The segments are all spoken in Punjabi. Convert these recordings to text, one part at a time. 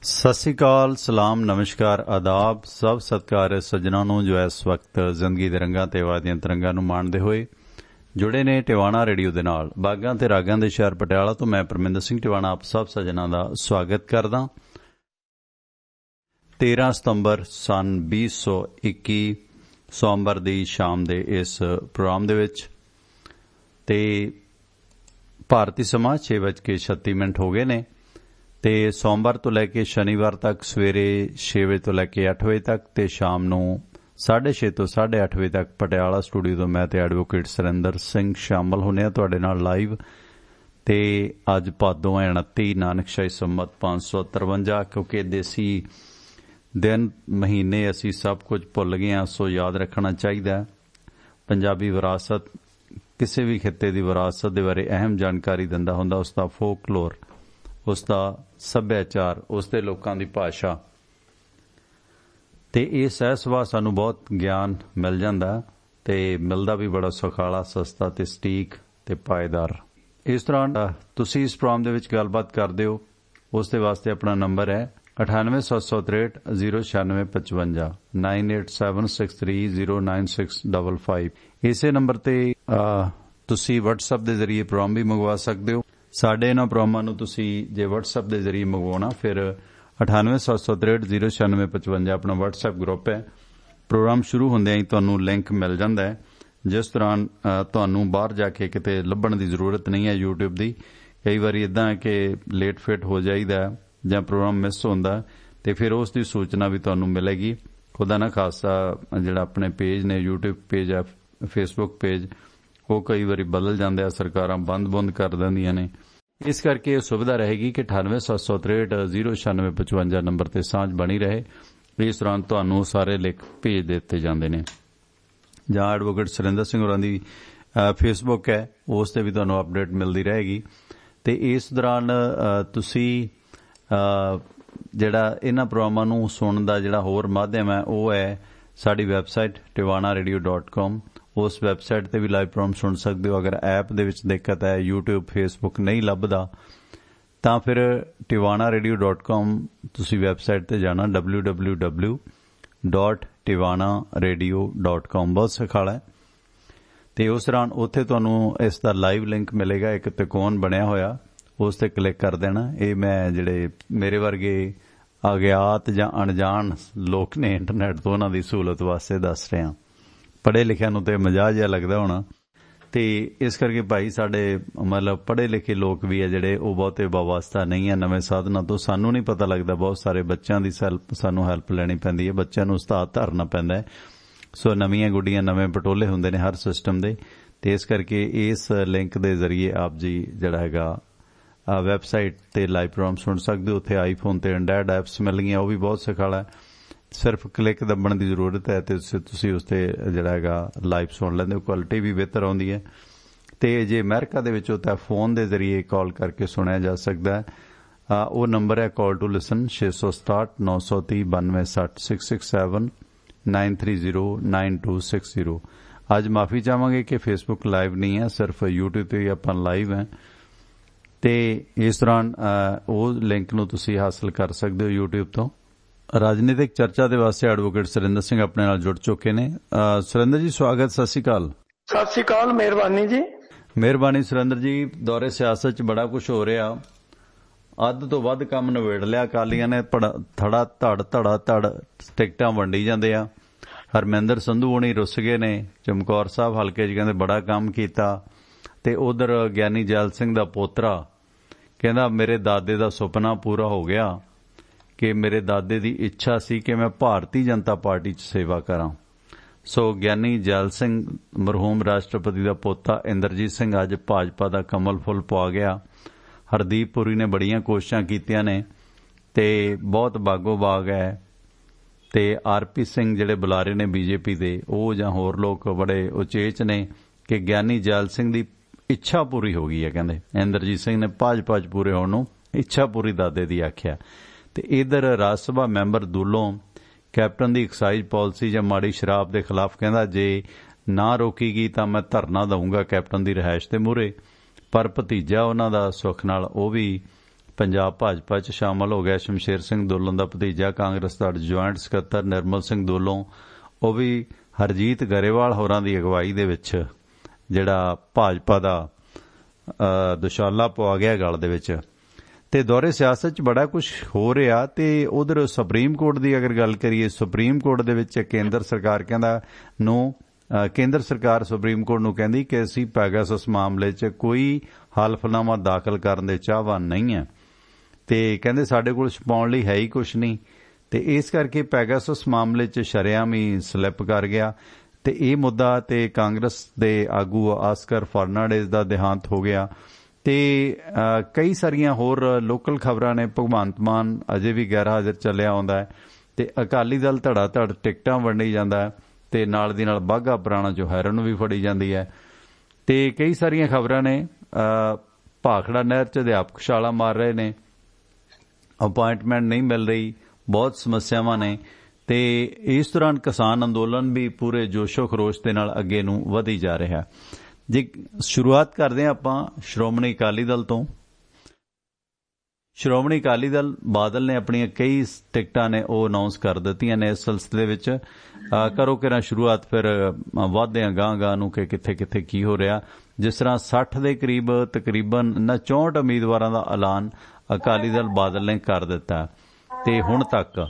सत श्री अकाल, सलाम, नमस्कार, आदाब, सब सत्कार सज्जनों ਨੂੰ ਜੋ ਇਸ ਵਕਤ ਜ਼ਿੰਦਗੀ ਦੇ ਰੰਗਾਂ ਤੇ ਆਵਾਜ਼ਾਂ ਤਰੰਗਾਂ ਨੂੰ ਮਾਣਦੇ ਹੋਏ ਜੁੜੇ ਨੇ ਟਿਵਾਣਾ ਰੇਡੀਓ ਦੇ ਨਾਲ। ਬਾਗਾਂ ਤੇ ਰਾਗਾਂ ਦੇ ਸ਼ਹਿਰ ਪਟਿਆਲਾ ਤੋਂ ਮੈਂ ਪਰਮਿੰਦਰ ਸਿੰਘ ਟਿਵਾਣਾ ਆਪ ਸਭ ਸੱਜਣਾਂ ਦਾ ਸਵਾਗਤ ਕਰਦਾ। 13 ਸਤੰਬਰ ਸਨ 2021 ਸੋਮਵਾਰ ਦੀ ਸ਼ਾਮ ਦੇ ਇਸ ਪ੍ਰੋਗਰਾਮ ਦੇ ਵਿੱਚ ਤੇ ਭਾਰਤੀ ਸਮਾਂ 6:36 ਹੋ ਗਏ ਨੇ ਤੇ ਸੋਮਵਾਰ ਤੋਂ ਲੈ ਕੇ ਸ਼ਨੀਵਾਰ ਤੱਕ ਸਵੇਰੇ 6 ਵਜੇ ਤੋਂ ਲੈ ਕੇ 8 ਵਜੇ ਤੱਕ ਤੇ ਸ਼ਾਮ ਨੂੰ 6:30 ਤੋਂ 8:30 ਵਜੇ ਤੱਕ ਪਟਿਆਲਾ ਸਟੂਡੀਓ ਤੋਂ ਮੈਂ ਤੇ ਐਡਵੋਕੇਟ ਸੁਰਿੰਦਰ ਸਿੰਘ ਸ਼ਾਮਲ ਹੁੰਦੇ ਹਾਂ ਤੁਹਾਡੇ ਨਾਲ ਲਾਈਵ। ਤੇ ਅੱਜ ਭਾਦੋਂ 29 ਨਾਨਕਸ਼ਾਹੀ ਸੰਮਤ 553 ਕਿਉਂਕਿ ਦੇਸੀ ਦਿਨ ਮਹੀਨੇ ਅਸੀਂ ਸਭ ਕੁਝ ਭੁੱਲ ਗਏ ਹਾਂ, ਸੋ ਯਾਦ ਰੱਖਣਾ ਚਾਹੀਦਾ। ਪੰਜਾਬੀ ਵਿਰਾਸਤ ਕਿਸੇ ਵੀ ਖਿੱਤੇ ਦੀ ਵਿਰਾਸਤ ਦੇ ਬਾਰੇ ਅਹਿਮ ਜਾਣਕਾਰੀ ਦਿੰਦਾ ਹੁੰਦਾ, ਉਸ ਦਾ ਫੋਕਲੋਰ, ਉਸ ਦਾ ਸੱਭਿਆਚਾਰ, ਉਸ ਦੇ ਲੋਕਾਂ ਦੀ ਭਾਸ਼ਾ ਤੇ ਇਹ ਸਹਿ ਸੁਭਾਅ ਸਾਨੂੰ ਬਹੁਤ ਗਿਆਨ ਮਿਲ ਜਾਂਦਾ ਤੇ ਮਿਲਦਾ ਵੀ ਬੜਾ ਸੁਖਾਲਾ, ਸਸਤਾ ਤੇ ਸਟੀਕ ਤੇ ਪਾਏਦਾਰ। ਇਸ ਤਰ੍ਹਾਂ ਤੁਸੀਂ ਇਸ ਪ੍ਰੋਗਰਾਮ ਦੇ ਵਿੱਚ ਗੱਲਬਾਤ ਕਰਦੇ ਹੋ, ਉਸ ਦੇ ਵਾਸਤੇ ਆਪਣਾ ਨੰਬਰ ਹੈ 9876309655 9876309655। ਇਸੇ ਨੰਬਰ ਤੇ ਤੁਸੀਂ WhatsApp ਦੇ ਜ਼ਰੀਏ ਪ੍ਰੋਗਰਾਮ ਵੀ ਮੰਗਵਾ ਸਕਦੇ ਹੋ। ਸਾਡੇ ਇਹਨਾਂ ਪ੍ਰੋਗਰਾਮਾਂ ਨੂੰ ਤੁਸੀਂ ਜੇ WhatsApp ਦੇ ਜ਼ਰੀਏ ਮੰਗਵਾਉਣਾ ਫਿਰ 9876309655 ਆਪਣਾ WhatsApp ਗਰੁੱਪ ਹੈ। ਪ੍ਰੋਗਰਾਮ ਸ਼ੁਰੂ ਹੁੰਦਿਆਂ ਹੀ ਤੁਹਾਨੂੰ ਲਿੰਕ ਮਿਲ ਜਾਂਦਾ ਹੈ, ਜਿਸ ਦੌਰਾਨ ਤੁਹਾਨੂੰ ਬਾਹਰ ਜਾ ਕੇ ਕਿਤੇ ਲੱਭਣ ਦੀ ਜ਼ਰੂਰਤ ਨਹੀਂ ਹੈ YouTube ਦੀ। ਕਈ ਵਾਰੀ ਇੱਦਾਂ ਹੈ ਕਿ ਲੇਟ ਫੇਟ ਹੋ ਜਾਈਦਾ ਜਾਂ ਪ੍ਰੋਗਰਾਮ ਮਿਸ ਹੁੰਦਾ ਤੇ ਫਿਰ ਉਸ ਦੀ ਸੂਚਨਾ ਵੀ ਤੁਹਾਨੂੰ ਮਿਲੇਗੀ। ਖੁਦਾ ਨਾ ਖਾਸਾ ਜਿਹੜਾ ਆਪਣੇ ਪੇਜ ਨੇ, YouTube ਪੇਜ ਹੈ, Facebook ਪੇਜ, ਉਹ ਕਈ ਵਾਰੀ ਬਦਲ ਜਾਂਦੇ ਆ, ਸਰਕਾਰਾਂ ਬੰਦ ਕਰ ਦਿੰਦੀਆਂ ਨੇ। ਇਸ ਕਰਕੇ ਇਹ ਸੁਵਿਧਾ ਰਹੇਗੀ ਕਿ 9876309655 ਨੰਬਰ ਤੇ ਸਾਂਝ ਬਣੀ ਰਹੇ। ਇਸ ਦੌਰਾਨ ਤੁਹਾਨੂੰ ਸਾਰੇ ਲਿੰਕ ਭੇਜ ਦਿੱਤੇ ਜਾਂਦੇ ਨੇ। ਜਾਂ ਐਡਵੋਕੇਟ ਸੁਰਿੰਦਰ ਸਿੰਘ ਹੋਰਾਂ ਦੀ ਫੇਸਬੁੱਕ ਹੈ, ਉਸ ਤੇ ਵੀ ਤੁਹਾਨੂੰ ਅਪਡੇਟ ਮਿਲਦੀ ਰਹੇਗੀ। ਤੇ ਇਸ ਦੌਰਾਨ ਤੁਸੀਂ ਜਿਹੜਾ ਇਹਨਾਂ ਪ੍ਰੋਗਰਾਮਾਂ ਨੂੰ ਸੁਣਨ ਦਾ ਜਿਹੜਾ ਹੋਰ ਮਾਧਿਅਮ ਹੈ ਉਹ ਹੈ ਸਾਡੀ ਵੈਬਸਾਈਟ tiwanaradio.com। ਉਸ ਵੈਬਸਾਈਟ ਤੇ ਵੀ ਲਾਈਵ ਪ੍ਰੋਗਰਾਮ ਸੁਣ ਸਕਦੇ ਹੋ। ਅਗਰ ਐਪ ਦੇ ਵਿੱਚ ਦਿੱਕਤ ਹੈ, YouTube Facebook ਨਹੀਂ ਲੱਭਦਾ, ਤਾਂ ਫਿਰ tiwanaradio.com ਤੁਸੀਂ ਵੈਬਸਾਈਟ ਤੇ ਜਾਣਾ, www.tiwanaradio.com। ਬਹੁਤ ਸੌਖਾ ਹੈ। ਤੇ ਉਸ ਦੌਰਾਨ ਉੱਥੇ ਤੁਹਾਨੂੰ ਇਸ ਦਾ ਲਾਈਵ ਲਿੰਕ ਮਿਲੇਗਾ, ਇੱਕ ਤਿਕੋਣ ਬਣਿਆ ਹੋਇਆ, ਉਸ ਤੇ ਕਲਿੱਕ ਕਰ ਦੇਣਾ। ਇਹ ਮੈਂ ਜਿਹੜੇ ਮੇਰੇ ਵਰਗੇ ਅਗਿਆਤ ਜਾਂ ਅਣਜਾਣ ਲੋਕ ਨੇ ਇੰਟਰਨੈਟ ਤੋਂ, ਉਹਨਾਂ ਦੀ ਸਹੂਲਤ ਵਾਸਤੇ ਦੱਸ ਰਿਹਾ। ਪੜ੍ਹੇ ਲਿਖਿਆਂ ਨੂੰ ਤੇ ਮਜ਼ਾਕ ਜਿਹਾ ਲੱਗਦਾ ਹੋਣਾ, ਤੇ ਇਸ ਕਰਕੇ ਭਾਈ ਸਾਡੇ ਮਤਲਬ ਪੜ੍ਹੇ ਲਿਖੇ ਲੋਕ ਵੀ ਆ ਜਿਹੜੇ, ਉਹ ਬਹੁਤੇ ਵਾਬਸਤਾ ਨਹੀਂ ਹੈ ਨਵੇਂ ਸਾਧਨਾਂ ਤੋਂ। ਸਾਨੂੰ ਨਹੀਂ ਪਤਾ ਲੱਗਦਾ, ਬਹੁਤ ਸਾਰੇ ਬੱਚਿਆਂ ਦੀ ਸਾਨੂੰ ਹੈਲਪ ਲੈਣੀ ਪੈਂਦੀ ਹੈ, ਬੱਚਿਆਂ ਨੂੰ ਉਸਤਾਦ ਧਾਰਨਾ ਪੈਂਦਾ ਹੈ। ਸੋ ਨਵੀਆਂ ਗੁੱਡੀਆਂ, ਨਵੇਂ ਪਟੋਲੇ ਹੁੰਦੇ ਨੇ ਹਰ ਸਿਸਟਮ ਦੇ। ਤੇ ਇਸ ਕਰਕੇ ਇਸ ਲਿੰਕ ਦੇ ਜ਼ਰੀਏ ਆਪ ਜੀ ਜਿਹੜਾ ਹੈਗਾ ਵੈਬਸਾਈਟ ਤੇ ਲਾਈਵ ਪ੍ਰੋਗਰਾਮ ਸੁਣ ਸਕਦੇ ਹੋ। ਉੱਥੇ ਆਈਫੋਨ ਤੇ ਐਂਡਰਾਇਡ ਐਪਸ ਮਿਲ ਗਈਆਂ, ਉਹ ਵੀ ਬਹੁਤ ਸੌਖਾ, ਸਿਰਫ ਕਲਿੱਕ ਦੱਬਣ ਦੀ ਜ਼ਰੂਰਤ ਹੈ ਤੇ ਤੁਸੀਂ ਉਸ ਤੇ ਜਿਹੜਾ ਹੈਗਾ ਲਾਈਵ ਸੁਣ ਲੈਂਦੇ ਹੋ। ਕੁਆਲਿਟੀ ਵੀ ਬਿਹਤਰ ਆਉਂਦੀ ਹੈ। ਤੇ ਜੇ ਅਮਰੀਕਾ ਦੇ ਵਿੱਚੋਂ ਤਾਂ ਫੋਨ ਦੇ ਜ਼ਰੀਏ ਕਾਲ ਕਰਕੇ ਸੁਣਿਆ ਜਾ ਸਕਦਾ ਹੈ। ਉਹ ਨੰਬਰ ਹੈ ਕਾਲ ਟੂ ਲਿਸਨ 667 930 9260 667 930 9260। ਅੱਜ ਮਾਫੀ ਚਾਹਾਂਗੇ ਕਿ ਫੇਸਬੁੱਕ ਲਾਈਵ ਨਹੀਂ ਹੈ, ਸਿਰਫ YouTube ਤੇ ਆਪਾਂ ਲਾਈਵ ਹੈ। ਤੇ ਇਸ ਦੌਰਾਨ ਉਹ ਲਿੰਕ ਨੂੰ ਤੁਸੀਂ ਹਾਸਲ ਕਰ ਸਕਦੇ ਹੋ YouTube ਤੋਂ। ਰਾਜਨੀਤਿਕ ਚਰਚਾ ਦੇ ਵਾਸਤੇ ਐਡਵੋਕੇਟ ਸੁਰਿੰਦਰ ਸਿੰਘ ਆਪਣੇ ਨਾਲ ਜੁੜ ਚੁੱਕੇ ਨੇ। ਸੁਰਿੰਦਰ ਜੀ ਸਵਾਗਤ। ਸਤਿ ਸ਼੍ਰੀ ਅਕਾਲ। ਸਤਿ ਸ਼੍ਰੀ ਅਕਾਲ, ਮਿਹਰਬਾਨੀ ਜੀ। ਮਿਹਰਬਾਨੀ ਸੁਰਿੰਦਰ ਜੀ। ਦੌਰੇ ਸਿਆਸਤ 'ਚ ਬੜਾ ਕੁਝ ਹੋ ਰਿਹਾ, ਅੱਧ ਤੋਂ ਵੱਧ ਕੰਮ ਨਿਬੇੜ ਲਿਆ ਅਕਾਲੀਆਂ ਨੇ। ਧੜਾ ਧੜ ਟਿਕਟਾਂ ਵੰਡੀ ਜਾਂਦੇ ਆ। ਹਰਮਿੰਦਰ ਸੰਧੂ ਹੋਣੀ ਰੁੱਸ ਗਏ ਨੇ ਚਮਕੌਰ ਸਾਹਿਬ ਹਲਕੇ 'ਚ, ਕਹਿੰਦੇ ਬੜਾ ਕੰਮ ਕੀਤਾ। ਤੇ ਉਧਰ ਗਿਆਨੀ ਜੈਲ ਸਿੰਘ ਦਾ ਪੋਤਰਾ ਕਹਿੰਦਾ ਮੇਰੇ ਦਾਦੇ ਦਾ ਸੁਪਨਾ ਪੂਰਾ ਹੋ ਗਿਆ, ਕਿ ਮੇਰੇ ਦਾਦੇ ਦੀ ਇੱਛਾ ਸੀ ਕਿ ਮੈਂ ਭਾਰਤੀ ਜਨਤਾ ਪਾਰਟੀ 'ਚ ਸੇਵਾ ਕਰਾਂ। ਸੋ ਗਿਆਨੀ ਜੈਲ ਸਿੰਘ ਮਰਹੂਮ ਰਾਸ਼ਟਰਪਤੀ ਦਾ ਪੋਤਾ ਇੰਦਰਜੀਤ ਸਿੰਘ ਅੱਜ ਭਾਜਪਾ ਦਾ ਕਮਲ ਫੁੱਲ ਪਵਾ ਗਿਆ। ਹਰਦੀਪ ਪੁਰੀ ਨੇ ਬੜੀਆਂ ਕੋਸ਼ਿਸ਼ਾਂ ਕੀਤੀਆਂ ਨੇ ਤੇ ਬਹੁਤ ਬਾਗੋ ਬਾਗ ਹੈ। ਤੇ ਆਰਪੀ ਸਿੰਘ ਜਿਹੜੇ ਬੁਲਾਰੇ ਨੇ ਬੀਜੇਪੀ ਦੇ, ਉਹ ਜਾਂ ਹੋਰ ਲੋਕ ਬੜੇ ਉਚੇਚ ਨੇ ਕਿ ਗਿਆਨੀ ਜੈਲ ਸਿੰਘ ਦੀ ਇੱਛਾ ਪੂਰੀ ਹੋ ਗਈ ਹੈ। ਕਹਿੰਦੇ ਇੰਦਰਜੀਤ ਸਿੰਘ ਨੇ ਭਾਜਪਾ 'ਚ ਪੂਰੇ ਹੋਣ ਨੂੰ ਇੱਛਾ ਪੂਰੀ ਦਾਦੇ ਦੀ ਆਖਿਆ। ਤੇ ਇਧਰ ਰਾਜ ਸਭਾ ਮੈਂਬਰ ਦੁੱਲੋਂ ਕੈਪਟਨ ਦੀ ਐਕਸਾਈਜ਼ ਪਾਲਿਸੀ ਜਾਂ ਮਾੜੀ ਸ਼ਰਾਬ ਦੇ ਖਿਲਾਫ ਕਹਿੰਦਾ ਜੇ ਨਾ ਰੋਕੀ ਗਈ ਤਾਂ ਮੈਂ ਧਰਨਾ ਦਊਂਗਾ ਕੈਪਟਨ ਦੀ ਰਿਹਾਇਸ਼ ਦੇ ਮੂਹਰੇ। ਪਰ ਭਤੀਜਾ ਉਹਨਾਂ ਦਾ ਸੁੱਖ ਨਾਲ ਉਹ ਵੀ ਪੰਜਾਬ ਭਾਜਪਾ 'ਚ ਸ਼ਾਮਲ ਹੋ ਗਿਆ। ਸ਼ਮਸ਼ੇਰ ਸਿੰਘ ਦੁੱਲੋਂ ਦਾ ਭਤੀਜਾ ਕਾਂਗਰਸ ਦਾ ਜੁਆਇੰਟ ਸਕੱਤਰ ਨਿਰਮਲ ਸਿੰਘ ਦੁੱਲੋਂ, ਉਹ ਵੀ ਹਰਜੀਤ ਗਰੇਵਾਲ ਹੋਰਾਂ ਦੀ ਅਗਵਾਈ ਦੇ ਵਿੱਚ ਜਿਹੜਾ ਭਾਜਪਾ ਦਾ ਦੁਸ਼ਾਲਾ ਪਵਾ ਗਿਆ ਗਲ ਦੇ ਵਿੱਚ। ਤੇ ਦੌਰੇ ਸਿਆਸਤ 'ਚ ਬੜਾ ਕੁਝ ਹੋ ਰਿਹਾ। ਤੇ ਉਧਰ ਸੁਪਰੀਮ ਕੋਰਟ ਦੀ ਅਗਰ ਗੱਲ ਕਰੀਏ, ਸੁਪਰੀਮ ਕੋਰਟ ਦੇ ਵਿੱਚ ਕੇਂਦਰ ਸਰਕਾਰ ਕੇਂਦਰ ਸਰਕਾਰ ਸੁਪਰੀਮ ਕੋਰਟ ਨੂੰ ਕਹਿੰਦੀ ਕਿ ਅਸੀਂ ਪੈਗਾਸਸ ਮਾਮਲੇ 'ਚ ਕੋਈ ਹਲਫਨਾਮਾ ਦਾਖਲ ਕਰਨ ਦੇ ਚਾਹਵਾਨ ਨਹੀਂ ਹੈ ਤੇ ਕਹਿੰਦੇ ਸਾਡੇ ਕੋਲ ਛੁਪਾਉਣ ਲਈ ਹੈ ਹੀ ਕੁਝ ਨਹੀਂ। ਤੇ ਇਸ ਕਰਕੇ ਪੈਗਾਸਸ ਮਾਮਲੇ 'ਚ ਸ਼ਰੇਆਮ ਹੀ ਸਲਿੱਪ ਕਰ ਗਿਆ। ਤੇ ਇਹ ਮੁੱਦਾ ਤੇ ਕਾਂਗਰਸ ਦੇ ਆਗੂ ਆਸਕਰ ਫਰਨਾਂਡੇਜ਼ ਦਾ ਦੇਹਾਂਤ ਹੋ ਗਿਆ ਤੇ ਕਈ ਸਾਰੀਆਂ ਹੋਰ ਲੋਕਲ ਖਬਰਾਂ ਨੇ। ਭਗਵੰਤ ਮਾਨ ਅਜੇ ਵੀ ਗੈਰ ਹਾਜ਼ਰ ਚੱਲਿਆ ਆਉਂਦਾ ਹੈ ਤੇ ਅਕਾਲੀ ਦਲ ਧੜਾ ਧੜ ਟਿਕਟਾਂ ਵੰਡੀ ਜਾਂਦਾ ਹੈ ਤੇ ਨਾਲ ਦੀ ਨਾਲ ਬਾਘਾ ਪੁਰਾਣਾ ਜੋ ਹੈਰਨ ਵੀ ਫੜੀ ਜਾਂਦੀ ਹੈ। ਤੇ ਕਈ ਸਾਰੀਆਂ ਖਬਰਾਂ ਨੇ। ਭਾਖੜਾ ਨਹਿਰ 'ਚ ਅਧਿਆਪਕ ਛਾਲਾਂ ਮਾਰ ਰਹੇ ਨੇ, ਅਪਾਇੰਟਮੈਂਟ ਨਹੀਂ ਮਿਲ ਰਹੀ, ਬਹੁਤ ਸਮੱਸਿਆਵਾਂ ਨੇ। ਤੇ ਇਸ ਦੌਰਾਨ ਕਿਸਾਨ ਅੰਦੋਲਨ ਵੀ ਪੂਰੇ ਜੋਸ਼ੋ ਖਰੋਸ਼ ਦੇ ਨਾਲ ਅੱਗੇ ਨੂੰ ਵਧੀ ਜਾ ਰਿਹਾ। ਜੇ ਸ਼ੁਰੂਆਤ ਕਰਦੇ ਹਾਂ ਆਪਾਂ ਸ਼੍ਰੋਮਣੀ ਅਕਾਲੀ ਦਲ ਤੋਂ। ਸ਼੍ਰੋਮਣੀ ਅਕਾਲੀ ਦਲ ਬਾਦਲ ਨੇ ਆਪਣੀਆਂ ਕਈ ਟਿਕਟਾਂ ਨੇ ਉਹ ਅਨਾਉਂਸ ਕਰ ਦਿੱਤੀਆਂ ਨੇ ਇਸ ਸਿਲਸਿਲੇ ਵਿੱਚ। ਕਰੋ ਕਿਰਾਂ ਸ਼ੁਰੂਆਤ, ਫਿਰ ਵਧਦੇ ਹਾਂ ਗਾਂਹ ਨੂੰ ਕਿ ਕਿੱਥੇ ਕਿੱਥੇ ਕੀ ਹੋ ਰਿਹਾ। ਜਿਸ ਤਰ੍ਹਾਂ 60 ਦੇ ਕਰੀਬ ਤਕਰੀਬਨ 64 ਉਮੀਦਵਾਰਾਂ ਦਾ ਐਲਾਨ ਅਕਾਲੀ ਦਲ ਬਾਦਲ ਨੇ ਕਰ ਦਿੱਤਾ ਤੇ ਹੁਣ ਤੱਕ।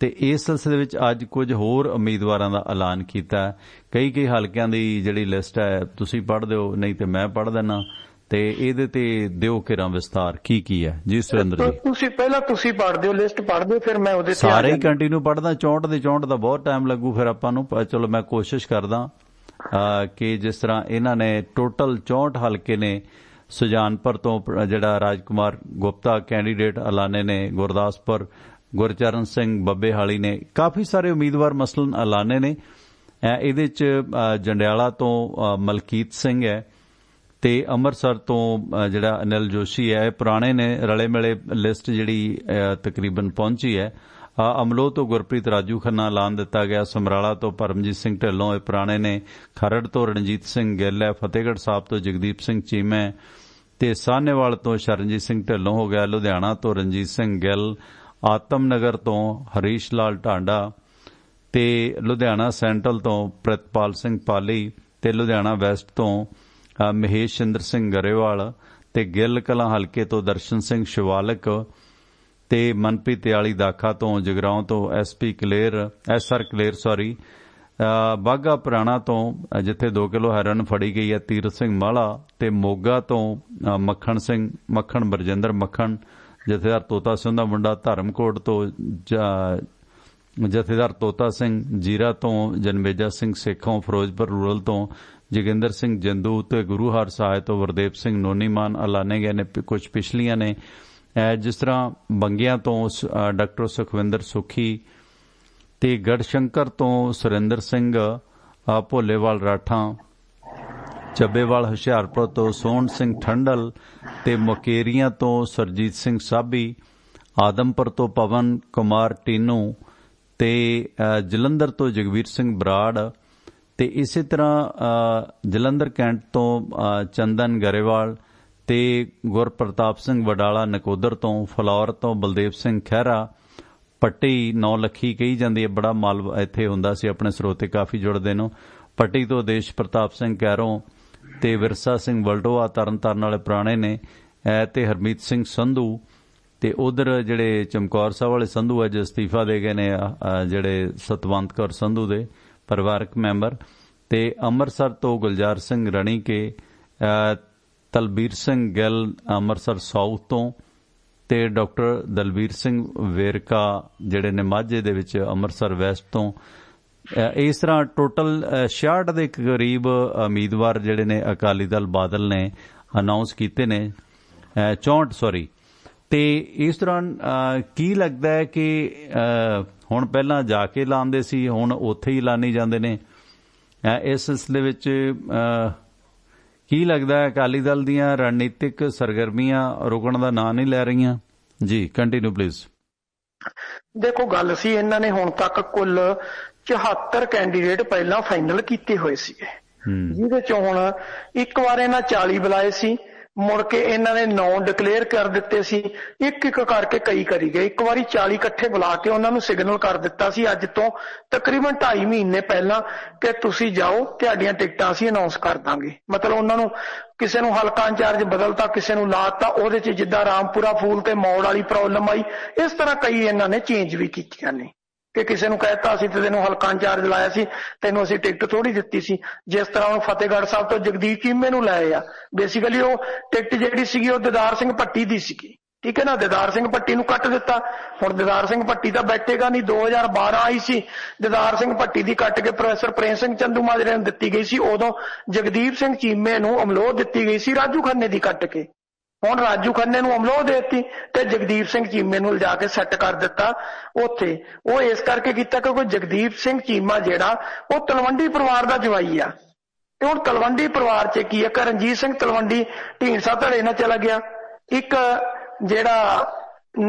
ਤੇ ਇਸ ਸਿਲਸਿਲੇ ਵਿੱਚ ਅੱਜ ਕੁਝ ਹੋਰ ਉਮੀਦਵਾਰਾਂ ਦਾ ਐਲਾਨ ਕੀਤਾ। ਕਈ ਹਲਕਿਆਂ ਦੀ ਜਿਹੜੀ ਲਿਸਟ ਹੈ ਤੁਸੀਂ ਪੜ੍ਹ ਦਿਓ, ਨਹੀਂ ਤੇ ਮੈਂ ਪੜ੍ਹ ਦਿੰਦਾ ਤੇ ਇਹਦੇ ਤੇ ਦਿਓ ਕਿਰਾਂ ਵਿਸਤਾਰ ਕੀ ਹੈ ਜੀ ਸੁਰਿੰਦਰ ਜੀ। ਤੁਸੀਂ ਪੜ੍ਹ ਦਿਓ, ਲਿਸਟ ਪੜ੍ਹ ਦਿਓ, ਫਿਰ ਮੈਂ ਉਹਦੇ ਤੇ ਸਾਰੇ ਹੀ ਕੰਟੀਨਿਊ ਪੜ੍ਹਦਾ। 64 ਦਾ ਬਹੁਤ ਟਾਈਮ ਲੱਗੂ ਫਿਰ ਆਪਾਂ ਨੂੰ। ਚਲੋ ਮੈਂ ਕੋਸ਼ਿਸ਼ ਕਰਦਾ ਕਿ ਜਿਸ ਤਰ੍ਹਾਂ ਇਹਨਾਂ ਨੇ ਟੋਟਲ 64 ਹਲਕੇ ਨੇ। ਸੁਜਾਨਪੁਰ ਤੋਂ ਜਿਹੜਾ ਰਾਜਕੁਮਾਰ ਗੁਪਤਾ ਕੈਂਡੀਡੇਟ ਐਲਾਨੇ ਨੇ, ਗੁਰਦਾਸਪੁਰ ਗੁਰਚਰਨ ਸਿੰਘ ਬੱਬੇਹਾਲੀ ਨੇ, ਕਾਫੀ ਸਾਰੇ ਉਮੀਦਵਾਰ ਮਸਲਨ ਐਲਾਨੇ ਨੇ। ਇਹਦੇ 'ਚ ਜੰਡਿਆਲਾ ਤੋਂ ਮਲਕੀਤ ਸਿੰਘ ਹੈ ਤੇ ਅੰਮ੍ਰਿਤਸਰ ਤੋਂ ਜਿਹੜਾ ਅਨਿਲ ਜੋਸ਼ੀ ਹੈ। ਇਹ ਪੁਰਾਣੇ ਨੇ, ਰਲੇ ਮਿਲੇ ਲਿਸਟ ਜਿਹੜੀ ਤਕਰੀਬਨ ਪਹੁੰਚੀ ਹੈ। ਅਮਲੋਹ ਤੋਂ ਗੁਰਪ੍ਰੀਤ ਰਾਜੂ ਖੰਨਾ ਐਲਾਨ ਦਿੱਤਾ ਗਿਆ। ਸਮਰਾਲਾ ਤੋਂ ਪਰਮਜੀਤ ਸਿੰਘ ਢਿੱਲੋਂ, ਇਹ ਪੁਰਾਣੇ ਨੇ। ਖਰੜ ਤੋਂ ਰਣਜੀਤ ਸਿੰਘ ਗਿੱਲ ਹੈ। ਫਤਿਹਗੜ੍ਹ ਸਾਹਿਬ ਤੋਂ ਜਗਦੀਪ ਸਿੰਘ ਚੀਮਾ ਤੇ ਸਾਹਨੇਵਾਲ ਤੋਂ ਸ਼ਰਨਜੀਤ ਸਿੰਘ ਢਿੱਲੋਂ ਹੋ ਗਿਆ। ਲੁਧਿਆਣਾ ਤੋਂ ਰਣਜੀਤ ਸਿੰਘ ਗਿੱਲ, ਆਤਮ ਨਗਰ ਤੋਂ ਹਰੀਸ਼ ਲਾਲ ਢਾਂਡਾ ਤੇ ਲੁਧਿਆਣਾ ਸੈਂਟਰਲ ਤੋਂ ਪ੍ਰਿਤਪਾਲ ਸਿੰਘ ਪਾਲੀ ਤੇ ਲੁਧਿਆਣਾ ਵੈਸਟ ਤੋਂ ਮਹੇਸ਼ਿੰਦਰ ਸਿੰਘ ਗਰੇਵਾਲ ਤੇ ਗਿੱਲ ਕਲਾਂ ਹਲਕੇ ਤੋਂ ਦਰਸ਼ਨ ਸਿੰਘ ਸ਼ਿਵਾਲਕ ਤੇ ਮਨਪ੍ਰੀਤ ਤਿਆਲੀ ਦਾਖਾ ਤੋਂ ਜਗਰਾਉਂ ਤੋਂ ਐਸਆਰ ਕਲੇਰ ਬਾਘਾ ਪੁਰਾਣਾ ਤੋਂ ਜਿੱਥੇ 2 ਕਿਲੋ ਹੈਰਨ ਫੜੀ ਗਈ ਹੈ ਤੀਰਥ ਸਿੰਘ ਮਾਲਾ ਤੇ ਮੋਗਾ ਤੋਂ ਮੱਖਣ ਬਰਜਿੰਦਰ ਮੱਖਣ, ਜਥੇਦਾਰ ਤੋਤਾ ਸਿੰਘ ਦਾ ਮੁੰਡਾ ਧਰਮਕੋਟ ਤੋਂ ਜਥੇਦਾਰ ਤੋਤਾ ਸਿੰਘ, ਜੀਰਾ ਤੋਂ ਜਨਮੇਜਾ ਸਿੰਘ ਸੇਖੋਂ, ਫਿਰੋਜ਼ਪੁਰ ਰੂਰਲ ਤੋਂ ਜੋਗਿੰਦਰ ਸਿੰਘ ਜੰਦੂ ਤੇ ਗੁਰੂ ਹਰ ਸਹਾਇ ਤੋਂ ਵਰਦੇਵ ਸਿੰਘ ਨੋਨੀਮਾਨ ਐਲਾਨੇ ਗਏ ਨੇ। ਕੁਝ ਪਿਛਲੀਆਂ ਨੇ ਜਿਸ ਤਰ੍ਹਾਂ ਬੰਗਿਆਂ ਤੋਂ ਡਾਕਟਰ ਸੁਖਵਿੰਦਰ ਸੁਖੀ ਤੇ ਗੜਸ਼ੰਕਰ ਤੋਂ ਸੁਰਿੰਦਰ ਸਿੰਘ ਭੋਲੇਵਾਲ ਰਾਠਾਂ, ਚੱਬੇਵਾਲ ਹੁਸ਼ਿਆਰਪੁਰ ਤੋਂ ਸੋਹਣ ਸਿੰਘ ਠੰਡਲ ਤੇ ਮੁਕੇਰੀਆਂ ਤੋਂ ਸਰਜੀਤ ਸਿੰਘ ਸਾਬੀ, ਆਦਮਪੁਰ ਤੋਂ ਪਵਨ ਕੁਮਾਰ ਟੀਨੂ ਤੇ ਜਲੰਧਰ ਤੋਂ ਜਗਵੀਰ ਸਿੰਘ ਬਰਾੜ ਤੇ ਇਸੇ ਤਰ੍ਹਾਂ ਜਲੰਧਰ ਕੈਂਟ ਤੋਂ ਚੰਦਨ ਗਰੇਵਾਲ ਤੇ ਗੁਰਪ੍ਰਤਾਪ ਸਿੰਘ ਵਡਾਲਾ ਨਕੋਦਰ ਤੋਂ, ਫਲੌਰ ਤੋਂ ਬਲਦੇਵ ਸਿੰਘ ਖਹਿਰਾ, ਪੱਟੀ 9 ਲੱਖੀ ਕਹੀ ਜਾਂਦੀ ਹੈ, ਬੜਾ ਮਾਲ ਇੱਥੇ ਹੁੰਦਾ ਸੀ, ਆਪਣੇ ਸਰੋਤੇ ਕਾਫੀ ਜੁੜਦੇ ਨੂੰ। ਪੱਟੀ ਤੋਂ ਦੇਸ਼ ਪ੍ਰਤਾਪ ਸਿੰਘ ਕੈਰੋਂ ਤੇ ਵਿਰਸਾ ਸਿੰਘ ਵਲਟੋਆ ਤਰਨਤਾਰਨ ਵਾਲੇ ਪੁਰਾਣੇ ਨੇ ਤੇ ਹਰਮੀਤ ਸਿੰਘ ਸੰਧੂ ਤੇ ਉਧਰ ਜਿਹੜੇ ਚਮਕੌਰ ਸਾਹਿਬ ਵਾਲੇ ਸੰਧੂ ਅੱਜ ਅਸਤੀਫਾ ਦੇ ਗਏ ਨੇ, ਜਿਹੜੇ ਸਤਵੰਤ ਕੌਰ ਸੰਧੂ ਦੇ ਪਰਿਵਾਰਕ ਮੈਂਬਰ ਤੇ ਅੰਮ੍ਰਿਤਸਰ ਤੋਂ ਗੁਲਜ਼ਾਰ ਸਿੰਘ ਰਣੀਕੇ, ਤਲਬੀਰ ਸਿੰਘ ਗਿੱਲ ਅੰਮ੍ਰਿਤਸਰ ਸਾਊਥ ਤੋਂ ਤੇ ਡਾਕਟਰ ਦਲਬੀਰ ਸਿੰਘ ਵੇਰਕਾ ਜਿਹੜੇ ਨੇ ਮਾਝੇ ਦੇ ਵਿੱਚ ਅੰਮ੍ਰਿਤਸਰ ਵੈਸਟ ਤੋਂ। ਇਸ ਤਰ੍ਹਾਂ ਟੋਟਲ 66 ਦੇ ਕਰੀਬ ਉਮੀਦਵਾਰ ਜਿਹੜੇ ਨੇ ਅਕਾਲੀ ਦਲ ਬਾਦਲ ਨੇ ਅਨਾਉਂਸ ਕੀਤੇ ਨੇ। 64 ਤੇ ਇਸ ਦੌਰਾਨ ਕੀ ਲੱਗਦਾ ਹੈ ਕਿ ਹੁਣ ਪਹਿਲਾਂ ਜਾ ਕੇ ਲਾਉਂਦੇ ਸੀ, ਹੁਣ ਉੱਥੇ ਹੀ ਲਾਣੀ ਜਾਂਦੇ ਨੇ। ਇਸ ਸਿਲਸਿਲੇ ਵਿੱਚ ਕੀ ਲੱਗਦਾ ਹੈ ਅਕਾਲੀ ਦਲ ਦੀਆਂ ਰਣਨੀਤਿਕ ਸਰਗਰਮੀਆਂ ਰੁਕਣ ਦਾ ਨਾਂ ਨਹੀਂ ਲੈ ਰਹੀਆਂ? ਜੀ ਕੰਟੀਨਿਊ ਪਲੀਜ਼। ਦੇਖੋ ਗੱਲ ਸੀ, ਇਹਨਾਂ ਨੇ ਹੁਣ ਤੱਕ ਕੁੱਲ 74 ਕੈਂਡੀਡੇਟ ਪਹਿਲਾਂ ਫਾਈਨਲ ਕੀਤੇ ਹੋਏ ਸੀਗੇ, ਜਿਹਦੇ ਚੋਂ ਹੁਣ ਇੱਕ ਵਾਰ ਇਹਨਾਂ 40 ਬੁਲਾਏ ਸੀ ਮੁੜ ਕੇ ਇਹਨਾਂ ਨੇ 9 ਡਿਕਲੇਅਰ ਕਰ ਦਿੱਤੇ ਸੀ। ਇੱਕ ਇੱਕ ਕਰਕੇ ਕਈ ਕਰੀ ਗਏ। ਇੱਕ ਵਾਰੀ 40 ਇਕੱਠੇ ਬੁਲਾ ਕੇ ਉਹਨਾਂ ਨੂੰ ਸਿਗਨਲ ਕਰ ਦਿੱਤਾ ਸੀ ਅੱਜ ਤੋਂ ਤਕਰੀਬਨ 2.5 ਮਹੀਨੇ ਪਹਿਲਾਂ ਕਿ ਤੁਸੀਂ ਜਾਓ, ਤੁਹਾਡੀਆਂ ਟਿਕਟਾਂ ਅਸੀਂ ਅਨਾਉਂਸ ਕਰ ਦਾਂਗੇ। ਮਤਲਬ ਉਹਨਾਂ ਨੂੰ ਕਿਸੇ ਨੂੰ ਹਲਕਾ ਇੰਚਾਰਜ ਬਦਲਤਾ, ਕਿਸੇ ਨੂੰ ਲਾਤਾ, ਉਹਦੇ 'ਚ ਜਿੱਦਾਂ ਰਾਮਪੁਰਾ ਫੂਲ ਤੇ ਮੌੜ ਵਾਲੀ ਪ੍ਰੋਬਲਮ ਆਈ, ਇਸ ਤਰ੍ਹਾਂ ਕਈ ਇਹਨਾਂ ਨੇ ਚੇਂਜ ਵੀ ਕੀਤੀਆਂ ਨੇ ਕਿ ਕਿਸੇ ਨੂੰ ਕਹਿਤਾ ਅਸੀਂ ਤੇ ਤੈਨੂੰ ਹਲਕਾ ਇੰਚਾਰਜ ਲਾਇਆ ਸੀ, ਤੈਨੂੰ ਅਸੀਂ ਟਿਕਟ ਥੋੜੀ ਦਿੱਤੀ ਸੀ। ਜਿਸ ਤਰ੍ਹਾਂ ਹੁਣ ਫਤਿਹਗੜ੍ਹ ਸਾਹਿਬ ਤੋਂ ਜਗਦੀਪ ਚੀਮੇ ਨੂੰ ਲਾਏ ਆ, ਬੇਸਿਕਲੀ ਉਹ ਟਿਕਟ ਜਿਹੜੀ ਸੀਗੀ ਉਹ ਦੀਦਾਰ ਸਿੰਘ ਭੱਟੀ ਦੀ ਸੀਗੀ, ਠੀਕ ਹੈ ਨਾ। ਦੀਦਾਰ ਸਿੰਘ ਭੱਟੀ ਨੂੰ ਕੱਟ ਦਿੱਤਾ। ਹੁਣ ਦੀਦਾਰ ਸਿੰਘ ਭੱਟੀ ਤਾਂ ਬੈਠੇਗਾ ਨਹੀਂ। 2012 ਆਈ ਸੀ, ਦੀਦਾਰ ਸਿੰਘ ਭੱਟੀ ਦੀ ਕੱਟ ਕੇ ਪ੍ਰੋਫੈਸਰ ਪ੍ਰੇਮ ਸਿੰਘ ਚੰਦੂਮਾਜਰੇ ਨੂੰ ਦਿੱਤੀ ਗਈ ਸੀ। ਉਦੋਂ ਜਗਦੀਪ ਸਿੰਘ ਚੀਮੇ ਨੂੰ ਅਮਲੋਹ ਦਿੱਤੀ ਗਈ ਸੀ ਰਾਜੂ ਖੰਨੇ ਦੀ ਕੱਟ ਕੇ। ਹੁਣ ਰਾਜੂ ਖੰਨੇ ਨੂੰ ਅਮਲੋਹ ਦੇ ਦਿੱਤੀ ਤੇ ਜਗਦੀਪ ਸਿੰਘ ਚੀਮੇ ਨੂੰ ਲਿਜਾ ਕੇ ਸੈੱਟ ਕਰ ਦਿੱਤਾ ਉੱਥੇ। ਉਹ ਇਸ ਕਰਕੇ ਕੀਤਾ ਕਿਉਂਕਿ ਜਗਦੀਪ ਸਿੰਘ ਚੀਮਾ ਜਿਹੜਾ ਉਹ ਤਲਵੰਡੀ ਪਰਿਵਾਰ ਦਾ ਜਵਾਈ ਆ, ਤੇ ਹੁਣ ਤਲਵੰਡੀ ਪਰਿਵਾਰ 'ਚ ਕੀ ਹੈ ਕਿ ਰਣਜੀਤ ਸਿੰਘ ਤਲਵੰਡੀ ਢੀਂਡਸਾ ਧੜੇ ਨਾਲ ਚਲਾ ਗਿਆ। ਇੱਕ ਜਿਹੜਾ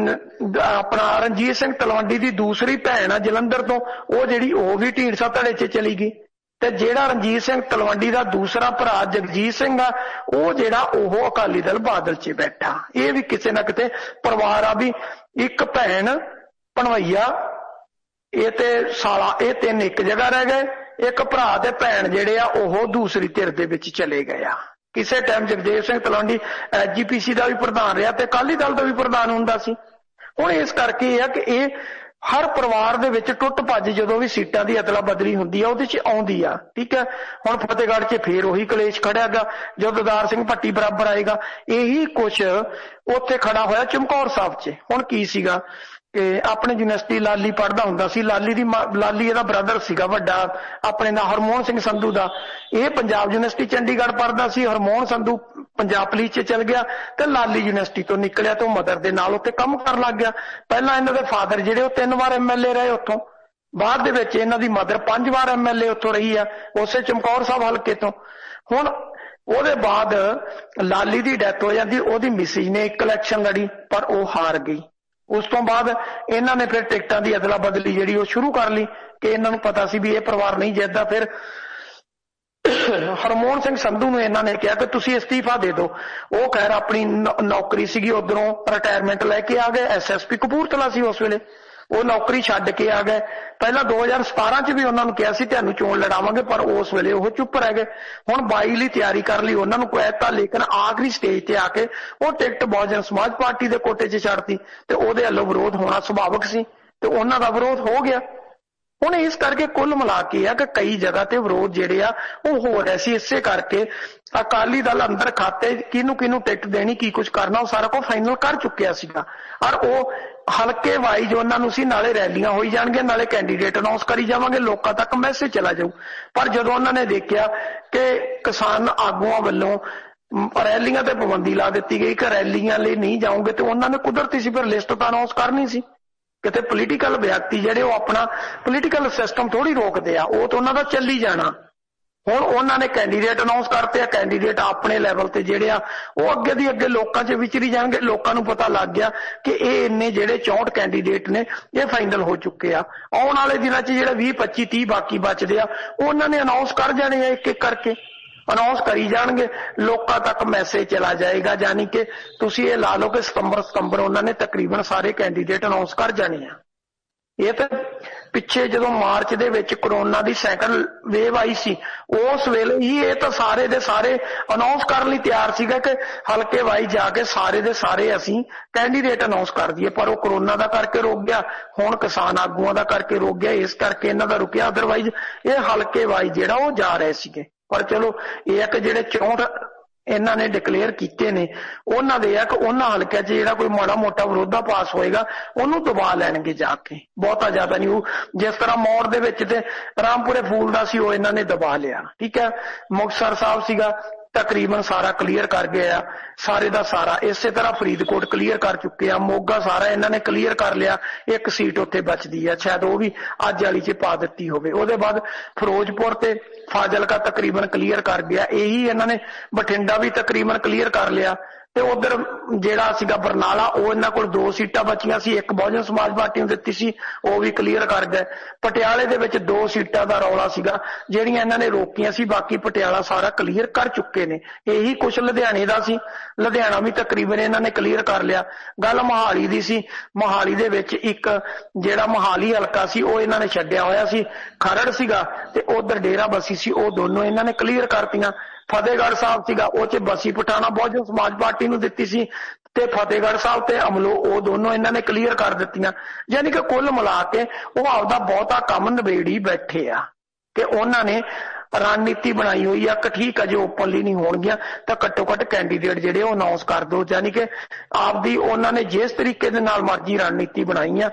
ਆਪਣਾ ਰਣਜੀਤ ਸਿੰਘ ਤਲਵੰਡੀ ਦੀ ਦੂਸਰੀ ਭੈਣ ਆ ਜਲੰਧਰ ਤੋਂ, ਉਹ ਜਿਹੜੀ ਉਹ ਵੀ ਢੀਂਡਸਾ ਧੜੇ 'ਚ ਚਲੀ ਗਈ। ਤੇ ਜਿਹੜਾ ਰਣਜੀਤ ਸਿੰਘ ਤਲਵੰਡੀ ਦਾ ਦੂਸਰਾ ਭਰਾ ਜਗਜੀਤ ਸਿੰਘ ਆ, ਉਹ ਜਿਹੜਾ ਉਹ ਅਕਾਲੀ ਦਲ ਬਾਦਲ 'ਚ ਬੈਠਾ। ਇਹ ਵੀ ਕਿਸੇ ਨਾ ਕਿਤੇ ਪਰਿਵਾਰ ਆ ਵੀ ਇੱਕ ਭੈਣ ਭਣਵਈਆ ਇਹ ਤੇ ਸਾਲਾ, ਇਹ ਤਿੰਨ ਇੱਕ ਜਗ੍ਹਾ ਰਹਿ ਗਏ। ਇੱਕ ਭਰਾ ਤੇ ਭੈਣ ਜਿਹੜੇ ਆ ਉਹ ਦੂਸਰੀ ਧਿਰ ਦੇ ਵਿੱਚ ਚਲੇ ਗਏ ਆ। ਕਿਸੇ ਟਾਈਮ ਜਗਦੇਵ ਸਿੰਘ ਤਲਵੰਡੀ ਐਸਜੀਪੀਸੀ ਦਾ ਵੀ ਪ੍ਰਧਾਨ ਰਿਹਾ ਤੇ ਅਕਾਲੀ ਦਲ ਦਾ ਵੀ ਪ੍ਰਧਾਨ ਹੁੰਦਾ ਸੀ। ਹੁਣ ਇਸ ਕਰਕੇ ਇਹ ਆ ਕਿ ਇਹ ਹਰ ਪਰਿਵਾਰ ਦੇ ਵਿੱਚ ਟੁੱਟ ਭੱਜ ਜਦੋਂ ਵੀ ਸੀਟਾਂ ਦੀ ਅਦਲਾ ਬਦਲੀ ਹੁੰਦੀ ਆ ਉਹਦੇ 'ਚ ਆਉਂਦੀ ਆ, ਠੀਕ ਹੈ। ਹੁਣ ਫਤਿਹਗੜ੍ਹ 'ਚ ਫੇਰ ਉਹੀ ਕਲੇਸ਼ ਖੜਿਆਗਾ ਜਦੋਂ ਦੀਦਾਰ ਸਿੰਘ ਭੱਟੀ ਬਰਾਬਰ ਆਏਗਾ। ਇਹੀ ਕੁਛ ਉੱਥੇ ਖੜਾ ਹੋਇਆ ਚਮਕੌਰ ਸਾਹਿਬ 'ਚ। ਹੁਣ ਕੀ ਸੀਗਾ ਕਿ ਆਪਣੇ ਯੂਨੀਵਰਸਿਟੀ ਲਾਲੀ ਪੜ੍ਹਦਾ ਹੁੰਦਾ ਸੀ, ਲਾਲੀ ਇਹਦਾ ਬ੍ਰਦਰ ਸੀਗਾ ਵੱਡਾ ਆਪਣੇ ਦਾ ਹਰਮੋਹਨ ਸਿੰਘ ਸੰਧੂ ਦਾ। ਇਹ ਪੰਜਾਬ ਯੂਨੀਵਰਸਿਟੀ ਚੰਡੀਗੜ੍ਹ ਪੜ੍ਹਦਾ ਸੀ, ਹਰਮੋਹਨ ਸੰਧੂ ਪੰਜਾਬ ਪੁਲਿਸ 'ਚ ਚਲ ਗਿਆ ਤੇ ਲਾਲੀ ਯੂਨੀਵਰਸਿਟੀ ਤੋਂ ਨਿਕਲਿਆ ਤੇ ਉਹ ਮਦਰ ਦੇ ਨਾਲ ਉੱਥੇ ਕੰਮ ਕਰਨ ਲੱਗ ਗਿਆ। ਪਹਿਲਾਂ ਇਹਨਾਂ ਦੇ ਫਾਦਰ ਜਿਹੜੇ ਉਹ 3 ਵਾਰ ਐਮਐਲਏ ਰਹੇ ਉੱਥੋਂ, ਬਾਅਦ ਦੇ ਵਿੱਚ ਇਹਨਾਂ ਦੀ ਮਦਰ 5 ਵਾਰ ਐਮਐਲਏ ਉੱਥੋਂ ਰਹੀ ਆ ਉਸੇ ਚਮਕੌਰ ਸਾਹਿਬ ਹਲਕੇ ਤੋਂ। ਹੁਣ ਉਹਦੇ ਬਾਅਦ ਲਾਲੀ ਦੀ ਡੈਥ ਹੋ ਜਾਂਦੀ, ਉਹਦੀ ਮਿਸਿਜ ਨੇ ਇੱਕ ਇਲੈਕਸ਼ਨ ਲੜੀ ਪਰ ਉਹ ਹਾਰ ਗਈ। ਉਸ ਤੋਂ ਬਾਅਦ ਇਹਨਾਂ ਨੇ ਫਿਰ ਟਿਕਟਾਂ ਦੀ ਅਦਲਾ ਬਦਲੀ ਜਿਹੜੀ ਉਹ ਸ਼ੁਰੂ ਕਰ ਲਈ ਕਿ ਇਹਨਾਂ ਨੂੰ ਪਤਾ ਸੀ ਵੀ ਇਹ ਪਰਿਵਾਰ ਨਹੀਂ ਜਿੱਤਦਾ। ਫਿਰ ਹਰਮੋਹਨ ਸਿੰਘ ਸੰਧੂ ਨੂੰ ਇਹਨਾਂ ਨੇ ਕਿਹਾ ਕਿ ਤੁਸੀਂ ਅਸਤੀਫਾ ਦੇ ਦਿਓ। ਉਹ ਖੈਰ ਆਪਣੀ ਨੌਕਰੀ ਸੀਗੀ ਉਧਰੋਂ ਰਿਟਾਇਰਮੈਂਟ ਲੈ ਕੇ ਆ ਗਏ। ਐਸਐਸਪੀ ਕਪੂਰਥਲਾ ਸੀ ਉਸ ਵੇਲੇ, ਉਹ ਨੌਕਰੀ ਛੱਡ ਕੇ ਆ ਗਏ। ਪਹਿਲਾਂ 2017 'ਚ ਵੀ ਉਹਨਾਂ ਨੂੰ ਕਿਹਾ ਸੀ ਤੁਹਾਨੂੰ ਚੋਣ ਲੜਾਵਾਂਗੇ ਪਰ ਉਸ ਵੇਲੇ ਉਹ ਚੁੱਪ ਰਹਿ ਗਏ। ਹੁਣ 22 ਲਈ ਤਿਆਰੀ ਕਰ ਲਈ ਉਹਨਾਂ ਨੂੰ ਕਹਿਤਾ, ਲੇਕਿਨ ਆਖਰੀ ਸਟੇਜ ਤੇ ਆ ਕੇ ਉਹ ਟਿਕਟ ਬਹੁਜਨ ਸਮਾਜ ਪਾਰਟੀ ਦੇ ਕੋਟੇ 'ਚ ਛੱਡਤੀ ਤੇ ਉਹਦੇ ਵੱਲੋਂ ਵਿਰੋਧ ਹੋਣਾ ਸੁਭਾਵਿਕ ਸੀ ਤੇ ਉਹਨਾਂ ਦਾ ਵਿਰੋਧ ਹੋ ਗਿਆ। ਹੁਣ ਇਸ ਕਰਕੇ ਕੁੱਲ ਮਿਲਾ ਕੇ ਆ ਕਿ ਕਈ ਜਗ੍ਹਾ ਤੇ ਵਿਰੋਧ ਜਿਹੜੇ ਆ ਉਹ ਹੋ ਰਹੇ ਸੀ। ਇਸੇ ਕਰਕੇ ਅਕਾਲੀ ਦਲ ਅੰਦਰ ਖਾਤੇ ਕਿਹਨੂੰ ਟਿਕਟ ਦੇਣੀ, ਕੀ ਕੁਝ ਕਰਨਾ, ਉਹ ਸਾਰਾ ਕੁਝ ਫਾਈਨਲ ਕਰ ਚੁੱਕਿਆ ਸੀਗਾ। ਔਰ ਉਹ ਹਲਕੇ ਵਾਈਜ਼ ਉਹਨਾਂ ਨੂੰ ਸੀ ਨਾਲੇ ਰੈਲੀਆਂ ਹੋਈ ਜਾਣਗੀਆਂ ਨਾਲੇ ਕੈਂਡੀਡੇਟ ਅਨਾਉਂਸ ਕਰੀ ਜਾਵਾਂਗੇ, ਲੋਕਾਂ ਤੱਕ ਮੈਸੇਜ ਚਲਾ ਜਾਊ। ਪਰ ਜਦੋਂ ਉਹਨਾਂ ਨੇ ਦੇਖਿਆ ਕਿ ਕਿਸਾਨ ਆਗੂਆਂ ਵੱਲੋਂ ਰੈਲੀਆਂ ਤੇ ਪਾਬੰਦੀ ਲਾ ਦਿੱਤੀ ਗਈ ਕਿ ਰੈਲੀਆਂ ਲਈ ਨਹੀਂ ਜਾਓਗੇ, ਤੇ ਉਹਨਾਂ ਨੇ ਕੁਦਰਤੀ ਸੀ ਫਿਰ ਲਿਸਟ ਤਾਂ ਅਨਾਉਂਸ ਕਰਨੀ ਸੀ। ਕਿਤੇ ਪੋਲੀਟੀਕਲ ਵਿਅਕਤੀ ਜਿਹੜੇ ਉਹ ਆਪਣਾ ਪੋਲੀਟੀਕਲ ਸਿਸਟਮ ਥੋੜੀ ਰੋਕਦੇ ਆ, ਉਹ ਤਾਂ ਉਹਨਾਂ ਦਾ ਚੱਲੀ ਜਾਣਾ। ਹੁਣ ਉਹਨਾਂ ਨੇ ਕੈਂਡੀਡੇਟ ਅਨਾਉਂਸ ਕਰਤੇ ਆ, ਕੈਂਡੀਡੇਟ ਆਪਣੇ ਲੈਵਲ ਤੇ ਜਿਹੜੇ ਆ ਉਹ ਅੱਗੇ ਦੀ ਅੱਗੇ ਲੋਕਾਂ 'ਚ ਵਿਚਰੀ ਜਾਣਗੇ। ਲੋਕਾਂ ਨੂੰ ਪਤਾ ਲੱਗ ਗਿਆ ਕਿ ਇਹ ਇੰਨੇ ਜਿਹੜੇ 64 ਕੈਂਡੀਡੇਟ ਨੇ ਇਹ ਫਾਈਨਲ ਹੋ ਚੁੱਕੇ ਆ। ਆਉਣ ਵਾਲੇ ਦਿਨਾਂ 'ਚ ਜਿਹੜੇ 20 25 30 ਬਾਕੀ ਬਚਦੇ ਆ ਉਹਨਾਂ ਨੇ ਅਨਾਉਂਸ ਕਰ ਜਾਣੇ ਆ, ਇੱਕ ਇੱਕ ਕਰਕੇ ਅਨਾਉਂਸ ਕਰੀ ਜਾਣਗੇ, ਲੋਕਾਂ ਤੱਕ ਮੈਸੇਜ ਚਲਾ ਜਾਏਗਾ। ਯਾਨੀ ਕਿ ਤੁਸੀਂ ਇਹ ਲਾ ਲਓ ਕਿ ਸਤੰਬਰ ਉਹਨਾਂ ਨੇ ਤਕਰੀਬਨ ਸਾਰੇ ਕੈਂਡੀਡੇਟ ਅਨਾਉਂਸ ਕਰ ਜਾਣੇ ਆ। ਇਹ ਤਾਂ ਪਿੱਛੇ ਜਦੋਂ ਮਾਰਚ ਦੇ ਵਿੱਚ ਕਰੋਨਾ ਦੀ ਸੈਕੰਡ ਵੇਵ ਆਈ ਸੀ ਉਸ ਵੇਲੇ ਹੀ ਇਹ ਤਾਂ ਸਾਰੇ ਦੇ ਸਾਰੇ ਅਨਾਉਂਸ ਕਰਨ ਲਈ ਤਿਆਰ ਸੀਗਾ ਕਿ ਹਲਕੇ ਵਾਈ ਜਾ ਕੇ ਸਾਰੇ ਦੇ ਸਾਰੇ ਅਸੀਂ ਕੈਂਡੀਡੇਟ ਅਨਾਉਂਸ ਕਰ ਦਈਏ, ਪਰ ਉਹ ਕਰੋਨਾ ਦਾ ਕਰਕੇ ਰੁਕ ਗਿਆ। ਹੁਣ ਕਿਸਾਨ ਆਗੂਆਂ ਦਾ ਕਰਕੇ ਰੁਕ ਗਿਆ, ਇਸ ਕਰਕੇ ਇਹਨਾਂ ਦਾ ਰੁਕਿਆ। ਅਦਰਵਾਈਜ਼ ਇਹ ਹਲਕੇ ਵਾਈ ਜਿਹੜਾ ਉਹ ਜਾ ਰਹੇ ਸੀਗੇ। ਪਰ ਚਲੋ ਇਹ ਆ ਕਿ ਜਿਹੜੇ 64 ਇਹਨਾਂ ਨੇ ਡਿਕਲੇਅਰ ਕੀਤੇ ਨੇ ਉਹਨਾਂ ਦੇ ਆ ਕਿ ਉਹਨਾਂ ਹਲਕਿਆਂ 'ਚ ਜਿਹੜਾ ਕੋਈ ਮਾੜਾ ਮੋਟਾ ਵਿਰੋਧਾ ਪਾਸ ਹੋਏਗਾ ਉਹਨੂੰ ਦਬਾ ਲੈਣਗੇ ਜਾ ਕੇ, ਬਹੁਤਾ ਜ਼ਿਆਦਾ ਨਹੀਂ। ਉਹ ਜਿਸ ਤਰ੍ਹਾਂ ਮੌੜ ਦੇ ਵਿੱਚ ਤੇ ਰਾਮਪੁਰੇ ਫੂਲ ਦਾ ਸੀ ਉਹ ਇਹਨਾਂ ਨੇ ਦਬਾ ਲਿਆ, ਠੀਕ ਹੈ। ਮੁਕਤਸਰ ਸਾਹਿਬ ਸੀਗਾ ਤਕਰੀਬਨ ਸਾਰਾ ਕਲੀਅਰ ਕਰ ਗਏ ਆ, ਸਾਰੇ ਦਾ ਸਾਰਾ। ਇਸੇ ਤਰ੍ਹਾਂ ਫਰੀਦਕੋਟ ਕਲੀਅਰ ਕਰ ਚੁੱਕੇ ਆ, ਮੋਗਾ ਸਾਰਾ ਇਹਨਾਂ ਨੇ ਕਲੀਅਰ ਕਰ ਲਿਆ। ਇੱਕ ਸੀਟ ਉੱਥੇ ਬਚਦੀ ਆ, ਸ਼ਾਇਦ ਉਹ ਵੀ ਅੱਜ ਵਾਲੀ 'ਚ ਪਾ ਦਿੱਤੀ ਹੋਵੇ। ਉਹਦੇ ਬਾਅਦ ਫਿਰੋਜ਼ਪੁਰ ਤੇ ਫਾਜ਼ਿਲਕਾ ਤਕਰੀਬਨ ਕਲੀਅਰ ਕਰ ਗਿਆ। ਇਹੀ ਇਹਨਾਂ ਨੇ ਬਠਿੰਡਾ ਵੀ ਤਕਰੀਬਨ ਕਲੀਅਰ ਕਰ ਲਿਆ ਤੇ ਉਧਰ ਜਿਹੜਾ ਸੀਗਾ ਬਰਨਾਲਾ ਉਹ ਇਹਨਾਂ ਕੋਲ 2 ਸੀਟਾਂ ਬਚੀਆਂ ਸੀ, ਇੱਕ ਬਹੁਜਨ ਸਮਾਜ ਪਾਰਟੀ ਨੂੰ ਦਿੱਤੀ ਸੀ, ਉਹ ਵੀ ਕਲੀਅਰ ਕਰ ਗਏ। ਪਟਿਆਲੇ ਦੇ ਵਿੱਚ 2 ਸੀਟਾਂ ਦਾ ਰੌਲਾ ਸੀਗਾ ਜਿਹੜੀਆਂ ਇਹਨਾਂ ਨੇ ਰੋਕੀਆਂ ਸੀ, ਬਾਕੀ ਪਟਿਆਲਾ ਸਾਰਾ ਕਲੀਅਰ ਕਰ ਚੁੱਕੇ ਨੇ। ਇਹੀ ਕੁਛ ਲੁਧਿਆਣੇ ਦਾ ਸੀ, ਲੁਧਿਆਣਾ ਵੀ ਤਕਰੀਬਨ ਇਹਨਾਂ ਨੇ ਕਲੀਅਰ ਕਰ ਲਿਆ। ਗੱਲ ਮੋਹਾਲੀ ਦੀ ਸੀ, ਮੋਹਾਲੀ ਦੇ ਵਿੱਚ ਇੱਕ ਜਿਹੜਾ ਮੋਹਾਲੀ ਹਲਕਾ ਸੀ ਉਹ ਇਹਨਾਂ ਨੇ ਛੱਡਿਆ ਹੋਇਆ ਸੀ, ਖਰੜ ਸੀਗਾ ਤੇ ਉਧਰ ਡੇਰਾ ਬਸੀ ਸੀ, ਉਹ ਦੋਨੋਂ ਇਹਨਾਂ ਨੇ ਕਲੀਅਰ ਕਰਤੀਆਂ। ਫਤਿਹਗੜ੍ਹ ਸਾਹਿਬ ਸੀਗਾ, ਉਹ 'ਚ ਬਸੀ ਪਠਾਣਾ ਬਹੁਜਨ ਸਮਾਜ ਪਾਰਟੀ ਨੂੰ ਦਿੱਤੀ ਸੀ ਤੇ ਫਤਿਹਗੜ੍ਹ ਸਾਹਿਬ ਤੇ ਅਮਲੋ ਉਹ ਦੋਨੋਂ ਇਹਨਾਂ ਨੇ ਕਲੀਅਰ ਕਰ ਦਿੱਤੀਆਂ। ਯਾਨੀ ਕਿ ਕੁੱਲ ਮਿਲਾ ਕੇ ਉਹ ਆਪਦਾ ਬਹੁਤਾ ਕੰਮ ਨਿਬੇੜੀ ਬੈਠੇ ਆ ਕਿ ਉਹਨਾਂ ਨੇ ਰਣਨੀਤੀ ਬਣਾਈ ਹੋਈ ਆ ਕਿ ਠੀਕ ਆ, ਜੇ ਓਪਨਲੀ ਨਹੀਂ ਹੋਣਗੀਆਂ ਤਾਂ ਘੱਟੋ ਘੱਟ ਕੈਂਡੀਡੇਟ ਜਿਹੜੇ ਉਹ ਅਨਾਉਂਸ ਕਰ ਦਿਓ। ਯਾਨੀ ਕਿ ਆਪਦੀ ਉਹਨਾਂ ਨੇ ਜਿਸ ਤਰੀਕੇ ਦੇ ਨਾਲ ਮਰਜ਼ੀ ਰਣਨੀਤੀ ਬਣਾਈ ਆ,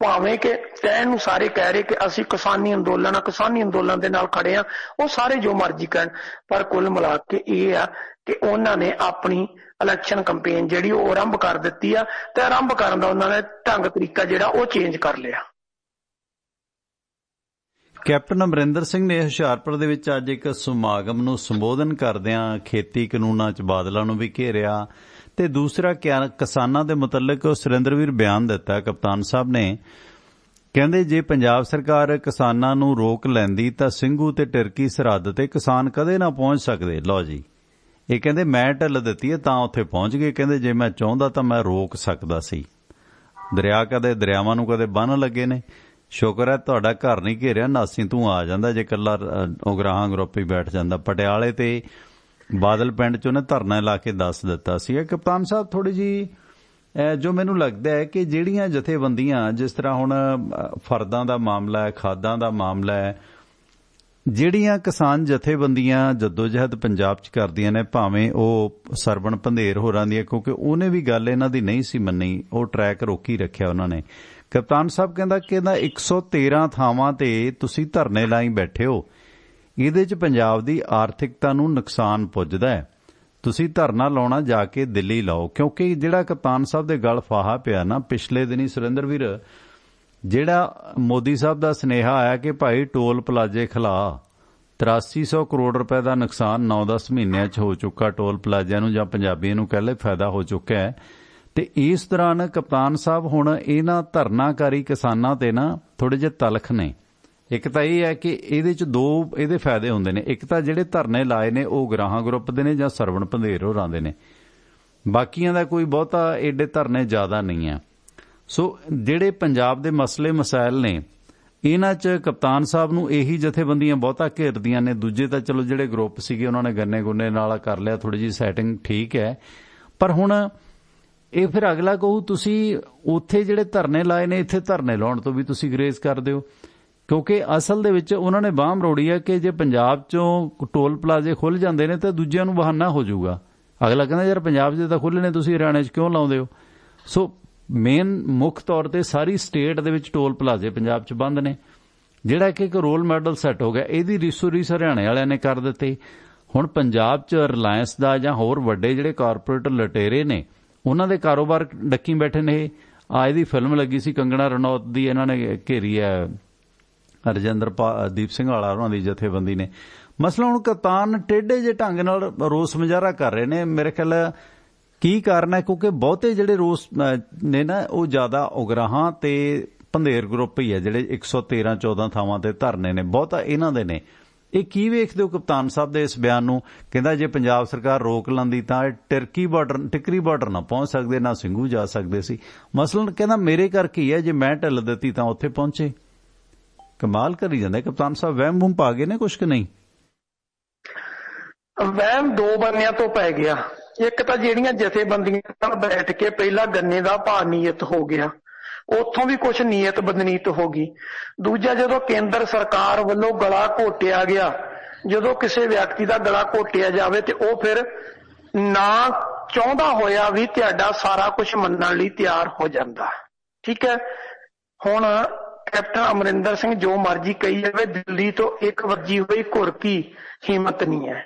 ਭਾਵੇਂ ਕਿ ਕਹਿਣ ਨੂੰ ਸਾਰੇ ਕਹਿ ਰਹੇ ਕਿ ਅਸੀਂ ਕਿਸਾਨੀ ਅੰਦੋਲਨ ਦੇ ਨਾਲ ਖੜੇ ਆ, ਉਹ ਸਾਰੇ ਜੋ ਮਰਜ਼ੀ ਕਹਿਣ, ਪਰ ਕੁੱਲ ਮਿਲਾ ਕੇ ਇਹ ਆ ਕਿ ਉਹਨਾਂ ਨੇ ਆਪਣੀ ਇਲੈਕਸ਼ਨ ਕੰਪੇਨ ਜਿਹੜੀ ਉਹ ਆਰੰਭ ਕਰ ਦਿੱਤੀ ਆ ਤੇ ਆਰੰਭ ਕਰਨ ਦਾ ਉਹਨਾਂ ਨੇ ਢੰਗ ਤਰੀਕਾ ਜਿਹੜਾ ਉਹ ਚੇਂਜ ਕਰ ਲਿਆ। ਕੈਪਟਨ ਅਮਰਿੰਦਰ ਸਿੰਘ ਨੇ ਹੁਸ਼ਿਆਰਪੁਰ ਦੇ ਵਿੱਚ ਅੱਜ ਇੱਕ ਸਮਾਗਮ ਨੂੰ ਸੰਬੋਧਨ ਕਰਦਿਆਂ ਖੇਤੀ ਕਾਨੂੰਨਾਂ 'ਚ ਬਾਦਲਾਂ ਨੂੰ ਵੀ ਘੇਰਿਆ ਤੇ ਦੂਸਰਾ ਕਿਸਾਨਾਂ ਦੇ ਮੁਤਲਕ ਸੁਰਿੰਦਰਵੀਰ ਬਿਆਨ ਦਿੱਤਾ ਕਪਤਾਨ ਸਾਹਿਬ ਨੇ। ਕਹਿੰਦੇ ਜੇ ਪੰਜਾਬ ਸਰਕਾਰ ਕਿਸਾਨਾਂ ਨੂੰ ਰੋਕ ਲੈਂਦੀ ਤਾਂ ਸਿੰਘੂ ਤੇ ਟਰਕੀ ਸਰਹੱਦ ਤੇ ਕਿਸਾਨ ਕਦੇ ਨਾ ਪਹੁੰਚ ਸਕਦੇ। ਲਓ ਜੀ, ਇਹ ਕਹਿੰਦੇ ਮੈਂ ਢਿੱਲ ਦਿੱਤੀ ਹੈ ਤਾਂ ਉੱਥੇ ਪਹੁੰਚ ਗਏ। ਕਹਿੰਦੇ ਜੇ ਮੈਂ ਚਾਹੁੰਦਾ ਤਾਂ ਮੈਂ ਰੋਕ ਸਕਦਾ ਸੀ। ਦਰਿਆਵਾਂ ਨੂੰ ਕਦੇ ਬੰਨ੍ਹ ਲੱਗੇ ਨੇ। ਸ਼ੁਕਰ ਹੈ ਤੁਹਾਡਾ ਘਰ ਨਹੀਂ ਘੇਰਿਆ, ਨਾਸੀ ਤੂੰ ਆ ਜਾਂਦਾ ਜੇ ਇਕੱਲਾ ਉਗਰਾਹਾਂ ਗਰੁੱਪ ਹੀ ਬੈਠ ਜਾਂਦਾ। ਪਟਿਆਲੇ ਤੇ ਬਾਦਲ ਪਿੰਡ 'ਚ ਉਹਨੇ ਧਰਨਾ ਲਾ ਕੇ ਦੱਸ ਦਿੱਤਾ ਸੀ। ਕਪਤਾਨ ਸਾਹਿਬ ਥੋੜੀ ਜੀ ਜੋ ਮੈਨੂੰ ਲੱਗਦਾ ਹੈ ਕਿ ਜਿਹੜੀਆਂ ਜਥੇਬੰਦੀਆਂ, ਜਿਸ ਤਰ੍ਹਾਂ ਹੁਣ ਫਰਦਾਂ ਦਾ ਮਾਮਲਾ ਹੈ, ਖਾਦਾਂ ਦਾ ਮਾਮਲਾ ਹੈ, ਜਿਹੜੀਆਂ ਕਿਸਾਨ ਜਥੇਬੰਦੀਆਂ ਜਦੋਜਹਿਦ ਪੰਜਾਬ 'ਚ ਕਰਦੀਆਂ ਨੇ, ਭਾਵੇਂ ਉਹ ਸਰਵਣ ਪੰਧੇਰ ਹੋਰਾਂ ਦੀਆਂ, ਕਿਉਂਕਿ ਉਹਨੇ ਵੀ ਗੱਲ ਇਹਨਾਂ ਦੀ ਨਹੀਂ ਸੀ ਮੰਨੀ, ਉਹ ਟਰੈਕ ਰੋਕੀ ਰੱਖਿਆ ਉਹਨਾਂ ਨੇ। ਕਪਤਾਨ ਸਾਹਿਬ ਕਹਿੰਦਾ 113 ਥਾਵਾਂ ਤੇ ਤੁਸੀਂ ਧਰਨੇ ਲਾਈ ਬੈਠੇ ਹੋ, ਇਹਦੇ 'ਚ ਪੰਜਾਬ ਦੀ ਆਰਥਿਕਤਾ ਨੂੰ ਨੁਕਸਾਨ ਪੁੱਜਦਾ ਹੈ। ਤੁਸੀਂ ਧਰਨਾ ਲਾਉਣਾ ਜਾ ਕੇ ਦਿੱਲੀ ਲਾਓ, ਕਿਉਂਕਿ ਜਿਹੜਾ ਕਪਤਾਨ ਸਾਹਿਬ ਦੇ ਗਲ ਫਾਹਾ ਪਿਆ ਨਾ ਪਿਛਲੇ ਦਿਨੀ ਸੁਰਿੰਦਰਵੀਰ, ਜਿਹੜਾ ਮੋਦੀ ਸਾਹਿਬ ਦਾ ਸੁਨੇਹਾ ਆਇਆ ਕਿ ਭਾਈ ਟੋਲ ਪਲਾਜ਼ੇ ਖਿਲਾ 8300 ਕਰੋੜ ਰੁਪਏ ਦਾ ਨੁਕਸਾਨ 9-10 ਮਹੀਨਿਆਂ 'ਚ ਹੋ ਚੁੱਕਾ ਟੋਲ ਪਲਾਜ਼ਿਆਂ ਨੂੰ, ਜਾਂ ਪੰਜਾਬੀਆਂ ਨੂੰ ਕਹਿ ਲੈ ਫਾਇਦਾ ਹੋ ਚੁੱਕਾ ਹੈ। ਤੇ ਇਸ ਦੌਰਾਨ ਕਪਤਾਨ ਸਾਹਿਬ ਹੁਣ ਇਹਨਾਂ ਧਰਨਾਕਾਰੀ ਕਿਸਾਨਾਂ ਤੇ ਨਾ ਥੋੜੇ ਜਿਹੇ ਤਲਖ ਨੇ। ਇੱਕ ਤਾਂ ਇਹ ਹੈ ਕਿ ਇਹਦੇ 'ਚ 2 ਇਹਦੇ ਫਾਇਦੇ ਹੁੰਦੇ ਨੇ। ਇੱਕ ਤਾਂ ਜਿਹੜੇ ਧਰਨੇ ਲਾਏ ਨੇ ਉਹ ਉਗਰਾਹਾਂ ਗਰੁੱਪ ਦੇ ਨੇ ਜਾਂ ਸਰਵਣ ਪੰਧੇਰ ਹੋਰਾਂ ਦੇ ਨੇ, ਬਾਕੀਆਂ ਦਾ ਕੋਈ ਬਹੁਤਾ ਏਡੇ ਧਰਨੇ ਜ਼ਿਆਦਾ ਨਹੀਂ ਆ। ਸੋ ਜਿਹੜੇ ਪੰਜਾਬ ਦੇ ਮਸਲੇ ਮਸਾਇਲ ਨੇ, ਇਹਨਾਂ 'ਚ ਕਪਤਾਨ ਸਾਹਿਬ ਨੂੰ ਇਹੀ ਜਥੇਬੰਦੀਆਂ ਬਹੁਤਾ ਘੇਰਦੀਆਂ ਨੇ। ਦੂਜੇ ਤਾਂ ਚਲੋ ਜਿਹੜੇ ਗਰੁੱਪ ਸੀਗੇ ਉਹਨਾਂ ਨੇ ਗੰਨੇ ਗੁੰਨੇ ਨਾਲ ਕਰ ਲਿਆ, ਥੋੜੀ ਜਿਹੀ ਸੈਟਿੰਗ ਠੀਕ ਹੈ। ਪਰ ਹੁਣ ਇਹ ਫਿਰ ਅਗਲਾ ਕਹੂ ਤੁਸੀਂ ਉੱਥੇ ਜਿਹੜੇ ਧਰਨੇ ਲਾਏ ਨੇ ਇੱਥੇ ਧਰਨੇ ਲਾਉਣ ਤੋਂ ਵੀ ਤੁਸੀਂ ਗਰੇਜ਼ ਕਰ ਦਿਓ, ਕਿਉਂਕਿ ਅਸਲ ਦੇ ਵਿੱਚ ਉਹਨਾਂ ਨੇ ਬਾਂਹ ਮਰੋੜੀ ਹੈ ਕਿ ਜੇ ਪੰਜਾਬ 'ਚੋਂ ਟੋਲ ਪਲਾਜ਼ੇ ਖੁੱਲ੍ਹ ਜਾਂਦੇ ਨੇ ਤਾਂ ਦੂਜਿਆਂ ਨੂੰ ਬਹਾਨਾ ਹੋ ਜਾਊਗਾ। ਅਗਲਾ ਕਹਿੰਦਾ ਯਾਰ ਪੰਜਾਬ 'ਚ ਤਾਂ ਖੁੱਲ੍ਹੇ ਨੇ, ਤੁਸੀਂ ਹਰਿਆਣੇ 'ਚ ਕਿਉਂ ਲਾਉਂਦੇ ਹੋ? ਸੋ ਮੁੱਖ ਤੌਰ ਤੇ ਸਾਰੀ ਸਟੇਟ ਦੇ ਵਿੱਚ ਟੋਲ ਪਲਾਜ਼ੇ ਪੰਜਾਬ 'ਚ ਬੰਦ ਨੇ, ਜਿਹੜਾ ਕਿ ਇੱਕ ਰੋਲ ਮਾਡਲ ਸੈੱਟ ਹੋ ਗਿਆ। ਇਹਦੀ ਰੀਸੋ ਰੀਸ ਹਰਿਆਣੇ ਵਾਲਿਆਂ ਨੇ ਕਰ ਦਿੱਤੀ। ਹੁਣ ਪੰਜਾਬ 'ਚ ਰਿਲਾਇੰਸ ਦਾ ਜਾਂ ਹੋਰ ਵੱਡੇ ਜਿਹੜੇ ਕਾਰਪੋਰੇਟ ਲਟੇਰੇ ਨੇ, ਉਹਨਾਂ ਦੇ ਕਾਰੋਬਾਰ ਡੱਕੀ ਬੈਠੇ ਨੇ। ਇਹਦੀ ਫਿਲਮ ਲੱਗੀ ਸੀ ਕੰਗਣਾ ਰਣੌਤ ਦੀ, ਇਹਨਾਂ ਨੇ ਘੇਰੀ ਹੈ ਰਜਿੰਦਰਦੀਪ ਸਿੰਘ ਵਾਲਾ ਉਹਨਾਂ ਦੀ ਜਥੇਬੰਦੀ ਨੇ। ਮਸਲਾ ਹੁਣ ਕਪਤਾਨ ਟੇਢੇ ਜਿਹੇ ਢੰਗ ਨਾਲ ਰੋਸ ਮੁਜ਼ਾਹਰਾ ਕਰ ਰਹੇ ਨੇ। ਮੇਰੇ ਖਿਆਲ ਕੀ ਕਾਰਨ ਹੈ? ਕਿਉਂਕਿ ਬਹੁਤੇ ਜਿਹੜੇ ਰੋਸ ਨੇ ਨਾ ਉਹ ਜ਼ਿਆਦਾ ਉਗਰਾਹਾਂ ਤੇ ਪੰਧੇਰ ਗਰੁੱਪ ਹੀ ਹੈ, ਜਿਹੜੇ 113-14 ਥਾਵਾਂ ਤੇ ਧਰਨੇ ਨੇ, ਬਹੁਤਾ ਇਹਨਾਂ ਦੇ ਨੇ। ਇਹ ਕੀ ਵੇਖਦੇ ਹੋ ਕਪਤਾਨ ਸਾਹਿਬ ਦੇ ਇਸ ਬਿਆਨ ਨੂੰ? ਕਹਿੰਦਾ ਜੇ ਪੰਜਾਬ ਸਰਕਾਰ ਰੋਕ ਲੈਂਦੀ ਤਾਂ ਟਿਕਰੀ ਬਾਰਡਰ ਨਾ ਪਹੁੰਚ ਸਕਦੇ, ਨਾ ਸਿੰਘੂ ਜਾ ਸਕਦੇ ਸੀ। ਮਸਲਨ ਕਹਿੰਦਾ ਮੇਰੇ ਕਰਕੇ ਹੀ ਹੈ, ਜੇ ਮੈਂ ਢਿੱਲ ਦਿੱਤੀ ਤਾਂ ਉੱਥੇ ਪਹੁੰਚੇ। ਕਮਾਲ ਕਰੀ ਜਾਂਦਾ ਕਪਤਾਨ ਸਾਹਿਬ। ਵਹਿਮ ਵੂਮ ਪਾ ਗਏ ਨੇ ਕੁਛ ਕਿ ਨਹੀਂ? ਵਹਿਮ 2 ਬੰਨਿਆਂ ਤੋਂ ਪੈ ਗਿਆ। ਇੱਕ ਤਾਂ ਜਿਹੜੀਆਂ ਜਥੇਬੰਦੀਆਂ ਨਾਲ ਬੈਠ ਕੇ ਪਹਿਲਾਂ ਗੰਨੇ ਦਾ ਭਾਅ ਨੀਅਤ ਹੋ ਗਿਆ, ਉੱਥੋਂ ਵੀ ਕੁਛ ਨੀਅਤ ਬਦਨੀਤ ਹੋ ਗਈ। ਦੂਜਾ, ਜਦੋਂ ਕੇਂਦਰ ਸਰਕਾਰ ਵੱਲੋਂ ਗਲਾ ਘੋਟਿਆ ਗਿਆ, ਜਦੋਂ ਕਿਸੇ ਵਿਅਕਤੀ ਦਾ ਗਲਾ ਘੋਟਿਆ ਜਾਵੇ ਤੇ ਉਹ ਫਿਰ ਨਾ ਚਾਹੁੰਦਾ ਹੋਇਆ ਵੀ ਤੁਹਾਡਾ ਸਾਰਾ ਕੁਝ ਮੰਨਣ ਲਈ ਤਿਆਰ ਹੋ ਜਾਂਦਾ। ਠੀਕ ਹੈ, ਹੁਣ ਕੈਪਟਨ ਅਮਰਿੰਦਰ ਸਿੰਘ ਜੋ ਮਰਜ਼ੀ ਕਹੀ ਜਾਵੇ, ਦਿੱਲੀ ਤੋਂ ਇੱਕ ਵੱਜੀ ਹੋਈ ਘੁਰਕੀ ਹਿੰਮਤ ਨਹੀਂ ਹੈ।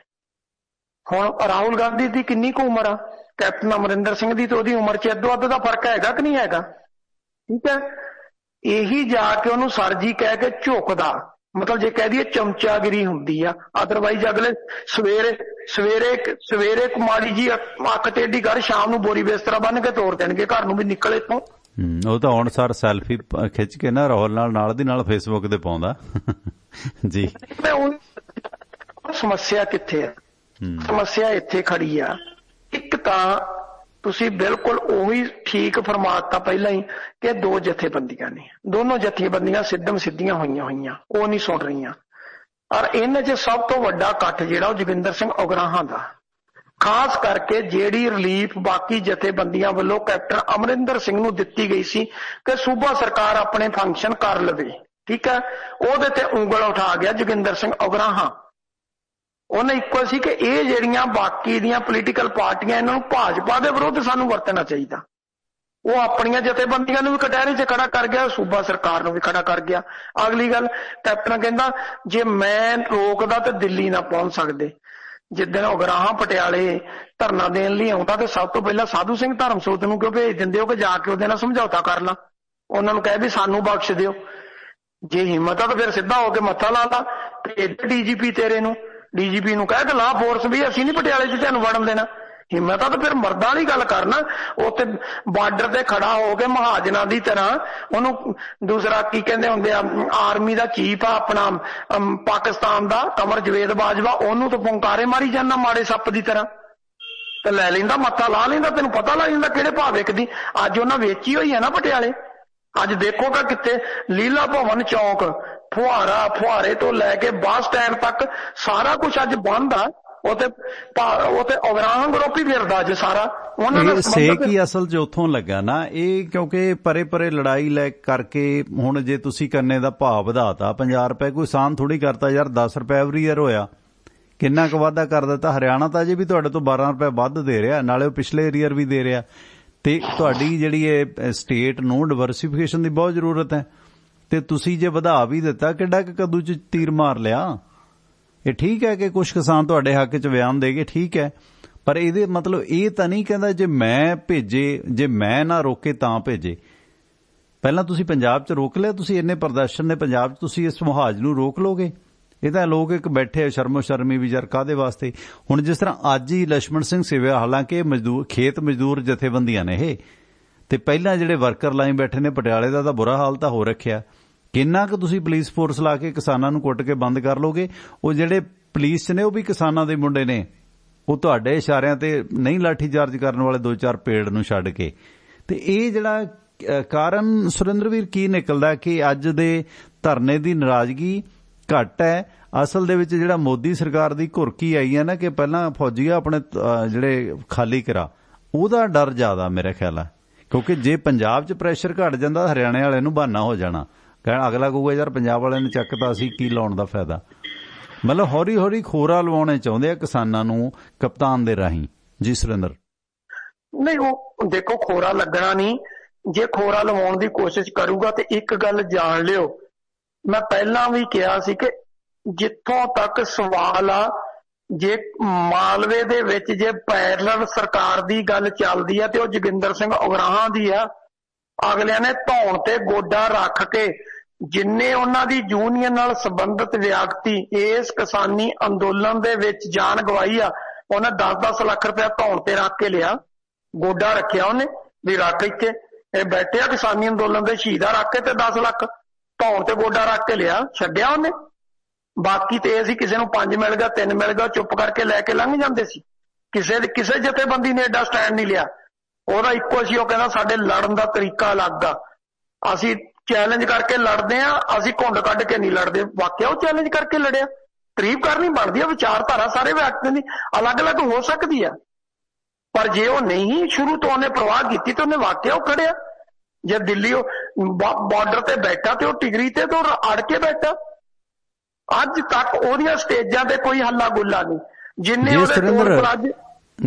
ਹੁਣ ਰਾਹੁਲ ਗਾਂਧੀ ਦੀ ਕਿੰਨੀ ਕੁ ਉਮਰ ਆ, ਕੈਪਟਨ ਅਮਰਿੰਦਰ ਸਿੰਘ ਦੀ ਤੇ ਉਹਦੀ ਉਮਰ 'ਚ ਅੱਧੋ ਅੱਧ ਦਾ ਫਰਕ ਹੈਗਾ ਕਿ ਨਹੀਂ ਹੈਗਾ? ਠੀਕ ਹੈ, ਇਹੀ ਜਾ ਕੇ ਉਹਨੂੰ ਸਰ ਜੀ ਕਹਿ ਕੇ ਝੁਕਦਾ ਮਤਲਬ ਜੇ ਕਹਿ ਦਈਏ ਚਮਚਾਗਿਰੀ ਹੁੰਦੀ ਆ। ਅਦਰਵਾਈਜ਼ ਅਗਲੇ ਸਵੇਰੇ ਮਾੜੀ ਜੀ ਅੱਖ ਟੇਢੀ ਕਰ, ਸ਼ਾਮ ਨੂੰ ਬੋਰੀ ਬਿਸਤਰਾ ਬੰਨ ਕੇ ਤੋਰ ਦੇਣਗੇ ਘਰ ਨੂੰ ਵੀ ਨਿਕਲ ਇੱਥੋਂ। ਉਹ ਤਾਂ ਹੁਣ ਸਰ ਸੈਲਫੀ ਖਿੱਚ ਕੇ ਨਾ ਰਾਹੁਲ ਨਾਲ ਦੀ ਨਾਲ ਫੇਸਬੁੱਕ ਤੇ ਪਾਉਂਦਾ ਜੀ। ਸਮੱਸਿਆ ਕਿੱਥੇ ਆ? ਸਮੱਸਿਆ ਇੱਥੇ ਖੜੀ ਆ। ਇੱਕ ਤਾਂ ਤੁਸੀਂ ਬਿਲਕੁਲ ਉਹੀ ਠੀਕ ਫਰਮਾਤਾ ਪਹਿਲਾਂ ਹੀ ਕਿ ਦੋ ਜਥੇਬੰਦੀਆਂ ਨੇ, ਦੋਨੋਂ ਜਥੇਬੰਦੀਆਂ ਸਿੱਧੀਆਂ ਹੋਈਆਂ, ਉਹ ਨਹੀਂ ਸੁਣ ਰਹੀਆਂ। ਔਰ ਇਹਨਾਂ 'ਚ ਸਭ ਤੋਂ ਵੱਡਾ ਇਕੱਠ ਜਿਹੜਾ ਉਹ ਜੋਗਿੰਦਰ ਸਿੰਘ ਉਗਰਾਹਾਂ ਦਾ, ਖਾਸ ਕਰਕੇ ਜਿਹੜੀ ਰਿਲੀਫ ਬਾਕੀ ਜਥੇਬੰਦੀਆਂ ਵੱਲੋਂ ਕੈਪਟਨ ਅਮਰਿੰਦਰ ਸਿੰਘ ਨੂੰ ਦਿੱਤੀ ਗਈ ਸੀ ਕਿ ਸੂਬਾ ਸਰਕਾਰ ਆਪਣੇ ਫੰਕਸ਼ਨ ਕਰ ਲਵੇ, ਠੀਕ ਹੈ, ਉਹਦੇ ਤੇ ਉਂਗਲ ਉਠਾ ਗਿਆ ਜੋਗਿੰਦਰ ਸਿੰਘ ਉਗਰਾਹਾਂ। ਉਹਨੇ ਇੱਕੋ ਸੀ ਕਿ ਇਹ ਜਿਹੜੀਆਂ ਬਾਕੀ ਦੀਆਂ ਪੋਲੀਟੀਕਲ ਪਾਰਟੀਆਂ, ਇਹਨਾਂ ਨੂੰ ਭਾਜਪਾ ਦੇ ਵਿਰੁੱਧ ਸਾਨੂੰ ਵਰਤਣਾ ਚਾਹੀਦਾ। ਉਹ ਆਪਣੀਆਂ ਜਥੇਬੰਦੀਆਂ ਨੂੰ ਵੀ ਕਟਹਿਰੇ 'ਚ ਖੜਾ ਕਰ ਗਿਆ, ਸੂਬਾ ਸਰਕਾਰ ਨੂੰ ਵੀ ਖੜਾ ਕਰ ਗਿਆ। ਅਗਲੀ ਗੱਲ, ਕੈਪਟਨ ਕਹਿੰਦਾ ਜੇ ਮੈਂ ਰੋਕਦਾ ਤਾਂ ਦਿੱਲੀ ਨਾ ਪਹੁੰਚ ਸਕਦੇ। ਜਿੱਦਣ ਉਗਰਾਹਾਂ ਪਟਿਆਲੇ ਧਰਨਾ ਦੇਣ ਲਈ ਆਉਂਦਾ ਤੇ ਸਭ ਤੋਂ ਪਹਿਲਾਂ ਸਾਧੂ ਸਿੰਘ ਧਰਮਸੋਤ ਨੂੰ ਕਿਉਂ ਭੇਜ ਦਿੰਦੇ ਹੋ ਕਿ ਜਾ ਕੇ ਉਹਦੇ ਨਾਲ ਸਮਝੌਤਾ ਕਰ ਲਾ, ਉਹਨਾਂ ਨੂੰ ਕਹਿ ਵੀ ਸਾਨੂੰ ਬਖਸ਼ ਦਿਓ। ਜੇ ਹਿੰਮਤ ਆ ਤਾਂ ਫਿਰ ਸਿੱਧਾ ਹੋ ਕੇ ਮੱਥਾ ਲਾ ਲਾ, ਭੇਜ ਡੀਜੀਪੀ ਤੇਰੇ ਨੂੰ, ਡੀਜੀਪੀ ਨੂੰ ਕਹਿ ਕੇ ਲਾ ਫੋਰਸ ਵੀ ਅਸੀਂ ਨਹੀਂ ਪਟਿਆਲੇ 'ਚ ਤੁਹਾਨੂੰ ਵੜਨ ਦੇਣਾ। ਹਿੰਮਤ ਆ ਤਾਂ ਫਿਰ ਮਰਦਾਂ ਵਾਲੀ ਗੱਲ ਕਰਨਾ, ਉੱਥੇ ਬਾਰਡਰ ਤੇ ਖੜਾ ਹੋ ਕੇ ਮਹਾਜਨਾਂ ਦੀ ਤਰ੍ਹਾਂ ਉਹਨੂੰ, ਦੂਸਰਾ ਕੀ ਕਹਿੰਦੇ ਹੁੰਦੇ ਆ, ਆਰਮੀ ਦਾ ਚੀਫ ਆ ਆਪਣਾ ਪਾਕਿਸਤਾਨ ਦਾ ਕਮਰ ਜਵੇਦ ਬਾਜਵਾ, ਉਹਨੂੰ ਤਾਂ ਪੁੰਕਾਰੇ ਮਾਰੀ ਜਾਂਦਾ ਮਾੜੇ ਸੱਪ ਦੀ ਤਰ੍ਹਾਂ, ਤੇ ਲੈ ਲੈਂਦਾ ਮੱਥਾ ਲਾ ਲੈਂਦਾ, ਤੈਨੂੰ ਪਤਾ ਲੱਗ ਜਾਂਦਾ ਕਿਹੜੇ ਭਾਅ ਵਿਕਦੀ। ਅੱਜ ਉਹਨਾਂ ਵੇਚੀ ਹੋਈ ਹੈ ਨਾ ਪਟਿਆਲੇ। ਅੱਜ ਦੇਖੋਗਾ ਕਿੱਥੇ ਲੀਲਾ ਭਵਨ ਚੌਕ, ਫੁਹਾਰੇ ਤੋਂ ਲੈ ਕੇ ਬੱਸ ਸਟੈਂਡ ਤੱਕ ਸਾਰਾ ਕੁਝ ਅੱਜ ਬੰਦ ਆ। ਉਥੇ ਉਗਰਾਹਾਂ ਗਰੁੱਪ ਹੀ ਫਿਰਦਾ ਅੱਜ ਸਾਰਾ। ਉਹਨਾਂ ਦਾ ਸੇਕ ਹੀ ਅਸਲ 'ਚ ਉੱਥੋਂ ਲੱਗਾ ਨਾ ਇਹ, ਕਿਉਂਕਿ ਪਰੇ ਲੜਾਈ ਲੈ ਕਰਕੇ ਹੁਣ ਜੇ ਤੁਸੀਂ ਕੰਨੇ ਦਾ ਭਾਅ ਵਧਾਤਾ 50 ਰੁਪਏ, ਕੋਈ ਆਸਾਨ ਥੋੜੀ ਕਰਤਾ ਯਾਰ। 10 ਰੁਪਏ ਐਵਰੀ ਈਅਰ ਹੋਇਆ, ਕਿੰਨਾ ਕੁ ਵਾਧਾ ਕਰ ਦਿੱਤਾ। ਹਰਿਆਣਾ ਤਾਂ ਅਜੇ ਵੀ ਤੁਹਾਡੇ ਤੋਂ 12 ਰੁਪਏ ਵੱਧ ਦੇ ਰਿਹਾ, ਨਾਲੇ ਉਹ ਪਿਛਲੇ ਈਅਰ ਵੀ ਦੇ ਰਿਹਾ। ਤੇ ਤੁਹਾਡੀ ਜਿਹੜੀ ਇਹ ਸਟੇਟ ਨੂੰ ਡਿਵਰਸੀਫਿਕੇਸ਼ਨ ਦੀ ਬਹੁਤ ਜ਼ਰੂਰਤ ਹੈ, ਤੇ ਤੁਸੀਂ ਜੇ ਵਧਾ ਵੀ ਦਿੱਤਾ, ਕਿੱਡਾ ਕੁ ਕੱਦੂ 'ਚ ਤੀਰ ਮਾਰ ਲਿਆ। ਇਹ ਠੀਕ ਹੈ ਕਿ ਕੁਝ ਕਿਸਾਨ ਤੁਹਾਡੇ ਹੱਕ 'ਚ ਬਿਆਨ ਦੇ ਗਏ, ਠੀਕ ਹੈ, ਪਰ ਇਹਦੇ ਮਤਲਬ ਇਹ ਤਾਂ ਨਹੀਂ ਕਹਿੰਦਾ ਜੇ ਮੈਂ ਭੇਜੇ, ਜੇ ਮੈਂ ਨਾ ਰੋਕੇ ਤਾਂ ਭੇਜੇ। ਪਹਿਲਾਂ ਤੁਸੀਂ ਪੰਜਾਬ 'ਚ ਰੋਕ ਲਿਆ, ਤੁਸੀਂ ਇੰਨੇ ਪ੍ਰਦਰਸ਼ਨ ਨੇ ਪੰਜਾਬ 'ਚ, ਤੁਸੀਂ ਇਸ ਮੁਹਾਜ ਨੂੰ ਰੋਕ ਲੋਗੇ। ਇਹ ਤਾਂ ਲੋਕ ਇੱਕ ਬੈਠੇ ਸ਼ਰਮੋ ਸ਼ਰਮੀ ਵੀ ਯਾਰ ਕਾਹਦੇ ਵਾਸਤੇ। ਹੁਣ ਜਿਸ ਤਰ੍ਹਾਂ ਅੱਜ ਹੀ ਲక్ష్మణ ਸਿੰਘ ਸਿਵਿਆ, ਹਾਲਾਂਕਿ ਖੇਤ ਮਜ਼ਦੂਰ ਜਥੇਬੰਦੀਆਂ ਨੇ ਇਹ, ਤੇ ਪਹਿਲਾਂ ਜਿਹੜੇ ਵਰਕਰ ਲਾਈ ਬੈਠੇ ਨੇ ਪਟਿਆਲੇ ਦਾ ਤਾਂ ਬੁਰਾ ਹਾਲ ਤਾਂ ਹੋ ਰੱਖਿਆ। ਕਿੰਨਾ ਕੁ ਤੁਸੀਂ ਪੁਲਿਸ ਫੋਰਸ ਲਾ ਕੇ ਕਿਸਾਨਾਂ ਨੂੰ ਕੁੱਟ ਕੇ ਬੰਦ ਕਰ ਲੋਗੇ। ਉਹ ਜਿਹੜੇ ਪੁਲਿਸ 'ਚ ਨੇ ਉਹ ਵੀ ਕਿਸਾਨਾਂ ਦੇ ਮੁੰਡੇ ਨੇ, ਉਹ ਤੁਹਾਡੇ ਇਸ਼ਾਰਿਆਂ ਤੇ ਨਹੀਂ ਲਾਠੀ ਚਾਰਜ ਕਰਨ ਵਾਲੇ 2-4 ਪੇੜ ਨੂੰ ਛੱਡ ਕੇ। ਤੇ ਇਹ ਜਿਹੜਾ ਕਾਰਨ ਸੁਰਿੰਦਰਵੀਰ ਕੀ ਨਿਕਲਦਾ ਕਿ ਅੱਜ ਦੇ ਧਰਨੇ ਦੀ ਨਾਰਾਜ਼ਗੀ ਘੱਟ ਹੈ। ਅਸਲ ਦੇ ਵਿੱਚ ਜਿਹੜਾ ਮੋਦੀ ਸਰਕਾਰ ਦੀ ਘੁਰਕੀ ਆਈ ਹੈ ਨਾ ਕਿ ਪਹਿਲਾਂ ਫੌਜੀਆ ਆਪਣੇ ਜਿਹੜੇ ਖਾਲੀ ਕਰਾ, ਉਹਦਾ ਡਰ ਜ਼ਿਆਦਾ ਮੇਰੇ ਖਿਆਲ ਹੈ। ਕਿਉਂਕਿ ਜੇ ਪੰਜਾਬ 'ਚ ਪ੍ਰੈਸ਼ਰ ਘਟ ਜਾਂਦਾ, ਹਰਿਆਣੇ ਵਾਲਿਆਂ ਨੂੰ ਬਹਾਨਾ ਹੋ ਜਾਣਾ, ਕਹਿਣਾ ਅਗਲਾ ਕਹੂਗਾ ਯਾਰ ਪੰਜਾਬ ਵਾਲਿਆਂ ਨੇ ਚੱਕਤਾ, ਅਸੀਂ ਕੀ ਲਾਉਣ ਦਾ ਫਾਇਦਾ। ਮਤਲਬ ਹੌਲੀ ਖੋਰਾ ਲਵਾਉਣੇ ਚਾਹੁੰਦੇ ਆ ਕਿਸਾਨਾਂ ਨੂੰ ਕਪਤਾਨ ਦੇ ਰਾਹੀਂ। ਜੀ ਸੁਰਿੰਦਰ। ਨਹੀਂ, ਉਹ ਦੇਖੋ ਖੋਰਾ ਲੱਗਣਾ ਨਹੀਂ। ਜੇ ਖੋਰਾ ਲਵਾਉਣ ਦੀ ਕੋਸ਼ਿਸ਼ ਕਰੂਗਾ ਤੇ ਇੱਕ ਗੱਲ ਜਾਣ ਲਿਓ, ਮੈਂ ਪਹਿਲਾਂ ਵੀ ਕਿਹਾ ਸੀ ਕਿ ਜਿੱਥੋਂ ਤੱਕ ਸਵਾਲ ਆ, ਜੇ ਮਾਲਵੇ ਦੇ ਵਿੱਚ ਜੇ ਪੈਰਲਲ ਸਰਕਾਰ ਦੀ ਗੱਲ ਚੱਲਦੀ ਆ ਤੇ ਉਹ ਜੋਗਿੰਦਰ ਸਿੰਘ ਉਗਰਾਹਾਂ ਦੀ ਆ। ਅਗਲਿਆਂ ਨੇ ਧੌਣ ਤੇ ਗੋਡਾ ਰੱਖ ਕੇ ਜਿੰਨੇ ਉਹਨਾਂ ਦੀ ਯੂਨੀਅਨ ਨਾਲ ਸੰਬੰਧਿਤ ਵਿਅਕਤੀ ਇਸ ਕਿਸਾਨੀ ਅੰਦੋਲਨ ਦੇ ਵਿੱਚ ਜਾਨ ਗਵਾਈ ਆ, ਉਹਨੇ 10-10 ਲੱਖ ਰੁਪਇਆ ਧੌਣ ਤੇ ਰੱਖ ਕੇ ਲਿਆ, ਗੋਡਾ ਰੱਖਿਆ ਉਹਨੇ ਵੀ ਰੱਖ ਇੱਥੇ ਇਹ ਬੈਠੇ ਆ ਕਿਸਾਨੀ ਅੰਦੋਲਨ ਦੇ ਸ਼ਹੀਦਾ ਰੱਖ ਕੇ, ਤੇ 10 ਲੱਖ ਧੌਣ ਤੇ ਗੋਡਾ ਰੱਖ ਕੇ ਲਿਆ, ਛੱਡਿਆ ਉਹਨੇ। ਬਾਕੀ ਤੇ ਇਹ ਸੀ ਕਿਸੇ ਨੂੰ 5 ਮਿਲ ਗਿਆ, 3 ਮਿਲ ਗਿਆ, ਚੁੱਪ ਕਰਕੇ ਲੈ ਕੇ ਲੰਘ ਜਾਂਦੇ ਸੀ। ਕਿਸੇ ਜਥੇਬੰਦੀ ਨੇ ਐਡਾ ਸਟੈਂਡ ਨਹੀਂ ਲਿਆ। ਉਹਦਾ ਇੱਕੋ ਸੀ, ਉਹ ਕਹਿੰਦਾ ਸਾਡੇ ਲੜਨ ਦਾ ਤਰੀਕਾ ਅਲੱਗ ਆ, ਅਸੀਂ ਚੈਲੰਜ ਕਰਕੇ ਲੜਦੇ ਆ, ਅਸੀਂ ਘੁੰਡ ਕੱਢ ਕੇ ਨਹੀਂ ਲੜਦੇ। ਵਾਕਿਆ ਉਹ ਚੈਲੰਜ ਕਰਕੇ ਲੜਿਆ। ਤਾਰੀਫ ਕਰਨੀ ਬਣਦੀ ਆ, ਵਿਚਾਰਧਾਰਾ ਸਾਰੇ ਵਿਅਕਤੀਆਂ ਦੀ ਅਲੱਗ-ਅਲੱਗ ਹੋ ਸਕਦੀ ਆ, ਪਰ ਜੇ ਉਹ ਨਹੀਂ ਸ਼ੁਰੂ ਤੋਂ ਉਹਨੇ ਪ੍ਰਵਾਹ ਕੀਤੀ ਤਾਂ ਉਹਨੇ ਵਾਕਿਆ ਉਹ ਖੜਿਆ। ਜੇ ਦਿੱਲੀ ਉਹ ਬਾਰਡਰ ਤੇ ਬੈਠਾ ਤੇ ਉਹ ਟਿਗਰੀ ਤੇ ਤੋਂ ਅੜ ਕੇ ਬੈਠਾ। ਅੱਜ ਤੱਕ ਉਹਦੀਆਂ ਸਟੇਜਾਂ ਤੇ ਕੋਈ ਹੱਲਾ ਗੁੱਲਾ ਨਹੀਂ। ਜਿੰਨੇ ਉਹਦੇ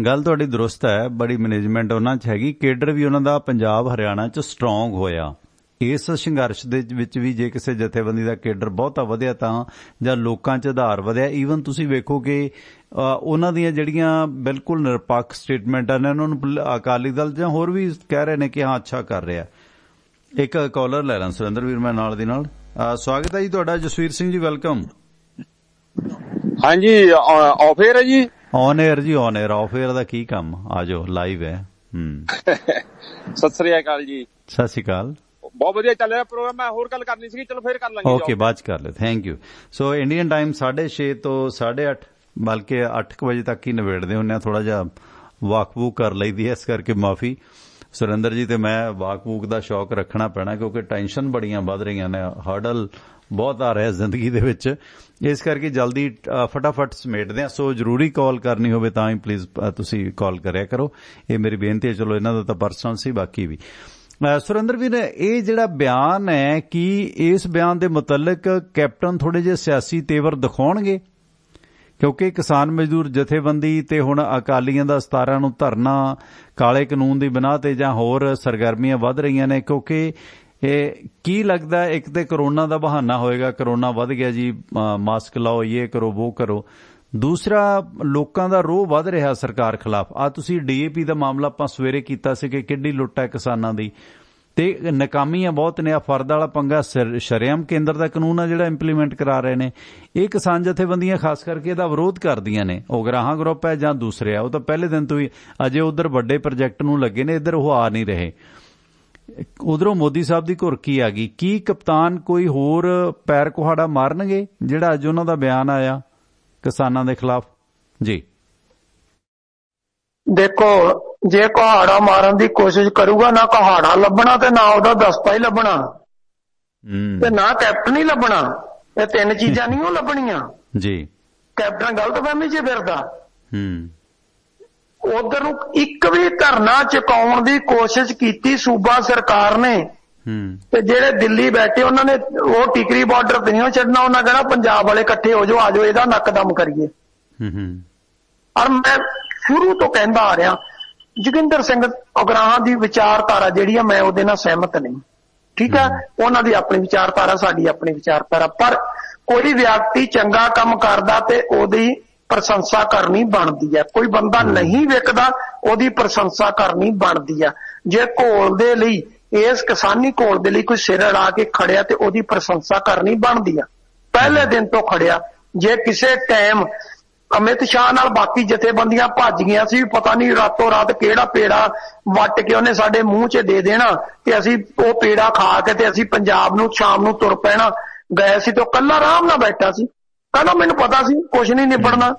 ਗੱਲ ਤੁਹਾਡੀ ਦਰੁਸਤ ਹੈ, ਬੜੀ ਮੈਨੇਜਮੈਂਟ ਉਹਨਾਂ 'ਚ ਹੈਗੀ, ਕੇਡਰ ਵੀ ਉਹਨਾਂ ਦਾ ਪੰਜਾਬ ਹਰਿਆਣਾ 'ਚ ਸਟਰੋਂਗ ਹੋਇਆ। ਇਸ ਸੰਘਰਸ਼ ਦੇ ਵਿੱਚ ਵੀ ਜੇ ਕਿਸੇ ਜਥੇਬੰਦੀ ਦਾ ਕੇਡਰ ਬਹੁਤਾ ਵਧਿਆ ਤਾਂ ਜਾਂ ਲੋਕਾਂ 'ਚ ਆਧਾਰ ਵਧਿਆ। ਈਵਨ ਤੁਸੀਂ ਵੇਖੋ ਕਿ ਉਹਨਾਂ ਦੀਆਂ ਜਿਹੜੀਆਂ ਬਿਲਕੁਲ ਨਿਰਪੱਖ ਸਟੇਟਮੈਂਟਾਂ ਨੇ ਉਹਨਾਂ ਨੂੰ ਅਕਾਲੀ ਦਲ ਜਾਂ ਹੋਰ ਵੀ ਕਹਿ ਰਹੇ ਨੇ ਕਿ ਹਾਂ ਅੱਛਾ ਕਰ ਰਿਹਾ। ਇੱਕ ਕਾਲਰ ਲੈ ਲਾਂ ਸੁਰਿੰਦਰ ਵੀਰ, ਮੈਂ ਨਾਲ ਦੀ ਨਾਲ। ਸਵਾਗਤ ਹੈ ਜੀ ਤੁਹਾਡਾ ਜਸਵੀਰ ਸਿੰਘ ਜੀ, ਵੈਲਕਮ। ਹਾਂਜੀ, ਆਫ 에ਅਰ ਹੈ ਜੀ? ਔਨ 에ਅਰ ਜੀ, ਔਨ 에ਅਰ। ਆਫ 에ਅਰ ਦਾ ਕੀ ਕੰਮ, ਆਜੋ, ਲਾਈਵ ਹੈ। ਸਤਿ ਸ੍ਰੀ ਅਕਾਲ ਜੀ। ਸਤਿ ਸ੍ਰੀ ਅਕਾਲ। ਬਹੁਤ ਵਧੀਆ ਚੱਲ ਰਿਹਾ ਪ੍ਰੋਗਰਾਮ। ਮੈਂ ਹੋਰ ਗੱਲ ਕਰਨੀ ਸੀ, ਚਲੋ ਫਿਰ ਕਰ ਲਾਂਗੇ। ਓਕੇ, ਬਾਅਦ ਚ ਕਰ ਲੈ, thank you. So Indian time 6:30 ਤੋਂ 8:30, ਬਲਕਿ 8 ਵਜੇ ਤੱਕ ਹੀ ਨਿਬੇੜਦੇ ਹੁੰਦੇ ਆ। ਥੋੜਾ ਜਿਹਾ ਵਾਕ ਵੂਕ ਕਰ ਲਈਦੀ ਹੈ, ਇਸ ਕਰਕੇ ਮਾਫੀ। ਸੁਰਿੰਦਰ ਜੀ ਤੇ ਮੈਂ ਵਾਕ ਵੂਕ ਦਾ ਸ਼ੌਕ ਰੱਖਣਾ ਪੈਣਾ, ਕਿਉਂਕਿ ਟੈਨਸ਼ਨ ਬੜੀਆਂ ਵੱਧ ਰਹੀਆਂ ਨੇ, ਹਰਡਲ ਬਹੁਤ ਆ ਰਿਹਾ ਜ਼ਿੰਦਗੀ ਦੇ ਵਿੱਚ, ਇਸ ਕਰਕੇ ਜਲਦੀ ਫਟਾਫਟ ਸਮੇਟਦੇ ਆ। ਸੋ ਜ਼ਰੂਰੀ ਕਾਲ ਕਰਨੀ ਹੋਵੇ ਤਾਂ ਹੀ ਪਲੀਜ਼ ਤੁਸੀਂ ਕਾਲ ਕਰਿਆ ਕਰੋ, ਇਹ ਮੇਰੀ ਬੇਨਤੀ ਹੈ। ਚਲੋ ਇਹਨਾਂ ਦਾ ਤਾਂ ਪਰਸਨਲ ਸੀ, ਬਾਕੀ ਵੀ। ਸੁਰਿੰਦਰ ਵੀਰ, ਇਹ ਜਿਹੜਾ ਬਿਆਨ ਹੈ, ਕੀ ਇਸ ਬਿਆਨ ਦੇ ਮੁਤਲਕ ਕੈਪਟਨ ਥੋੜੇ ਜਿਹੇ ਸਿਆਸੀ ਤੇਵਰ ਦਿਖਾਉਣਗੇ? ਕਿਉਂਕਿ ਕਿਸਾਨ ਮਜ਼ਦੂਰ ਜਥੇਬੰਦੀ ਤੇ ਹੁਣ ਅਕਾਲੀਆਂ ਦਾ 17 ਨੂੰ ਧਰਨਾ ਕਾਲੇ ਕਾਨੂੰਨ ਦੀ ਬਿਨਾਹ ਤੇ ਜਾਂ ਹੋਰ ਸਰਗਰਮੀਆਂ ਵੱਧ ਰਹੀਆਂ ਨੇ, ਕਿਉਂਕਿ ਇਹ ਕੀ ਲੱਗਦਾ, ਇੱਕ ਤੇ ਕਰੋਨਾ ਦਾ ਬਹਾਨਾ ਹੋਏਗਾ, ਕਰੋਨਾ ਵੱਧ ਗਿਆ ਜੀ, ਮਾਸਕ ਲਾਓ, ਇਹ ਕਰੋ, ਉਹ ਕਰੋ। ਦੂਸਰਾ, ਲੋਕਾਂ ਦਾ ਰੋਹ ਵੱਧ ਰਿਹਾ ਸਰਕਾਰ ਖਿਲਾਫ। ਆ ਤੁਸੀਂ ਡੀਏਪੀ ਦਾ ਮਾਮਲਾ ਆਪਾਂ ਸਵੇਰੇ ਕੀਤਾ ਸੀ ਕਿ ਕਿੱਡੀ ਲੁੱਟ ਹੈ ਕਿਸਾਨਾਂ ਦੀ, ਤੇ ਨਾਕਾਮੀਆਂ ਬਹੁਤ ਨੇ। ਆ ਫਰਦ ਵਾਲਾ ਪੰਗਾ ਸ਼ਰੇਆਮ ਕੇਂਦਰ ਦਾ ਕਾਨੂੰਨ ਆ ਜਿਹੜਾ ਇੰਪਲੀਮੈਂਟ ਕਰਾ ਰਹੇ ਨੇ। ਇਹ ਕਿਸਾਨ ਜਥੇਬੰਦੀਆਂ ਖਾਸ ਕਰਕੇ ਇਹਦਾ ਵਿਰੋਧ ਕਰਦੀਆਂ ਨੇ। ਉਹ ਗਰਾਹਾਂ ਗਰੁੱਪ ਹੈ ਜਾਂ ਦੂਸਰੇ ਆ, ਉਹ ਤਾਂ ਪਹਿਲੇ ਦਿਨ ਤੋਂ ਹੀ ਅਜੇ ਉਧਰ ਵੱਡੇ ਪ੍ਰੋਜੈਕਟ ਨੂੰ ਲੱਗੇ ਨੇ, ਇੱਧਰ ਉਹ ਆ ਨਹੀਂ ਰਹੇ। ਉਧਰੋਂ ਮੋਦੀ ਸਾਹਿਬ ਦੀ ਘੁਰਕੀ ਆ ਗਈ। ਕੀ ਕਪਤਾਨ ਕੋਈ ਹੋਰ ਪੈਰ ਕੁਹਾੜਾ ਮਾਰਨਗੇ ਜਿਹੜਾ ਅੱਜ ਉਹਨਾਂ ਦਾ ਬਿਆਨ ਆਇਆ ਕਿਸਾਨਾਂ ਦੇ ਖਿਲਾਫ? ਜੀ ਦੇਖੋ, ਜੇ ਕੁਹਾੜਾ ਮਾਰਨ ਦੀ ਕੋਸ਼ਿਸ਼ ਕਰੂਗਾ, ਨਾ ਕੁਹਾੜਾ ਲੱਭਣਾ ਤੇ ਨਾ ਉਹਦਾ ਦਸਤਾ ਹੀ ਲੱਭਣਾ ਤੇ ਨਾ ਕੈਪਟਨ ਹੀ ਲੱਭਣਾ। ਇਹ ਤਿੰਨ ਚੀਜ਼ਾਂ ਨਹੀਂ ਉਹ ਲੱਭਣੀਆਂ ਜੀ। ਕੈਪਟਨ ਗਲਤਫਹਿਮੀ 'ਚ ਫਿਰਦਾ। ਉਧਰ ਨੂੰ ਇੱਕ ਵੀ ਧਰਨਾ ਚੁਕਾਉਣ ਦੀ ਕੋਸ਼ਿਸ਼ ਕੀਤੀ ਸੂਬਾ ਸਰਕਾਰ ਨੇ, ਤੇ ਜਿਹੜੇ ਦਿੱਲੀ ਬੈਠੇ ਉਹਨਾਂ ਨੇ ਉਹ ਟਿਕਰੀ ਬਾਰਡਰ ਤੇ ਨਹੀਂ ਛੱਡਣਾ। ਉਹਨਾਂ ਕਹਿਣਾ ਪੰਜਾਬ ਵਾਲੇ ਇਕੱਠੇ ਹੋ ਜਾਓ, ਆਜੋ ਇਹਦਾ ਨੱਕਦਮ ਕਰੀਏ। ਔਰ ਮੈਂ ਸ਼ੁਰੂ ਤੋਂ ਕਹਿੰਦਾ ਆ ਰਿਹਾ, ਜੋਗਿੰਦਰ ਸਿੰਘ ਉਗਰਾਹਾਂ ਦੀ ਵਿਚਾਰਧਾਰਾ ਜਿਹੜੀ ਆ, ਮੈਂ ਉਹਦੇ ਨਾਲ ਸਹਿਮਤ ਨਹੀਂ। ਠੀਕ ਹੈ, ਉਹਨਾਂ ਦੀ ਆਪਣੀ ਵਿਚਾਰਧਾਰਾ, ਸਾਡੀ ਆਪਣੀ ਵਿਚਾਰਧਾਰਾ। ਪਰ ਕੋਈ ਵਿਅਕਤੀ ਚੰਗਾ ਕੰਮ ਕਰਦਾ ਤੇ ਉਹਦੀ ਪ੍ਰਸ਼ੰਸਾ ਕਰਨੀ ਬਣਦੀ ਹੈ। ਕੋਈ ਬੰਦਾ ਨਹੀਂ ਵਿਕਦਾ, ਉਹਦੀ ਪ੍ਰਸ਼ੰਸਾ ਕਰਨੀ ਬਣਦੀ ਆ। ਜੇ ਘੋਲ ਦੇ ਲਈ, ਇਸ ਕਿਸਾਨੀ ਘੋਲ ਦੇ ਲਈ ਕੋਈ ਸਿਰ ਅੜਾ ਕੇ ਖੜਿਆ ਤੇ ਉਹਦੀ ਪ੍ਰਸ਼ੰਸਾ ਕਰਨੀ ਬਣਦੀ ਆ। ਪਹਿਲੇ ਦਿਨ ਤੋਂ ਖੜਿਆ। ਜੇ ਕਿਸੇ ਟਾਈਮ ਅਮਿਤ ਸ਼ਾਹ ਨਾਲ ਬਾਕੀ ਜਥੇਬੰਦੀਆਂ ਭੱਜ ਗਈਆਂ ਸੀ, ਪਤਾ ਨਹੀਂ ਰਾਤੋਂ ਰਾਤ ਕਿਹੜਾ ਪੇੜਾ ਵੱਟ ਕੇ ਉਹਨੇ ਸਾਡੇ ਮੂੰਹ 'ਚ ਦੇ ਦੇਣਾ ਤੇ ਅਸੀਂ ਉਹ ਪੇੜਾ ਖਾ ਕੇ ਤੇ ਅਸੀਂ ਪੰਜਾਬ ਨੂੰ ਸ਼ਾਮ ਨੂੰ ਤੁਰ ਪੈਣਾ। ਗਏ ਸੀ ਤੇ ਉਹ ਕੱਲਾ ਆਰਾਮ ਨਾਲ ਬੈਠਾ ਸੀ, ਕਹਿੰਦਾ ਮੈਨੂੰ ਪਤਾ ਸੀ ਕੁਛ ਨਹੀਂ ਨਿਬੜਨਾ,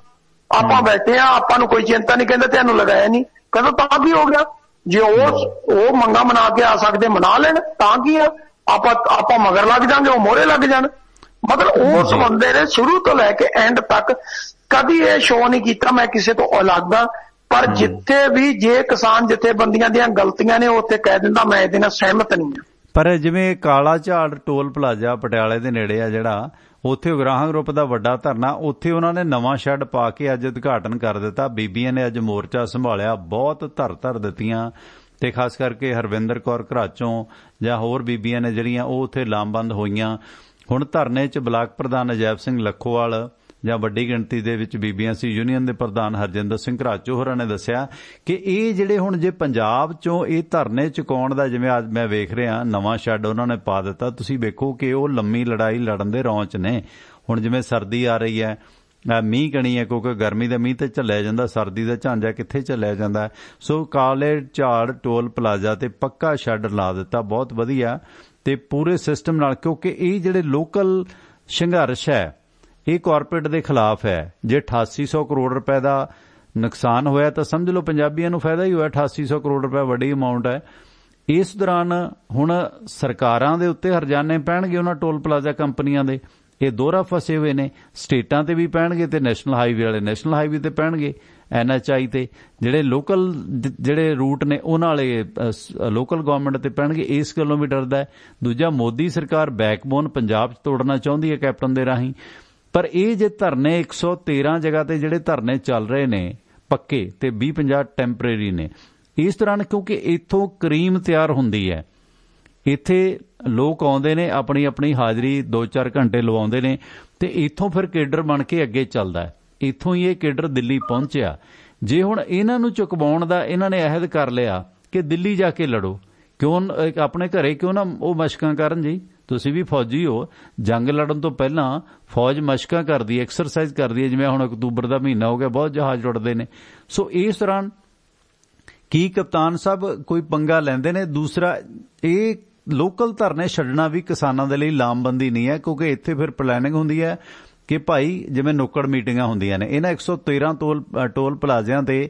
ਆਪਾਂ ਬੈਠੇ ਆ, ਆਪਾਂ ਨੂੰ ਕੋਈ ਚਿੰਤਾ ਨਹੀਂ। ਕਹਿੰਦੇ ਤੈਨੂੰ ਲਗਾਇਆ ਨਹੀਂ। ਕਹਿੰਦਾ ਤਾਂ ਕੀ ਹੋ ਗਿਆ? ਜੇ ਉਹ ਮੰਗਾ ਮਨਾ ਕੇ ਆ ਸਕਦੇ, ਮਨਾ ਲੈਣ, ਤਾਂ ਕੀ ਆ? ਆਪਾਂ ਮਗਰ ਲੱਗ ਜਾਾਂਗੇ, ਉਹ ਮੋਹਰੇ ਲੱਗ ਜਾਣ। ਮਤਲਬ ਉਸ ਬੰਦੇ ਨੇ ਸ਼ੁਰੂ ਤੋਂ ਲੈ ਕੇ ਐਂਡ ਤੱਕ ਕਦੀ ਇਹ ਸ਼ੋਅ ਨਹੀਂ ਕੀਤਾ ਮੈਂ ਕਿਸੇ ਤੋਂ ਅਲੱਗ ਆ। ਪਰ ਜਿੱਥੇ ਵੀ ਜੇ ਕਿਸਾਨ ਜਥੇਬੰਦੀਆਂ ਦੀਆਂ ਗਲਤੀਆਂ ਨੇ, ਉੱਥੇ ਕਹਿ ਦਿੰਦਾ ਮੈਂ ਇਹਦੇ ਨਾਲ ਸਹਿਮਤ ਨਹੀਂ ਹਾਂ। ਪਰ ਜਿਵੇਂ ਕਾਲਾ ਝਾੜ ਟੋਲ ਪਲਾਜ਼ਾ ਪਟਿਆਲੇ ਦੇ ਨੇੜੇ ਆ ਜਿਹੜਾ, ਉੱਥੇ ਉਗਰਾਹਾਂ ਗਰੁੱਪ ਦਾ ਵੱਡਾ ਧਰਨਾ, ਉੱਥੇ ਉਹਨਾਂ ਨੇ ਨਵਾਂ ਸ਼ੈੱਡ ਪਾ ਕੇ ਅੱਜ ਉਦਘਾਟਨ ਕਰ ਦਿੱਤਾ। ਬੀਬੀਆਂ ਨੇ ਅੱਜ ਮੋਰਚਾ ਸੰਭਾਲਿਆ, ਬਹੁਤ ਧਰ ਦਿੱਤੀਆਂ, ਤੇ ਖਾਸ ਕਰਕੇ ਹਰਵਿੰਦਰ ਕੌਰ ਘਰਾਚੋਂ ਜਾਂ ਹੋਰ ਬੀਬੀਆਂ ਨੇ ਜਿਹੜੀਆਂ, ਉਹ ਉੱਥੇ ਲਾਮਬੰਦ ਹੋਈਆਂ। ਹੁਣ ਧਰਨੇ 'ਚ ਬਲਾਕ ਪ੍ਰਧਾਨ ਅਜੈਬ ਸਿੰਘ ਲੱਖੋਵਾਲ ਜਾਂ ਵੱਡੀ ਗਿਣਤੀ ਦੇ ਵਿੱਚ ਬੀਬੀਆਂ ਸੀ। ਯੂਨੀਅਨ ਦੇ ਪ੍ਰਧਾਨ ਹਰਜਿੰਦਰ ਸਿੰਘ ਘਰਾਚੋ ਹੋਰਾਂ ਨੇ ਦੱਸਿਆ ਕਿ ਇਹ ਜਿਹੜੇ ਹੁਣ ਜੇ ਪੰਜਾਬ 'ਚੋਂ ਇਹ ਧਰਨੇ ਚੁਕਾਉਣ ਦਾ, ਜਿਵੇਂ ਅੱਜ ਮੈਂ ਵੇਖ ਰਿਹਾ ਨਵਾਂ ਸ਼ੈੱਡ ਉਹਨਾਂ ਨੇ ਪਾ ਦਿੱਤਾ, ਤੁਸੀਂ ਵੇਖੋ ਕਿ ਉਹ ਲੰਮੀ ਲੜਾਈ ਲੜਨ ਦੇ ਰੌਂਚ ਨੇ। ਹੁਣ ਜਿਵੇਂ ਸਰਦੀ ਆ ਰਹੀ ਹੈ, ਮੀਂਹ ਕਣੀ ਹੈ, ਕਿਉਂਕਿ ਗਰਮੀ ਦਾ ਮੀਂਹ ਤੇ ਝੱਲਿਆ ਜਾਂਦਾ, ਸਰਦੀ ਦਾ ਝਾਂਜਾ ਕਿੱਥੇ ਝੱਲਿਆ ਜਾਂਦਾ। ਸੋ ਕਾਲੇ ਝਾੜ ਟੋਲ ਪਲਾਜ਼ਾ ਤੇ ਪੱਕਾ ਸ਼ੈੱਡ ਲਾ ਦਿੱਤਾ, ਬਹੁਤ ਵਧੀਆ, ਤੇ ਪੂਰੇ ਸਿਸਟਮ ਨਾਲ। ਕਿਉਂਕਿ ਇਹ ਜਿਹੜੇ ਲੋਕਲ ਸੰਘਰਸ਼ ਹੈ, ਇਹ ਕਾਰਪੋਰੇਟ ਦੇ ਖਿਲਾਫ ਹੈ। ਜੇ 8800 ਕਰੋੜ ਰੁਪਏ ਦਾ ਨੁਕਸਾਨ ਹੋਇਆ ਤਾਂ ਸਮਝ ਲਓ ਪੰਜਾਬੀਆਂ ਨੂੰ ਫਾਇਦਾ ਹੀ ਹੋਇਆ। 8800 ਕਰੋੜ ਰੁਪਏ ਵੱਡੀ ਅਮਾਊਂਟ ਹੈ। ਇਸ ਦੌਰਾਨ ਹੁਣ ਸਰਕਾਰਾਂ ਦੇ ਉੱਤੇ ਹਰਜਾਨੇ ਪੈਣਗੇ ਉਹਨਾਂ ਟੋਲ ਪਲਾਜ਼ਾ ਕੰਪਨੀਆਂ ਦੇ। ਇਹ ਦੋਹਰਾ ਫਸੇ ਹੋਏ ਨੇ, ਸਟੇਟਾਂ ਤੇ ਵੀ ਪੈਣਗੇ ਤੇ ਨੈਸ਼ਨਲ ਹਾਈਵੇ ਵਾਲੇ ਨੈਸ਼ਨਲ ਹਾਈਵੇ ਤੇ ਪੈਣਗੇ, NHI ਤੇ। ਜਿਹੜੇ ਲੋਕਲ ਜਿਹੜੇ ਰੂਟ ਨੇ ਉਹਨਾਂ ਵਾਲੇ ਲੋਕਲ ਗਵਰਨਮੈਂਟ ਤੇ ਪੈਣਗੇ। ਇਸ ਗੱਲੋਂ ਵੀ ਡਰਦਾ ਹੈ। ਦੂਜਾ, ਮੋਦੀ ਸਰਕਾਰ ਬੈਕਬੋਨ ਪੰਜਾਬ 'ਚ ਤੋੜਨਾ ਚਾਹੁੰਦੀ ਹੈ ਕੈਪਟਨ ਦੇ ਰਾਹੀਂ। ਪਰ ਇਹ ਜੇ ਧਰਨੇ 113 ਜਗ੍ਹਾ ਤੇ ਜਿਹੜੇ ਧਰਨੇ ਚੱਲ ਰਹੇ ਨੇ ਪੱਕੇ ਤੇ 20-50 ਟੈਂਪਰੇਰੀ ਨੇ, ਇਸ ਦੌਰਾਨ ਕਿਉਂਕਿ ਇੱਥੋਂ ਕਰੀਮ ਤਿਆਰ ਹੁੰਦੀ ਹੈ, ਇੱਥੇ ਲੋਕ ਆਉਂਦੇ ਨੇ, ਆਪਣੀ ਆਪਣੀ ਹਾਜ਼ਰੀ 2-4 ਘੰਟੇ ਲਵਾਉਂਦੇ ਨੇ, ਤੇ ਇੱਥੋਂ ਫਿਰ ਕੇਡਰ ਬਣ ਕੇ ਅੱਗੇ ਚੱਲਦਾ ਹੈ। ਇੱਥੋਂ ਹੀ ਇਹ ਕੇਡਰ ਦਿੱਲੀ ਪਹੁੰਚਿਆ। ਜੇ ਹੁਣ ਇਹਨਾਂ ਨੂੰ ਚੁਕਵਾਉਣ ਦਾ ਇਹਨਾਂ ਨੇ ਅਹਿਦ ਕਰ ਲਿਆ ਕਿ ਦਿੱਲੀ ਜਾ ਕੇ ਲੜੋ, ਕਿਉਂ ਆਪਣੇ ਘਰੇ ਕਿਉਂ ਨਾ ਉਹ ਮਸ਼ਕਾਂ ਕਰਨ ਜੀ। ਤੁਸੀਂ ਵੀ ਫੌਜੀ ਹੋ। ਜੰਗ ਲੜਨ ਤੋਂ ਪਹਿਲਾਂ ਫੌਜ ਮਸ਼ਕਾਂ ਕਰਦੀ ਹੈ, ਐਕਸਰਸਾਈਜ਼ ਕਰਦੀ ਹੈ। ਜਿਵੇਂ ਹੁਣ ਅਕਤੂਬਰ ਦਾ ਮਹੀਨਾ ਹੋ ਗਿਆ, ਬਹੁਤ ਜਹਾਜ਼ ਉੱਡਦੇ ਨੇ। ਸੋ ਇਸ ਦੌਰਾਨ ਕੀ ਕਪਤਾਨ ਸਾਹਿਬ ਕੋਈ ਪੰਗਾ ਲੈਂਦੇ ਨੇ? ਦੂਸਰਾ, ਇਹ ਲੋਕਲ ਧਰਨੇ ਛੱਡਣਾ ਵੀ ਕਿਸਾਨਾਂ ਦੇ ਲਈ ਲਾਮਬੰਦੀ ਨਹੀਂ ਹੈ, ਕਿਉਂਕਿ ਇੱਥੇ ਫਿਰ ਪਲੈਨਿੰਗ ਹੁੰਦੀ ਹੈ ਕਿ ਭਾਈ ਜਿਵੇਂ ਨੁੱਕੜ ਮੀਟਿੰਗਾਂ ਹੁੰਦੀਆਂ ਨੇ, ਇਹਨਾਂ 113 ਟੋਲ ਪਲਾਜ਼ਿਆਂ ਤੇ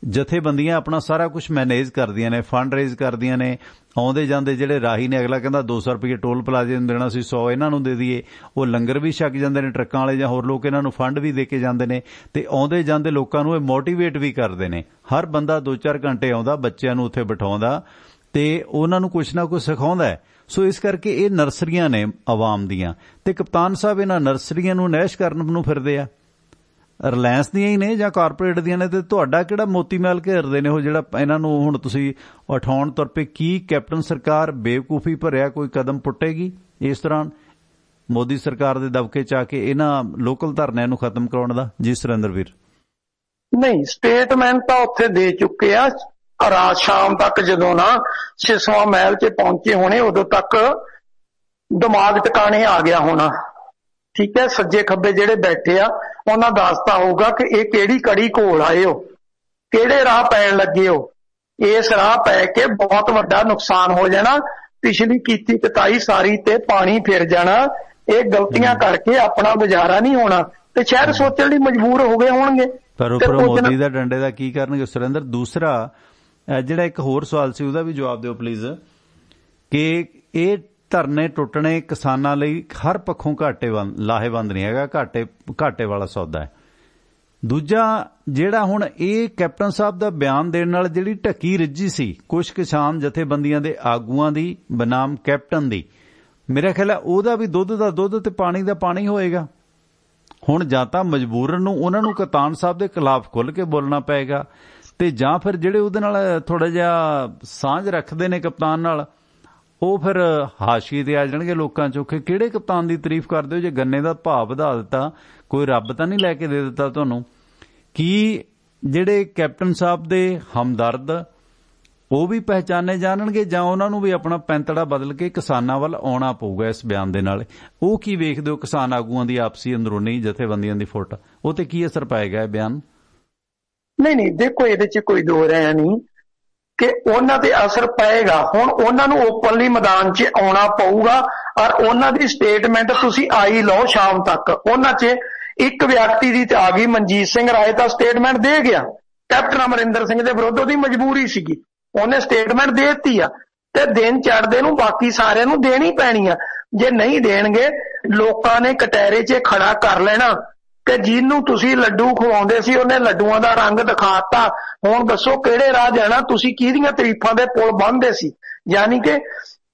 ਜਥੇਬੰਦੀਆਂ ਆਪਣਾ ਸਾਰਾ ਕੁਝ ਮੈਨੇਜ ਕਰਦੀਆਂ ਨੇ, ਫੰਡ ਰੇਜ਼ ਕਰਦੀਆਂ ਨੇ। ਆਉਂਦੇ ਜਾਂਦੇ ਜਿਹੜੇ ਰਾਹੀ ਨੇ, ਅਗਲਾ ਕਹਿੰਦਾ 200 ਰੁਪਏ ਟੋਲ ਪਲਾਜ਼ੇ ਨੂੰ ਦੇਣਾ ਸੀ, 100 ਇਹਨਾਂ ਨੂੰ ਦੇ ਦਈਏ। ਉਹ ਲੰਗਰ ਵੀ ਛਕ ਜਾਂਦੇ ਨੇ, ਟਰੱਕਾਂ ਵਾਲੇ ਜਾਂ ਹੋਰ ਲੋਕ ਇਹਨਾਂ ਨੂੰ ਫੰਡ ਵੀ ਦੇ ਕੇ ਜਾਂਦੇ ਨੇ, ਤੇ ਆਉਂਦੇ ਜਾਂਦੇ ਲੋਕਾਂ ਨੂੰ ਇਹ ਮੋਟੀਵੇਟ ਵੀ ਕਰਦੇ ਨੇ। ਹਰ ਬੰਦਾ 2-4 ਘੰਟੇ ਆਉਂਦਾ, ਬੱਚਿਆਂ ਨੂੰ ਉੱਥੇ ਬਿਠਾਉਂਦਾ ਤੇ ਉਹਨਾਂ ਨੂੰ ਕੁਝ ਨਾ ਕੁਝ ਸਿਖਾਉਂਦਾ ਹੈ। ਸੋ ਇਸ ਕਰਕੇ ਇਹ ਨਰਸਰੀਆਂ ਨੇ ਆਵਾਮ ਦੀਆਂ, ਤੇ ਕਪਤਾਨ ਸਾਹਿਬ ਇਹਨਾਂ ਨਰਸਰੀਆਂ ਨੂੰ ਨੈਸ਼ ਕਰਨ ਨੂੰ ਫਿਰਦੇ ਆ। ਰਿਲਾਇੰਸ ਦੀਆਂ ਹੀ ਨੇ ਜਾਂ ਕਾਰਪੋਰੇਟ ਦੀਆਂ ਨੇ, ਤੇ ਤੁਹਾਡਾ ਕਿਹੜਾ ਮੋਤੀ ਮਹਿਲ ਘੇਰਦੇ ਨੇ ਉਹ ਜਿਹੜਾ ਇਹਨਾਂ ਨੂੰ ਹੁਣ ਤੁਸੀਂ ਉਠਾਉਣ ਤੁਰ ਪਏ? ਕੀ ਕੈਪਟਨ ਸਰਕਾਰ ਬੇਵਕੂਫੀ ਭਰਿਆ ਕੋਈ ਕਦਮ ਪੁੱਟੇਗੀ ਇਸ ਦੌਰਾਨ ਮੋਦੀ ਸਰਕਾਰ ਦੇ ਦਬਕੇ ਚ ਆ ਕੇ ਇਹਨਾਂ ਲੋਕਲ ਧਰਨਿਆਂ ਨੂੰ ਖਤਮ ਕਰਾਉਣ ਦਾ? ਜੀ ਸੁਰਿੰਦਰ ਵੀਰ। ਨਹੀਂ, ਸਟੇਟਮੈਂਟ ਤਾਂ ਉੱਥੇ ਦੇ ਚੁੱਕੇ ਆ। ਰਾਤ ਸ਼ਾਮ ਤੱਕ ਜਦੋਂ ਨਾ ਸਿਸਵਾ ਮਹਿਲ 'ਚ ਪਹੁੰਚੇ ਹੋਣੇ, ਉਦੋਂ ਤੱਕ ਦਿਮਾਗ ਟਿਕਾਣੇ ਆ ਗਿਆ ਹੋਣਾ। ਠੀਕ ਹੈ, ਸੱਜੇ ਖੱਬੇ ਜਿਹੜੇ ਬੈਠੇ ਆ ਉਹਨਾਂ ਦੱਸਤਾ ਹੋਊਗਾ ਕਿ ਇਹ ਕਿਹੜੀ ਕੜੀ ਘੋਲ ਆਏ ਹੋ, ਕਿਹੜੇ ਰਾਹ ਪੈਣ ਲੱਗੇ ਹੋ। ਇਸ ਰਾਹ ਪੈ ਕੇ ਬਹੁਤ ਵੱਡਾ ਨੁਕਸਾਨ ਹੋ ਜਾਣਾ, ਪਿਛਲੀ ਕੀਤੀ ਕਤਾਈ ਸਾਰੀ ਤੇ ਪਾਣੀ ਫਿਰ ਜਾਣਾ। ਇਹ ਗਲਤੀਆਂ ਕਰਕੇ ਆਪਣਾ ਗੁਜ਼ਾਰਾ ਨਹੀਂ ਹੋਣਾ ਤੇ ਸ਼ਹਿਰ ਸੋਚਣ ਲਈ ਮਜਬੂਰ ਹੋ ਗਏ ਹੋਣਗੇ। ਪਰ ਉੱਪਰੋਂ ਮੋਦੀ ਦਾ ਡੰਡੇ ਦਾ ਕੀ ਕਰਨਗੇ ਸੁਰਿੰਦਰ? ਦੂਸਰਾ ਜਿਹੜਾ ਇੱਕ ਹੋਰ ਸਵਾਲ ਸੀ ਉਹਦਾ ਵੀ ਜਵਾਬ ਦਿਓ ਪਲੀਜ਼, ਕਿ ਇਹ ਧਰਨੇ ਟੁੱਟਣੇ ਕਿਸਾਨਾਂ ਲਈ ਹਰ ਪੱਖੋਂ ਲਾਹੇਵੰਦ ਨਹੀਂ ਹੈਗਾ, ਘਾਟੇ ਵਾਲਾ ਸੌਦਾ ਹੈ। ਦੂਜਾ, ਜਿਹੜਾ ਹੁਣ ਇਹ ਕੈਪਟਨ ਸਾਹਿਬ ਦਾ ਬਿਆਨ ਦੇਣ ਨਾਲ ਜਿਹੜੀ ਢੱਕੀ ਰਿੱਝੀ ਸੀ ਕੁਝ ਕਿਸਾਨ ਜਥੇਬੰਦੀਆਂ ਦੇ ਆਗੂਆਂ ਦੀ ਬਨਾਮ ਕੈਪਟਨ ਦੀ, ਮੇਰਾ ਖਿਆਲ ਹੈ ਉਹਦਾ ਵੀ ਦੁੱਧ ਦਾ ਦੁੱਧ ਤੇ ਪਾਣੀ ਦਾ ਪਾਣੀ ਹੋਏਗਾ। ਹੁਣ ਜਾਂ ਤਾਂ ਮਜਬੂਰਨ ਨੂੰ ਉਹਨਾਂ ਨੂੰ ਕਪਤਾਨ ਸਾਹਿਬ ਦੇ ਖਿਲਾਫ ਖੁੱਲ੍ਹ ਕੇ ਬੋਲਣਾ ਪਏਗਾ, ਤੇ ਜਾਂ ਫਿਰ ਜਿਹੜੇ ਉਹਦੇ ਨਾਲ ਥੋੜਾ ਜਿਹਾ ਸਾਂਝ ਰੱਖਦੇ ਨੇ ਕਪਤਾਨ ਨਾਲ, ਉਹ ਫਿਰ ਹਾਸ਼ੀਏ ਤੇ ਆ ਜਾਣਗੇ ਲੋਕਾਂ ਚੋਂ ਕਿ ਕਿਹੜੇ ਕਪਤਾਨ ਦੀ ਤਾਰੀਫ ਕਰਦੇ ਹੋ ਜੇ ਗੰਨੇ ਦਾ ਭਾਅ ਵਧਾ ਦਿੱਤਾ, ਕੋਈ ਰੱਬ ਤਾਂ ਨਹੀਂ ਲੈ ਕੇ ਦੇ ਦਿੱਤਾ ਤੁਹਾਨੂੰ? ਕੀ ਜਿਹੜੇ ਕੈਪਟਨ ਸਾਹਿਬ ਦੇ ਹਮਦਰਦ ਉਹ ਵੀ ਪਹਿਚਾਨੇ ਜਾਣਗੇ ਜਾਂ ਉਹਨਾਂ ਨੂੰ ਵੀ ਆਪਣਾ ਪੈਂਤੜਾ ਬਦਲ ਕੇ ਕਿਸਾਨਾਂ ਵੱਲ ਆਉਣਾ ਪਊਗਾ ਇਸ ਬਿਆਨ ਦੇ ਨਾਲ? ਉਹ ਕੀ ਵੇਖਦੇ ਹੋ ਕਿਸਾਨ ਆਗੂਆਂ ਦੀ ਆਪਸੀ ਅੰਦਰੂਨੀ ਜਥੇਬੰਦੀਆਂ ਦੀ ਫੁੱਟ, ਉਹ ਤੇ ਕੀ ਅਸਰ ਪਾਏਗਾ ਇਹ ਬਿਆਨ? ਨਹੀਂ, ਦੇਖੋ ਇਹਦੇ 'ਚ ਕੋਈ ਦੋ ਰਾਏ ਨਹੀਂ ਕਿ ਉਹਨਾਂ ਤੇ ਅਸਰ ਪਏਗਾ। ਹੁਣ ਉਹਨਾਂ ਨੂੰ ਓਪਨਲੀ ਮੈਦਾਨ 'ਚ ਆਉਣਾ ਪਊਗਾ ਔਰ ਉਹਨਾਂ ਦੀ ਸਟੇਟਮੈਂਟ ਤੁਸੀਂ ਆਈ ਲਓ ਸ਼ਾਮ ਤੱਕ। ਉਹਨਾਂ 'ਚ ਇੱਕ ਵਿਅਕਤੀ ਦੀ ਤੇ ਆ ਗਈ, ਮਨਜੀਤ ਸਿੰਘ ਰਾਏ ਤਾਂ ਸਟੇਟਮੈਂਟ ਦੇ ਗਿਆ, ਕੈਪਟਨ ਅਮਰਿੰਦਰ ਸਿੰਘ ਦੇ ਵਿਰੁੱਧ ਉਹਦੀ ਮਜਬੂਰੀ ਸੀਗੀ, ਉਹਨੇ ਸਟੇਟਮੈਂਟ ਦੇ ਦਿੱਤੀ ਆ, ਤੇ ਦਿਨ ਚੜ੍ਹਦੇ ਨੂੰ ਬਾਕੀ ਸਾਰਿਆਂ ਨੂੰ ਦੇਣੀ ਪੈਣੀ ਆ। ਜੇ ਨਹੀਂ ਦੇਣਗੇ ਲੋਕਾਂ ਨੇ ਕਟਹਿਰੇ 'ਚ ਖੜਾ ਕਰ ਲੈਣਾ ਕਿ ਜਿਹਨੂੰ ਤੁਸੀਂ ਲੱਡੂ ਖਵਾਉਂਦੇ ਸੀ ਉਹਨੇ ਲੱਡੂਆਂ ਦਾ ਰੰਗ ਦਿਖਾਤਾ, ਹੁਣ ਦੱਸੋ ਕਿਹੜੇ ਰਾਹ ਜਾਣਾ? ਤੁਸੀਂ ਕਿਹਦੀਆਂ ਤਾਰੀਫਾਂ ਦੇ ਪੁਲ ਬੰਨ੍ਹਦੇ ਸੀ? ਯਾਨੀ ਕਿ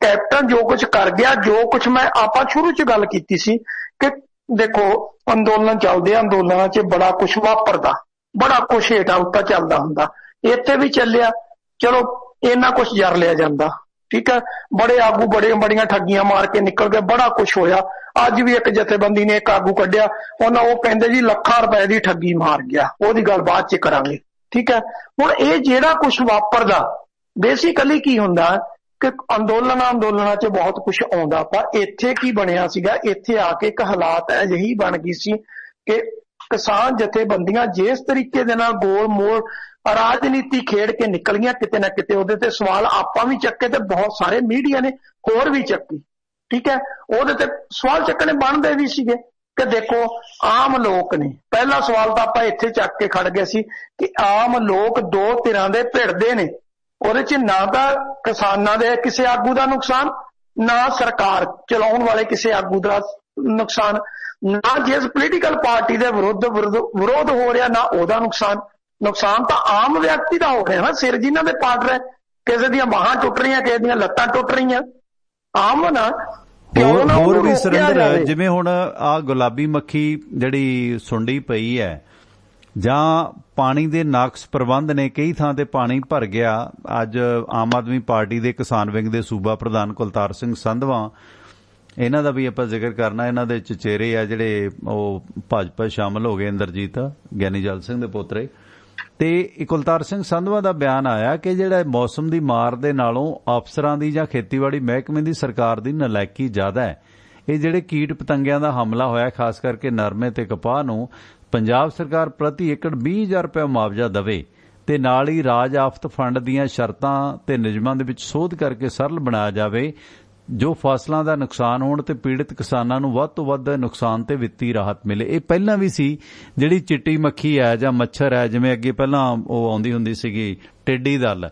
ਕੈਪਟਨ ਜੋ ਕੁਝ ਕਰ ਗਿਆ, ਜੋ ਕੁਝ ਆਪਾਂ ਸ਼ੁਰੂ 'ਚ ਗੱਲ ਕੀਤੀ ਸੀ ਕਿ ਦੇਖੋ ਅੰਦੋਲਨ ਚੱਲਦੇ ਆ, ਅੰਦੋਲਨਾਂ 'ਚ ਬੜਾ ਕੁਝ ਵਾਪਰਦਾ, ਬੜਾ ਕੁਝ ਹੇਠਾਂ ਉੱਤਾ ਚੱਲਦਾ ਹੁੰਦਾ, ਇੱਥੇ ਵੀ ਚੱਲਿਆ। ਚਲੋ ਇੰਨਾ ਕੁਝ ਜਰ ਲਿਆ ਜਾਂਦਾ, ਠੀਕ ਹੈ, ਬੜੇ ਆਗੂ ਬੜੀਆਂ ਠੱਗੀਆਂ ਮਾਰ ਕੇ ਨਿਕਲ ਗਏ, ਬੜਾ ਕੁਝ ਹੋਇਆ। ਅੱਜ ਵੀ ਇੱਕ ਜਥੇਬੰਦੀ ਨੇ ਇੱਕ ਆਗੂ ਕੱਢਿਆ, ਉਹ ਕਹਿੰਦੇ ਜੀ ਲੱਖਾਂ ਰੁਪਏ ਦੀ ਠੱਗੀ ਮਾਰ ਗਿਆ, ਉਹਦੀ ਗੱਲ ਬਾਅਦ 'ਚ ਕਰਾਂਗੇ, ਠੀਕ ਹੈ। ਹੁਣ ਇਹ ਜਿਹੜਾ ਕੁਝ ਵਾਪਰਦਾ ਬੇਸਿਕਲੀ ਕੀ ਹੁੰਦਾ ਕਿ ਅੰਦੋਲਨਾਂ 'ਚ ਬਹੁਤ ਕੁਝ ਆਉਂਦਾ, ਪਰ ਇੱਥੇ ਕੀ ਬਣਿਆ ਸੀਗਾ? ਇੱਥੇ ਆ ਕੇ ਇੱਕ ਹਾਲਾਤ ਅਜਿਹੀ ਬਣ ਗਈ ਸੀ ਕਿ ਕਿਸਾਨ ਜਥੇਬੰਦੀਆਂ ਜਿਸ ਤਰੀਕੇ ਦੇ ਨਾਲ ਗੋਲ ਮੋਲ ਰਾਜਨੀਤੀ ਖੇਡ ਕੇ ਨਿਕਲੀਆਂ, ਕਿਤੇ ਨਾ ਕਿਤੇ ਉਹਦੇ ਤੇ ਸਵਾਲ ਆਪਾਂ ਵੀ ਚੱਕੇ ਤੇ ਬਹੁਤ ਸਾਰੇ ਮੀਡੀਆ ਨੇ ਹੋਰ ਵੀ ਚੱਕੀ, ਠੀਕ ਹੈ। ਉਹਦੇ ਤੇ ਸਵਾਲ ਚੱਕਣੇ ਬਣਦੇ ਵੀ ਸੀਗੇ ਕਿ ਦੇਖੋ ਆਮ ਲੋਕ ਨੇ, ਪਹਿਲਾ ਸਵਾਲ ਤਾਂ ਆਪਾਂ ਇੱਥੇ ਚੱਕ ਕੇ ਖੜ ਗਏ ਸੀ ਕਿ ਆਮ ਲੋਕ ਦੋ ਧਿਰਾਂ ਦੇ ਭਿੜਦੇ ਨੇ, ਉਹਦੇ 'ਚ ਨਾ ਤਾਂ ਕਿਸਾਨਾਂ ਦੇ ਕਿਸੇ ਆਗੂ ਦਾ ਨੁਕਸਾਨ, ਨਾ ਸਰਕਾਰ ਚਲਾਉਣ ਵਾਲੇ ਕਿਸੇ ਆਗੂ ਦਾ ਨੁਕਸਾਨ, ਨਾ ਜਿਸ ਪੋਲੀਟੀਕਲ ਪਾਰਟੀ ਦੇ ਵਿਰੋਧ ਹੋ ਰਿਹਾ ਨਾ ਉਹਦਾ ਨੁਕਸਾਨ ਤਾਂ ਆਮ ਵਿਅਕਤੀ ਦਾ ਹੋ ਰਿਹਾ ਨਾ। ਸਿਰ ਜਿਨ੍ਹਾਂ ਦੇ ਪਾਟ ਰਹੇ, ਕਿਸੇ ਦੀਆਂ ਬਾਹਾਂ ਟੁੱਟ ਰਹੀਆਂ, ਕਿਸੇ ਦੀਆਂ ਲੱਤਾਂ ਟੁੱਟ ਰਹੀਆਂ, ਆਮ ਨਾ। ਹੋਰ ਵੀ ਸੁਰਿੰਦਰ, ਜਿਵੇਂ ਹੁਣ ਆ ਗੁਲਾਬੀ ਮੱਖੀ ਜਿਹੜੀ ਸੁੰਡੀ ਪਈ ਹੈ, ਜਾਂ ਪਾਣੀ ਦੇ ਨਾਕਸ ਪ੍ਰਬੰਧ ਨੇ, ਕਈ ਥਾਂ ਤੇ ਪਾਣੀ ਭਰ ਗਿਆ। ਅੱਜ ਆਮ ਆਦਮੀ ਪਾਰਟੀ ਦੇ ਕਿਸਾਨ ਵਿੰਗ ਦੇ ਸੂਬਾ ਪ੍ਰਧਾਨ ਕੁਲਤਾਰ ਸਿੰਘ ਸੰਧਵਾਂ, ਇਹਨਾਂ ਦਾ ਵੀ ਆਪਾਂ ਜ਼ਿਕਰ ਕਰਨਾ, ਇਹਨਾਂ ਦੇ ਚਚੇਰੇ ਆ ਜਿਹੜੇ ਉਹ ਭਾਜਪਾ ਸ਼ਾਮਲ ਹੋ ਗਏ, ਇੰਦਰਜੀਤ ਗਿਆਨੀ ਜਲ ਸਿੰਘ ਦੇ ਪੋਤਰੇ, ਤੇ ਕੁਲਤਾਰ ਸਿੰਘ ਸੰਧਵਾ ਦਾ ਬਿਆਨ ਆਇਆ ਕਿ ਜਿਹੜਾ ਮੌਸਮ ਦੀ ਮਾਰ ਦੇ ਨਾਲੋਂ ਅਫਸਰਾਂ ਦੀ ਜਾਂ ਖੇਤੀਬਾੜੀ ਮਹਿਕਮੇ ਦੀ ਸਰਕਾਰ ਦੀ ਨਲਾਇਕੀ ਜ਼ਿਆਦਾ ਹੈ। ਇਹ ਜਿਹੜੇ ਕੀਟ ਪਤੰਗਿਆਂ ਦਾ ਹਮਲਾ ਹੋਇਆ ਖਾਸ ਕਰਕੇ ਨਰਮੇ ਤੇ ਕਪਾਹ ਨੂੰ ਪੰਜਾਬ ਸਰਕਾਰ ਪ੍ਰਤੀ ਏਕੜ 20,000 ਰੁਪਏ ਮੁਆਵਜ਼ਾ ਦੇਵੇ ਤੇ ਨਾਲ ਹੀ ਰਾਜ ਆਫਤ ਫੰਡ ਦੀਆਂ ਸ਼ਰਤਾਂ ਤੇ ਨਿਯਮਾਂ ਦੇ ਵਿੱਚ ਸੋਧ ਕਰਕੇ ਸਰਲ ਬਣਾਇਆ ਜਾਵੇ ਜੋ ਫਸਲਾਂ ਦਾ ਨੁਕਸਾਨ ਹੋਣ ਤੇ ਪੀੜਤ ਕਿਸਾਨਾਂ ਨੂੰ ਵੱਧ ਤੋਂ ਵੱਧ ਨੁਕਸਾਨ ਤੇ ਵਿੱਤੀ ਰਾਹਤ ਮਿਲੇ। ਇਹ ਪਹਿਲਾਂ ਵੀ ਸੀ ਜਿਹੜੀ ਚਿੱਟੀ ਮੱਖੀ ਹੈ ਜਾਂ ਮੱਛਰ ਹੈ, ਜਿਵੇਂ ਅੱਗੇ ਪਹਿਲਾਂ ਉਹ ਆਉਂਦੀ ਹੁੰਦੀ ਸੀਗੀ ਟਿੱਡੀ ਦਲ,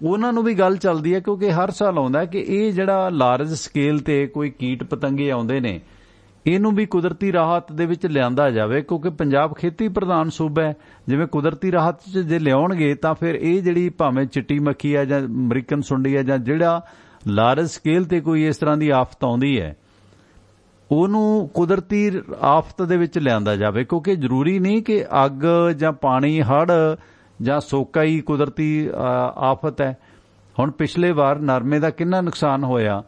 ਉਹਨਾਂ ਨੂੰ ਵੀ ਗੱਲ ਚੱਲਦੀ ਹੈ ਕਿਉਂਕਿ ਹਰ ਸਾਲ ਆਉਂਦਾ ਕਿ ਇਹ ਜਿਹੜਾ ਲਾਰਜ ਸਕੇਲ ਤੇ ਕੋਈ ਕੀਟ ਪਤੰਗੇ ਆਉਂਦੇ ਨੇ ਇਹਨੂੰ ਵੀ ਕੁਦਰਤੀ ਰਾਹਤ ਦੇ ਵਿੱਚ ਲਿਆਂਦਾ ਜਾਵੇ ਕਿਉਂਕਿ ਪੰਜਾਬ ਖੇਤੀ ਪ੍ਰਧਾਨ ਸੂਬਾ ਹੈ। ਜਿਵੇਂ ਕੁਦਰਤੀ ਰਾਹਤ 'ਚ ਜੇ ਲਿਆਉਣਗੇ ਤਾਂ ਫਿਰ ਇਹ ਜਿਹੜੀ ਭਾਵੇਂ ਚਿੱਟੀ ਮੱਖੀ ਹੈ ਜਾਂ ਅਮਰੀਕਨ ਸੁੰਡੀ ਹੈ ਜਾਂ ਜਿਹੜਾ ਲਾਰਜ ਸਕੇਲ ਤੇ ਕੋਈ ਇਸ ਤਰ੍ਹਾਂ ਦੀ ਆਫਤ ਆਉਂਦੀ ਹੈ ਉਹਨੂੰ ਕੁਦਰਤੀ ਆਫਤ ਦੇ ਵਿੱਚ ਲਿਆਂਦਾ ਜਾਵੇ ਕਿਉਂਕਿ ਜ਼ਰੂਰੀ ਨਹੀਂ ਕਿ ਅੱਗ ਜਾਂ ਪਾਣੀ ਹੜ੍ਹ ਜਾਂ ਸੋਕਾ ਹੀ ਕੁਦਰਤੀ ਆਫਤ ਹੈ। ਹੁਣ ਪਿਛਲੇ ਵਾਰ ਨਰਮੇ ਦਾ ਕਿੰਨਾ ਨੁਕਸਾਨ ਹੋਇਆ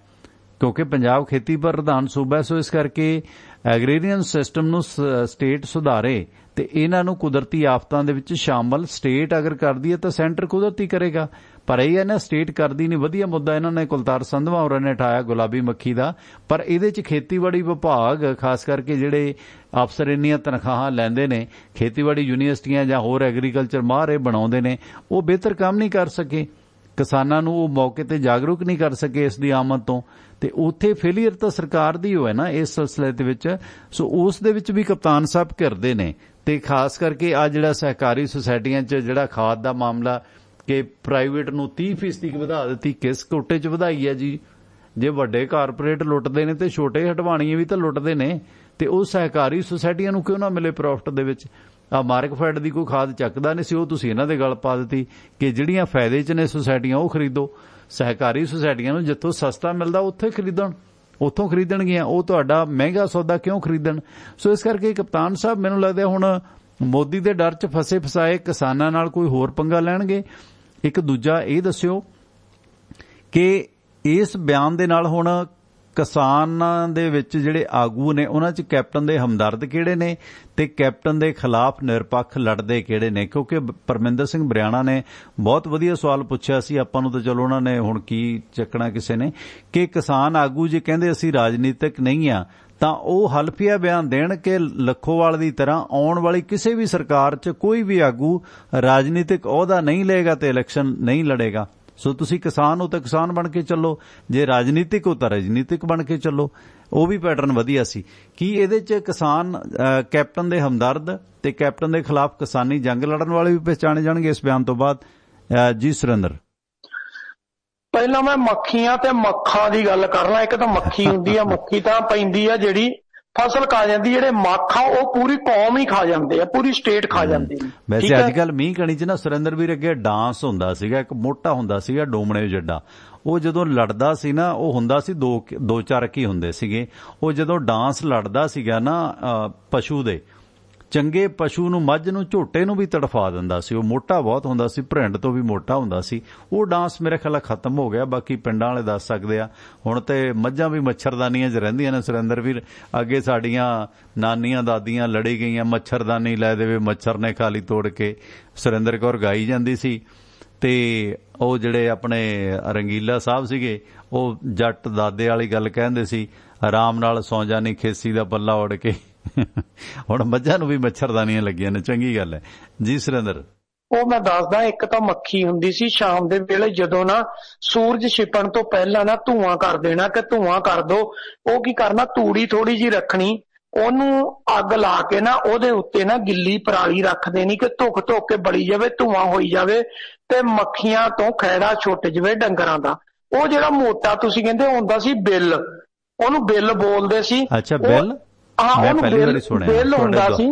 ਕਿਉਂਕਿ ਪੰਜਾਬ ਖੇਤੀ ਪ੍ਰਧਾਨ ਸੂਬਾ ਸੋ ਇਸ ਕਰਕੇ ਐਗਰੀਰੀਅਨ ਸਿਸਟਮ ਨੂੰ ਸਟੇਟ ਸੁਧਾਰੇ ਤੇ ਇਹਨਾਂ ਨੂੰ ਕੁਦਰਤੀ ਆਫਤਾਂ ਦੇ ਵਿੱਚ ਸ਼ਾਮਲ ਸਟੇਟ ਅਗਰ ਕਰਦੀ ਹੈ ਤਾਂ ਸੈਂਟਰ ਕੁਦਰਤੀ ਕਰੇਗਾ। ਪਰ ਇਹ ਹੈ ਨਾ ਸਟੇਟ ਕਰਦੀ ਨਹੀਂ। ਵਧੀਆ ਮੁੱਦਾ ਇਹਨਾਂ ਨੇ ਕੁਲਤਾਰ ਸੰਧਵਾ ਹੋਰਾਂ ਨੇ ਉਠਾਇਆ ਗੁਲਾਬੀ ਮੱਖੀ ਦਾ, ਪਰ ਇਹਦੇ 'ਚ ਖੇਤੀਬਾੜੀ ਵਿਭਾਗ ਖਾਸ ਕਰਕੇ ਜਿਹੜੇ ਅਫਸਰ ਇੰਨੀਆਂ ਤਨਖਾਹਾਂ ਲੈਂਦੇ ਨੇ, ਖੇਤੀਬਾੜੀ ਯੂਨੀਵਰਸਿਟੀਆਂ ਜਾਂ ਹੋਰ ਐਗਰੀਕਲਚਰ ਮਾਹਰ ਇਹ ਬਣਾਉਂਦੇ ਨੇ, ਉਹ ਬਿਹਤਰ ਕੰਮ ਨਹੀਂ ਕਰ ਸਕੇ, ਕਿਸਾਨਾਂ ਨੂੰ ਉਹ ਮੌਕੇ ਤੇ ਜਾਗਰੂਕ ਨਹੀਂ ਕਰ ਸਕੇ ਇਸ ਦੀ ਆਮਦ ਤੋਂ, ਤੇ ਉੱਥੇ ਫੇਲੀਅਰ ਤਾਂ ਸਰਕਾਰ ਦੀ ਹੋਇਆ ਨਾ ਇਸ ਸਿਲਸਿਲੇ ਦੇ ਵਿੱਚ। ਸੋ ਉਸ ਦੇ ਵਿੱਚ ਵੀ ਕਪਤਾਨ ਸਾਹਿਬ ਘਿਰਦੇ ਨੇ ਤੇ ਖਾਸ ਕਰਕੇ ਆ ਜਿਹੜਾ ਸਹਿਕਾਰੀ ਸੁਸਾਇਟੀਆਂ 'ਚ ਜਿਹੜਾ ਖਾਦ ਦਾ ਮਾਮਲਾ ਕਿ ਪ੍ਰਾਈਵੇਟ ਨੂੰ 30% ਵਧਾ ਦਿੱਤੀ, ਕਿਸ ਕੋਟੇ 'ਚ ਵਧਾਈ ਹੈ ਜੀ? ਜੇ ਵੱਡੇ ਕਾਰਪੋਰੇਟ ਲੁੱਟਦੇ ਨੇ ਤੇ ਛੋਟੇ ਹਟਵਾਣੀਏ ਵੀ ਤਾਂ ਲੁੱਟਦੇ ਨੇ, ਤੇ ਉਹ ਸਹਿਕਾਰੀ ਸੁਸਾਇਟੀਆਂ ਨੂੰ ਕਿਉਂ ਨਾ ਮਿਲੇ ਪ੍ਰੋਫਿਟ ਦੇ ਵਿੱਚ? ਆ ਮਾਰਕਫੈਡ ਦੀ ਕੋਈ ਖਾਦ ਚੱਕਦਾ ਨਹੀਂ ਸੀ, ਉਹ ਤੁਸੀਂ ਇਹਨਾਂ ਦੇ ਗਲ ਪਾ ਦਿੱਤੀ ਕਿ ਜਿਹੜੀਆਂ ਫਾਇਦੇ 'ਚ ਨੇ ਸੁਸਾਇਟੀਆਂ ਉਹ ਖਰੀਦੋ। ਸਹਿਕਾਰੀ ਸੁਸਾਇਟੀਆਂ ਨੂੰ ਜਿੱਥੋਂ ਸਸਤਾ ਮਿਲਦਾ ਉੱਥੇ ਖਰੀਦਣ, ਉੱਥੋਂ ਖਰੀਦਣਗੀਆਂ, ਉਹ ਤੁਹਾਡਾ ਮਹਿੰਗਾ ਸੌਦਾ ਕਿਉਂ ਖਰੀਦਣ? ਸੋ ਇਸ ਕਰਕੇ ਕਪਤਾਨ ਸਾਹਿਬ ਮੈਨੂੰ ਲੱਗਦਾ ਹੁਣ ਮੋਦੀ ਦੇ ਡਰ 'ਚ ਫਸੇ ਫਸਾਏ ਕਿਸਾਨਾਂ ਨਾਲ ਕੋਈ ਹੋਰ ਪੰਗਾ ਲੈਣਗੇ। ਇੱਕ ਦੂਜਾ ਇਹ ਦੱਸਿਓ ਕਿ ਇਸ ਬਿਆਨ ਦੇ ਨਾਲ ਹੁਣ ਕਿਸਾਨਾਂ ਦੇ ਵਿੱਚ ਜਿਹੜੇ ਆਗੂ ਨੇ ਉਹਨਾਂ 'ਚ ਕੈਪਟਨ ਦੇ ਹਮਦਰਦ ਕਿਹੜੇ ਨੇ ਤੇ ਕੈਪਟਨ ਦੇ ਖਿਲਾਫ ਨਿਰਪੱਖ ਲੜਦੇ ਕਿਹੜੇ ਨੇ? ਕਿਉਂਕਿ ਪਰਮਿੰਦਰ ਸਿੰਘ ਬਰਿਆਣਾ ਨੇ ਬਹੁਤ ਵਧੀਆ ਸਵਾਲ ਪੁੱਛਿਆ ਸੀ ਆਪਾਂ ਨੂੰ, ਤਾਂ ਚਲੋ ਉਹਨਾਂ ਨੇ ਹੁਣ ਕੀ ਚੱਕਣਾ ਕਿਸੇ ਨੇ, ਕਿ ਕਿਸਾਨ ਆਗੂ ਜੇ ਕਹਿੰਦੇ ਅਸੀਂ ਰਾਜਨੀਤਿਕ ਨਹੀਂ ਆ ਤਾਂ ਉਹ ਹਲਫੀਆ ਬਿਆਨ ਦੇਣ ਕਿ ਲੱਖੋਵਾਲ ਦੀ ਤਰ੍ਹਾਂ ਆਉਣ ਵਾਲੀ ਕਿਸੇ ਵੀ ਸਰਕਾਰ 'ਚ ਕੋਈ ਵੀ ਆਗੂ ਰਾਜਨੀਤਿਕ ਅਹੁਦਾ ਨਹੀਂ ਲਏਗਾ ਤੇ ਇਲੈਕਸ਼ਨ ਨਹੀਂ ਲੜੇਗਾ। ਸੋ ਤੁਸੀਂ ਕਿਸਾਨ ਹੋ ਤਾਂ ਕਿਸਾਨ ਬਣ ਕੇ ਚੱਲੋ, ਜੇ ਰਾਜਨੀਤਿਕ ਹੋ ਤਾਂ ਰਾਜਨੀਤਿਕ ਬਣ ਕੇ ਚੱਲੋ। ਉਹ ਵੀ ਪੈਟਰਨ ਵਧੀਆ ਸੀ। ਕੀ ਇਹਦੇ 'ਚ ਕਿਸਾਨ ਕੈਪਟਨ ਦੇ ਹਮਦਰਦ ਤੇ ਕੈਪਟਨ ਦੇ ਖਿਲਾਫ ਕਿਸਾਨੀ ਜੰਗ ਲੜਨ ਵਾਲੇ ਵੀ ਪਹਿਚਾਣੇ ਜਾਣਗੇ ਇਸ ਬਿਆਨ ਤੋਂ ਬਾਅਦ? ਜੀ ਸੁਰਿੰਦਰ, ਪਹਿਲਾਂ ਮੈਂ ਮੱਖੀਆਂ ਤੇ ਮੱਖਾਂ ਦੀ ਗੱਲ ਕਰ ਲਾਂ। ਇੱਕ ਤਾਂ ਮੱਖੀ ਹੁੰਦੀ ਆ, ਮੱਖੀ ਤਾਂ ਪੈਂਦੀ ਆ ਜਿਹੜੀ ਫਸਲ ਖਾ ਜਾਂਦੀ, ਜਿਹੜੇ ਮੱਖ ਆ ਉਹ ਪੂਰੀ ਕੌਮ ਹੀ ਖਾ ਜਾਂਦੇ ਆ, ਪੂਰੀ ਸਟੇਟ ਖਾ ਜਾਂਦੀ। ਵੈਸੇ ਅੱਜ ਕੱਲ ਮੀਂਹ ਕਣੀ 'ਚ ਨਾ ਸੁਰਿੰਦਰ ਵੀਰ ਅੱਗੇ ਡਾਂਸ ਹੁੰਦਾ ਸੀਗਾ, ਇੱਕ ਮੋਟਾ ਹੁੰਦਾ ਸੀਗਾ ਡੋਮਣੇ ਜਿੱਡਾ, ਉਹ ਜਦੋਂ ਲੜਦਾ ਸੀ ਨਾ ਉਹ ਹੁੰਦਾ ਸੀ ਦੋ ਚਰਕ ਹੀ ਹੁੰਦੇ ਸੀਗੇ। ਉਹ ਜਦੋਂ ਡਾਂਸ ਲੜਦਾ ਸੀਗਾ ਨਾ ਪਸ਼ੂ ਦੇ, ਚੰਗੇ ਪਸ਼ੂ ਨੂੰ, ਮੱਝ ਨੂੰ, ਝੋਟੇ ਨੂੰ ਵੀ ਤੜਫਾ ਦਿੰਦਾ ਸੀ। ਉਹ ਮੋਟਾ ਬਹੁਤ ਹੁੰਦਾ ਸੀ, ਭਰਿੰਡ ਤੋਂ ਵੀ ਮੋਟਾ ਹੁੰਦਾ ਸੀ। ਉਹ ਡਾਂਸ ਮੇਰੇ ਖਿਆਲ ਖਤਮ ਹੋ ਗਿਆ, ਬਾਕੀ ਪਿੰਡਾਂ ਵਾਲੇ ਦੱਸ ਸਕਦੇ ਆ। ਹੁਣ ਤੇ ਮੱਝਾਂ ਵੀ ਮੱਛਰਦਾਨੀਆਂ 'ਚ ਰਹਿੰਦੀਆਂ ਨੇ ਸੁਰਿੰਦਰ ਵੀਰ। ਅੱਗੇ ਸਾਡੀਆਂ ਨਾਨੀਆਂ ਦਾਦੀਆਂ ਲੜੀ ਗਈਆਂ, ਮੱਛਰਦਾਨੀ ਲੈ ਦੇਵੇ ਮੱਛਰ ਨੇ ਖਾਲੀ ਤੋੜ ਕੇ, ਸੁਰਿੰਦਰ ਕੌਰ ਗਾਈ ਜਾਂਦੀ ਸੀ। ਤੇ ਉਹ ਜਿਹੜੇ ਆਪਣੇ ਰੰਗੀਲਾ ਸਾਹਿਬ ਸੀਗੇ ਉਹ ਜੱਟ ਦਾਦੇ ਵਾਲੀ ਗੱਲ ਕਹਿੰਦੇ ਸੀ, ਆਰਾਮ ਨਾਲ ਸੌਂ ਜਾਣੀ ਖੇਸੀ ਦਾ ਪੱਲਾ ਉੜ ਕੇ। ਹੁਣ ਮੱਝਾਂ ਨੂੰ ਵੀ ਮੱਛਰਦਾਨੀਆਂ ਲੱਗੀਆਂ ਨੇ, ਚੰਗੀ ਗੱਲ ਹੈ। ਜੀ ਸੁਰਿੰਦਰ, ਉਹ ਮੈਂ ਦੱਸਦਾ, ਇੱਕ ਤਾਂ ਮੱਖੀ ਹੁੰਦੀ ਸੀ ਸ਼ਾਮ ਦੇ ਵੇਲੇ ਜਦੋਂ ਨਾ ਸੂਰਜ ਛਿਪਣ ਤੋਂ ਪਹਿਲਾਂ ਨਾ ਧੂਆਂ ਕਰ ਦੇਣਾ ਕਿ ਧੂਆਂ ਕਰ ਦੋ। ਉਹ ਕੀ ਕਰਨਾ, ਤੂੜੀ ਥੋੜੀ ਜੀ ਰੱਖਣੀ, ਉਹਨੂੰ ਅੱਗ ਲਾ ਕੇ ਨਾ ਉਹਦੇ ਉੱਤੇ ਨਾ ਗਿੱਲੀ ਪਰਾਲੀ ਰੱਖ ਦੇਣੀ ਕਿ ਧੁੱਖ ਧੁੱਖ ਕੇ ਬਲੀ ਜਾਵੇ, ਧੂਆਂ ਹੋਈ ਜਾਵੇ ਤੇ ਮੱਖੀਆਂ ਤੋਂ ਖਹਿੜਾ ਛੁੱਟ ਜਾਵੇ ਡੰਗਰਾਂ ਦਾ। ਉਹ ਜਿਹੜਾ ਮੋਟਾ ਤੁਸੀਂ ਕਹਿੰਦੇ ਹੁੰਦਾ ਸੀ ਬਿੱਲ, ਉਹਨੂੰ ਬਿੱਲ ਬੋਲਦੇ ਸੀ। ਅੱਛਾ, ਬਿੱਲ? ਮੈਂ ਪਹਿਲੀ ਵਾਰੀ ਸੁਣਿਆ। ਬਿੱਲ ਹੁੰਦਾ ਸੀ,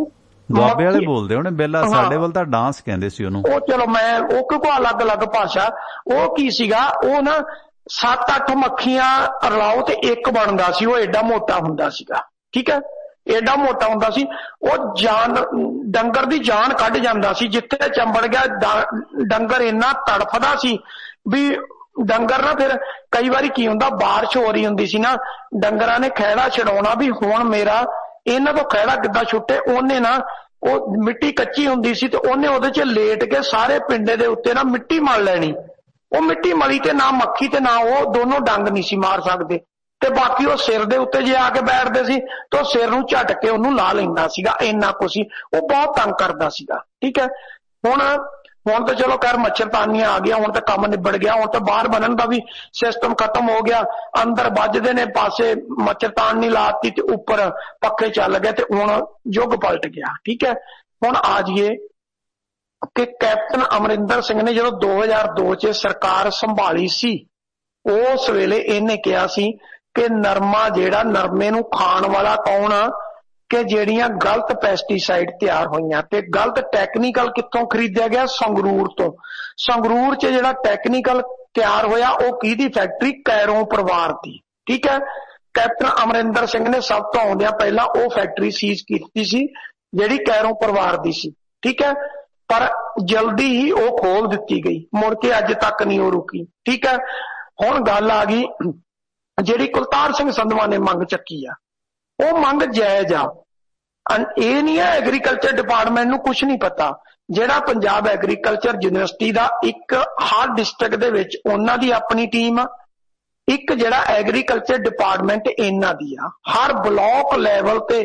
ਦੁਆਬੇ ਵਾਲੇ ਬੋਲਦੇ ਹੋਣੇ ਬਿੱਲ, ਸਾਡੇ ਵੱਲ ਤਾਂ ਡਾਂਸ ਕਹਿੰਦੇ ਸੀ ਉਹਨੂੰ। ਉਹ ਚਲੋ ਮੈਂ ਉਹ ਕਿਉਂਕਿ ਅਲੱਗ-ਅਲੱਗ ਭਾਸ਼ਾ। ਉਹ ਕੀ ਸੀਗਾ, ਉਹ ਨਾ 7-8 ਮੱਖੀਆਂ ਰਲਾਓ ਤੇ ਇੱਕ ਬਣਦਾ ਸੀ। ਉਹ ਏਡਾ ਮੋਟਾ ਹੁੰਦਾ ਸੀਗਾ, ਠੀਕ ਹੈ, ਏਡਾ ਮੋਟਾ ਹੁੰਦਾ ਸੀ। ਉਹ ਜਾਨ, ਡੰਗਰ ਦੀ ਜਾਨ ਕੱਢ ਜਾਂਦਾ ਸੀ। ਜਿੱਥੇ ਚੰਬੜ ਗਿਆ ਡੰਗਰ ਇੰਨਾ ਤੜਫਦਾ ਸੀ ਵੀ ਡੰਗਰ ਨਾ, ਫਿਰ ਕਈ ਵਾਰੀ ਕੀ ਹੁੰਦਾ, ਬਾਰਿਸ਼ ਹੋ ਰਹੀ ਹੁੰਦੀ ਸੀ ਨਾ, ਡੰਗਰਾਂ ਨੇ ਖਹਿੜਾ ਛਡਾਉਣਾ ਵੀ ਹੁਣ ਮੇਰਾ ਇਹਨਾਂ ਤੋਂ ਖਹਿੜਾ ਕਿੱਦਾਂ ਛੁੱਟੇ। ਉਹਨੇ ਨਾ ਉਹ ਮਿੱਟੀ ਕੱਚੀ ਹੁੰਦੀ ਸੀ ਤੇ ਉਹਨੇ ਉਹਦੇ 'ਚ ਲੇਟ ਕੇ ਸਾਰੇ ਪਿੰਡੇ ਦੇ ਉੱਤੇ ਨਾ ਮਿੱਟੀ ਮਲ ਲੈਣੀ। ਉਹ ਮਿੱਟੀ ਮਲੀ ਤੇ ਨਾ ਮੱਖੀ ਤੇ ਨਾ ਉਹ ਦੋਨੋਂ ਡੰਗ ਨਹੀਂ ਸੀ ਮਾਰ ਸਕਦੇ। ਤੇ ਬਾਕੀ ਉਹ ਸਿਰ ਦੇ ਉੱਤੇ ਜੇ ਆ ਕੇ ਬੈਠਦੇ ਸੀ ਤਾਂ ਉਹ ਸਿਰ ਨੂੰ ਝਟਕੇ ਉਹਨੂੰ ਲਾ ਲੈਂਦਾ ਸੀਗਾ। ਇੰਨਾ ਕੁ ਸੀ, ਉਹ ਬਹੁਤ ਤੰਗ ਕਰਦਾ ਸੀਗਾ। ਠੀਕ ਹੈ, ਹੁਣ ਤਾਂ ਚਲੋ ਖੈਰ ਮੱਛਰਦਾਨੀਆਂ ਆ ਗਿਆ, ਹੁਣ ਤਾਂ ਕੰਮ ਨਿਬੜ ਗਿਆ, ਹੁਣ ਤਾਂ ਬਾਹਰ ਬਣਨ ਦਾ ਵੀ ਸਿਸਟਮ ਖਤਮ ਹੋ ਗਿਆ। ਅੰਦਰ ਵੱਜਦੇ ਨੇ, ਪਾਸੇ ਮੱਛਰਦਾਨੀ ਲਾਤੀ ਤੇ ਉੱਪਰ ਪੱਖੇ ਚੱਲ ਗਏ ਤੇ ਹੁਣ ਯੁੱਗ ਪਲਟ ਗਿਆ। ਠੀਕ ਹੈ, ਹੁਣ ਆ ਜਾਈਏ ਕਿ ਕੈਪਟਨ ਅਮਰਿੰਦਰ ਸਿੰਘ ਨੇ ਜਦੋਂ 2002 'ਚ ਸਰਕਾਰ ਸੰਭਾਲੀ ਸੀ, ਉਸ ਵੇਲੇ ਇਹਨੇ ਕਿਹਾ ਸੀ ਕਿ ਨਰਮਾ ਜਿਹੜਾ, ਨਰਮੇ ਨੂੰ ਖਾਣ ਵਾਲਾ ਕੌਣ ਆ, ਕਿ ਜਿਹੜੀਆਂ ਗਲਤ ਪੈਸਟੀਸਾਈਡ ਤਿਆਰ ਹੋਈਆਂ ਤੇ ਗਲਤ ਟੈਕਨੀਕਲ ਕਿੱਥੋਂ ਖਰੀਦਿਆ ਗਿਆ? ਸੰਗਰੂਰ ਤੋਂ। ਸੰਗਰੂਰ 'ਚ ਜਿਹੜਾ ਟੈਕਨੀਕਲ ਤਿਆਰ ਹੋਇਆ ਉਹ ਕਿਹਦੀ ਫੈਕਟਰੀ? ਕੈਰੋਂ ਪਰਿਵਾਰ ਦੀ। ਠੀਕ ਹੈ, ਕੈਪਟਨ ਅਮਰਿੰਦਰ ਸਿੰਘ ਨੇ ਸਭ ਤੋਂ ਆਉਂਦਿਆਂ ਪਹਿਲਾਂ ਉਹ ਫੈਕਟਰੀ ਸੀਜ਼ ਕੀਤੀ ਸੀ ਜਿਹੜੀ ਕੈਰੋਂ ਪਰਿਵਾਰ ਦੀ ਸੀ। ਠੀਕ ਹੈ, ਪਰ ਜਲਦੀ ਹੀ ਉਹ ਖੋਲ ਦਿੱਤੀ ਗਈ, ਮੁੜ ਕੇ ਅੱਜ ਤੱਕ ਨਹੀਂ ਉਹ ਰੁਕੀ। ਠੀਕ ਹੈ, ਹੁਣ ਗੱਲ ਆ ਗਈ ਜਿਹੜੀ ਕੁਲਤਾਰ ਸਿੰਘ ਸੰਧਵਾ ਨੇ ਮੰਗ ਚੱਕੀ ਆ, ਉਹ ਮੰਗ ਜਾਇਜ਼ ਆ। ਇਹ ਨਹੀਂ ਹੈ ਐਗਰੀਕਲਚਰ ਡਿਪਾਰਟਮੈਂਟ ਨੂੰ ਕੁਝ ਨਹੀਂ ਪਤਾ। ਜਿਹੜਾ ਪੰਜਾਬ ਐਗਰੀਕਲਚਰ ਯੂਨੀਵਰਸਿਟੀ ਦਾ ਇੱਕ ਹਰ ਡਿਸਟ੍ਰਿਕਟ ਦੇ ਵਿੱਚ ਉਹਨਾਂ ਦੀ ਆਪਣੀ ਟੀਮ ਆ, ਇੱਕ ਜਿਹੜਾ ਐਗਰੀਕਲਚਰ ਡਿਪਾਰਟਮੈਂਟ ਇਹਨਾਂ ਦੀ ਆ। ਹਰ ਬਲਾਕ ਲੈਵਲ ਤੇ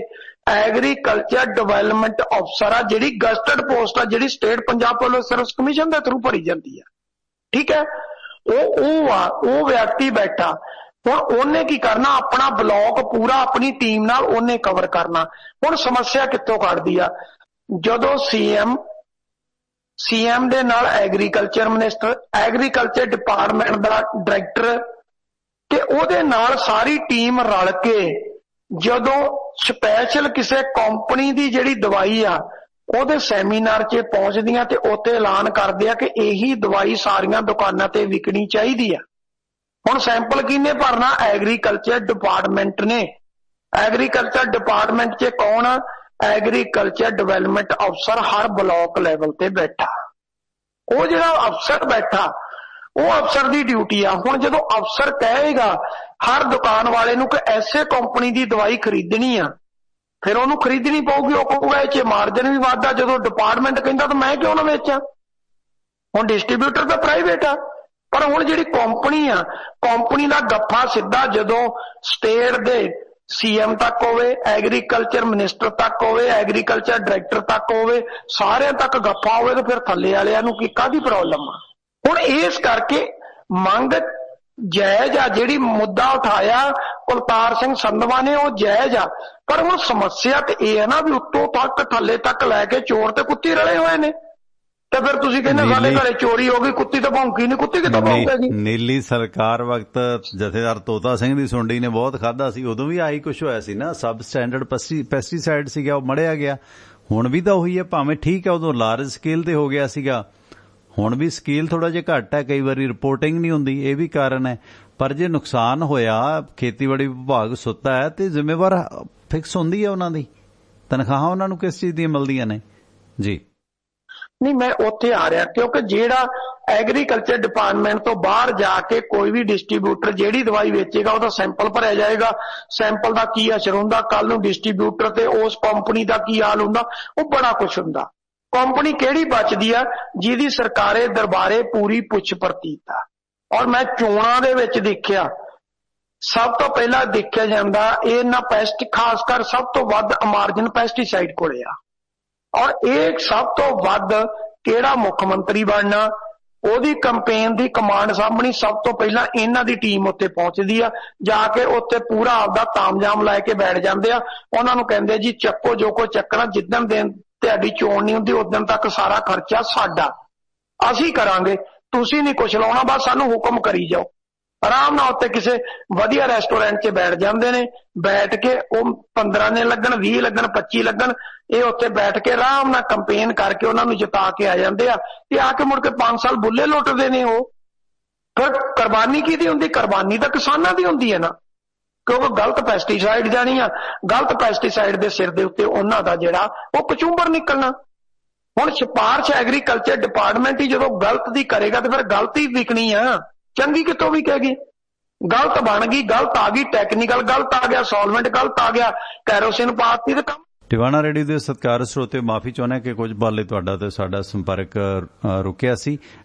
ਐਗਰੀਕਲਚਰ ਡਿਵੈਲਪਮੈਂਟ ਅਫਸਰ ਆ, ਜਿਹੜੀ ਗਜ਼ਟਡ ਪੋਸਟ ਆ, ਜਿਹੜੀ state Punjab public service commission ਦੇ ਥਰੂ ਭਰੀ ਜਾਂਦੀ ਆ। ਠੀਕ ਹੈ, ਉਹ ਵਿਅਕਤੀ ਬੈਠਾ। ਹੁਣ ਉਹਨੇ ਕੀ ਕਰਨਾ? ਆਪਣਾ ਬਲਾਕ ਪੂਰਾ ਆਪਣੀ ਟੀਮ ਨਾਲ ਉਹਨੇ ਕਵਰ ਕਰਨਾ। ਹੁਣ ਸਮੱਸਿਆ ਕਿੱਥੋਂ ਕੱਢਦੀ ਆ? ਜਦੋਂ ਸੀਐਮ ਦੇ ਨਾਲ ਐਗਰੀਕਲਚਰ ਮਿਨਿਸਟਰ, ਐਗਰੀਕਲਚਰ ਡਿਪਾਰਟਮੈਂਟ ਦਾ ਡਾਇਰੈਕਟਰ ਤੇ ਉਹਦੇ ਨਾਲ ਸਾਰੀ ਟੀਮ ਰਲ ਕੇ ਜਦੋਂ ਸਪੈਸ਼ਲ ਕਿਸੇ ਕੰਪਨੀ ਦੀ ਜਿਹੜੀ ਦਵਾਈ ਆ ਉਹਦੇ ਸੈਮੀਨਾਰ 'ਚ ਪਹੁੰਚਦੀਆਂ ਤੇ ਉੱਥੇ ਐਲਾਨ ਕਰਦੇ ਆ ਕਿ ਇਹੀ ਦਵਾਈ ਸਾਰੀਆਂ ਦੁਕਾਨਾਂ ਤੇ ਵਿਕਣੀ ਚਾਹੀਦੀ ਆ। ਹੁਣ ਸੈਂਪਲ ਕਿਹਨੇ ਭਰਨਾ? ਐਗਰੀਕਲਚਰ ਡਿਪਾਰਟਮੈਂਟ ਨੇ। ਐਗਰੀਕਲਚਰ ਡਿਪਾਰਟਮੈਂਟ 'ਚ ਕੌਣ? ਐਗਰੀਕਲਚਰ ਡਿਵੈਲਪਮੈਂਟ ਅਫਸਰ ਹਰ ਬਲਾਕ ਲੈਵਲ ਤੇ ਬੈਠਾ। ਉਹ ਜਿਹੜਾ ਅਫਸਰ ਬੈਠਾ, ਉਹ ਅਫਸਰ ਦੀ ਡਿਊਟੀ ਆ। ਹੁਣ ਜਦੋਂ ਅਫਸਰ ਕਹੇਗਾ ਹਰ ਦੁਕਾਨ ਵਾਲੇ ਨੂੰ ਕਿ ਐਸੇ ਕੰਪਨੀ ਦੀ ਦਵਾਈ ਖਰੀਦਣੀ ਆ, ਫਿਰ ਉਹਨੂੰ ਖਰੀਦਣੀ ਪਊਗੀ। ਉਹ ਕਹੂਗਾ ਇਹ 'ਚ ਮਾਰਜਨ ਵੀ ਵੱਧਦਾ। ਜਦੋਂ ਡਿਪਾਰਟਮੈਂਟ ਕਹਿੰਦਾ ਤਾਂ ਮੈਂ ਕਿਉਂ ਨਾ ਵੇਚਾਂ? ਹੁਣ ਡਿਸਟ੍ਰੀਬਿਊਟਰ ਤਾਂ ਪ੍ਰਾਈਵੇਟ ਆ, ਪਰ ਹੁਣ ਜਿਹੜੀ ਕੰਪਨੀ ਆ, ਕੰਪਨੀ ਦਾ ਗੱਫਾ ਸਿੱਧਾ ਜਦੋਂ ਸਟੇਟ ਦੇ ਸੀਐਮ ਤੱਕ ਹੋਵੇ, ਐਗਰੀਕਲਚਰ ਮਿਨਿਸਟਰ ਤੱਕ ਹੋਵੇ, ਐਗਰੀਕਲਚਰ ਡਾਇਰੈਕਟਰ ਤੱਕ ਹੋਵੇ, ਸਾਰਿਆਂ ਤੱਕ ਗੱਫਾ ਹੋਵੇ ਤਾਂ ਫਿਰ ਥੱਲੇ ਵਾਲਿਆਂ ਨੂੰ ਕਾਹਦੀ ਪ੍ਰੋਬਲਮ ਆ? ਹੁਣ ਇਸ ਕਰਕੇ ਮੰਗ ਜਾਇਜ਼ ਆ। ਜਿਹੜੀ ਮੁੱਦਾ ਉਠਾਇਆ ਕੁਲਤਾਰ ਸਿੰਘ ਸੰਧਵਾ ਨੇ ਉਹ ਜਾਇਜ਼ ਆ, ਪਰ ਹੁਣ ਸਮੱਸਿਆ ਤੇ ਇਹ ਹੈ ਨਾ ਵੀ ਉੱਤੋਂ ਤੱਕ ਥੱਲੇ ਤੱਕ ਲੈ ਕੇ ਚੋਰ ਤੇ ਕੁੱਤੀ ਰਲੇ ਹੋਏ ਨੇ। ਤੇ ਫਿਰ ਤੁਸੀਂ ਕਹਿੰਦੇ ਸਾਡੇ ਘਰੇ ਚੋਰੀ ਹੋ ਗਈ, ਕੁੱਤੀ ਤਾਂ ਭੌਂਕੀ ਨਹੀਂ। ਕੁੱਤੀ ਕਿੱਥੋਂ ਭੌਂਕੇਗੀ? ਨੀਲੀ ਸਰਕਾਰ ਵਕਤ ਜਥੇਦਾਰ ਤੋਤਾ ਸਿੰਘ ਦੀ ਸੁੰਡੀ ਨੇ ਬਹੁਤ ਖਾਦਾ ਸੀ, ਉਦੋਂ ਵੀ ਆਹੀ ਕੁਛ ਹੋਇਆ ਸੀ ਨਾ। ਸਬ ਸਟੈਂਡਰਡ ਪੈਸਟੀਸਾਈਡ ਸੀਗਾ, ਉਹ ਮੜਿਆ ਗਿਆ। ਹੁਣ ਵੀ ਤਾਂ ਉਹੀ ਹੈ, ਭਾਵੇਂ ਠੀਕ ਹੈ ਉਦੋਂ ਲਾਰਜ ਸਕੇਲ ਤੇ ਹੋ ਗਿਆ ਸੀਗਾ, ਹੁਣ ਵੀ ਸਕੇਲ ਥੋੜਾ ਜਿਹਾ ਘੱਟ ਹੈ। ਕਈ ਵਾਰੀ ਰਿਪੋਰਟਿੰਗ ਨਹੀਂ ਹੁੰਦੀ, ਇਹ ਵੀ ਕਾਰਨ ਹੈ। ਪਰ ਜੇ ਨੁਕਸਾਨ ਹੋਇਆ, ਖੇਤੀਬਾੜੀ ਵਿਭਾਗ ਸੁੱਤਾ ਹੈ ਤੇ ਜ਼ਿੰਮੇਵਾਰ ਫਿਕਸ ਹੁੰਦੀ ਹੈ ਉਹਨਾਂ ਦੀ ਤਨਖਾਹਾਂ। ਉਹਨਾਂ ਨੂੰ ਕਿਸ ਚੀਜ਼ ਦੀਆਂ ਮਿਲਦੀਆਂ ਨੇ? ਜੀ ਨਹੀਂ, ਮੈਂ ਉੱਥੇ ਆ ਰਿਹਾ ਕਿਉਂਕਿ ਜਿਹੜਾ ਐਗਰੀਕਲਚਰ ਡਿਪਾਰਟਮੈਂਟ ਤੋਂ ਬਾਹਰ ਜਾ ਕੇ ਕੋਈ ਵੀ ਡਿਸਟ੍ਰੀਬਿਊਟਰ ਜਿਹੜੀ ਦਵਾਈ ਵੇਚੇਗਾ ਉਹਦਾ ਸੈਂਪਲ ਭਰਿਆ ਜਾਏਗਾ। ਸੈਂਪਲ ਦਾ ਕੀ ਅਸਰ ਹੁੰਦਾ, ਕੱਲ ਨੂੰ ਡਿਸਟ੍ਰੀਬਿਊਟਰ ਤੇ ਉਸ ਕੰਪਨੀ ਦਾ ਕੀ ਹਾਲ ਹੁੰਦਾ, ਉਹ ਬੜਾ ਕੁਛ ਹੁੰਦਾ। ਕੰਪਨੀ ਕਿਹੜੀ ਬਚਦੀ ਆ? ਜਿਹਦੀ ਸਰਕਾਰੇ ਦਰਬਾਰੇ ਪੂਰੀ ਪੁੱਛ ਪ੍ਰਤੀਤ ਆ। ਔਰ ਮੈਂ ਚੋਣਾਂ ਦੇ ਵਿੱਚ ਦੇਖਿਆ, ਸਭ ਤੋਂ ਪਹਿਲਾਂ ਦੇਖਿਆ ਜਾਂਦਾ ਇਹਨਾਂ ਪੈਸਟ, ਖਾਸ ਕਰ ਸਭ ਤੋਂ ਵੱਧ ਮਾਰਜਨ ਪੈਸਟੀਸਾਈਡ ਕੋਲੇ ਆ। ਔਰ ਇਹ ਸਭ ਤੋਂ ਵੱਧ ਕਿਹੜਾ ਮੁੱਖ ਮੰਤਰੀ ਬਣਨਾ, ਉਹਦੀ ਕੰਪੇਨ ਦੀ ਕਮਾਂਡ ਸਾਹਮਣੀ ਸਭ ਤੋਂ ਪਹਿਲਾਂ ਇਹਨਾਂ ਦੀ ਟੀਮ ਉੱਤੇ ਪਹੁੰਚਦੀ ਆ। ਜਾ ਕੇ ਉੱਥੇ ਪੂਰਾ ਆਪਦਾ ਤਾਮਝਾਮ ਲੈ ਕੇ ਬੈਠ ਜਾਂਦੇ ਆ। ਉਹਨਾਂ ਨੂੰ ਕਹਿੰਦੇ ਜੀ ਚੱਕੋ ਜੋ ਕੋ ਚੱਕਣਾ, ਜਿੱਦਣ ਦਿਨ ਤੁਹਾਡੀ ਚੋਣ ਨਹੀਂ ਹੁੰਦੀ ਉਦੋਂ ਤੱਕ ਸਾਰਾ ਖਰਚਾ ਸਾਡਾ, ਅਸੀਂ ਕਰਾਂਗੇ, ਤੁਸੀਂ ਨਹੀਂ ਕੁਛ ਲਾਉਣਾ, ਬਸ ਸਾਨੂੰ ਹੁਕਮ ਕਰੀ ਜਾਓ। ਆਰਾਮ ਨਾਲ ਉੱਤੇ ਕਿਸੇ ਵਧੀਆ ਰੈਸਟੋਰੈਂਟ 'ਚ ਬੈਠ ਜਾਂਦੇ ਨੇ। ਬੈਠ ਕੇ ਉਹ 15 ਦਿਨ ਲੱਗਣ, 20 ਲੱਗਣ, 25 ਲੱਗਣ, ਇਹ ਉੱਥੇ ਬੈਠ ਕੇ ਆਰਾਮ ਨਾਲ ਕੰਪੇਨ ਕਰਕੇ ਉਹਨਾਂ ਨੂੰ ਜਿਤਾ ਕੇ ਆ ਜਾਂਦੇ ਆ। ਤੇ ਆ ਕੇ ਮੁੜ ਕੇ 5 ਸਾਲ ਬੁੱਲੇ ਲੁੱਟਦੇ ਨੇ ਉਹ। ਫਿਰ ਕੁਰਬਾਨੀ ਕਿਹਦੀ ਹੁੰਦੀ? ਕੁਰਬਾਨੀ ਤਾਂ ਕਿਸਾਨਾਂ ਦੀ ਹੁੰਦੀ ਹੈ ਨਾ, ਕਿਉਂਕਿ ਗਲਤ ਪੈਸਟੀਸਾਈਡ ਜਾਣੀ ਆ। ਗਲਤ ਪੈਸਟੀਸਾਈਡ ਦੇ ਸਿਰ ਦੇ ਉੱਤੇ ਉਹਨਾਂ ਦਾ ਜਿਹੜਾ ਉਹ ਕਚੂੰਬਰ ਨਿਕਲਣਾ। ਹੁਣ ਸਿਫਾਰਿਸ਼ ਐਗਰੀਕਲਚਰ ਡਿਪਾਰਟਮੈਂਟ ਹੀ ਜਦੋਂ ਗਲਤ ਦੀ ਕਰੇਗਾ ਤੇ ਫਿਰ ਗਲਤ ਹੀ ਵਿਕਣੀ ਆ, ਚੰਗੀ ਕਿਤੋਂ ਵੀ ਕਹੇਗੀ। ਗਲਤ ਬਣ ਗਈ, ਗਲਤ ਆ ਗਈ, ਟੈਕਨੀਕਲ ਗਲਤ ਆ ਗਿਆ, ਸੋਲਵੈਂਟ ਗਲਤ ਆ ਗਿਆ, ਕੈਰੋਸਿਨ ਪਾਤੀ ਤੇ ਕੰਮ ਟਿਵਾਣਾ ਰੇਡੀਓ ਦੇ ਸਤਿਕਾਰ ਸਰੋਤੇ ਮਾਫੀ ਚਾਹੁੰਦੇ ਕਿ ਕੁਝ ਪਲ ਲਈ ਤੁਹਾਡਾ ਤੇ ਸਾਡਾ ਸੰਪਰਕ ਰੁਕਿਆ ਸੀ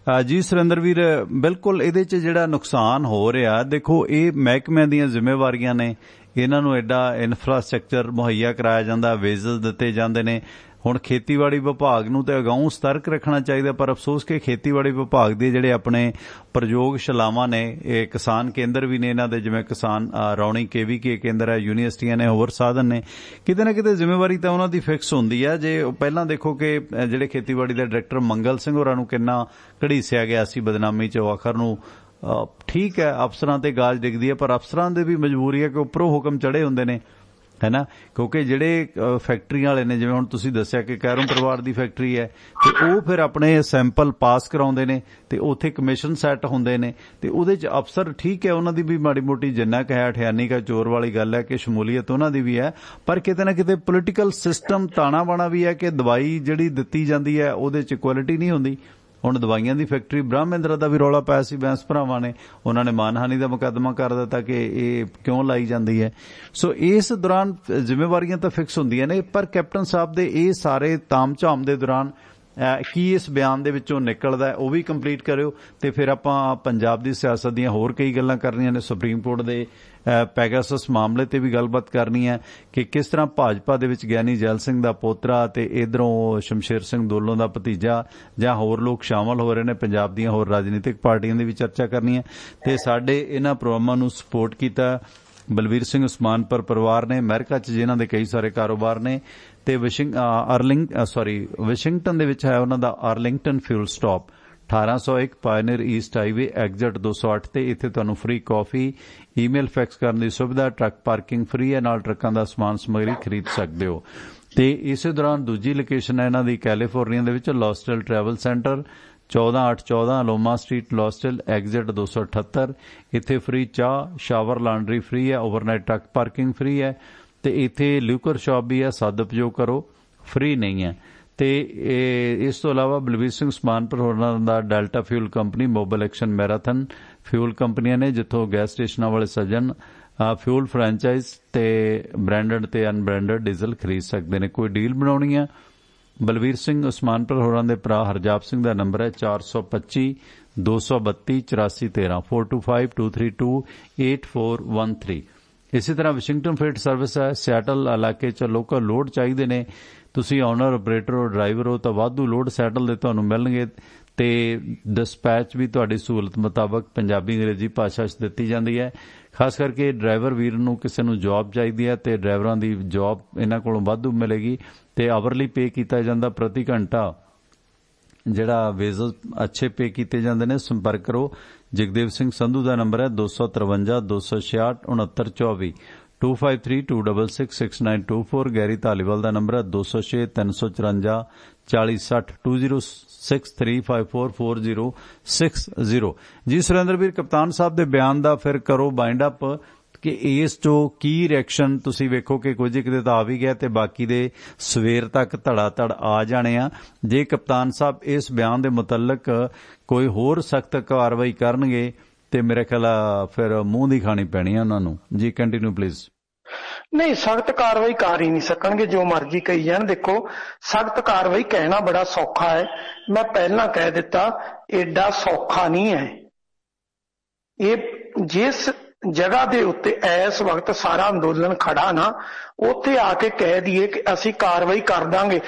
ਜੀ। ਸੁਰਿੰਦਰ ਵੀਰ, ਬਿਲਕੁਲ ਇਹਦੇ 'ਚ ਜਿਹੜਾ ਨੁਕਸਾਨ ਹੋ ਰਿਹਾ, ਦੇਖੋ ਇਹ ਮਹਿਕਮਿਆਂ ਦੀਆਂ ਜ਼ਿੰਮੇਵਾਰੀਆਂ ਨੇ, ਇਹਨਾਂ ਨੂੰ ਐਡਾ ਇਨਫਰਾਸਟ੍ਰਕਚਰ ਮੁਹੱਈਆ ਕਰਾਇਆ ਜਾਂਦਾ, ਵੇਜ਼ਸ ਦਿੱਤੇ ਜਾਂਦੇ ਨੇ। ਹੁਣ ਖੇਤੀਬਾੜੀ ਵਿਭਾਗ ਨੂੰ ਤੇ ਅਗਾਊਂ ਸਤਰਕ ਰੱਖਣਾ ਚਾਹੀਦਾ, ਪਰ ਅਫਸੋਸ ਕਿ ਖੇਤੀਬਾੜੀ ਵਿਭਾਗ ਦੇ ਜਿਹੜੇ ਆਪਣੇ ਪ੍ਰਯੋਗਸ਼ਾਲਾਵਾਂ ਨੇ, ਇਹ ਕਿਸਾਨ ਕੇਂਦਰ ਵੀ ਨੇ ਇਹਨਾਂ ਦੇ, ਜਿਵੇਂ ਕਿਸਾਨ ਰੌਣੀ KVK ਕੇਂਦਰ ਹੈ, ਯੂਨੀਵਰਸਿਟੀਆਂ ਨੇ, ਹੋਰ ਸਾਧਨ ਨੇ, ਕਿਤੇ ਨਾ ਕਿਤੇ ਜ਼ਿੰਮੇਵਾਰੀ ਤਾਂ ਉਹਨਾਂ ਦੀ ਫਿਕਸ ਹੁੰਦੀ ਹੈ। ਜੇ ਪਹਿਲਾਂ ਦੇਖੋ ਕਿ ਜਿਹੜੇ ਖੇਤੀਬਾੜੀ ਦੇ ਡਾਇਰੈਕਟਰ ਮੰਗਲ ਸਿੰਘ ਹੋਰਾਂ ਨੂੰ ਕਿੰਨਾ ਘੜੀਸਿਆ ਗਿਆ ਸੀ ਬਦਨਾਮੀ 'ਚ, ਆਖਰ ਨੂੰ ਠੀਕ ਹੈ ਅਫਸਰਾਂ ਤੇ ਗਾਜ ਡਿੱਗਦੀ ਹੈ, ਪਰ ਅਫਸਰਾਂ ਦੀ ਵੀ ਮਜਬੂਰੀ ਹੈ ਕਿ ਉੱਪਰੋਂ ਹੁਕਮ ਚੜੇ ਹੁੰਦੇ ਨੇ, ਹੈ ਨਾ, ਕਿਉਂਕਿ ਜਿਹੜੇ ਫੈਕਟਰੀਆਂ ਵਾਲੇ ਨੇ, ਜਿਵੇਂ ਹੁਣ ਤੁਸੀਂ ਦੱਸਿਆ ਕਿ ਕੈਰੋਂ ਪਰਿਵਾਰ ਦੀ ਫੈਕਟਰੀ ਹੈ, ਤੇ ਉਹ ਫਿਰ ਆਪਣੇ ਸੈਂਪਲ ਪਾਸ ਕਰਾਉਂਦੇ ਨੇ ਤੇ ਉੱਥੇ ਕਮਿਸ਼ਨ ਸੈੱਟ ਹੁੰਦੇ ਨੇ, ਤੇ ਉਹਦੇ 'ਚ ਅਫਸਰ ਠੀਕ ਹੈ, ਉਹਨਾਂ ਦੀ ਵੀ ਮਾੜੀ ਮੋਟੀ ਜਿੰਨਾ ਕੁ ਹੈ ਅਠਿਆਨੀ ਕਾ ਚੋਰ ਵਾਲੀ ਗੱਲ ਹੈ ਕਿ ਸ਼ਮੂਲੀਅਤ ਉਹਨਾਂ ਦੀ ਵੀ ਹੈ, ਪਰ ਕਿਤੇ ਨਾ ਕਿਤੇ ਪੋਲੀਟੀਕਲ ਸਿਸਟਮ ਤਾਣਾ ਬਾਣਾ ਵੀ ਹੈ ਕਿ ਦਵਾਈ ਜਿਹੜੀ ਦਿੱਤੀ ਜਾਂਦੀ ਹੈ ਉਹਦੇ 'ਚ ਕੁਆਲਿਟੀ ਨਹੀਂ ਹੁੰਦੀ। ਹੁਣ ਦਵਾਈਆਂ ਦੀ ਫੈਕਟਰੀ ਬ੍ਰਹਮਿੰਦਰਾ ਦਾ ਵੀ ਰੌਲਾ ਪਾਇਆ ਸੀ ਬੈਂਸ ਭਰਾਵਾਂ ਨੇ, ਉਹਨਾਂ ਨੇ ਮਾਨਹਾਨੀ ਦਾ ਮੁਕੱਦਮਾ ਕਰ ਦਿੱਤਾ ਕਿ ਇਹ ਕਿਉਂ ਲਾਈ ਜਾਂਦੀ ਹੈ। ਸੋ ਇਸ ਦੌਰਾਨ ਜ਼ਿੰਮੇਵਾਰੀਆਂ ਤਾਂ ਫਿਕਸ ਹੁੰਦੀਆਂ ਨੇ, ਪਰ ਕੈਪਟਨ ਸਾਹਿਬ ਦੇ ਇਹ ਸਾਰੇ ਤਾਮ-ਝਾਮ ਦੇ ਦੌਰਾਨ ਕੀ ਇਸ ਬਿਆਨ ਦੇ ਵਿੱਚੋਂ ਨਿਕਲਦਾ ਉਹ ਵੀ ਕੰਪਲੀਟ ਕਰਿਓ, ਤੇ ਫਿਰ ਆਪਾਂ ਪੰਜਾਬ ਦੀ ਸਿਆਸਤ ਦੀਆਂ ਹੋਰ ਕਈ ਗੱਲਾਂ ਕਰਨੀਆਂ ਨੇ, ਸੁਪਰੀਮ ਕੋਰਟ ਦੇ ਪੈਗਾਸਸ ਮਾਮਲੇ ਤੇ ਵੀ ਗੱਲਬਾਤ ਕਰਨੀ ਹੈ ਕਿ ਕਿਸ ਤਰ੍ਹਾਂ ਭਾਜਪਾ ਦੇ ਵਿੱਚ ਗਿਆਨੀ ਜੈਲ ਸਿੰਘ ਦਾ ਪੋਤਰਾ ਤੇ ਇਧਰੋਂ ਸ਼ਮਸ਼ੇਰ ਸਿੰਘ ਦੁੱਲੋਂ ਦਾ ਭਤੀਜਾ ਜਾਂ ਹੋਰ ਲੋਕ ਸ਼ਾਮਲ ਹੋ ਰਹੇ ਨੇ, ਪੰਜਾਬ ਦੀਆਂ ਹੋਰ ਰਾਜਨੀਤਿਕ ਪਾਰਟੀਆਂ ਦੀ ਵੀ ਚਰਚਾ ਕਰਨੀ ਹੈ। ਤੇ ਸਾਡੇ ਇਹਨਾਂ ਪ੍ਰੋਗਰਾਮਾਂ ਨੂੰ ਸਪੋਰਟ ਕੀਤਾ ਬਲਵੀਰ ਸਿੰਘ ਉਸਮਾਨਪੁਰ ਪਰਿਵਾਰ ਨੇ, ਅਮਰੀਕਾ 'ਚ ਜਿਨ੍ਹਾਂ ਦੇ ਕਈ ਸਾਰੇ ਕਾਰੋਬਾਰ ਨੇ, ਤੇ ਵਾਸ਼ਿੰਗਟਨ ਦੇ ਵਿੱਚ ਹੈ ਉਹਨਾਂ ਦਾ Arlington fuel stop, 1801 Pioneer East Highway exit 208 ਤੇ। ਇੱਥੇ ਤੁਹਾਨੂੰ ਫ੍ਰੀ ਕਾਫੀ, ਈਮੇਲ ਫੈਕਸ ਕਰਨ ਦੀ ਸੁਵਿਧਾ, ਟਰੱਕ ਪਾਰਕਿੰਗ ਫ੍ਰੀ ਹੈ, ਨਾਲ ਟਰੱਕਾਂ ਦਾ ਸਮਾਨ ਸਮੱਗਰੀ ਖਰੀਦ ਸਕਦੇ ਹੋ। ਤੇ ਇਸੇ ਦੌਰਾਨ ਦੂਜੀ ਲੋਕੇਸ਼ਨ ਹੈ ਇਹਨਾਂ ਦੀ ਕੈਲੀਫੋਰਨੀਆ ਦੇ ਵਿੱਚ, ਲੌਸਟਲ ਟਰੈਵਲ ਸੈਂਟਰ, 14814 ਅਲੋਮਾ ਸਟਰੀਟ, ਲੌਸਟਲ ਐਗਜ਼ਿਟ 278। ਇੱਥੇ ਫ੍ਰੀ ਚਾਹ, ਸ਼ਾਵਰ, ਲਾਂਡਰੀ ਫ੍ਰੀ ਹੈ, ਓਵਰਨਾਈਟ ਟਰੱਕ ਪਾਰਕਿੰਗ ਫ੍ਰੀ ਹੈ, ਤੇ ਇੱਥੇ ਲਿਊਕਰ ਸ਼ਾਪ ਵੀ ਹੈ, ਸਦਉਪਯੋਗ ਕਰੋ, ਫ੍ਰੀ ਨਹੀਂ ਹੈ। ਤੇ ਇਸ ਤੋਂ ਇਲਾਵਾ ਬਲਵੀਰ ਸਿੰਘ ਉਸਮਾਨਪੁਰ ਹੋਰਾਂ ਦਾ Delta fuel company, Mobil Exxon Marathon fuel ਕੰਪਨੀਆਂ ਨੇ, ਜਿੱਥੋਂ ਗੈਸ ਸਟੇਸ਼ਨਾਂ ਵਾਲੇ ਸੱਜਣ ਫਿਊਲ ਫਰੈਂਚਾਈਜ਼ ਤੇ ਬ੍ਰਾਂਡਡ ਤੇ ਅਨਬ੍ਰਾਂਡਡ ਡੀਜ਼ਲ ਖਰੀਦ ਸਕਦੇ ਨੇ। ਕੋਈ ਡੀਲ ਬਣਾਉਣੀ ਹੈ, ਬਲਵੀਰ ਸਿੰਘ ਉਸਮਾਨਪੁਰ ਹੋਰਾਂ ਦੇ ਭਰਾ ਹਰਜਾਪ ਸਿੰਘ ਦਾ ਨੰਬਰ ਹੈ 425 232 8413 425 232 8413। ਇਸੇ ਤਰ੍ਹਾਂ ਵਾਸ਼ਿੰਗਟਨ ਫreight ਸਰਵਿਸ ਹੈ, ਸਿਆਟਲ ਇਲਾਕੇ 'ਚ ਲੋਕਲ ਲੋਡ ਚਾਹੀਦੇ ਨੇ, ਤੁਸੀਂ ਓਨਰ, ਆਪਰੇਟਰ ਹੋ, ਡਰਾਈਵਰ ਹੋ ਤਾਂ ਵਾਧੂ ਲੋਡ ਸੈਟਲ ਦੇ ਤੁਹਾਨੂੰ ਮਿਲਣਗੇ, ਤੇ ਡਿਸਪੈਚ ਵੀ ਤੁਹਾਡੀ ਸਹੂਲਤ ਮੁਤਾਬਕ ਪੰਜਾਬੀ ਅੰਗਰੇਜ਼ੀ ਭਾਸ਼ਾ 'ਚ ਦਿੱਤੀ ਜਾਂਦੀ ਹੈ। ਖਾਸ ਕਰਕੇ ਡਰਾਈਵਰ ਵੀਰ ਨੂੰ ਕਿਸੇ ਨੂੰ ਜੌਬ ਚਾਹੀਦੀ ਹੈ ਤੇ ਡਰਾਈਵਰਾਂ ਦੀ ਜੌਬ ਇਹਨਾਂ ਕੋਲੋਂ ਵਾਧੂ ਮਿਲੇਗੀ, ਤੇ ਆਵਰਲੀ ਪੇ ਕੀਤਾ ਜਾਂਦਾ, ਪ੍ਰਤੀ ਘੰਟਾ ਜਿਹੜਾ ਵੇਜ਼ਸ ਅੱਛੇ ਪੇ ਕੀਤੇ ਜਾਂਦੇ ਨੇ। ਸੰਪਰਕ ਕਰੋ। ਜਗਦੇਵ ਸਿੰਘ ਸੰਧੂ ਦਾ ਨੰਬਰ ਹੈ 253 266 6924 2532666924। ਗੈਰੀ ਧਾਲੀਵਾਲ ਦਾ ਨੰਬਰ ਹੈ 206 354 4060 2063544060। ਜੀ ਸੁਰਿੰਦਰ ਵੀਰ, ਕਪਤਾਨ ਸਾਹਿਬ ਦੇ ਬਿਆਨ ਦਾ ਫਿਰ ਕਰੋ ਬਾਈਂਡ ਅਪ ਕਿ ਇਸ ਤੋਂ ਕੀ ਰਿਐਕਸ਼ਨ ਤੁਸੀਂ ਵੇਖੋ ਕਿ ਕੁਝ ਇੱਕ ਦੇ ਤਾਂ ਆ ਵੀ ਗਿਆ ਤੇ ਬਾਕੀ ਦੇ ਸਵੇਰ ਤੱਕ ਧੜਾ ਧੜ ਆ ਜਾਣੇ ਆ। ਜੇ ਕਪਤਾਨ ਸਾਹਿਬ ਇਸ ਬਿਆਨ ਦੇ ਮੁਤਲਕ ਕੋਈ ਹੋਰ ਸਖਤ ਕਾਰਵਾਈ ਕਰਨਗੇ ਤੇ ਮੇਰੇ ਖਿਆਲ ਫਿਰ ਮੂੰਹ ਦੀ ਖਾਣੀ ਪੈਣੀ ਆ ਉਹਨਾਂ ਨੂੰ। ਜੀ ਕੰਟੀਨਿਊ ਪਲੀਜ਼। ਨਹੀਂ, ਸਖਤ ਕਾਰਵਾਈ ਕਰ ਹੀ ਨਹੀਂ ਸਕਣਗੇ, ਜੋ ਮਰਜ਼ੀ ਕਹੀ ਜਾਣ। ਦੇਖੋ, ਸਖਤ ਕਾਰਵਾਈ ਕਹਿਣਾ ਬੜਾ ਸੌਖਾ ਹੈ, ਮੈਂ ਪਹਿਲਾਂ ਕਹਿ ਦਿੱਤਾ, ਏਡਾ ਸੌਖਾ ਨਹੀਂ ਹੈ। ਇਹ ਜਿਸ ਜਗ੍ਹਾ ਦੇ ਉੱਤੇ ਇਸ ਵਕਤ ਸਾਰਾ ਅੰਦੋਲਨ ਖੜਾ ਨਾ, ਉੱਥੇ ਆ ਕੇ ਕਹਿ ਦਈਏ ਕਿ ਅਸੀਂ ਕਾਰਵਾਈ ਕਰ ਦਾਂਗੇ।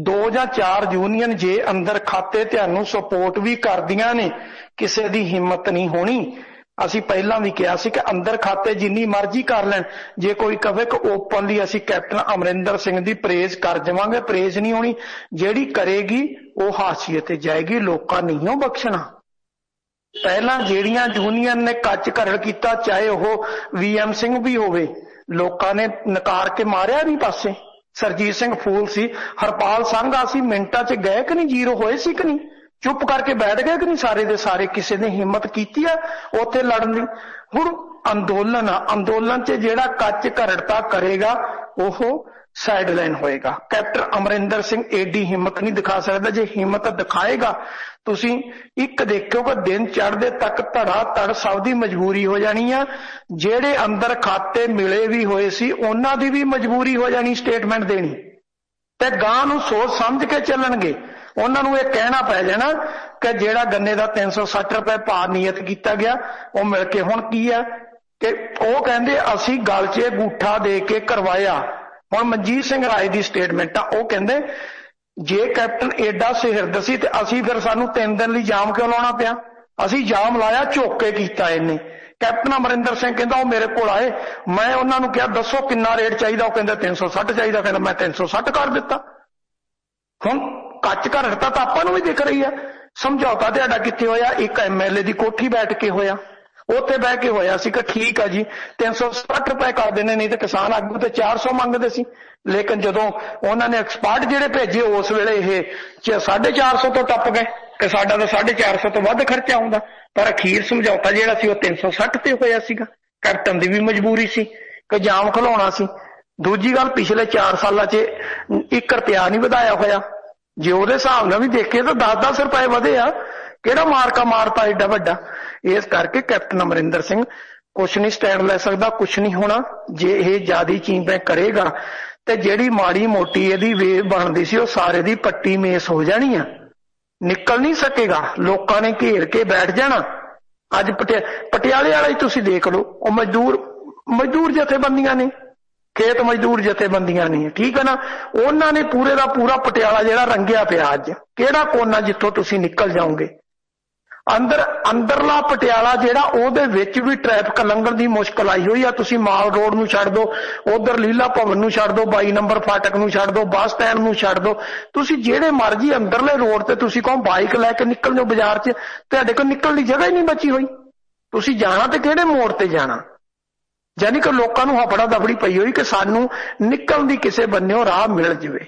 2 ਜਾਂ 4 ਯੂਨੀਅਨ ਜੇ ਅੰਦਰ ਖਾਤੇ ਤੁਹਾਨੂੰ ਸਪੋਰਟ ਵੀ ਕਰਦੀਆਂ ਨੇ, ਕਿਸੇ ਦੀ ਹਿੰਮਤ ਨਹੀਂ ਹੋਣੀ। ਅਸੀਂ ਪਹਿਲਾਂ ਵੀ ਕਿਹਾ ਸੀ ਕਿ ਅੰਦਰ ਖਾਤੇ ਜਿੰਨੀ ਮਰਜ਼ੀ ਕਰ ਲੈਣ, ਜੇ ਕੋਈ ਕਵੇ ਕਿ ਓਪਨਲੀ ਅਸੀਂ ਕੈਪਟਨ ਅਮਰਿੰਦਰ ਸਿੰਘ ਦੀ ਪ੍ਰੇਜ਼ ਕਰ ਜਾਵਾਂਗੇ, ਪ੍ਰੇਜ਼ ਨਹੀਂ ਹੋਣੀ। ਜਿਹੜੀ ਕਰੇਗੀ ਉਹ ਹਾਸ਼ੀਏ ਤੇ ਜਾਏਗੀ, ਲੋਕਾਂ ਨਹੀਂ ਉਹ ਬਖਸ਼ਣਾ। ਪਹਿਲਾਂ ਜਿਹੜੀਆਂ ਯੂਨੀਅਨ ਨੇ ਕੱਚ ਘਰੜ ਕੀਤਾ, ਚਾਹੇ ਉਹ VM ਸਿੰਘ ਵੀ ਹੋਵੇ, ਲੋਕਾਂ ਨੇ ਨਕਾਰ ਕੇ ਮਾਰਿਆ ਨਹੀਂ ਪਾਸੇ। ਸਰਜੀਤ ਸਿੰਘ ਫੂਲ ਸੀ, ਹਰਪਾਲ ਸੰਘਾ ਸੀ, ਮਿੰਟਾਂ 'ਚ ਗਏ ਕਿ ਨਹੀਂ, ਜ਼ੀਰੋ ਹੋਏ ਸੀ ਕਿ ਨਹੀਂ, ਚੁੱਪ ਕਰਕੇ ਬੈਠ ਗਏ ਕਿ ਨਹੀਂ ਸਾਰੇ ਦੇ ਸਾਰੇ। ਕਿਸੇ ਨੇ ਹਿੰਮਤ ਕੀਤੀ ਆ ਉੱਥੇ ਲੜਨ ਦੀ? ਹੁਣ ਅੰਦੋਲਨ ਆ, ਅੰਦੋਲਨ 'ਚ ਜਿਹੜਾ ਕੱਚ ਘਰੜਤਾ ਕਰੇਗਾ ਉਹ ਸਾਈਡਲਾਈਨ ਹੋਏਗਾ। ਕੈਪਟਨ ਅਮਰਿੰਦਰ ਸਿੰਘ ਏਡੀ ਹਿੰਮਤ ਨਹੀਂ ਦਿਖਾ ਸਕਦਾ। ਜੇ ਹਿੰਮਤ ਦਿਖਾਏਗਾ, ਤੁਸੀਂ ਇੱਕ ਦੇਖਿਓ ਕਿ ਦਿਨ ਚੜ੍ਹਦੇ ਤੱਕ ਧੜਾ ਧੜ ਸਭ ਦੀ ਮਜਬੂਰੀ ਹੋ ਜਾਣੀ ਆ। ਜਿਹੜੇ ਅੰਦਰ ਖਾਤੇ ਮਿਲੇ ਵੀ ਹੋਏ ਸੀ ਉਹਨਾਂ ਦੀ ਵੀ ਮਜਬੂਰੀ ਹੋ ਜਾਣੀ ਸਟੇਟਮੈਂਟ ਦੇਣੀ। ਤੇ ਗਾਂ ਨੂੰ ਸੋਚ ਸਮਝ ਕੇ ਚੱਲਣਗੇ। ਉਹਨਾਂ ਨੂੰ ਇਹ ਕਹਿਣਾ ਪੈ ਜਾਣਾ ਕਿ ਜਿਹੜਾ ਗੰਨੇ ਦਾ 360 ਰੁਪਏ ਭਾਅ ਨਿਯਤ ਕੀਤਾ ਗਿਆ ਉਹ ਮਿਲ ਕੇ ਹੁਣ ਕੀ ਆ ਕਿ ਉਹ ਕਹਿੰਦੇ ਅਸੀਂ ਗਲ 'ਚ ਅੰਗੂਠਾ ਦੇ ਕੇ ਕਰਵਾਇਆ। ਹੁਣ ਮਨਜੀਤ ਸਿੰਘ ਰਾਏ ਦੀ ਸਟੇਟਮੈਂਟ ਆ, ਉਹ ਕਹਿੰਦੇ ਜੇ ਕੈਪਟਨ ਏਡਾ ਸਿਰਦਰਦ ਸੀ ਤੇ ਅਸੀਂ ਫਿਰ ਸਾਨੂੰ 3 ਦਿਨ ਲਈ ਜਾਮ ਕਿਉਂ ਲਾਉਣਾ ਪਿਆ? ਅਸੀਂ ਜਾਮ ਲਾਇਆ, ਝੁੱਕ ਕੇ ਕੀਤਾ ਇਹਨੇ। ਕੈਪਟਨ ਅਮਰਿੰਦਰ ਸਿੰਘ ਕਹਿੰਦਾ ਉਹ ਮੇਰੇ ਕੋਲ ਆਏ, ਮੈਂ ਉਹਨਾਂ ਨੂੰ ਕਿਹਾ ਦੱਸੋ ਕਿੰਨਾ ਰੇਟ ਚਾਹੀਦਾ, ਉਹ ਕਹਿੰਦਾ 360 ਚਾਹੀਦਾ, ਕਹਿੰਦਾ ਮੈਂ 360 ਕਰ ਦਿੱਤਾ। ਹੁਣ ਕੱਚ ਘਰ ਹਟਾ ਤਾਂ ਆਪਾਂ ਨੂੰ ਵੀ ਦਿਖ ਰਹੀ ਆ। ਸਮਝੌਤਾ ਤੁਹਾਡਾ ਕਿੱਥੇ ਹੋਇਆ? ਇੱਕ MLA ਦੀ ਕੋਠੀ ਬੈਠ ਕੇ ਹੋਇਆ, ਉੱਥੇ ਬਹਿ ਕੇ ਹੋਇਆ ਸੀ ਕਿ ਠੀਕ ਆ ਜੀ 360 ਰੁਪਏ ਕਰ ਦੇਣੇ, ਨਹੀਂ ਤੇ ਕਿਸਾਨ ਆਗੂ ਤੇ 400 ਮੰਗਦੇ ਸੀ। ਲੇਕਿਨ ਜਦੋਂ ਉਹਨਾਂ ਨੇ ਐਕਸਪਰਟ ਜਿਹੜੇ ਭੇਜੇ ਉਸ ਵੇਲੇ ਇਹ 450 ਤੋਂ ਟੱਪ ਗਏ ਕਿ ਸਾਡਾ ਤਾਂ 450 ਤੋਂ ਵੱਧ ਖਰਚਾ ਆਉਂਦਾ। ਪਰ ਅਖੀਰ ਸਮਝੌਤਾ ਜਿਹੜਾ ਸੀ ਉਹ 360 ਤੇ ਹੋਇਆ ਸੀਗਾ। ਕੈਪਟਨ ਦੀ ਵੀ ਮਜਬੂਰੀ ਸੀ ਕਿ ਜਾਮ ਖਲਾਉਣਾ ਸੀ। ਦੂਜੀ ਗੱਲ, ਪਿਛਲੇ 4 ਸਾਲਾਂ 'ਚ 1 ਰੁਪਿਆ ਨਹੀਂ ਵਧਾਇਆ ਹੋਇਆ। ਜੇ ਉਹਦੇ ਹਿਸਾਬ ਨਾਲ ਵੀ ਦੇਖੀਏ ਤਾਂ 10-10 ਰੁਪਏ ਵਧੇ ਆ। ਕਿਹੜਾ ਮਾਰਕਾ ਮਾਰਤਾ ਏਡਾ ਵੱਡਾ? ਇਸ ਕਰਕੇ ਕੈਪਟਨ ਅਮਰਿੰਦਰ ਸਿੰਘ ਕੁਛ ਨਹੀਂ ਸਟੈਂਡ ਲੈ ਸਕਦਾ, ਕੁਛ ਨਹੀਂ ਹੋਣਾ। ਜੇ ਇਹ ਜਿਆਦੀ ਚੀਜ਼ਾਂ ਕਰੇਗਾ ਤੇ ਜਿਹੜੀ ਮਾੜੀ ਮੋਟੀ ਇਹਦੀ ਵੇਵ ਬਣਦੀ ਸੀ ਉਹ ਸਾਰੇ ਦੀ ਪੱਟੀ ਮੇਸ ਹੋ ਜਾਣੀ ਆ, ਨਿਕਲ ਨਹੀਂ ਸਕੇਗਾ। ਲੋਕਾਂ ਨੇ ਘੇਰ ਕੇ ਬੈਠ ਜਾਣਾ। ਅੱਜ ਪਟਿਆਲੇ ਵਾਲਾ ਹੀ ਤੁਸੀਂ ਦੇਖ ਲਓ, ਉਹ ਮਜ਼ਦੂਰ ਜਥੇਬੰਦੀਆਂ ਨੇ, ਖੇਤ ਮਜ਼ਦੂਰ ਜਥੇਬੰਦੀਆਂ ਨੇ, ਠੀਕ ਹੈ ਨਾ। ਉਹਨਾਂ ਨੇ ਪੂਰੇ ਦਾ ਪੂਰਾ ਪਟਿਆਲਾ ਜਿਹੜਾ ਰੰਗਿਆ ਪਿਆ। ਅੱਜ ਕਿਹੜਾ ਕੋਨਾ ਜਿੱਥੋਂ ਤੁਸੀਂ ਨਿਕਲ ਜਾਓਗੇ? ਅੰਦਰਲਾ ਪਟਿਆਲਾ ਜਿਹੜਾ, ਉਹਦੇ ਵਿੱਚ ਵੀ ਟ੍ਰੈਫਿਕ ਲੰਘਣ ਦੀ ਮੁਸ਼ਕਲ ਆਈ ਹੋਈ ਆ। ਤੁਸੀਂ ਮਾਲ ਰੋਡ ਨੂੰ ਛੱਡ ਦਿਓ, ਉਧਰ ਲੀਲਾ ਭਵਨ ਨੂੰ ਛੱਡ ਦਿਓ, 22 ਨੰਬਰ ਫਾਟਕ ਨੂੰ ਛੱਡ ਦਿਓ, ਬੱਸ ਸਟੈਂਡ ਨੂੰ ਛੱਡ ਦਿਓ, ਤੁਸੀਂ ਜਿਹੜੇ ਮਰਜ਼ੀ ਅੰਦਰਲੇ ਰੋਡ ਤੇ ਤੁਸੀਂ ਕਹੋ ਬਾਈਕ ਲੈ ਕੇ ਨਿਕਲ ਜਾਓ ਬਾਜ਼ਾਰ 'ਚ, ਤੁਹਾਡੇ ਕੋਲ ਨਿਕਲਣ ਦੀ ਜਗ੍ਹਾ ਹੀ ਨਹੀਂ ਬਚੀ ਹੋਈ। ਤੁਸੀਂ ਜਾਣਾ ਤੇ ਕਿਹੜੇ ਮੋੜ ਤੇ ਜਾਣਾ? ਯਾਨੀ ਕਿ ਲੋਕਾਂ ਨੂੰ ਹਫੜਾ ਦਫੜੀ ਪਈ ਹੋਈ ਕਿ ਸਾਨੂੰ ਨਿਕਲਣ ਦੀ ਕਿਸੇ ਬੰਨਿਓ ਰਾਹ ਮਿਲ ਜਾਵੇ।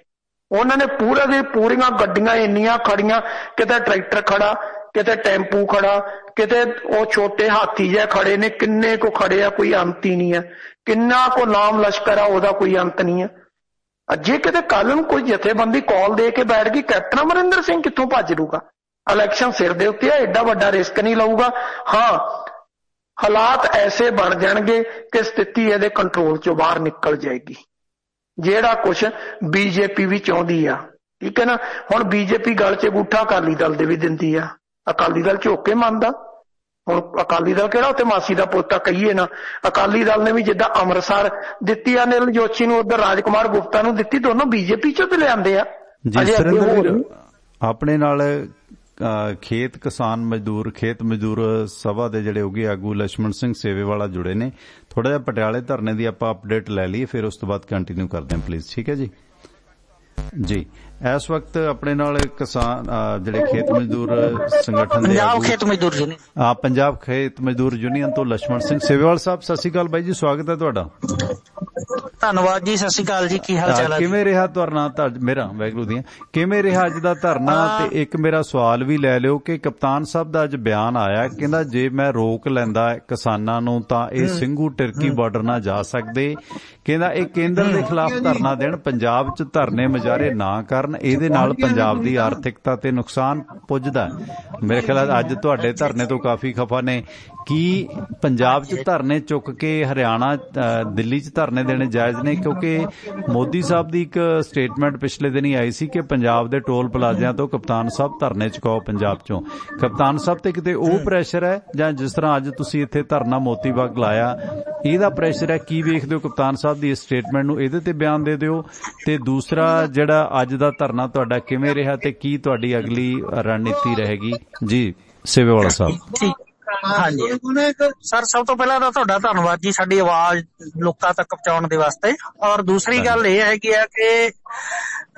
ਉਹਨਾਂ ਨੇ ਪੂਰੀਆਂ ਗੱਡੀਆਂ ਇੰਨੀਆਂ ਖੜੀਆਂ, ਕਿਤੇ ਟਰੈਕਟਰ ਖੜਾ, ਕਿਤੇ ਟੈਂਪੂ ਖੜਾ, ਕਿਤੇ ਉਹ ਛੋਟੇ ਹਾਥੀ ਜਿਹੇ ਖੜੇ ਨੇ, ਕਿੰਨੇ ਕੋ ਖੜੇ ਆ, ਕੋਈ ਅੰਤ ਹੀ ਨਹੀਂ ਆ। ਕਿੰਨਾ ਕੋ ਨਾਮ ਲਸ਼ਕਰ ਆ, ਉਹਦਾ ਕੋਈ ਅੰਤ ਨਹੀਂ ਆ। ਜੇ ਕਿਤੇ ਕੱਲ ਨੂੰ ਕੋਈ ਜਥੇਬੰਦੀ ਕਾਲ ਦੇ ਕੇ ਬੈਠ ਗਈ, ਕੈਪਟਨ ਅਮਰਿੰਦਰ ਸਿੰਘ ਕਿੱਥੋਂ ਭੱਜ ਲੂਗਾ? ਇਲੈਕਸ਼ਨ ਸਿਰ ਦੇ ਉੱਤੇ ਆ, ਐਡਾ ਵੱਡਾ ਰਿਸਕ ਨਹੀਂ ਲਊਗਾ। ਹਾਂ, ਹਾਲਾਤ ਐਸੇ ਬਣ ਜਾਣਗੇ ਕਿ ਸਥਿਤੀ ਇਹਦੇ ਕੰਟਰੋਲ ਚੋਂ ਬਾਹਰ ਨਿਕਲ ਜਾਏਗੀ, ਜਿਹੜਾ ਕੁਛ ਬੀਜੇਪੀ ਵੀ ਚਾਹੁੰਦੀ ਆ, ਠੀਕ ਹੈ ਨਾ। ਹੁਣ ਬੀਜੇਪੀ ਗਲ 'ਚ ਅੰਗੂਠਾ ਅਕਾਲੀ ਦਲ ਦੇ ਵੀ ਦਿੰਦੀ ਆ, ਅਕਾਲੀ ਦਲ ਝੁੱਕ ਕੇ ਮੰਨਦਾ। ਹੁਣ ਅਕਾਲੀ ਦਲ ਕਿਹੜਾ ਉੱਥੇ ਮਾਸੀ ਦਾ ਪੋਤਾ ਕਹੀਏ ਨਾ। ਅਕਾਲੀ ਦਲ ਨੇ ਵੀ ਜਿੱਦਾਂ ਅੰਮ੍ਰਿਤਸਰ ਦਿੱਤੀ ਆ ਅਨਿਲ ਜੋਸ਼ੀ ਨੂੰ, ਉਧਰ ਰਾਜਕੁਮਾਰ ਗੁਪਤਾ ਨੂੰ ਦਿੱਤੀ, ਦੋਨੋਂ ਬੀਜੇਪੀ 'ਚੋਂ ਤੇ ਲਿਆਂਦੇ ਆ। ਆਪਣੇ ਨਾਲ ਖੇਤ ਮਜ਼ਦੂਰ ਸਭਾ ਦੇ ਜਿਹੜੇ ਹੋਗੇ ਆਗੂ ਲక్ష్మణ ਸਿੰਘ ਸੇਵੇਵਾਲਾ ਜੁੜੇ ਨੇ। ਥੋੜਾ ਜਿਹਾ ਪਟਿਆਲੇ ਧਰਨੇ ਦੀ ਆਪਾਂ ਅਪਡੇਟ ਲੈ ਲਈਏ, ਫਿਰ ਉਸ ਤੋਂ ਬਾਅਦ ਕੰਟੀਨਿਊ ਕਰਦੇ ਹਾਂ ਪਲੀਜ਼। ਠੀਕ ਹੈ ਜੀ। ਇਸ ਵਕਤ ਆਪਣੇ ਨਾਲ ਕਿਸਾਨ ਜਿਹੜੇ ਖੇਤ ਮਜ਼ਦੂਰ ਸੰਗਠਨ ਦੇ ਪੰਜਾਬ ਖੇਤ ਮਜ਼ਦੂਰ ਯੂਨੀਅਨ ਤੋਂ ਲక్ష్మణ ਸਿੰਘ ਸੇਵੇਵਾਲ ਸਾਹਿਬ, ਸਤਿ ਸ਼੍ਰੀ ਅਕਾਲ ਬਾਈ ਜੀ, ਸਵਾਗਤ ਹੈ ਤੁਹਾਡਾ। ਧੰਨਵਾਦ ਜੀ, ਸਤਿ ਸ਼੍ਰੀ ਅਕਾਲ ਜੀ, ਕੀ ਹਾਲ ਚਾਲ ਹੈ? ਕਿਵੇਂ ਰਿਹਾ ਧਰਨਾ? ਮੇਰਾ ਵਾਹਿਗੁਰੂ ਦੀਆਂ, ਕਿਵੇਂ ਰਿਹਾ ਅੱਜ ਦਾ ਧਰਨਾ? ਤੇ ਇੱਕ ਮੇਰਾ ਸਵਾਲ ਵੀ ਲੈ ਲਿਓ ਕਿ ਕਪਤਾਨ ਸਾਹਿਬ ਦਾ ਅੱਜ ਬਿਆਨ ਆਇਆ, ਕਹਿੰਦਾ ਜੇ ਮੈਂ ਰੋਕ ਲੈਂਦਾ ਕਿਸਾਨਾਂ ਨੂੰ ਤਾਂ ਇਹ ਸਿੰਘੂ ਟਰਕੀ ਬਾਰਡਰ ਨਾ ਜਾ ਸਕਦੇ। ਕਹਿੰਦਾ ਇਹ ਕੇਂਦਰ ਦੇ ਖਿਲਾਫ ਧਰਨਾ ਦੇਣ, ਪੰਜਾਬ 'ਚ ਧਰਨੇ ਮੁਜ਼ਾਹਰੇ ਨਾ ਕਰਨ, ਇਹਦੇ ਨਾਲ ਪੰਜਾਬ ਦੀ ਆਰਥਿਕਤਾ ਤੇ ਨੁਕਸਾਨ ਪੁੱਜਦਾ। ਮੇਰੇ ਖਿਆਲ ਅੱਜ ਤੁਹਾਡੇ ਧਰਨੇ ਤੋਂ ਕਾਫੀ ਖਫਾ ਨੇ। ਕੀ ਪੰਜਾਬ 'ਚ ਧਰਨੇ ਚੁੱਕ ਕੇ ਹਰਿਆਣਾ ਦਿੱਲੀ 'ਚ ਧਰਨੇ ਦੇਣੇ ਜਾਇਜ਼ ਨੇ? ਕਿਉਂਕਿ ਮੋਦੀ ਸਾਹਿਬ ਦੀ ਇੱਕ ਸਟੇਟਮੈਂਟ ਪਿਛਲੇ ਦਿਨ ਹੀ ਆਈ ਸੀ ਕਿ ਪੰਜਾਬ ਦੇ ਟੋਲ ਪਲਾਜ਼ਿਆਂ ਤੋਂ ਕਪਤਾਨ ਸਾਹਿਬ ਧਰਨੇ ਚੁਕਾਓ ਪੰਜਾਬ 'ਚੋਂ। ਕਪਤਾਨ ਸਾਹਿਬ ਤੇ ਕਿਤੇ ਉਹ ਪ੍ਰੈਸ਼ਰ ਹੈ ਜਾਂ ਜਿਸ ਤਰ੍ਹਾਂ ਅੱਜ ਤੁਸੀਂ ਇੱਥੇ ਧਰਨਾ ਮੋਤੀ ਬਾਗ ਲਾਇਆ, ਇਹਦਾ ਪ੍ਰੈਸ਼ਰ ਹੈ? ਕੀ ਵੇਖਦੇ ਹੋ ਕਪਤਾਨ ਸਾਹਿਬ ਦੀ ਇਸ ਸਟੇਟਮੈਂਟ ਨੂੰ? ਇਹਦੇ ਤੇ ਬਿਆਨ ਦੇ ਦਿਓ। ਤੇ ਦੂਸਰਾ ਜਿਹੜਾ ਅੱਜ ਦਾ ਧਰਨਾ ਤੁਹਾਡਾ ਕਿਵੇਂ ਰਿਹਾ ਤੇ ਕੀ ਤੁਹਾਡੀ ਅਗਲੀ ਰਣਨੀਤੀ ਰਹੇਗੀ? ਜੀ ਸੇਵੇਵਾਲਾ ਸਾਹਿਬ। ਹਾਂਜੀ ਸਰ, ਸਭ ਤੋਂ ਪਹਿਲਾਂ ਤਾਂ ਤੁਹਾਡਾ ਧੰਨਵਾਦ ਜੀ ਸਾਡੀ ਆਵਾਜ਼ ਲੋਕਾਂ ਤੱਕ ਪਹੁੰਚਾਉਣ ਦੇ ਵਾਸਤੇ। ਔਰ ਦੂਸਰੀ ਗੱਲ ਇਹ ਹੈਗੀ ਆ ਕਿ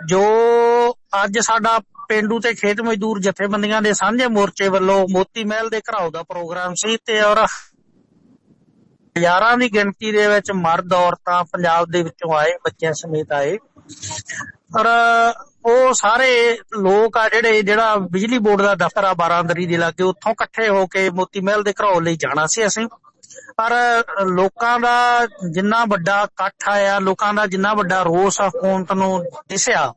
ਜੋ ਅੱਜ ਸਾਡਾ ਪੇਂਡੂ ਤੇ ਖੇਤ ਮਜ਼ਦੂਰ ਜਥੇਬੰਦੀਆਂ ਦੇ ਸਾਂਝੇ ਮੋਰਚੇ ਵੱਲੋਂ ਮੋਤੀ ਮਹਿਲ ਦੇ ਘਰਾਓ ਦਾ ਪ੍ਰੋਗਰਾਮ ਸੀ ਤੇ ਔਰ ਹਜ਼ਾਰਾਂ ਦੀ ਗਿਣਤੀ ਦੇ ਵਿੱਚ ਮਰਦ ਔਰਤਾਂ ਪੰਜਾਬ ਦੇ ਵਿੱਚੋਂ ਆਏ, ਬੱਚਿਆਂ ਸਮੇਤ ਆਏ। ਔਰ ਉਹ ਸਾਰੇ ਲੋਕ ਆ ਜਿਹੜਾ ਬਿਜਲੀ ਬੋਰਡ ਦਾ ਦਫ਼ਤਰ ਆ ਬਾਰਾਂਦਰੀ ਦੇ ਲਾਗੇ, ਉੱਥੋਂ ਇਕੱਠੇ ਹੋ ਕੇ ਮੋਤੀ ਮਹਿਲ ਦੇ ਘਰਾਓ ਲਈ ਜਾਣਾ ਸੀ ਅਸੀਂ। ਪਰ ਲੋਕਾਂ ਦਾ ਜਿੰਨਾ ਵੱਡਾ ਇਕੱਠ ਆਇਆ, ਲੋਕਾਂ ਦਾ ਜਿੰਨਾ ਵੱਡਾ ਰੋਸ ਹਕੂਮਤ ਨੂੰ ਦਿਸਿਆ,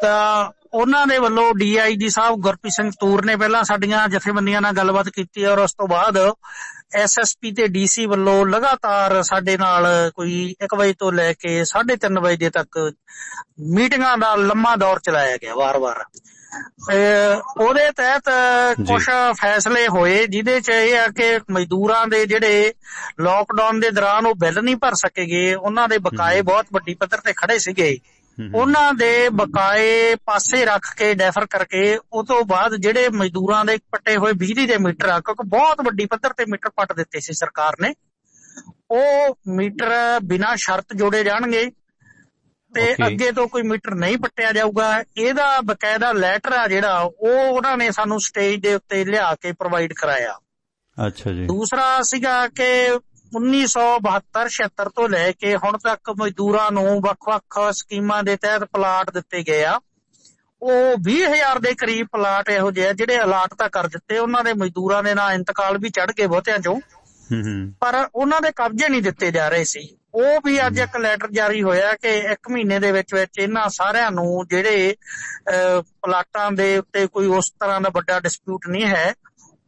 ਤਾਂ ਉਹਨਾਂ ਦੇ ਵੱਲੋਂ DIG ਸਾਹਿਬ ਗੁਰਪ੍ਰੀਤ ਸਿੰਘ ਤੂਰ ਨੇ ਪਹਿਲਾਂ ਸਾਡੀਆਂ ਜਥੇਬੰਦੀਆਂ ਨਾਲ ਗੱਲਬਾਤ ਕੀਤੀ ਔਰ ਉਸ ਤੋਂ ਬਾਅਦ SSP ਤੇ DC ਵੱਲੋਂ ਲਗਾਤਾਰ ਸਾਡੇ ਨਾਲ ਕੋਈ 1 ਵਜੇ ਤੋਂ ਲੈ ਕੇ 3:30 ਵਜੇ ਤੱਕ ਮੀਟਿੰਗਾਂ ਦਾ ਲੰਮਾ ਦੌਰ ਚਲਾਇਆ ਗਿਆ ਵਾਰ-ਵਾਰ। ਉਹਦੇ ਤਹਿਤ ਕੁਝ ਫੈਸਲੇ ਹੋਏ ਜਿਹਦੇ ਚ ਇਹ ਆ ਕਿ ਮਜ਼ਦੂਰਾਂ ਦੇ ਜਿਹੜੇ ਲਾਕਡਾਊਨ ਦੇ ਦੌਰਾਨ ਉਹ ਬਿੱਲ ਨਹੀਂ ਭਰ ਸਕੇਗੇ, ਉਹਨਾਂ ਦੇ ਬਕਾਏ ਬਹੁਤ ਵੱਡੀ ਪੱਧਰ ਤੇ ਖੜੇ ਸੀਗੇ, ਉਹਨਾਂ ਦੇ ਬਕਾਏ ਪਾਸੇ ਰੱਖ ਕੇ ਡੈਫਰ ਕਰਕੇ ਉਹ ਤੋਂ ਬਾਅਦ ਜਿਹੜੇ ਮਜ਼ਦੂਰਾਂ ਦੇ ਪੱਟੇ ਹੋਏ ਬਿਜਲੀ ਦੇ ਮੀਟਰ ਆ, ਕਿਉਂਕਿ ਬਹੁਤ ਵੱਡੀ ਪੱਧਰ ਤੇ ਮੀਟਰ ਪੱਟ ਦਿੱਤੇ ਸੀ ਸਰਕਾਰ ਨੇ, ਉਹ ਮੀਟਰ ਬਿਨਾਂ ਸ਼ਰਤ ਜੋੜੇ ਜਾਣਗੇ ਤੇ ਅੱਗੇ ਤੋਂ ਕੋਈ ਮੀਟਰ ਨਹੀਂ ਪੱਟਿਆ ਜਾਊਗਾ। ਇਹਦਾ ਬਕਾਇਦਾ ਲੈਟਰ ਆ ਜਿਹੜਾ ਉਹ ਉਹਨਾਂ ਨੇ ਸਾਨੂੰ ਸਟੇਜ ਦੇ ਉੱਤੇ ਲਿਆ ਕੇ ਪ੍ਰੋਵਾਈਡ ਕਰਾਇਆ। ਅੱਛਾ ਜੀ। ਦੂਸਰਾ ਸੀਗਾ ਕਿ 1972-76 ਤੋਂ ਲੈ ਕੇ ਹੁਣ ਤੱਕ ਮਜ਼ਦੂਰਾਂ ਨੂੰ ਵੱਖ-ਵੱਖ ਸਕੀਮਾਂ ਦੇ ਤਹਿਤ ਪਲਾਟ ਦਿੱਤੇ ਗਏ ਆ। ਉਹ 20,000 ਦੇ ਕਰੀਬ ਪਲਾਟ ਇਹੋ ਜਿਹੇ ਜਿਹੜੇ ਅਲਾਟ ਤਾਂ ਕਰ ਦਿੱਤੇ, ਉਹਨਾਂ ਦੇ ਮਜ਼ਦੂਰਾਂ ਦੇ ਨਾਂ ਇੰਤਕਾਲ ਵੀ ਚੜ੍ਹ ਗਏ ਬਹੁਤਿਆਂ ਚੋਂ, ਪਰ ਉਹਨਾਂ ਦੇ ਕਬਜ਼ੇ ਨਹੀਂ ਦਿੱਤੇ ਜਾ ਰਹੇ ਸੀ। ਉਹ ਵੀ ਅੱਜ ਇੱਕ ਲੈਟਰ ਜਾਰੀ ਹੋਇਆ ਕਿ 1 ਮਹੀਨੇ ਦੇ ਵਿੱਚ ਇਹਨਾਂ ਸਾਰਿਆਂ ਨੂੰ ਜਿਹੜੇ ਪਲਾਟਾਂ ਦੇ ਉੱਤੇ ਕੋਈ ਉਸ ਤਰ੍ਹਾਂ ਦਾ ਵੱਡਾ ਡਿਸਪਿਊਟ ਨਹੀਂ ਹੈ,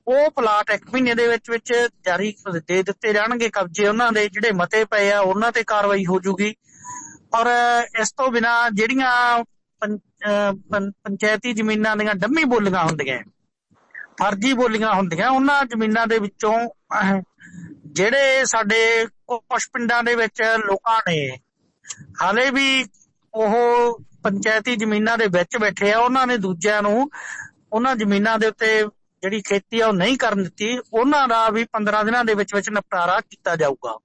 ਉਹ ਪਲਾਟ 1 ਮਹੀਨੇ ਦੇ ਵਿੱਚ ਜਾਰੀ ਦੇ ਦਿੱਤੇ ਜਾਣਗੇ। ਕਬਜ਼ੇ ਉਹਨਾਂ ਦੇ ਜਿਹੜੇ ਮਤੇ ਪਏ ਆ ਉਹਨਾਂ ਤੇ ਕਾਰਵਾਈ ਹੋ ਜੂਗੀ। ਔਰ ਇਸ ਤੋਂ ਬਿਨਾਂ ਜਿਹੜੀਆਂ ਪੰਚਾਇਤੀ ਜ਼ਮੀਨਾਂ ਦੀਆਂ ਡੰਮੀ ਬੋਲੀਆਂ ਹੁੰਦੀਆਂ, ਫਰਜ਼ੀ ਬੋਲੀਆਂ ਹੁੰਦੀਆਂ, ਉਹਨਾਂ ਜ਼ਮੀਨਾਂ ਦੇ ਵਿੱਚੋਂ ਜਿਹੜੇ ਸਾਡੇ ਕੁਝ ਪਿੰਡਾਂ ਦੇ ਵਿੱਚ ਲੋਕਾਂ ਨੇ ਹਾਲੇ ਵੀ ਉਹ ਪੰਚਾਇਤੀ ਜ਼ਮੀਨਾਂ ਦੇ ਵਿੱਚ ਬੈਠੇ ਆ, ਉਹਨਾਂ ਨੇ ਦੂਜਿਆਂ ਨੂੰ ਉਹਨਾਂ ਜ਼ਮੀਨਾਂ ਦੇ ਉੱਤੇ ਜਿਹੜੀ ਖੇਤੀ ਆ ਉਹ ਨਹੀਂ ਕਰਨ ਦਿੱਤੀ, ਉਹਨਾਂ ਦਾ ਵੀ 15 ਦਿਨਾਂ ਦੇ ਵਿੱਚ ਨਿਪਟਾਰਾ ਕੀਤਾ ਜਾਊਗਾ।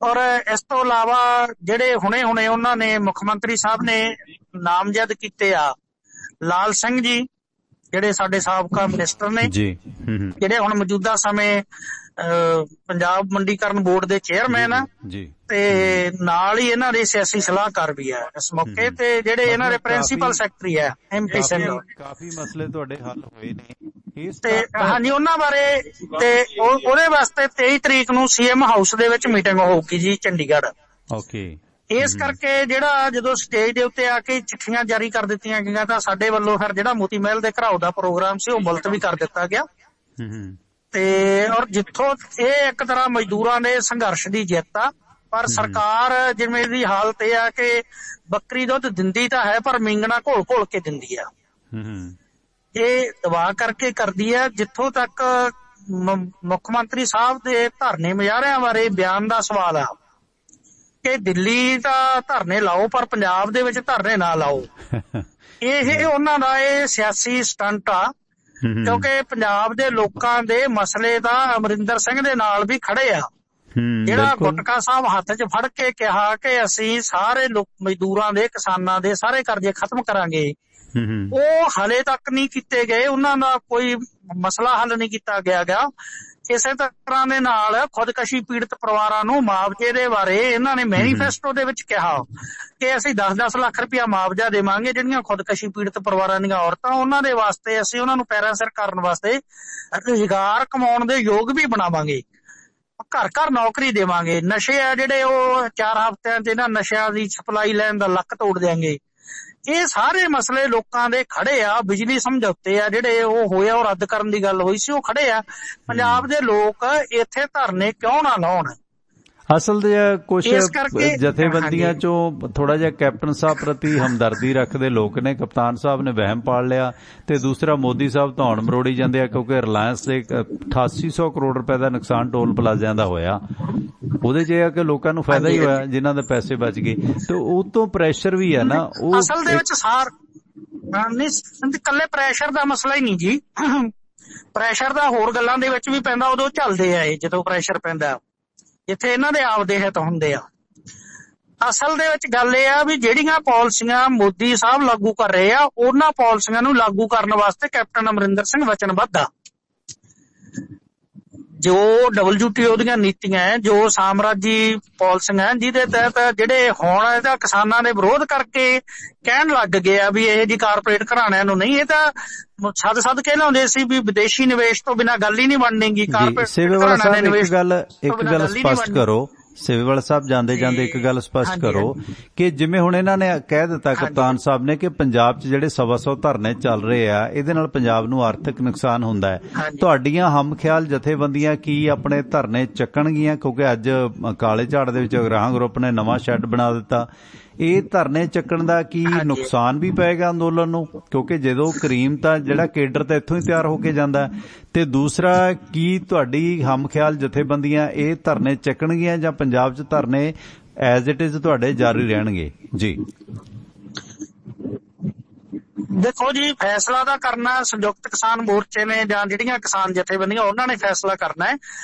ਔਰ ਇਸ ਤੋਂ ਇਲਾਵਾ ਜਿਹੜੇ ਹੁਣੇ ਉਹਨਾਂ ਨੇ ਮੁੱਖ ਮੰਤਰੀ ਸਾਹਿਬ ਨੇ ਨਾਮਜ਼ਦ ਕੀਤੇ ਆ ਲਾਲ ਸਿੰਘ ਜੀ, ਜਿਹੜੇ ਸਾਡੇ ਸਾਬਕਾ ਮਿਨਿਸਟਰ ਨੇ, ਜਿਹੜੇ ਹੁਣ ਮੌਜੂਦਾ ਸਮੇਂ ਪੰਜਾਬ ਮੰਡੀਕਰਨ ਬੋਰਡ ਦੇ ਚੇਅਰਮੈਨ ਆ ਤੇ ਨਾਲ ਹੀ ਇਹਨਾਂ ਦੇ ਸਿਆਸੀ ਸਲਾਹਕਾਰ ਵੀ ਆ ਇਸ ਮੌਕੇ ਤੇ, ਜਿਹੜੇ ਇਹਨਾਂ ਦੇ ਪ੍ਰਿੰਸੀਪਲ ਸੈਕਟਰੀ ਆ MP ਸਿੰਘ। ਕਾਫੀ ਮਸਲੇ ਤੁਹਾਡੇ ਹੱਲ ਹੋਏ ਨੇ ਤੇ ਹਾਂਜੀ, ਉਹਨਾਂ ਬਾਰੇ ਤੇ ਉਹਦੇ ਵਾਸਤੇ 23 ਤਰੀਕ ਨੂੰ CM ਹਾਊਸ ਦੇ ਵਿੱਚ ਮੀਟਿੰਗ ਹੋਊਗੀ ਜੀ ਚੰਡੀਗੜ੍ਹ। ਇਸ ਕਰਕੇ ਜਿਹੜਾ ਜਦੋਂ ਸਟੇਜ ਦੇ ਉੱਤੇ ਆ ਕੇ ਚਿੱਠੀਆਂ ਜਾਰੀ ਕਰ ਦਿੱਤੀਆਂ ਗਈਆਂ ਤਾਂ ਸਾਡੇ ਵੱਲੋਂ ਫਿਰ ਜਿਹੜਾ ਮੋਤੀ ਮਹਿਲ ਦੇ ਘਰਾਓ ਦਾ ਪ੍ਰੋਗਰਾਮ ਸੀ ਉਹ ਮੁਲਤਵੀ ਕਰ ਦਿੱਤਾ ਗਿਆ। ਤੇ ਔਰ ਜਿੱਥੋਂ ਇਹ ਇੱਕ ਤਰ੍ਹਾਂ ਮਜ਼ਦੂਰਾਂ ਦੇ ਸੰਘਰਸ਼ ਦੀ ਜਿੱਤ ਆ, ਪਰ ਸਰਕਾਰ ਜਿਵੇਂ ਦੀ ਹਾਲਤ ਇਹ ਆ ਕਿ ਬੱਕਰੀ ਦੁੱਧ ਦਿੰਦੀ ਤਾਂ ਹੈ ਪਰ ਮੀਂਗਣਾ ਘੋਲ ਕੇ ਦਿੰਦੀ ਆ, ਇਹ ਦਬਾ ਕਰਕੇ ਕਰਦੀ ਆ। ਜਿੱਥੋਂ ਤੱਕ ਮੁੱਖ ਮੰਤਰੀ ਸਾਹਿਬ ਦੇ ਧਰਨੇ ਮੁਜ਼ਾਹਰਿਆਂ ਬਾਰੇ ਬਿਆਨ ਦਾ ਸਵਾਲ ਆ ਕਿ ਦਿੱਲੀ ਤਾਂ ਧਰਨੇ ਲਾਓ ਪਰ ਪੰਜਾਬ ਦੇ ਵਿੱਚ ਧਰਨੇ ਨਾ ਲਾਓ, ਇਹ ਉਹਨਾਂ ਦਾ ਇਹ ਸਿਆਸੀ ਸਟੰਟ ਆ, ਕਿਉਂਕਿ ਪੰਜਾਬ ਦੇ ਲੋਕਾਂ ਦੇ ਮਸਲੇ ਤਾਂ ਅਮਰਿੰਦਰ ਸਿੰਘ ਦੇ ਨਾਲ ਵੀ ਖੜੇ ਆ, ਜਿਹੜਾ ਗੁਟਕਾ ਸਾਹਿਬ ਹੱਥ 'ਚ ਫੜ ਕੇ ਕਿਹਾ ਕਿ ਅਸੀਂ ਸਾਰੇ ਮਜ਼ਦੂਰਾਂ ਦੇ, ਕਿਸਾਨਾਂ ਦੇ ਸਾਰੇ ਕਰਜ਼ੇ ਖਤਮ ਕਰਾਂਗੇ, ਉਹ ਹਲੇ ਤੱਕ ਨਹੀਂ ਕੀਤੇ ਗਏ, ਉਹਨਾਂ ਦਾ ਕੋਈ ਮਸਲਾ ਹੱਲ ਨਹੀਂ ਕੀਤਾ ਗਿਆ। ਇਸੇ ਤਰ੍ਹਾਂ ਦੇ ਨਾਲ ਖੁਦਕਸ਼ੀ ਪੀੜਤ ਪਰਿਵਾਰਾਂ ਨੂੰ ਮੁਆਵਜ਼ੇ ਦੇ ਬਾਰੇ ਇਹਨਾਂ ਨੇ ਮੈਨੀਫੈਸਟੋ ਦੇ ਵਿੱਚ ਕਿਹਾ ਕਿ ਅਸੀਂ 10-10 ਲੱਖ ਰੁਪਇਆ ਮੁਆਵਜ਼ਾ ਦੇਵਾਂਗੇ ਜਿਹੜੀਆਂ ਖੁਦਕਸ਼ੀ ਪੀੜਤ ਪਰਿਵਾਰਾਂ ਦੀਆਂ ਔਰਤਾਂ, ਉਹਨਾਂ ਦੇ ਵਾਸਤੇ ਅਸੀਂ ਉਹਨਾਂ ਨੂੰ ਪੈਰਾਂ ਸਿਰ ਕਰਨ ਵਾਸਤੇ ਰੁਜ਼ਗਾਰ ਕਮਾਉਣ ਦੇ ਯੋਗ ਵੀ ਬਣਾਵਾਂਗੇ, ਘਰ ਨੌਕਰੀ ਦੇਵਾਂਗੇ। ਨਸ਼ੇ ਆ ਜਿਹੜੇ ਉਹ 4 ਹਫ਼ਤਿਆਂ 'ਚ ਇਹਨਾਂ ਨਸ਼ਿਆਂ ਦੀ ਸਪਲਾਈ ਲੈਣ ਦਾ ਲੱਕ ਤੋੜ ਦਿਆਂਗੇ। ਇਹ ਸਾਰੇ ਮਸਲੇ ਲੋਕਾਂ ਦੇ ਖੜੇ ਆ। ਬਿਜਲੀ ਸਮਝੌਤੇ ਆ ਜਿਹੜੇ ਉਹ ਹੋਇਆ ਉਹ ਰੱਦ ਕਰਨ ਦੀ ਗੱਲ ਹੋਈ ਸੀ, ਉਹ ਖੜੇ ਆ। ਪੰਜਾਬ ਦੇ ਲੋਕ ਇੱਥੇ ਧਰਨੇ ਕਿਉਂ ਨਾ ਲਾਉਣ? ਅਸਲ ਦੇ ਕੁਝ ਜਥੇਬੰਦੀਆਂ ਚੋਂ ਥੋੜਾ ਜਿਹਾ ਕੈਪਟਨ ਸਾਹਿਬ ਪ੍ਰਤੀ ਹਮਦਰਦੀ ਰੱਖਦੇ ਲੋਕ ਨੇ, ਕਪਤਾਨ ਸਾਹਿਬ ਨੇ ਵਹਿਮ ਪਾਲ ਲਿਆ, ਤੇ ਦੂਸਰਾ ਮੋਦੀ ਸਾਹਿਬ ਧੌਣ ਮਰੋੜੀ ਜਾਂਦੇ ਆ ਕਿਉਂਕਿ ਰਿਲਾਇੰਸ ਦੇ 8800 ਕਰੋੜ ਰੁਪਏ ਦਾ ਨੁਕਸਾਨ ਟੋਲ ਪਲਾਜ਼ਿਆਂ ਦਾ ਹੋਇਆ, ਉਹਦੇ 'ਚ ਇਹ ਆ ਕਿ ਲੋਕਾਂ ਨੂੰ ਫਾਇਦਾ ਹੀ ਹੋਇਆ ਜਿਨ੍ਹਾਂ ਦੇ ਪੈਸੇ ਬਚ ਗਏ, ਤੇ ਉਹ ਤੋਂ ਪ੍ਰੈਸ਼ਰ ਵੀ ਹੈ ਨਾ। ਉਹ ਅਸਲ ਦੇ ਵਿੱਚ ਇਕੱਲੇ ਪ੍ਰੈਸ਼ਰ ਦਾ ਮਸਲਾ ਹੀ ਨਹੀਂ ਜੀ, ਪ੍ਰੈਸ਼ਰ ਦਾ ਹੋਰ ਗੱਲਾਂ ਦੇ ਵਿੱਚ ਵੀ ਪੈਂਦਾ, ਉਦੋਂ ਝੱਲਦੇ ਆ ਇਹ ਜਦੋਂ ਪ੍ਰੈਸ਼ਰ ਪੈਂਦਾ, ਜਿੱਥੇ ਇਹਨਾਂ ਦੇ ਆਪਦੇ ਹਿੱਤ ਹੁੰਦੇ ਆ। ਅਸਲ ਦੇ ਵਿੱਚ ਗੱਲ ਇਹ ਆ ਵੀ ਜਿਹੜੀਆਂ ਪਾਲਿਸੀਆਂ ਮੋਦੀ ਸਾਹਿਬ ਲਾਗੂ ਕਰ ਰਹੇ ਆ, ਉਹਨਾਂ ਪਾਲਿਸੀਆਂ ਨੂੰ ਲਾਗੂ ਕਰਨ ਵਾਸਤੇ ਕੈਪਟਨ ਅਮਰਿੰਦਰ ਸਿੰਘ ਵਚਨਬੱਧ ਆ। ਜੋ WTO ਦੀਆਂ ਨੀਤੀਆਂ ਹੈ, ਜੋ ਸਾਮਰਾਜੀ ਪਾਲਿਸੀਆਂ, ਜਿਹਦੇ ਤਹਿਤ ਜਿਹੜੇ ਹੁਣ ਇਹਦਾ ਕਿਸਾਨਾਂ ਦੇ ਵਿਰੋਧ ਕਰਕੇ ਕਹਿਣ ਲੱਗ ਗਏ ਆ ਵੀ ਇਹ ਜੀ ਕਾਰਪੋਰੇਟ ਘਰਾਣਿਆਂ ਨੂੰ ਨਹੀਂ, ਇਹ ਤਾਂ ਸੱਦ ਕੇ ਲਾਉਂਦੇ ਸੀ ਵੀ ਵਿਦੇਸ਼ੀ ਨਿਵੇਸ਼ ਤੋਂ ਬਿਨਾਂ ਗੱਲ ਹੀ ਨਹੀਂ ਬਣਨੇਗੀ, ਕਾਰਪੋਰੇਟ ਘਰਾਣਿਆਂ ਦੇ ਨਿਵੇਸ਼। ਇੱਕ ਗੱਲ ਸਪਸ਼ਟ ਕਰੋ ਸੇਵੇਵਾਲ ਸਾਹਿਬ ਜਾਂਦੇ ਜਾਂਦੇ ਇੱਕ ਗੱਲ ਸਪਸ਼ਟ ਕਰੋ ਕਿ ਜਿਵੇਂ ਹੁਣ ਇਹਨਾਂ ਨੇ ਕਹਿ ਦਿੱਤਾ ਕਪਤਾਨ ਸਾਹਿਬ ਨੇ ਕਿ ਪੰਜਾਬ 'ਚ ਜਿਹੜੇ 125 ਧਰਨੇ ਚੱਲ ਰਹੇ ਆ ਇਹਦੇ ਨਾਲ ਪੰਜਾਬ ਨੂੰ ਆਰਥਿਕ ਨੁਕਸਾਨ ਹੁੰਦਾ ਹੈ, ਤੁਹਾਡੀਆਂ ਹਮਖਿਆਲ ਜਥੇਬੰਦੀਆਂ ਕੀ ਆਪਣੇ ਧਰਨੇ ਚੱਕਣਗੀਆਂ? ਕਿਉਂਕਿ ਅੱਜ ਕਾਲੇ ਝਾੜ ਦੇ ਵਿੱਚ ਅਗਰਾਹਾਂ ਗਰੁੱਪ ਨੇ ਨਵਾਂ ਸ਼ੈੱਡ ਬਣਾ ਦਿੱਤਾ। ਇਹ ਧਰਨੇ ਚੱਕਣ ਦਾ ਕੀ ਨੁਕਸਾਨ ਵੀ ਪਏਗਾ ਅੰਦੋਲਨ ਨੂੰ? ਕਿਉਂਕਿ ਜਦੋਂ ਕਰੀਮ ਤਾਂ ਜਿਹੜਾ ਕੇਡਰ ਤਾਂ ਇੱਥੋਂ ਹੀ ਤਿਆਰ ਹੋ ਕੇ ਜਾਂਦਾ, ਤੇ ਦੂਸਰਾ ਕੀ ਤੁਹਾਡੀ ਹਮਖਿਆਲ ਜਥੇਬੰਦੀਆਂ ਇਹ ਧਰਨੇ ਚੱਕਣਗੀਆਂ ਜਾਂ ਪੰਜਾਬ 'ਚ ਧਰਨੇ ਐਜ਼ ਇਟ ਇਜ਼ ਤੁਹਾਡੇ ਜਾਰੀ ਰਹਿਣਗੇ? ਜੀ ਦੇਖੋ ਜੀ, ਫੈਸਲਾ ਤਾਂ ਕਰਨਾ ਸੰਯੁਕਤ ਕਿਸਾਨ ਮੋਰਚੇ ਨੇ ਜਾਂ ਜਿਹੜੀਆਂ ਕਿਸਾਨ ਜਥੇਬੰਦੀਆਂ ਉਹਨਾਂ ਨੇ ਫੈਸਲਾ ਕਰਨਾ ਹੈ।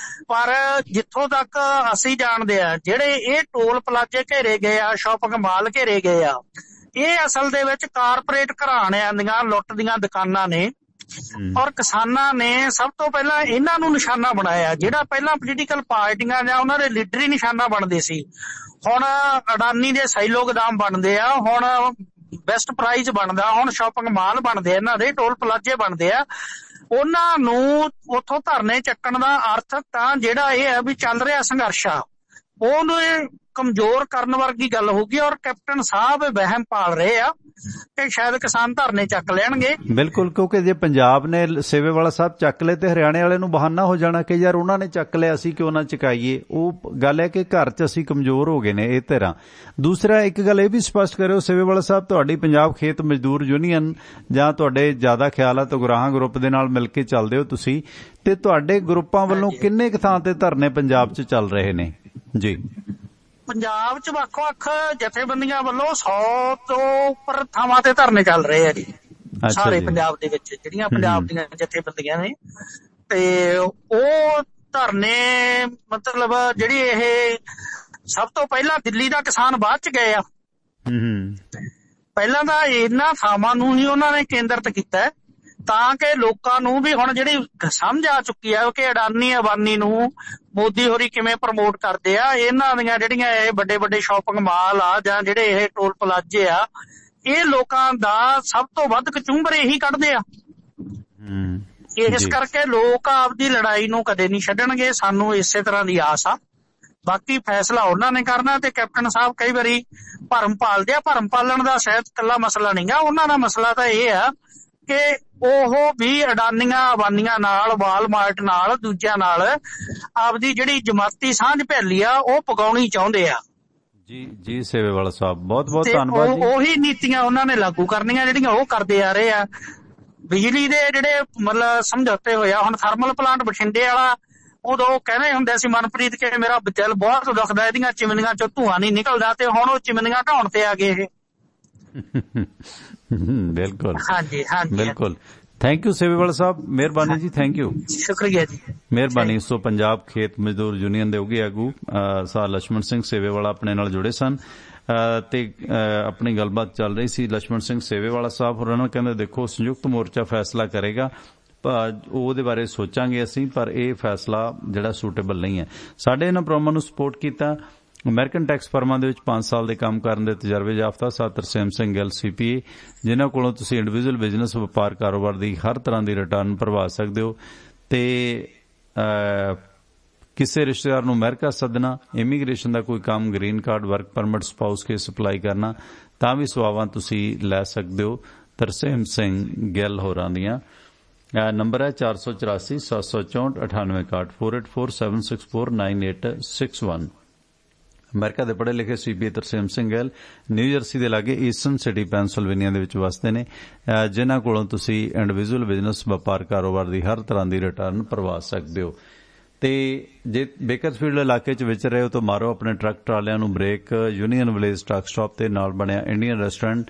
ਪਰ ਜਿੱਥੋਂ ਤੱਕ ਅਸੀਂ ਜਾਣਦੇ ਆ, ਜਿਹੜੇ ਇਹ ਟੋਲ ਪਲਾਜ਼ੇ ਘੇਰੇ ਗਏ ਆ, ਸ਼ਾਪਿੰਗ ਮਾਲ ਘੇਰੇ ਗਏ ਆ, ਇਹ ਅਸਲ ਦੇ ਵਿੱਚ ਕਾਰਪੋਰੇਟ ਘਰਾਣਿਆਂ ਦੀਆਂ ਲੁੱਟ ਦੀਆਂ ਦੁਕਾਨਾਂ ਨੇ ਔਰ ਕਿਸਾਨਾਂ ਨੇ ਸਭ ਤੋਂ ਪਹਿਲਾਂ ਇਹਨਾਂ ਨੂੰ ਨਿਸ਼ਾਨਾ ਬਣਾਇਆ। ਜਿਹੜਾ ਪਹਿਲਾਂ ਪੋਲੀਟੀਕਲ ਪਾਰਟੀਆਂ ਜਾਂ ਉਹਨਾਂ ਦੇ ਲੀਡਰ ਹੀ ਨਿਸ਼ਾਨਾ ਬਣਦੇ ਸੀ, ਹੁਣ ਅਡਾਨੀ ਦੇ ਸਾਈਲੋ ਗੋਦਾਮ ਬਣਦੇ ਆ, ਹੁਣ ਬੈਸਟ ਪ੍ਰਾਈਜ਼ ਬਣਦਾ, ਹੁਣ ਸ਼ਾਪਿੰਗ ਮਾਲ ਬਣਦੇ ਆ, ਇਹਨਾਂ ਦੇ ਟੋਲ ਪਲਾਜ਼ੇ ਬਣਦੇ ਆ। ਉਹਨਾਂ ਨੂੰ ਉੱਥੋਂ ਧਰਨੇ ਚੱਕਣ ਦਾ ਅਰਥ ਤਾਂ ਜਿਹੜਾ ਇਹ ਹੈ ਵੀ ਚੱਲ ਰਿਹਾ ਸੰਘਰਸ਼ ਆ, ਉਹਨੂੰ ਕਮਜ਼ੋਰ ਕਰਨ ਵਰਗੀ ਗੱਲ ਹੋਊਗੀ। ਔਰ ਕੈਪਟਨ ਸਾਹਿਬ ਵਹਿਮ ਪਾਲ ਰਹੇ ਆ ਕਿ ਸ਼ਾਇਦ ਕਿਸਾਨ ਧਰਨੇ ਚੱਕ ਲੈਣਗੇ। ਬਿਲਕੁਲ, ਕਿਉਂਕਿ ਜੇ ਪੰਜਾਬ ਨੇ ਸੇਵੇਵਾਲਾ ਸਾਹਿਬ ਚੱਕ ਲਏ ਤੇ ਹਰਿਆਣੇ ਵਾਲੇ ਨੂੰ ਬਹਾਨਾ ਹੋ ਜਾਣਾ ਕਿ ਯਾਰ ਉਹਨਾਂ ਨੇ ਚੱਕ ਲਿਆ, ਅਸੀਂ ਕਿਉਂ ਨਾ ਚੁਕਾਈਏ। ਉਹ ਗੱਲ ਹੈ ਕਿ ਘਰ 'ਚ ਅਸੀਂ ਕਮਜ਼ੋਰ ਹੋ ਗਏ ਨੇ ਇਹ ਤਰ੍ਹਾਂ। ਦੂਸਰਾ ਇੱਕ ਗੱਲ ਇਹ ਵੀ ਸਪਸ਼ਟ ਕਰਿਓ ਸੇਵੇਵਾਲਾ ਸਾਹਿਬ, ਤੁਹਾਡੀ ਪੰਜਾਬ ਖੇਤ ਮਜ਼ਦੂਰ ਯੂਨੀਅਨ ਜਾਂ ਤੁਹਾਡੇ ਜ਼ਿਆਦਾ ਖਿਆਲ ਆ ਤਾਂ ਅਗਰਾਹਾਂ ਗਰੁੱਪ ਦੇ ਨਾਲ ਮਿਲ ਕੇ ਚੱਲਦੇ ਹੋ ਤੁਸੀਂ, ਤੇ ਤੁਹਾਡੇ ਗਰੁੱਪਾਂ ਵੱਲੋਂ ਕਿੰਨੇ ਕੁ ਥਾਂ ਤੇ ਧਰਨੇ ਪੰਜਾਬ 'ਚ ਚੱਲ ਰਹੇ ਨੇ? ਜੀ ਪੰਜਾਬ 'ਚ ਵੱਖ-ਵੱਖ ਜਥੇਬੰਦੀਆਂ ਵੱਲੋਂ 100 ਤੋਂ ਉੱਪਰ ਥਾਵਾਂ ਤੇ ਧਰਨੇ ਚੱਲ ਰਹੇ ਆ ਜੀ, ਸਾਰੇ ਪੰਜਾਬ ਦੇ ਵਿੱਚ ਜਿਹੜੀਆਂ ਪੰਜਾਬ ਦੀਆਂ ਜਥੇਬੰਦੀਆਂ ਨੇ। ਤੇ ਉਹ ਧਰਨੇ ਮਤਲਬ ਜਿਹੜੀ ਇਹ ਸਭ ਤੋਂ ਪਹਿਲਾਂ ਦਿੱਲੀ ਦਾ ਕਿਸਾਨ ਬਾਅਦ 'ਚ ਗਏ ਆ, ਪਹਿਲਾਂ ਤਾਂ ਇਹਨਾਂ ਥਾਵਾਂ ਨੂੰ ਹੀ ਉਹਨਾਂ ਨੇ ਕੇਂਦਰਿਤ ਕੀਤਾ ਤਾਂ ਕਿ ਲੋਕਾਂ ਨੂੰ ਵੀ ਹੁਣ ਜਿਹੜੀ ਸਮਝ ਆ ਚੁੱਕੀ ਹੈ ਕਿ ਅਡਾਨੀ ਅਬਾਨੀ ਨੂੰ ਮੋਦੀ ਹੋਰੀ ਕਿਵੇਂ ਪ੍ਰਮੋਟ ਕਰਦੇ ਆ। ਇਹਨਾਂ ਦੀਆਂ ਜਿਹੜੀਆਂ ਇਹ ਵੱਡੇ ਵੱਡੇ ਸ਼ਾਪਿੰਗ ਮਾਲ ਆ ਜਾਂ ਜਿਹੜੇ ਇਹ ਟੋਲ ਪਲਾਜ਼ੇ ਆ, ਇਹ ਲੋਕਾਂ ਦਾ ਸਭ ਤੋਂ ਵੱਧ ਕਚੂੰਬਰ ਇਹੀ ਕੱਢਦੇ ਆ। ਇਸ ਕਰਕੇ ਲੋਕ ਆਪਦੀ ਲੜਾਈ ਨੂੰ ਕਦੇ ਨਹੀਂ ਛੱਡਣਗੇ, ਸਾਨੂੰ ਇਸੇ ਤਰ੍ਹਾਂ ਦੀ ਆਸ ਆ। ਬਾਕੀ ਫੈਸਲਾ ਉਹਨਾਂ ਨੇ ਕਰਨਾ। ਤੇ ਕੈਪਟਨ ਸਾਹਿਬ ਕਈ ਵਾਰੀ ਭਰਮ ਪਾਲਦੇ ਆ, ਭਰਮ ਪਾਲਣ ਦਾ ਸ਼ਾਇਦ ਇਕੱਲਾ ਮਸਲਾ ਨਹੀਂ ਗਾ, ਉਹਨਾਂ ਦਾ ਮਸਲਾ ਤਾਂ ਇਹ ਆ ਕਿ ਉਹ ਵੀ ਅਡਾਨੀਆਂ ਅਬਾਨੀਆਂ ਨਾਲ, ਵਾਲਮਾਰਟ ਨਾਲ, ਦੂਜਿਆਂ ਨਾਲ ਆਪਦੀ ਜਿਹੜੀ ਜਮਾਤੀ ਸਾਂਝ ਭੈਲੀ ਆ ਉਹ ਪਗਾਉਣੀ ਚਾਹੁੰਦੇ ਆ। ਜੀ ਸੇਵੇਵਾਲਾ ਸਾਹਿਬ ਬਹੁਤ ਬਹੁਤ ਧੰਨਵਾਦ ਜੀ। ਉਹੀ ਨੀਤੀਆਂ ਉਹਨਾਂ ਨੇ ਲਾਗੂ ਕਰਨੀਆਂ ਜਿਹੜੀਆਂ ਉਹ ਕਰਦੇ ਆ ਰਹੇ ਆ। ਬਿਜਲੀ ਦੇ ਜਿਹੜੇ ਮਤਲਬ ਸਮਝੌਤੇ ਹੋਇਆ, ਹੁਣ ਥਰਮਲ ਪਲਾਂਟ ਬਠਿੰਡੇ ਵਾਲਾ, ਉਦੋਂ ਕਹਿੰਦੇ ਹੁੰਦੇ ਸੀ ਮਨਪ੍ਰੀਤ ਕਿ ਮੇਰਾ ਦਿਲ ਬਹੁਤ ਦੁਖਦਾ, ਇਹਦੀਆਂ ਚਿਮਨੀਆਂ ਚੋਂ ਧੂੰਆਂ ਨਹੀਂ ਨਿਕਲਦਾ, ਤੇ ਹੁਣ ਉਹ ਚਿਮਨੀਆਂ ਢਾਉਣ ਤੇ ਆ ਗਏ ਇਹ। ਬਿਲਕੁਲ, ਹਾਂਜੀ ਹਾਂਜੀ, ਬਿਲਕੁਲ। ਥੈਂਕ ਯੂ ਸੇਵੇਵਾਲਾ ਸਾਹਿਬ, ਮਿਹਰਬਾਨੀ ਜੀ, ਥੈਂਕ ਯੂ, ਸ਼ੁਕਰੀਆ ਜੀ, ਮਿਹਰਬਾਨੀ। ਸੋ ਪੰਜਾਬ ਖੇਤ ਮਜ਼ਦੂਰ ਯੂਨੀਅਨ ਦੇ ਉੱਘੇ ਆਗੂ ਸਰ ਲਛਮਣ ਸਿੰਘ ਸੇਵੇਵਾਲਾ ਆਪਣੇ ਨਾਲ ਜੁੜੇ ਸਨ ਤੇ ਆਪਣੀ ਗੱਲਬਾਤ ਚੱਲ ਰਹੀ ਸੀ। ਲਛਮਣ ਸਿੰਘ ਸੇਵੇਵਾਲਾ ਸਾਹਿਬ ਹੋਰਾਂ ਨੇ ਕਹਿੰਦੇ ਦੇਖੋ ਸੰਯੁਕਤ ਮੋਰਚਾ ਫੈਸਲਾ ਕਰੇਗਾ, ਉਹਦੇ ਬਾਰੇ ਸੋਚਾਂਗੇ ਅਸੀਂ, ਪਰ ਇਹ ਫੈਸਲਾ ਜਿਹੜਾ ਸੂਟੇਬਲ ਨਹੀਂ ਹੈ। ਸਾਡੇ ਇਹਨਾਂ ਪ੍ਰੋਗਰਾਮਾਂ ਨੂੰ ਸਪੋਰਟ ਕੀਤਾ ਅਮਰੀਕਨ ਟੈਕਸ ਫਰਮਾਂ ਦੇ ਵਿੱਚ 5 ਸਾਲ ਦੇ ਕੰਮ ਕਰਨ ਦੇ ਤਜਰਬੇ ਯਾਫਤਾ ਸਰ ਤਰਸੇਮ ਸਿੰਘ ਗਿੱਲ CPA, ਜਿਨ੍ਹਾਂ ਕੋਲੋਂ ਤੁਸੀਂ ਇੰਡੀਵਿਜੂਅਲ ਬਿਜ਼ਨਸ ਵਪਾਰ ਕਾਰੋਬਾਰ ਦੀ ਹਰ ਤਰ੍ਹਾਂ ਦੀ ਰਿਟਰਨ ਭਰਵਾ ਸਕਦੇ ਹੋ। ਤੇ ਕਿਸੇ ਰਿਸ਼ਤੇਦਾਰ ਨੂੰ ਅਮਰੀਕਾ ਸੱਦਣਾ, ਇਮੀਗ੍ਰੇਸ਼ਨ ਦਾ ਕੋਈ ਕੰਮ, green card, work permit, spouse case apply ਕਰਨਾ, ਤਾਂ ਵੀ ਸੇਵਾਵਾਂ ਤੁਸੀਂ ਲੈ ਸਕਦੇ ਹੋ ਤਰਸੇਮ ਸਿੰਘ ਗਿੱਲ ਹੋਰਾਂ ਦੀਆਂ। ਨੰਬਰ ਹੈ 484 764 9861 4847649861। ਅਮਰੀਕਾ ਦੇ ਪੜ੍ਹੇ ਲਿਖੇ CPA Tarsem Singh Gill new jersey ਦੇ ਲਾਗੇ ਈਸਟਰਨ ਸਿਟੀ ਪੈਨਸਿਲਵੇਨੀਆ ਦੇ ਵਿੱਚ ਵਸਦੇ ਨੇ, ਜਿਨ੍ਹਾਂ ਕੋਲੋਂ ਤੁਸੀਂ ਇੰਡੀਵਿਜੂਅਲ ਬਿਜ਼ਨਸ ਵਪਾਰ ਕਾਰੋਬਾਰ ਦੀ ਹਰ ਤਰ੍ਹਾਂ ਦੀ ਰਿਟਰਨ ਭਰਵਾ ਸਕਦੇ ਹੋ। ਤੇ ਜੇ ਬੇਕਰਸਫੀਲਡ ਇਲਾਕੇ 'ਚ ਵਿਚ ਰਹੇ ਹੋ ਤਾਂ ਮਾਰੋ ਆਪਣੇ ਟਰੱਕ ਟਰਾਲਿਆਂ ਨੂੰ break. Union village truck stop ਤੇ ਨਾਲ ਬਣਿਆ ਇੰਡੀਅਨ ਰੈਸਟੋਰੈਂਟ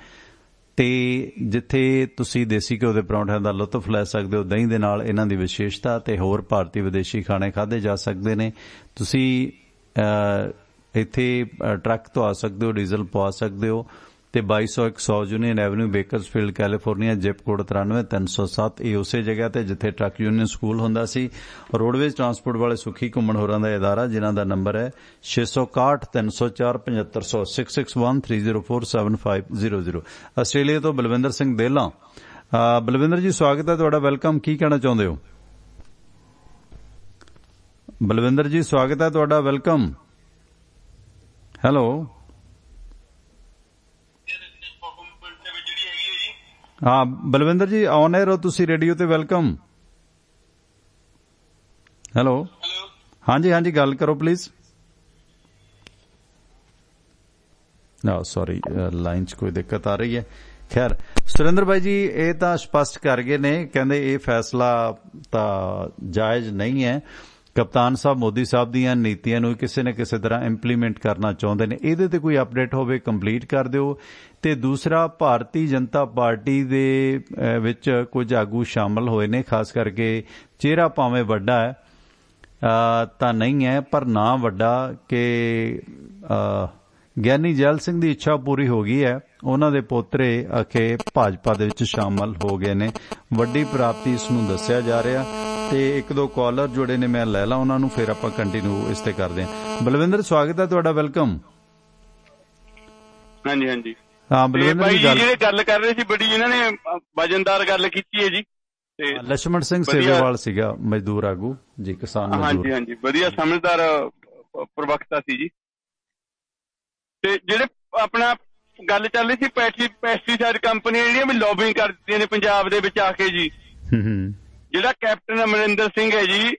ਤੇ ਜਿੱਥੇ ਤੁਸੀਂ ਦੇਸੀ ਘਿਓ ਦੇ ਪਰੌਂਠਿਆਂ ਦਾ ਲੁਤਫ ਲੈ ਸਕਦੇ ਹੋ, ਦਹੀਂ ਦੇ ਨਾਲ ਇਹਨਾਂ ਦੀ ਵਿਸ਼ੇਸ਼ਤਾ, ਤੇ ਹੋਰ ਭਾਰਤੀ ਵਿਦੇਸ਼ੀ ਖਾਣੇ ਖਾਧੇ ਜਾ ਸਕਦੇ ਨੇ। ਤੁਸੀਂ ਇੱਥੇ ਟਰੱਕ ਧਵਾ ਸਕਦੇ ਹੋ, ਡੀਜ਼ਲ ਪਵਾ ਸਕਦੇ ਹੋ। ਤੇ 2201 100 union avenue Bakersfield California, zip code 93-307। ਇਹ ਉਸੇ ਜਗ੍ਹਾ ਤੇ ਜਿੱਥੇ ਟਰੱਕ ਯੂਨੀਅਨ ਸਕੂਲ ਹੁੰਦਾ ਸੀ। ਰੋਡਵੇਜ਼ ਟਰਾਂਸਪੋਰਟ ਵਾਲੇ ਸੁਖੀ ਘੁੰਮਣ ਹੋਰਾਂ ਦਾ ਇਦਾਰਾ, ਜਿਨ੍ਹਾਂ ਦਾ ਨੰਬਰ ਹੈ 661 304 7500 6613047500। ਆਸਟ੍ਰੇਲੀਆ ਤੋਂ ਬਲਵਿੰਦਰ ਸਿੰਘ ਦੇਲਾ। ਬਲਵਿੰਦਰ ਜੀ ਸਵਾਗਤ ਹੈ ਤੁਹਾਡਾ, ਵੈਲਕਮ। ਕੀ ਕਹਿਣਾ ਚਾਹੁੰਦੇ ਹੋ? ਬਲਵਿੰਦਰ ਜੀ ਸਵਾਗਤ ਹੈ ਤੁਹਾਡਾ, ਵੈਲਕਮ। ਹੈਲੋ ਹਾਂ ਬਲਵਿੰਦਰ ਜੀ ਔਨ 에ਅਰ ਹੋ ਤੁਸੀਂ ਰੇਡੀਓ ਤੇ ਵੈਲਕਮ। ਹੈਲੋ ਹਾਂਜੀ ਹਾਂਜੀ ਗੱਲ ਕਰੋ ਪਲੀਜ਼। ਸੌਰੀ ਲਾਈਨ 'ਚ ਕੋਈ ਦਿੱਕਤ ਆ ਰਹੀ ਹੈ। ਖੈਰ ਸੁਰਿੰਦਰ ਭਾਈ ਜੀ ਇਹ ਤਾਂ ਸਪਸ਼ਟ ਕਰ ਗਏ ਨੇ, ਕਹਿੰਦੇ ਇਹ ਫੈਸਲਾ ਤਾਂ ਜਾਇਜ਼ ਨਹੀਂ ਹੈ। ਕਪਤਾਨ ਸਾਹਿਬ ਮੋਦੀ ਸਾਹਿਬ ਦੀਆਂ ਨੀਤੀਆਂ ਨੂੰ ਕਿਸੇ ਨਾ ਕਿਸੇ ਤਰ੍ਹਾਂ ਇੰਪਲੀਮੈਂਟ ਕਰਨਾ ਚਾਹੁੰਦੇ ਨੇ। ਇਹਦੇ ਤੇ ਕੋਈ ਅਪਡੇਟ ਹੋਵੇ ਕੰਪਲੀਟ ਕਰ ਦਿਓ। ਤੇ ਦੂਸਰਾ ਭਾਰਤੀ ਜਨਤਾ ਪਾਰਟੀ ਦੇ ਵਿੱਚ ਕੁਝ ਆਗੂ ਸ਼ਾਮਲ ਹੋਏ ਨੇ, ਖਾਸ ਕਰਕੇ ਚਿਹਰਾ ਭਾਵੇਂ ਵੱਡਾ ਹੈ ਤਾਂ ਨਹੀਂ ਹੈ ਪਰ ਨਾਂ ਵੱਡਾ ਕਿ ਗਿਆਨੀ ਜੈਲ ਸਿੰਘ ਦੀ ਇੱਛਾ ਪੂਰੀ ਹੋ ਗਈ ਹੈ। ਉਹਨਾਂ ਦੇ ਪੋਤਰੇ ਅਖੇ ਭਾਜਪਾ ਦੇ ਵਿੱਚ ਸ਼ਾਮਲ ਹੋ ਗਏ ਨੇ। ਵੱਡੀ ਪ੍ਰਾਪਤੀ ਇਸ ਨੂੰ ਦੱਸਿਆ ਜਾ ਰਿਹਾ। ਤੇ ਇੱਕ ਦੋ ਕਾਲਰ ਜੁੜੇ ਨੇ, ਮੈਂ ਲੈ ਲਾ ਉਹਨਾਂ ਨੂੰ, ਫਿਰ ਆਪਾਂ ਕੰਟੀਨਿਊ ਇਸ ਤੇ ਕਰਦੇ ਹਾਂ। ਬਲਵਿੰਦਰ ਸਵਾਗਤ ਹੈ ਤੁਹਾਡਾ, ਵੈਲਕਮ। ਹਾਂਜੀ ਹਾਂਜੀ ਹਾਂ ਬਲਵਿੰਦਰ ਜੀ ਜਿਹੜੇ ਗੱਲ ਕਰ ਰਹੇ ਸੀ ਬੜੀ ਇਹਨਾਂ ਨੇ ਵਜਨਦਾਰ ਗੱਲ ਕੀਤੀ ਹੈ ਜੀ। ਤੇ ਲਛਮਣ ਸਿੰਘ ਸੇਵੇਵਾਲ ਸੀਗਾ ਮਜ਼ਦੂਰ ਆਗੂ ਜੀ, ਕਿਸਾਨ ਮਜ਼ਦੂਰ। ਹਾਂਜੀ ਹਾਂਜੀ ਵਧੀਆ ਸਮਝਦਾਰ ਪ੍ਰਵਕਤਾ ਸੀ ਜੀ। ਤੇ ਜਿਹੜੇ ਆਪਣਾ ਗੱਲ ਚੱਲ ਰਹੀ ਸੀ ਪੈਸਟੀਸਾਈਡ ਕੰਪਨੀਆਂ ਜਿਹੜੀਆਂ ਵੀ ਲੌਬਿੰਗ ਕਰਦੀਆਂ ਨੇ ਪੰਜਾਬ ਦੇ ਵਿੱਚ ਆ ਕੇ ਜੀ। ਜਿਹੜਾ ਕੈਪਟਨ ਅਮਰਿੰਦਰ ਸਿੰਘ ਹੈ ਜੀ,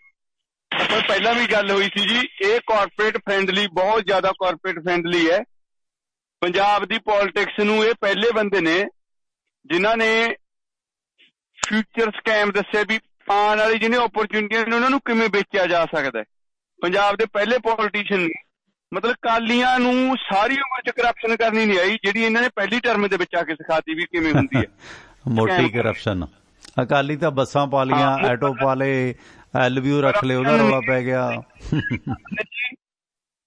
ਪਹਿਲਾਂ ਵੀ ਗੱਲ ਹੋਈ ਸੀ ਜੀ, ਇਹ ਕਾਰਪੋਰੇਟ ਫਰੈਂਡਲੀ, ਬਹੁਤ ਜ਼ਿਆਦਾ ਕਾਰਪੋਰੇਟ ਫਰੈਂਡਲੀ ਹੈ। ਪੰਜਾਬ ਦੀ ਪੋਲਿਟਿਕਸ ਨੂੰ ਇਹ ਪਹਿਲੇ ਬੰਦੇ ਨੇ ਜਿਨ੍ਹਾਂ ਨੇ ਫਿਊਚਰ ਸਕੈਮ ਦੱਸਿਆ ਵੀ ਆਉਣ ਵਾਲੀ ਜਿਹੜੀਆਂ ਓਪਰਚੁਨਿਟੀਆਂ ਨੇ ਉਹਨਾਂ ਨੂੰ ਕਿਵੇਂ ਵੇਚਿਆ ਜਾ ਸਕਦਾ ਹੈ। ਪੰਜਾਬ ਦੇ ਪਹਿਲੇ ਪੋਲੀਟੀਸ਼ੀਅਨ, ਮਤਲਬ ਕਾਲੀਆਂ ਨੂੰ ਸਾਰੀ ਉਮਰ ਚ ਕਰਪਸ਼ਨ ਕਰਨੀ ਨਹੀਂ ਆਈ, ਜਿਹੜੀ ਇਹਨਾਂ ਨੇ ਪਹਿਲੀ ਟਰਮ ਦੇ ਵਿੱਚ ਆ ਕੇ ਸਿਖਾਤੀ ਵੀ ਕਿਵੇਂ ਹੁੰਦੀ ਹੈ ਮੋਟੀ ਕਰਪਸ਼ਨ। ਅਕਾਲੀ ਤਾਂ ਬੱਸਾਂ ਪਾ ਲੀਆਂ, ਆਟੋ ਪਾ ਲਏ, ਐਲਵੀਓ ਰੱਖ ਲਏ, ਉਹਦਾ ਰੌਲਾ ਪੈ ਗਿਆ।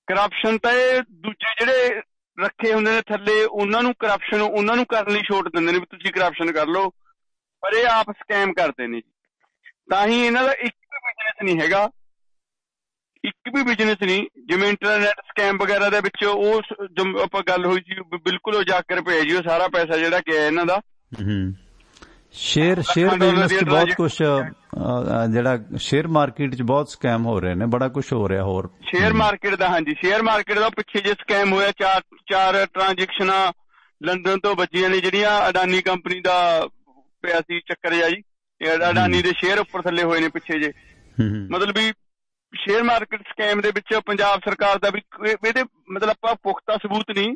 ਕਰਪਸ਼ਨ ਤਾਂ ਇਹ ਦੂਜੇ ਜਿਹੜੇ ਰੱਖੇ ਹੁੰਦੇ ਨੇ ਥੱਲੇ ਉਹਨਾਂ ਨੂੰ ਕਰਪਸ਼ਨ ਉਹਨਾਂ ਨੂੰ ਕਰਨ ਲਈ ਛੋਟ ਦਿੰਦੇ ਨੇ ਵੀ ਤੁਸੀਂ ਕਰਪਸ਼ਨ ਕਰ ਲਓ, ਪਰ ਇਹ ਆਪ ਸਕੈਮ ਕਰਦੇ ਨੇ ਜੀ। ਤਾਂ ਹੀ ਇਹਨਾਂ ਦਾ ਇੱਕ ਵੀ ਬਿਜ਼ਨਸ ਨਹੀਂ ਹੈਗਾ, ਇੱਕ ਵੀ ਬਿਜ਼ਨਸ ਨਹੀਂ। ਜਿਵੇਂ ਇੰਟਰਨੈਟ ਸਕੈਮ ਵਗੈਰਾ ਦੇ ਵਿੱਚ ਉਹ ਆਪਾਂ ਗੱਲ ਹੋਈ ਸੀ, ਬਿਲਕੁਲ ਉਜਾਗਰ ਪਿਆ ਜੀ ਉਹ ਸਾਰਾ ਪੈਸਾ ਜਿਹੜਾ ਗਿਆ ਇਹਨਾਂ ਦਾ। ਸ਼ੇਅਰ ਬਿਜ਼ਨਸ ਚ ਬਹੁਤ ਕੁਛ, ਜਿਹੜਾ ਸ਼ੇਅਰ ਮਾਰਕੀਟ ਚ ਬਹੁਤ ਸਕੈਮ ਹੋ ਰਹੇ ਨੇ, ਬੜਾ ਕੁਛ ਹੋ ਰਿਹਾ ਹੋਰ ਸ਼ੇਅਰ ਮਾਰਕੀਟ ਦਾ। ਹਾਂਜੀ ਸ਼ੇਅਰ ਮਾਰਕੀਟ ਦਾ ਪਿੱਛੇ ਜੇ ਸਕੈਮ ਹੋਇਆ, ਚਾਰ ਟ੍ਰਾਂਜੈਕਸ਼ਨਾਂ ਲੰਡਨ ਤੋਂ ਬੱਜੀਆਂ ਨੇ, ਜਿਹੜੀਆਂ ਅਡਾਨੀ ਕੰਪਨੀ ਦਾ ਪਿਆ ਸੀ ਚੱਕਰ ਜਿਹਾ ਜੀ। ਅਡਾਨੀ ਦੇ ਸ਼ੇਅਰ ਉੱਪਰ ਥੱਲੇ ਹੋਏ ਨੇ ਪਿੱਛੇ ਜੇ। ਮਤਲਬ ਵੀ ਸ਼ੇਅਰ ਮਾਰਕੀਟ ਸਕੈਮ ਦੇ ਵਿੱਚ ਪੰਜਾਬ ਸਰਕਾਰ ਦਾ ਵੀ ਇਹਦੇ ਮਤਲਬ ਆਪਾਂ ਪੁਖਤਾ ਸਬੂਤ ਨਹੀਂ,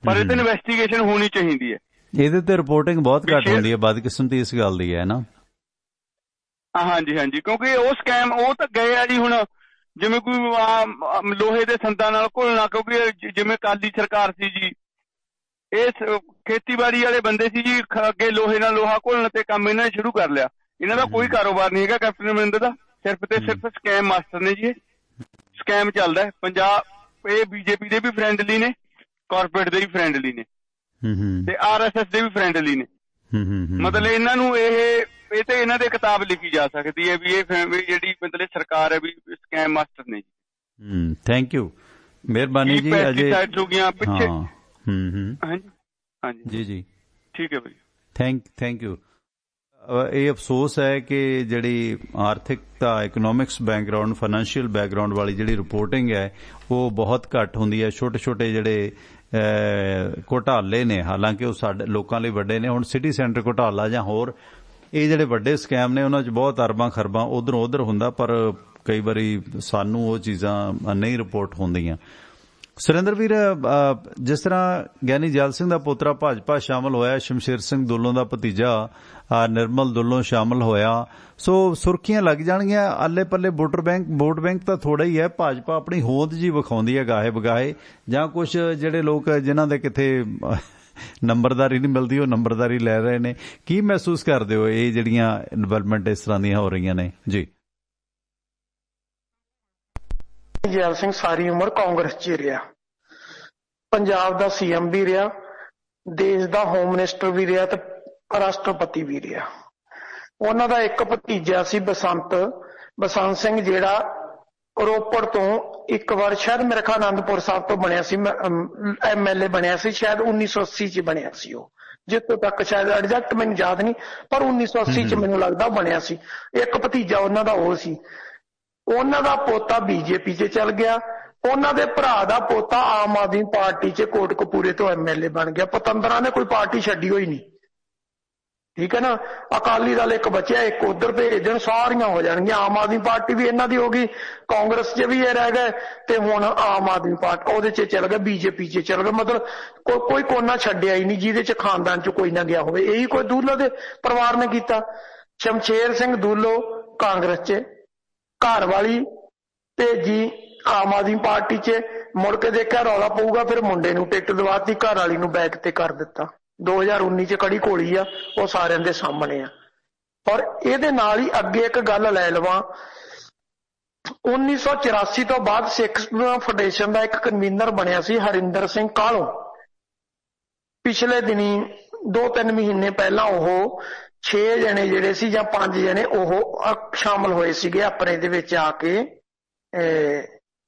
ਪਰ ਇਹਦੇ ਇਨਵੈਸਟੀਗੇਸ਼ਨ ਹੋਣੀ ਚਾਹੀਦੀ ਹੈ। ਇਹਦੇ ਤੇ ਰਿਪੋਰਟਿੰਗ ਬਹੁਤ ਘੱਟ ਹੁੰਦੀ ਹੈ, ਬਦਕਿਸਮਤੀ ਇਸ ਗੱਲ ਦੀ ਹੈ ਨਾ। ਹਾਂਜੀ ਹਾਂਜੀ ਕਿਉਂਕਿ ਉਹ ਸਕੈਮ ਉਹ ਤਾਂ ਗਏ ਆ ਜੀ। ਹੁਣ ਜਿਵੇਂ ਕੋਈ ਲੋਹੇ ਦੇ ਸੰਦਾਂ ਨਾਲ ਘੁਲਣਾ, ਕਿਉਂਕਿ ਜਿਵੇਂ ਅਕਾਲੀ ਸਰਕਾਰ ਸੀ ਜੀ, ਇਹ ਖੇਤੀਬਾੜੀ ਵਾਲੇ ਬੰਦੇ ਸੀ ਜੀ, ਅੱਗੇ ਲੋਹੇ ਨਾਲ ਲੋਹਾ ਘੁਲਣ ਤੇ ਕੰਮ ਇਹਨਾਂ ਨੇ ਸ਼ੁਰੂ ਕਰ ਲਿਆ। ਇਹਨਾਂ ਦਾ ਕੋਈ ਕਾਰੋਬਾਰ ਨਹੀਂ ਹੈਗਾ ਕੈਪਟਨ ਅਮਰਿੰਦਰ ਦਾ, ਸਿਰਫ ਤੇ ਸਿਰਫ ਸਕੈਮ ਮਾਸਟਰ ਨੇ ਜੀ। ਇਹ ਸਕੈਮ ਚੱਲਦਾ ਹੈ ਪੰਜਾਬ। ਇਹ ਬੀਜੇਪੀ ਦੇ ਵੀ ਫਰੈਂਡਲੀ ਨੇ, ਕਾਰਪੋਰੇਟ ਦੇ ਵੀ ਫਰੈਂਡਲੀ ਨੇ, ਤੇ RSS ਦੇ ਵੀ ਫਰੈਂਡਲੀ ਨੇ। ਮਤਲਬ ਇਹਨਾਂ ਨੂੰ ਇਹ ਤੇ ਇਹਨਾਂ ਦੇ ਕਿਤਾਬ ਲਿਖੀ ਜਾ ਸਕਦੀ ਹੈ ਵੀ ਇਹ ਜਿਹੜੀ ਮਤਲਬ ਸਰਕਾਰ ਹੈ ਵੀ ਸਕੈਮ ਮਾਸਟਰ ਨੇ ਜੀ। ਥੈਂਕ ਯੂ, ਮਿਹਰਬਾਨੀ ਜੀ। ਅਜੇ ਹੋ ਗਿਆ ਪਿੱਛੇ। ਹਾਂਜੀ ਹਾਂਜੀ ਜੀ ਜੀ ਠੀਕ ਹੈ ਭਾਈ, ਥੈਂਕ ਯੂ। ਇਹ ਅਫਸੋਸ ਹੈ ਕਿ ਜਿਹੜੀ ਆਰਥਿਕਤਾ, ਇਕਨੋਮਿਕਸ ਬੈਕਗਰਾਊਂਡ, ਫਾਈਨੈਂਸ਼ੀਅਲ ਬੈਕਗਰਾਊਂਡ ਵਾਲੀ ਜਿਹੜੀ ਰਿਪੋਰਟਿੰਗ ਹੈ ਉਹ ਬਹੁਤ ਘੱਟ ਹੁੰਦੀ ਹੈ। ਛੋਟੇ ਛੋਟੇ ਜਿਹੜੇ ਘੁਟਾਲੇ ਨੇ, ਹਾਲਾਂਕਿ ਉਹ ਸਾਡੇ ਲੋਕਾਂ ਲਈ ਵੱਡੇ ਨੇ। ਹੁਣ ਸਿਟੀ ਸੈਂਟਰ ਘੁਟਾਲਾ ਜਾਂ ਹੋਰ ਇਹ ਜਿਹੜੇ ਵੱਡੇ ਸਕੈਮ ਨੇ ਉਹਨਾਂ 'ਚ ਬਹੁਤ ਅਰਬਾਂ ਖਰਬਾਂ ਉੱਧਰੋਂ ਉੱਧਰ ਹੁੰਦਾ, ਪਰ ਕਈ ਵਾਰੀ ਸਾਨੂੰ ਉਹ ਚੀਜ਼ਾਂ ਨਹੀਂ ਰਿਪੋਰਟ ਹੁੰਦੀਆਂ। ਸੁਰਿੰਦਰ ਵੀਰ, ਜਿਸ ਤਰ੍ਹਾਂ ਗਿਆਨੀ ਜੈਲ ਸਿੰਘ ਦਾ ਪੋਤਰਾ ਭਾਜਪਾ ਸ਼ਾਮਲ ਹੋਇਆ, ਸ਼ਮਸ਼ੇਰ ਸਿੰਘ ਦੁੱਲੋਂ ਦਾ ਭਤੀਜਾ ਨਿਰਮਲ ਦੁੱਲੋਂ ਸ਼ਾਮਲ ਹੋਇਆ, ਸੋ ਸੁਰਖੀਆਂ ਲੱਗ ਜਾਣਗੀਆਂ। ਆਲੇ ਪੱਲੇ ਵੋਟ ਬੈਂਕ ਤਾਂ ਥੋੜਾ ਹੀ ਹੈ। ਭਾਜਪਾ ਆਪਣੀ ਹੋਂਦ ਜੀ ਵਿਖਾਉਂਦੀ ਹੈ ਗਾਹੇ ਬਗਾਹੇ, ਜਾਂ ਕੁਝ ਜਿਹੜੇ ਲੋਕ ਜਿਨ੍ਹਾਂ ਦੇ ਕਿਤੇ ਨੰਬਰਦਾਰੀ ਨਹੀਂ ਮਿਲਦੀ ਉਹ ਨੰਬਰਦਾਰੀ ਲੈ ਰਹੇ ਨੇ। ਕੀ ਮਹਿਸੂਸ ਕਰਦੇ ਹੋ ਇਹ ਜਿਹੜੀਆਂ ਡਿਵੈਲਪਮੈਂਟ ਇਸ ਤਰ੍ਹਾਂ ਦੀਆਂ ਹੋ ਰਹੀਆਂ ਨੇ ਜੀ? ਜੈਲ ਸਿੰਘ ਸਾਰੀ ਉਮਰ ਕਾਂਗਰਸ 'ਚ ਰਿਹਾ, ਪੰਜਾਬ ਦਾ CM ਵੀ ਰਿਹਾ, ਦੇਸ਼ ਦਾ ਹੋਮ ਮਿਨਿਸਟਰ ਵੀ ਰਿਹਾ ਤੇ ਰਾਸ਼ਟਰਪਤੀ ਵੀ ਰਿਹਾ। ਉਹਨਾਂ ਦਾ ਇੱਕ ਭਤੀਜਾ ਸੀ ਬਸੰਤ ਸਿੰਘ, ਜਿਹੜਾ ਰੋਪੜ ਤੋਂ ਇੱਕ ਵਾਰ ਸ਼ਾਇਦ ਮੇਰੇ ਖਿਆਲ ਆਨੰਦਪੁਰ ਸਾਹਿਬ ਤੋਂ ਬਣਿਆ ਸੀ, MLA ਬਣਿਆ ਸੀ, ਸ਼ਾਇਦ 1980 ਚ ਬਣਿਆ ਸੀ ਉਹ, ਜਿੱਥੋਂ ਤੱਕ ਸ਼ਾਇਦ ਐਗਜ਼ੈਕਟ ਮੈਨੂੰ ਯਾਦ ਨਹੀਂ, ਪਰ 1980 ਚ ਮੈਨੂੰ ਲੱਗਦਾ ਬਣਿਆ ਸੀ। ਇੱਕ ਭਤੀਜਾ ਉਹਨਾਂ ਦਾ ਉਹ ਸੀ। ਉਹਨਾਂ ਦਾ ਪੋਤਾ BJP 'ਚ ਚੱਲ ਗਿਆ ਉਹਨਾਂ ਦੇ ਭਰਾ ਦਾ ਪੋਤਾ ਆਮ ਆਦਮੀ ਪਾਰਟੀ 'ਚ ਕੋਟਕਪੂਰੇ ਤੋਂ MLA ਬਣ ਗਿਆ। ਪਤੰਦਰਾਂ ਨੇ ਕੋਈ ਪਾਰਟੀ ਛੱਡੀ ਹੋਈ ਨਹੀਂ, ਠੀਕ ਹੈ ਨਾ। ਅਕਾਲੀ ਦਲ ਇੱਕ ਬਚਿਆ, ਇੱਕ ਉਧਰ ਭੇਜ ਦੇਣ, ਸਾਰੀਆਂ ਹੋ ਜਾਣਗੀਆਂ। ਆਮ ਆਦਮੀ ਪਾਰਟੀ ਵੀ ਇਹਨਾਂ ਦੀ ਹੋ ਗਈ, ਕਾਂਗਰਸ 'ਚ ਵੀ ਇਹ ਰਹਿ ਗਏ, ਤੇ ਹੁਣ ਆਮ ਆਦਮੀ ਪਾਰਟੀ ਉਹਦੇ 'ਚ ਚੱਲ ਗਏ, BJP 'ਚ ਚੱਲ ਗਏ। ਮਤਲਬ ਕੋਈ ਕੋਨਾ ਛੱਡਿਆ ਹੀ ਨਹੀਂ ਜਿਹਦੇ 'ਚ ਖਾਨਦਾਨ 'ਚ ਕੋਈ ਨਾ ਗਿਆ ਹੋਵੇ। ਇਹੀ ਕੋਈ ਦੂਲੋ ਦੇ ਪਰਿਵਾਰ ਨੇ ਕੀਤਾ। ਸ਼ਮਸ਼ੇਰ ਸਿੰਘ ਦੂਲੋ ਕਾਂਗਰਸ 'ਚ, ਘਰ ਵਾਲੀ ਤੇ ਜੀ ਆਮ ਆਦਮੀ ਪਾਰਟੀ 'ਚ। ਮੁੜ ਕੇ ਦੇਖਿਆ ਰੌਲਾ ਪਊਗਾ, ਫਿਰ ਮੁੰਡੇ ਨੂੰ ਟਿਕਟ ਦਵਾਤੀ, ਘਰ ਵਾਲੀ ਨੂੰ ਬੈਕ ਤੇ ਕਰ ਦਿੱਤਾ। 2019 'ਚ ਕੜੀ ਘੋਲੀ ਆ, ਉਹ ਸਾਰਿਆਂ ਦੇ ਸਾਹਮਣੇ ਆ। ਔਰ ਇਹਦੇ ਨਾਲ ਹੀ ਅੱਗੇ ਇੱਕ ਗੱਲ ਲੈ ਲਵਾਂ, 1984 ਤੋਂ ਬਾਅਦ ਸਿੱਖ ਫਾਊਂਡੇਸ਼ਨ ਦਾ ਇੱਕ ਕਨਵੀਨਰ ਬਣਿਆ ਸੀ ਹਰਿੰਦਰ ਸਿੰਘ ਕਾਹਲੋਂ। ਪਿਛਲੇ ਦਿਨੀ 2-3 ਮਹੀਨੇ ਪਹਿਲਾਂ ਉਹ 6 ਜਣੇ ਜਿਹੜੇ ਸੀ ਜਾਂ 5 ਜਣੇ ਉਹ ਸ਼ਾਮਲ ਹੋਏ ਸੀਗੇ ਆਪਣੇ ਦੇ ਵਿੱਚ ਆ ਕੇ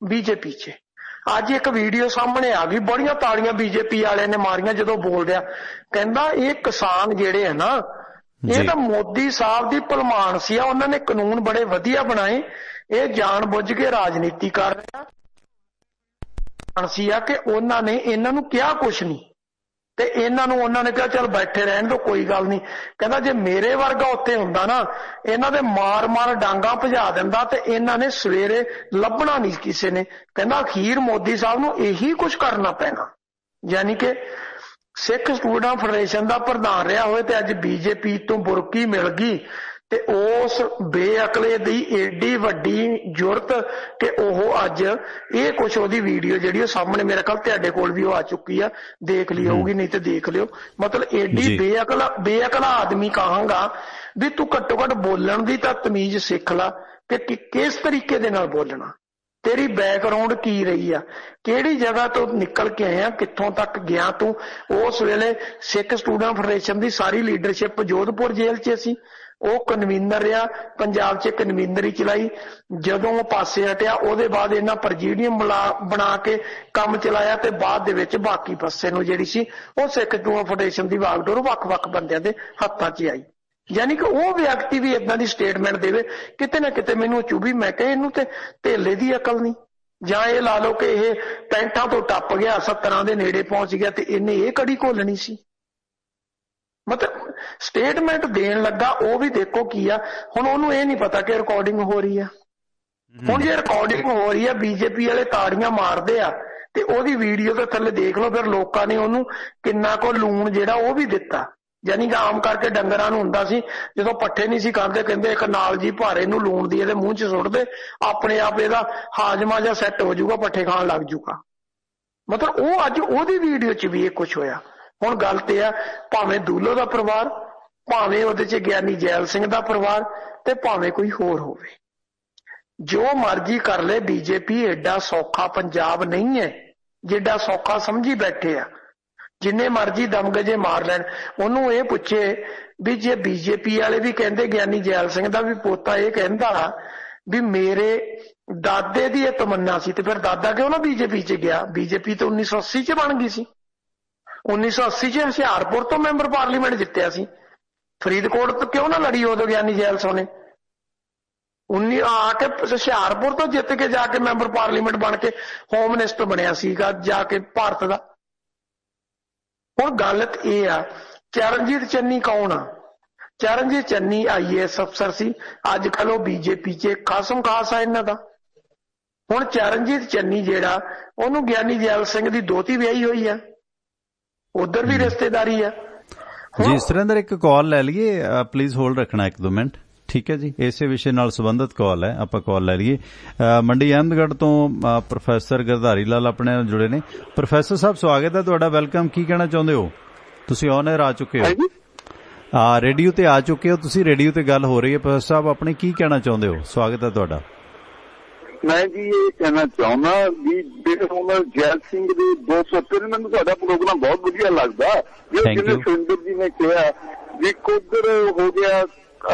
BJP 'ਚ। ਅੱਜ ਇੱਕ ਵੀਡੀਓ ਸਾਹਮਣੇ ਆ ਗਈ, ਬੜੀਆਂ ਤਾੜੀਆਂ BJP ਵਾਲਿਆਂ ਨੇ ਮਾਰੀਆਂ ਜਦੋਂ ਬੋਲਦਿਆ। ਕਹਿੰਦਾ ਇਹ ਕਿਸਾਨ ਜਿਹੜੇ ਆ ਨਾ, ਇਹ ਤਾਂ ਮੋਦੀ ਸਾਹਿਬ ਦੀ ਭਲਮਾਨ ਸੀ ਆ, ਉਹਨਾਂ ਨੇ ਕਾਨੂੰਨ ਬੜੇ ਵਧੀਆ ਬਣਾਏ, ਇਹ ਜਾਣ ਬੁੱਝ ਕੇ ਰਾਜਨੀਤੀ ਕਰ ਰਿਹਾ ਸੀ ਆ ਕਿ ਉਹਨਾਂ ਨੇ ਇਹਨਾਂ ਨੂੰ ਕਿਹਾ ਕੁਛ ਨਹੀਂ, ਤੇ ਇਹਨਾਂ ਨੂੰ ਉਹਨਾਂ ਨੇ ਕਿਹਾ ਚੱਲ ਬੈਠੇ ਰਹਿਣ ਦੋ, ਕੋਈ ਗੱਲ ਨਹੀਂ। ਕਹਿੰਦਾ ਜੇ ਮੇਰੇ ਵਰਗਾ ਉੱਥੇ ਹੁੰਦਾ ਨਾ, ਇਹਨਾਂ ਦੇ ਮਾਰ ਡਾਂਗਾ ਭਜਾ ਦਿੰਦਾ, ਤੇ ਇਹਨਾਂ ਨੇ ਸਵੇਰੇ ਲੱਭਣਾ ਨਹੀਂ ਕਿਸੇ ਨੇ। ਕਹਿੰਦਾ ਅਖੀਰ ਮੋਦੀ ਸਾਹਿਬ ਨੂੰ ਇਹੀ ਕੁਝ ਕਰਨਾ ਪੈਣਾ। ਯਾਨੀ ਕਿ ਸਿੱਖ ਸਟੂਡੈਂਟ ਫੈਡਰੇਸ਼ਨ ਦਾ ਪ੍ਰਧਾਨ ਰਿਹਾ ਹੋਵੇ ਤੇ ਅੱਜ BJP ਤੋਂ ਬੁਰਕੀ ਮਿਲ ਗਈ, ਤੇ ਉਸ ਬੇਅਕਲੇ ਦੀ ਏਡੀ ਵੱਡੀ ਜ਼ੁਰਤ ਕਿ ਉਹ ਅੱਜ ਇਹ ਕੁਛ ਉਹਦੀ ਵੀਡੀਓ ਜਿਹੜੀ ਉਹ ਸਾਹਮਣੇ ਮੇਰੇ ਖਿਆਲ ਤੁਹਾਡੇ ਕੋਲ ਵੀ ਉਹ ਆ ਚੁੱਕੀ ਆ, ਦੇਖ ਲਈ ਹੋਊਗੀ, ਨਹੀਂ ਤੇ ਦੇਖ ਲਿਓ। ਮਤਲਬ ਏਡੀ ਬੇਅਕਲਾ ਆਦਮੀ ਕਹਾਂਗਾ ਵੀ ਤੂੰ ਘੱਟੋ ਘੱਟ ਬੋਲਣ ਦੀ ਤਾਂ ਤਮੀਜ਼ ਸਿੱਖ ਲਾ ਕਿ ਕਿਸ ਤਰੀਕੇ ਦੇ ਨਾਲ ਬੋਲਣਾ, ਤੇਰੀ ਬੈਕਗਰਾਉਂਡ ਕੀ ਰਹੀ ਆ, ਕਿਹੜੀ ਜਗ੍ਹਾ ਤੋਂ ਨਿਕਲ ਕੇ ਆਇਆ, ਕਿੱਥੋਂ ਤੱਕ ਗਿਆ ਤੂੰ। ਉਸ ਵੇਲੇ ਸਿੱਖ ਸਟੂਡੈਂਟ ਫੈਡਰੇਸ਼ਨ ਦੀ ਸਾਰੀ ਲੀਡਰਸ਼ਿਪ ਜੋਧਪੁਰ ਜੇਲ੍ਹ 'ਚ ਸੀ, ਉਹ ਕਨਵੀਨਰ ਰਿਹਾ, ਪੰਜਾਬ 'ਚ ਕਨਵੀਨਰੀ ਚਲਾਈ। ਜਦੋਂ ਉਹ ਪਾਸੇ ਹਟਿਆ ਉਹਦੇ ਬਾਅਦ ਇਹਨਾਂ ਪ੍ਰੈਜ਼ੀਡੀਅਮ ਬਣਾ ਕੇ ਕੰਮ ਚਲਾਇਆ, ਤੇ ਬਾਅਦ ਦੇ ਵਿੱਚ ਬਾਕੀ ਪਾਸੇ ਨੂੰ ਜਿਹੜੀ ਸੀ ਉਹ ਸਿੱਖ ਸਟੂਡੈਂਟ ਫੈਡਰੇਸ਼ਨ ਦੀ ਵਾਗਡੋਰ ਵੱਖ-ਵੱਖ ਬੰਦਿਆਂ ਦੇ ਹੱਥਾਂ 'ਚ ਆਈ। ਯਾਨੀ ਕਿ ਉਹ ਵਿਅਕਤੀ ਵੀ ਏਦਾਂ ਦੀ ਸਟੇਟਮੈਂਟ ਦੇਵੇ, ਕਿਤੇ ਨਾ ਕਿਤੇ ਮੈਨੂੰ ਚੁਭੀ। ਮੈਂ ਕਿਹਾ ਇਹਨੂੰ ਤੇ ਧੇਲੇ ਦੀ ਅਕਲ ਨਹੀਂ, ਜਾਂ ਇਹ ਲਾ ਲਓ ਕਿ ਇਹ 65 ਤੋਂ ਟੱਪ ਗਿਆ, 70 ਦੇ ਨੇੜੇ ਪਹੁੰਚ ਗਿਆ, ਤੇ ਇਹਨੇ ਇਹ ਕੜੀ ਘੋਲਣੀ ਸੀ। ਮਤਲਬ ਸਟੇਟਮੈਂਟ ਦੇਣ ਲੱਗਾ, ਉਹ ਵੀ ਦੇਖੋ ਕੀ ਆ। ਹੁਣ ਉਹਨੂੰ ਇਹ ਨਹੀਂ ਪਤਾ ਕਿ ਰਿਕਾਰਡਿੰਗ ਹੋ ਰਹੀ ਆ। ਹੁਣ ਜੇ ਰਿਕਾਰਡਿੰਗ ਹੋ ਰਹੀ ਆ, BJP ਵਾਲੇ ਤਾੜੀਆਂ ਮਾਰਦੇ ਆ, ਤੇ ਉਹਦੀ ਵੀਡੀਓ ਦੇ ਥੱਲੇ ਦੇਖ ਲਓ ਫਿਰ ਲੋਕਾਂ ਨੇ ਉਹਨੂੰ ਕਿੰਨਾ ਕੁ ਲੂਣ ਜਿਹੜਾ ਉਹ ਵੀ ਦਿੱਤਾ। ਯਾਨੀ ਕਿ ਆਮ ਕਰਕੇ ਡੰਗਰਾਂ ਨੂੰ ਹੁੰਦਾ ਸੀ ਜਦੋਂ ਪੱਠੇ ਨਹੀਂ ਸੀ ਖਾਂਦੇ, ਕਹਿੰਦੇ ਇੱਕ ਨਾਲ ਜੀ ਭਾਰੇ ਨੂੰ ਲੂਣ ਦੀ ਇਹਦੇ ਮੂੰਹ 'ਚ ਸੁੱਟ ਦੇ, ਆਪਣੇ ਆਪ ਇਹਦਾ ਹਾਜ਼ਮਾ ਜਾਂ ਸੈੱਟ ਹੋ ਜਾਊਗਾ, ਪੱਠੇ ਖਾਣ ਲੱਗ ਜਾਊਗਾ। ਮਤਲਬ ਉਹ ਅੱਜ ਉਹਦੀ ਵੀਡੀਓ 'ਚ ਵੀ ਇਹ ਕੁਛ ਹੋਇਆ। ਹੁਣ ਗੱਲ ਤੇ ਆ, ਭਾਵੇਂ ਦੂਲੋ ਦਾ ਪਰਿਵਾਰ, ਭਾਵੇਂ ਉਹਦੇ 'ਚ ਗਿਆਨੀ ਜੈਲ ਸਿੰਘ ਦਾ ਪਰਿਵਾਰ, ਤੇ ਭਾਵੇਂ ਕੋਈ ਹੋਰ ਹੋਵੇ, ਜੋ ਮਰਜ਼ੀ ਕਰ ਲੈ, BJP ਏਡਾ ਸੌਖਾ ਪੰਜਾਬ ਨਹੀਂ ਹੈ ਜਿੱਡਾ ਸੌਖਾ ਸਮਝੀ ਬੈਠੇ ਆ। ਜਿੰਨੇ ਮਰਜ਼ੀ ਦਮਗਜੇ ਮਾਰ ਲੈਣ, ਉਹਨੂੰ ਇਹ ਪੁੱਛੇ ਵੀ ਜੇ BJP ਵਾਲੇ ਵੀ ਕਹਿੰਦੇ, ਗਿਆਨੀ ਜੈਲ ਸਿੰਘ ਦਾ ਵੀ ਪੋਤਾ ਇਹ ਕਹਿੰਦਾ ਵੀ ਮੇਰੇ ਦਾਦੇ ਦੀ ਇਹ ਤਮੰਨਾ ਸੀ, ਤੇ ਫਿਰ ਦਾਦਾ ਕਿਉਂ ਨਾ BJP 'ਚ ਗਿਆ? BJP ਤਾਂ 1980 'ਚ ਬਣ ਗਈ ਸੀ। 1980 'ਚ ਹੁਸ਼ਿਆਰਪੁਰ ਤੋਂ ਮੈਂਬਰ ਪਾਰਲੀਮੈਂਟ ਜਿੱਤਿਆ ਸੀ। ਫਰੀਦਕੋਟ ਤੋਂ ਕਿਉਂ ਨਾ ਲੜੀ ਉਦੋਂ ਗਿਆਨੀ ਜੈਲ ਸਿੰਘ ਨੇ? ਆ ਕੇ ਹੁਸ਼ਿਆਰਪੁਰ ਤੋਂ ਜਿੱਤ ਕੇ ਜਾ ਕੇ ਮੈਂਬਰ ਪਾਰਲੀਮੈਂਟ ਬਣ ਕੇ ਹੋਮ ਮਿਨਿਸਟਰ ਬਣਿਆ ਸੀਗਾ ਜਾ ਕੇ ਭਾਰਤ ਦਾ। ਹੁਣ ਗੱਲ ਇਹ ਆ, ਚਰਨਜੀਤ ਚੰਨੀ ਕੌਣ ਆ? ਚਰਨਜੀਤ ਚੰਨੀ IAS ਅਫਸਰ ਸੀ, ਅੱਜ ਕੱਲ ਉਹ BJP 'ਚ ਖਾਸਮ ਖਾਸ ਆ ਇਹਨਾਂ ਦਾ। ਹੁਣ ਚਰਨਜੀਤ ਚੰਨੀ ਜਿਹੜਾ, ਉਹਨੂੰ ਗਿਆਨੀ ਜੈਲ ਸਿੰਘ ਦੀ ਦੋਤੀ ਵਿਆਹੀ ਹੋਈ ਆ, ਉਧਰ ਵੀ ਰਿਸ਼ਤੇਦਾਰੀ ਆ। ਜੀ ਸੁਰਿੰਦਰ, ਇੱਕ ਕਾਲ ਲੈ ਲਈਏ, ਪਲੀਜ਼ ਹੋਲਡ ਰੱਖਣਾ 1-2 ਮਿੰਟ, ਠੀਕ ਹੈ ਜੀ। ਇਸੇ ਵਿਸ਼ੇ ਨਾਲ ਸੰਬੰਧਿਤ ਕਾਲ ਹੈ, ਆਪਾਂ ਕਾਲ ਲੈ ਲਈਏ। ਮੰਡੀ ਅਹਿਮਦਗੜ੍ਹ ਤੋਂ ਪ੍ਰੋਫੈਸਰ ਗਰਧਾਰੀ ਲਾਲ ਆਪਣੇ ਨਾਲ ਜੁੜੇ ਨੇ। ਪ੍ਰੋਫੈਸਰ ਸਾਹਿਬ ਸਵਾਗਤ ਹੈ ਤੁਹਾਡਾ, ਵੈਲਕਮ। ਕੀ ਕਹਿਣਾ ਚਾਹੁੰਦੇ ਹੋ? ਤੁਸੀਂ ਔਨ 에ਅਰ ਆ ਚੁੱਕੇ ਹੋ, ਰੇਡੀਓ ਤੇ ਆ ਚੁੱਕੇ ਹੋ ਤੁਸੀਂ, ਰੇਡੀਓ ਤੇ ਗੱਲ ਹੋ ਰਹੀ ਹੈ। ਪ੍ਰੋਫੈਸਰ ਸਾਹਿਬ ਆਪਣੇ ਕੀ ਕਹਿਣਾ ਚਾਹੁੰਦੇ ਹੋ? ਸਵਾਗਤ ਹੈ ਤੁਹਾਡਾ। ਮੈਂ ਜੀ ਇਹ ਕਹਿਣਾ ਚਾਹੁੰਦਾ ਵੀ ਜਿਹੜੇ ਹੁਣ ਜੈਲ ਸਿੰਘ ਦੇ 203, ਮੈਨੂੰ ਤੁਹਾਡਾ ਪ੍ਰੋਗਰਾਮ ਬਹੁਤ ਵਧੀਆ ਲੱਗਦਾ। ਜਿਵੇਂ ਸੁਰਿੰਦਰ ਜੀ ਨੇ ਕਿਹਾ ਵੀ ਕੁਦਰ ਹੋ ਗਿਆ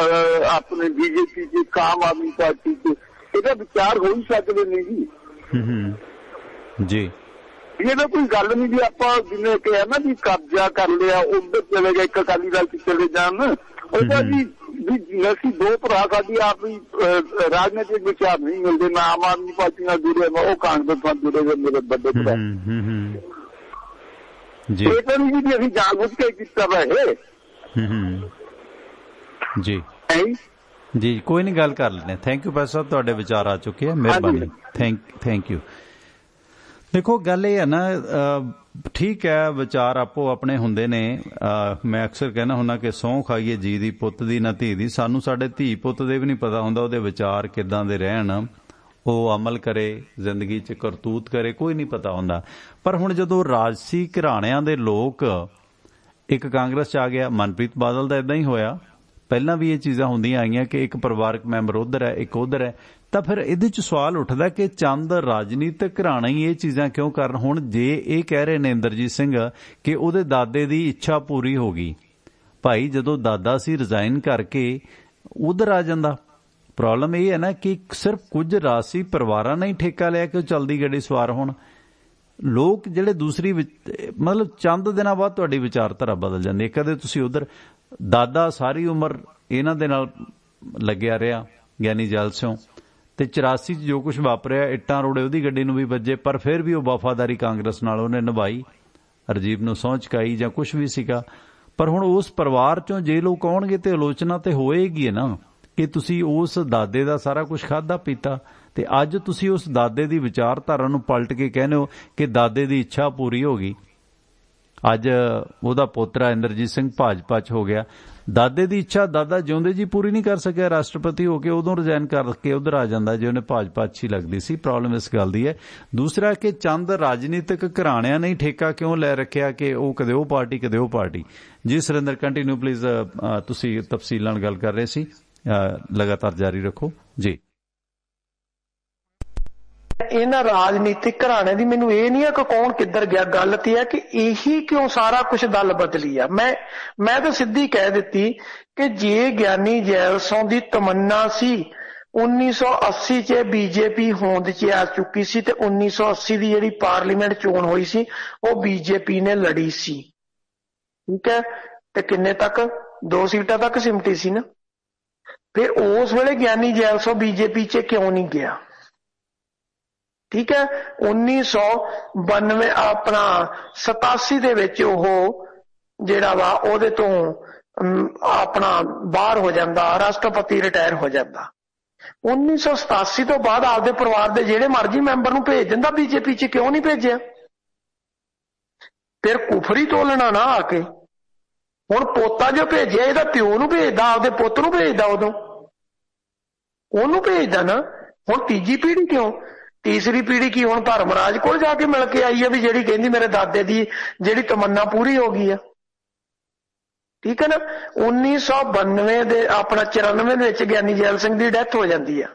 ਆਪਣੇ BJP 'ਚ, ਆਮ ਆਦਮੀ ਪਾਰਟੀ 'ਚ, ਇਹਦਾ ਵਿਚਾਰ ਹੋ ਹੀ ਸਕਦੇ ਨਹੀਂ ਜੀ। ਜੀ ਇਹਦਾ ਕੋਈ ਗੱਲ ਨਹੀਂ ਜੀ। ਆਪਾਂ ਜਿਵੇਂ ਕਿਹਾ ਨਾ ਵੀ ਕਬਜ਼ਾ ਕਰ ਲਿਆ, ਉਧਰ ਚਲੇ ਗਏ, ਇੱਕ ਅਕਾਲੀ ਦਲ 'ਚ ਚਲੇ ਜਾਣ, ਉਹਦਾ ਜੀ ਵੀ ਅਸੀਂ ਦੋ ਭਰਾ ਸਾਡੀ ਆਪਣੀ ਰਾਜਨੀਤਿਕ ਵਿਚਾਰ ਨਹੀਂ ਮਿਲਦੇ। ਮੈਂ ਆਮ ਆਦਮੀ ਪਾਰਟੀ ਨਾਲ ਜੁੜਿਆ, ਮੈਂ ਉਹ ਕਾਂਗਰਸ ਨਾਲ ਜੁੜੇ ਹੋਏ ਮੇਰੇ ਵੱਡੇ ਭਰਾ। ਇਹ ਤਾਂ ਨਹੀਂ ਜੀ ਅਸੀਂ ਜਾਣ ਬੁੱਝ ਕੇ ਕੀਤਾ ਰਹੇ ਜੀ। ਜੀ ਕੋਈ ਨਹੀਂ, ਗੱਲ ਕਰ ਲੈਂਦੇ। ਥੈਂਕ ਯੂ ਭਾਈ ਸਾਹਿਬ, ਤੁਹਾਡੇ ਵਿਚਾਰ ਆ ਚੁੱਕੇ ਆ, ਮਿਹਰਬਾਨੀ। Thank you. ਦੇਖੋ ਗੱਲ ਇਹ ਹੈ ਨਾ, ਠੀਕ ਹੈ ਵਿਚਾਰ ਆਪੋ ਆਪਣੇ ਹੁੰਦੇ ਨੇ। ਮੈਂ ਅਕਸਰ ਕਹਿਣਾ ਹੁੰਦਾ ਕਿ ਸਹੁੰ ਖਾਈਏ ਜੀ ਦੀ ਪੁੱਤ ਦੀ ਨਾ ਧੀ ਦੀ। ਸਾਨੂੰ ਸਾਡੇ ਧੀ ਪੁੱਤ ਦੇ ਵੀ ਨਹੀਂ ਪਤਾ ਹੁੰਦਾ ਉਹਦੇ ਵਿਚਾਰ ਕਿੱਦਾਂ ਦੇ ਰਹਿਣ, ਉਹ ਅਮਲ ਕਰੇ ਜ਼ਿੰਦਗੀ 'ਚ, ਕਰਤੂਤ ਕਰੇ, ਕੋਈ ਨਹੀਂ ਪਤਾ ਹੁੰਦਾ। ਪਰ ਹੁਣ ਜਦੋਂ ਰਾਜਸੀ ਘਰਾਣਿਆਂ ਦੇ ਲੋਕ ਇੱਕ ਕਾਂਗਰਸ 'ਚ ਆ ਗਿਆ, ਮਨਪ੍ਰੀਤ ਬਾਦਲ ਦਾ ਇਦਾਂ ਹੀ ਹੋਇਆ, ਪਹਿਲਾਂ ਵੀ ਇਹ ਚੀਜ਼ਾਂ ਹੁੰਦੀਆਂ ਆਈਆਂ ਕਿ ਇੱਕ ਪਰਿਵਾਰਕ ਮੈਂਬਰ ਉੱਧਰ ਹੈ ਇੱਕ ਉੱਧਰ ਹੈ, ਤਾਂ ਫਿਰ ਇਹਦੇ 'ਚ ਸਵਾਲ ਉੱਠਦਾ ਕਿ ਚੰਦ ਰਾਜਨੀਤਿਕ ਘਰਾਣਾ ਹੀ ਇਹ ਚੀਜ਼ਾਂ ਕਿਉਂ ਕਰਨ। ਹੁਣ ਜੇ ਇਹ ਕਹਿ ਰਹੇ ਨੇ ਇੰਦਰਜੀਤ ਸਿੰਘ ਕਿ ਉਹਦੇ ਦਾਦੇ ਦੀ ਇੱਛਾ ਪੂਰੀ ਹੋ ਗਈ, ਭਾਈ ਜਦੋਂ ਦਾਦਾ ਸੀ ਰਿਜ਼ਾਈਨ ਕਰਕੇ ਉੱਧਰ ਆ ਜਾਂਦਾ। ਪ੍ਰੋਬਲਮ ਇਹ ਹੈ ਨਾ ਕਿ ਸਿਰਫ ਕੁਝ ਰਾਜਸੀ ਪਰਿਵਾਰਾਂ ਨੇ ਹੀ ਠੇਕਾ ਲਿਆ ਕਿ ਉਹ ਚਲਦੀ ਗੱਡੀ ਸਵਾਰ ਹੋਣ। ਲੋਕ ਜਿਹੜੇ ਦੂਸਰੀ ਮਤਲਬ ਚੰਦ ਦਿਨਾਂ ਬਾਅਦ ਤੁਹਾਡੀ ਵਿਚਾਰਧਾਰਾ ਬਦਲ ਜਾਂਦੀ ਹੈ। ਕਦੇ ਤੁਸੀਂ ਉੱਧਰ ਦਾਦਾ ਸਾਰੀ ਉਮਰ ਇਹਨਾਂ ਦੇ ਨਾਲ ਲੱਗਿਆ ਰਿਹਾ, ਗਿਆਨੀ ਜੈਲ ਸਿੰਘ, ਤੇ 84 'ਚ ਜੋ ਕੁਝ ਵਾਪਰਿਆ, ਇੱਟਾਂ ਰੋੜੇ ਉਹਦੀ ਗੱਡੀ ਨੂੰ ਵੀ ਵੱਜੇ, ਪਰ ਫਿਰ ਵੀ ਉਹ ਵਫਾਦਾਰੀ ਕਾਂਗਰਸ ਨਾਲ ਉਹਨੇ ਨਿਭਾਈ, ਰਾਜੀਵ ਨੂੰ ਸਹੁੰ ਚੁਕਾਈ ਜਾਂ ਕੁਝ ਵੀ ਸੀਗਾ। ਪਰ ਹੁਣ ਉਸ ਪਰਿਵਾਰ 'ਚੋਂ ਜੇ ਲੋਕ ਆਉਣਗੇ ਤੇ ਆਲੋਚਨਾ ਤੇ ਹੋਏਗੀ ਨਾ ਕਿ ਤੁਸੀਂ ਉਸ ਦਾਦੇ ਦਾ ਸਾਰਾ ਕੁਝ ਖਾਧਾ ਪੀਤਾ, ਤੇ ਅੱਜ ਤੁਸੀਂ ਉਸ ਦਾਦੇ ਦੀ ਵਿਚਾਰਧਾਰਾ ਨੂੰ ਪਲਟ ਕੇ ਕਹਿੰਦੇ ਹੋ ਕਿ ਦਾਦੇ ਦੀ ਇੱਛਾ ਪੂਰੀ ਹੋ ਗਈ। ਅੱਜ ਉਹਦਾ ਪੋਤਰਾ ਇੰਦਰਜੀਤ ਸਿੰਘ ਭਾਜਪਾ 'ਚ ਹੋ ਗਿਆ। ਦਾਦੇ ਦੀ ਇੱਛਾ ਦਾਦਾ ਜਿਉਂਦੇ ਜੀ ਪੂਰੀ ਨਹੀਂ ਕਰ ਸਕਿਆ ਰਾਸ਼ਟਰਪਤੀ ਹੋ ਕੇ, ਉਦੋਂ ਰਿਜ਼ਾਈਨ ਕਰਕੇ ਉਧਰ ਆ ਜਾਂਦਾ ਜੇ ਉਹਨੇ ਭਾਜਪਾ ਅੱਛੀ ਲੱਗਦੀ ਸੀ। ਪ੍ਰੋਬਲਮ ਇਸ ਗੱਲ ਦੀ ਹੈ। ਦੂਸਰਾ ਕਿ ਚੰਦ ਰਾਜਨੀਤਿਕ ਘਰਾਣਿਆਂ ਨੇ ਠੇਕਾ ਕਿਉਂ ਲੈ ਰੱਖਿਆ ਕਿ ਉਹ ਕਦੇ ਉਹ ਪਾਰਟੀ ਕਦੇ ਉਹ ਪਾਰਟੀ। ਜੀ ਸੁਰਿੰਦਰ, ਕੰਟੀਨਿਊ ਪਲੀਜ਼। ਤੁਸੀਂ ਤਫਸੀਲ ਨਾਲ ਗੱਲ ਕਰ ਰਹੇ ਸੀ, ਲਗਾਤਾਰ ਜਾਰੀ ਰੱਖੋ ਜੀ। ਇਹਨਾਂ ਰਾਜਨੀਤਿਕ ਘਰਾਣੇ ਦੀ ਮੈਨੂੰ ਇਹ ਨਹੀਂ ਹੈ ਕਿ ਕੌਣ ਕਿੱਧਰ ਗਿਆ, ਗੱਲ ਤੇ ਹੈ ਕਿ ਇਹੀ ਕਿਉਂ ਸਾਰਾ ਕੁਝ ਦਲ ਬਦਲੀ ਆ। ਮੈਂ ਤਾਂ ਸਿੱਧੀ ਕਹਿ ਦਿੱਤੀ ਕਿ ਜੇ ਗਿਆਨੀ ਜੈਲ ਸਿੰਘ ਦੀ ਤਮੰਨਾ ਸੀ 1980 ਚ ਬੀਜੇਪੀ ਹੋਂਦ 'ਚ ਆ ਚੁੱਕੀ ਸੀ ਤੇ 1980 ਦੀ ਜਿਹੜੀ ਪਾਰਲੀਮੈਂਟ ਚੋਣ ਹੋਈ ਸੀ ਉਹ ਬੀਜੇਪੀ ਨੇ ਲੜੀ ਸੀ, ਠੀਕ ਹੈ, ਤੇ ਕਿੰਨੇ ਤੱਕ 2 ਸੀਟਾਂ ਤੱਕ ਸਿਮਟੀ ਸੀ ਨਾ। ਫਿਰ ਉਸ ਵੇਲੇ ਗਿਆਨੀ ਜੈਲ ਸਿੰਘ ਬੀਜੇਪੀ 'ਚ ਕਿਉਂ ਨਹੀਂ ਗਿਆ, ਠੀਕ ਹੈ। 1992 ਆਪਣਾ 87 ਦੇ ਵਿੱਚ ਉਹ ਜਿਹੜਾ ਵਾ ਉਹਦੇ ਤੋਂ ਆਪਣਾ ਬਾਹਰ ਹੋ ਜਾਂਦਾ, ਰਾਸ਼ਟਰਪਤੀ ਰਿਟਾਇਰ ਹੋ ਜਾਂਦਾ। 1987 ਤੋਂ ਬਾਅਦ ਆਪਦੇ ਪਰਿਵਾਰ ਦੇ ਜਿਹੜੇ ਮਰਜ਼ੀ ਮੈਂਬਰ ਨੂੰ ਭੇਜ ਦਿੰਦਾ, ਬੀਜੇਪੀ 'ਚ ਕਿਉਂ ਨਹੀਂ ਭੇਜਿਆ? ਫਿਰ ਕੁਫਰੀ ਤੋਲਣਾ ਨਾ ਆ ਕੇ ਹੁਣ ਪੋਤਾ ਜੋ ਭੇਜਿਆ ਇਹਦਾ ਪਿਓ ਨੂੰ ਭੇਜਦਾ, ਆਪਦੇ ਪੁੱਤ ਨੂੰ ਭੇਜਦਾ, ਉਦੋਂ ਉਹਨੂੰ ਭੇਜਦਾ ਨਾ। ਹੁਣ ਤੀਜੀ ਪੀੜ੍ਹੀ ਕਿਉਂ, ਤੀਸਰੀ ਪੀੜ੍ਹੀ ਕੀ ਹੁਣ ਧਰਮਰਾਜ ਕੋਲ ਜਾ ਕੇ ਮਿਲ ਕੇ ਆਈ ਹੈ ਵੀ ਜਿਹੜੀ ਕਹਿੰਦੀ ਮੇਰੇ ਦਾਦੇ ਦੀ ਜਿਹੜੀ ਤਮੰਨਾ ਪੂਰੀ ਹੋ ਗਈ ਆ, ਠੀਕ ਹੈ ਨਾ। 1992 ਦੇ ਆਪਣਾ 94 ਦੇ ਵਿੱਚ ਗਿਆਨੀ ਜੈਲ ਸਿੰਘ ਦੀ ਡੈਥ ਹੋ ਜਾਂਦੀ ਆ।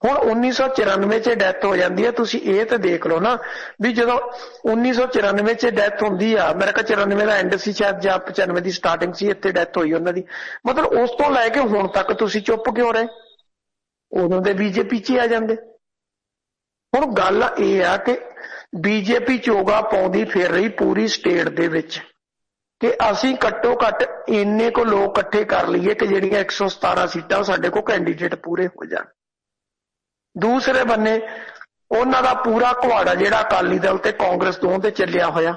ਹੁਣ 1994 ਚ ਡੈਥ ਹੋ ਜਾਂਦੀ ਹੈ। ਤੁਸੀਂ ਇਹ ਤਾਂ ਦੇਖ ਲਓ ਨਾ ਵੀ ਜਦੋਂ 1994 ਚ ਡੈਥ ਹੁੰਦੀ ਆ, ਮੇਰੇ ਕੋਲ 94 ਦਾ ਐਂਡ ਸੀ ਸ਼ਾਇਦ ਜਾਂ 95 ਦੀ ਸਟਾਰਟਿੰਗ ਸੀ, ਇੱਥੇ ਡੈਥ ਹੋਈ ਉਹਨਾਂ ਦੀ। ਮਤਲਬ ਉਸ ਤੋਂ ਲੈ ਕੇ ਹੁਣ ਤੱਕ ਤੁਸੀਂ ਚੁੱਪ ਕਿਉਂ ਰਹੇ? ਉਦੋਂ ਦੇ ਬੀਜੇਪੀ 'ਚ ਆ ਜਾਂਦੇ। ਹੁਣ ਗੱਲ ਇਹ ਆ ਕਿ ਬੀਜੇਪੀ ਚੋਗਾ ਪਾਉਂਦੀ ਫਿਰ ਰਹੀ ਪੂਰੀ ਸਟੇਟ ਦੇ ਵਿੱਚ ਕਿ ਅਸੀਂ ਘੱਟੋ ਘੱਟ ਇੰਨੇ ਕੋ ਲੋਕ ਇਕੱਠੇ ਕਰ ਲਈਏ ਕਿ ਜਿਹੜੀਆਂ 117 ਸੀਟਾਂ ਸਾਡੇ ਕੋਲ ਕੈਂਡੀਡੇਟ ਪੂਰੇ ਹੋ ਜਾਣ। ਦੂਸਰੇ ਬੰਨੇ ਉਹਨਾਂ ਦਾ ਪੂਰਾ ਘੁਆੜਾ ਜਿਹੜਾ ਅਕਾਲੀ ਦਲ ਤੇ ਕਾਂਗਰਸ ਦੋਵਾਂ ਤੇ ਚੱਲਿਆ ਹੋਇਆ,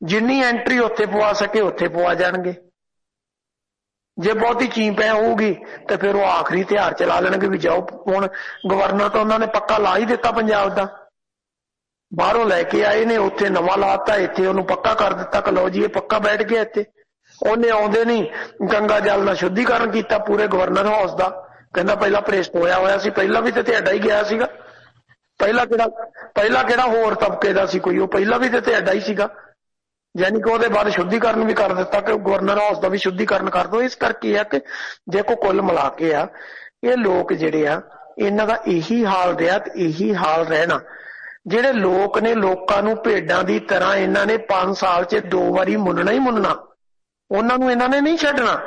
ਜਿੰਨੀ ਐਂਟਰੀ ਉੱਥੇ ਪਵਾ ਸਕੇ ਉੱਥੇ ਪਵਾ ਜਾਣਗੇ। ਜੇ ਬਹੁਤੀ ਚੀਂਪ ਹੋਊਗੀ ਤੇ ਫਿਰ ਉਹ ਆਖਰੀ ਤਿਉਹਾਰ ਚਲਾ ਲੈਣਗੇ ਵੀ ਜਾਓ। ਹੁਣ ਗਵਰਨਰ ਤਾਂ ਉਹਨਾਂ ਨੇ ਪੱਕਾ ਲਾ ਹੀ ਦਿੱਤਾ ਪੰਜਾਬ ਦਾ, ਬਾਹਰੋਂ ਲੈ ਕੇ ਆਏ ਨੇ, ਉੱਥੇ ਨਵਾਂ ਲਾਤਾ, ਇੱਥੇ ਉਹਨੂੰ ਪੱਕਾ ਕਰ ਦਿੱਤਾ ਕਿ ਲਓ ਜੀ ਇਹ ਪੱਕਾ ਬੈਠ ਗਿਆ ਇੱਥੇ। ਉਹਨੇ ਆਉਂਦੇ ਨਹੀਂ ਗੰਗਾ ਜਲ ਦਾ ਸ਼ੁੱਧੀਕਰਨ ਕੀਤਾ ਪੂਰੇ ਗਵਰਨਰ ਹਾਊਸ ਦਾ, ਕਹਿੰਦਾ ਪਹਿਲਾਂ ਭ੍ਰਿਸ਼ਟ ਹੋਇਆ ਸੀ, ਪਹਿਲਾਂ ਵੀ ਤੇ ਤੁਹਾਡਾ ਹੀ ਗਿਆ ਸੀਗਾ, ਪਹਿਲਾਂ ਕਿਹੜਾ ਹੋਰ ਤਬਕੇ ਦਾ ਸੀ ਕੋਈ, ਉਹ ਪਹਿਲਾਂ ਵੀ ਤੇ ਤੁਹਾਡਾ ਹੀ ਸੀਗਾ। ਯਾਨੀ ਕਿ ਉਹਦੇ ਬਾਅਦ ਸ਼ੁੱਧੀਕਰਨ ਵੀ ਕਰ ਦਿੱਤਾ ਕਿ ਗਵਰਨਰ ਹਾਊਸ ਦਾ ਵੀ ਸ਼ੁੱਧੀਕਰਨ ਕਰ ਦਿਓ। ਇਸ ਕਰਕੇ ਆ ਕਿ ਜੇ ਕੋ ਕੁੱਲ ਮਿਲਾ ਕੇ ਆ ਇਹ ਲੋਕ ਜਿਹੜੇ ਆ ਇਹਨਾਂ ਦਾ ਇਹੀ ਹਾਲ ਰਿਹਾ ਤੇ ਇਹੀ ਹਾਲ ਰਹਿਣਾ। ਜਿਹੜੇ ਲੋਕ ਨੇ ਲੋਕਾਂ ਨੂੰ ਭੇਡਾਂ ਦੀ ਤਰ੍ਹਾਂ ਇਹਨਾਂ ਨੇ 5 ਸਾਲ 'ਚ 2 ਵਾਰੀ ਮੁੰਨਣਾ ਹੀ ਮੁੰਨਣਾ, ਉਹਨਾਂ ਨੂੰ ਇਹਨਾਂ ਨੇ ਨਹੀਂ ਛੱਡਣਾ।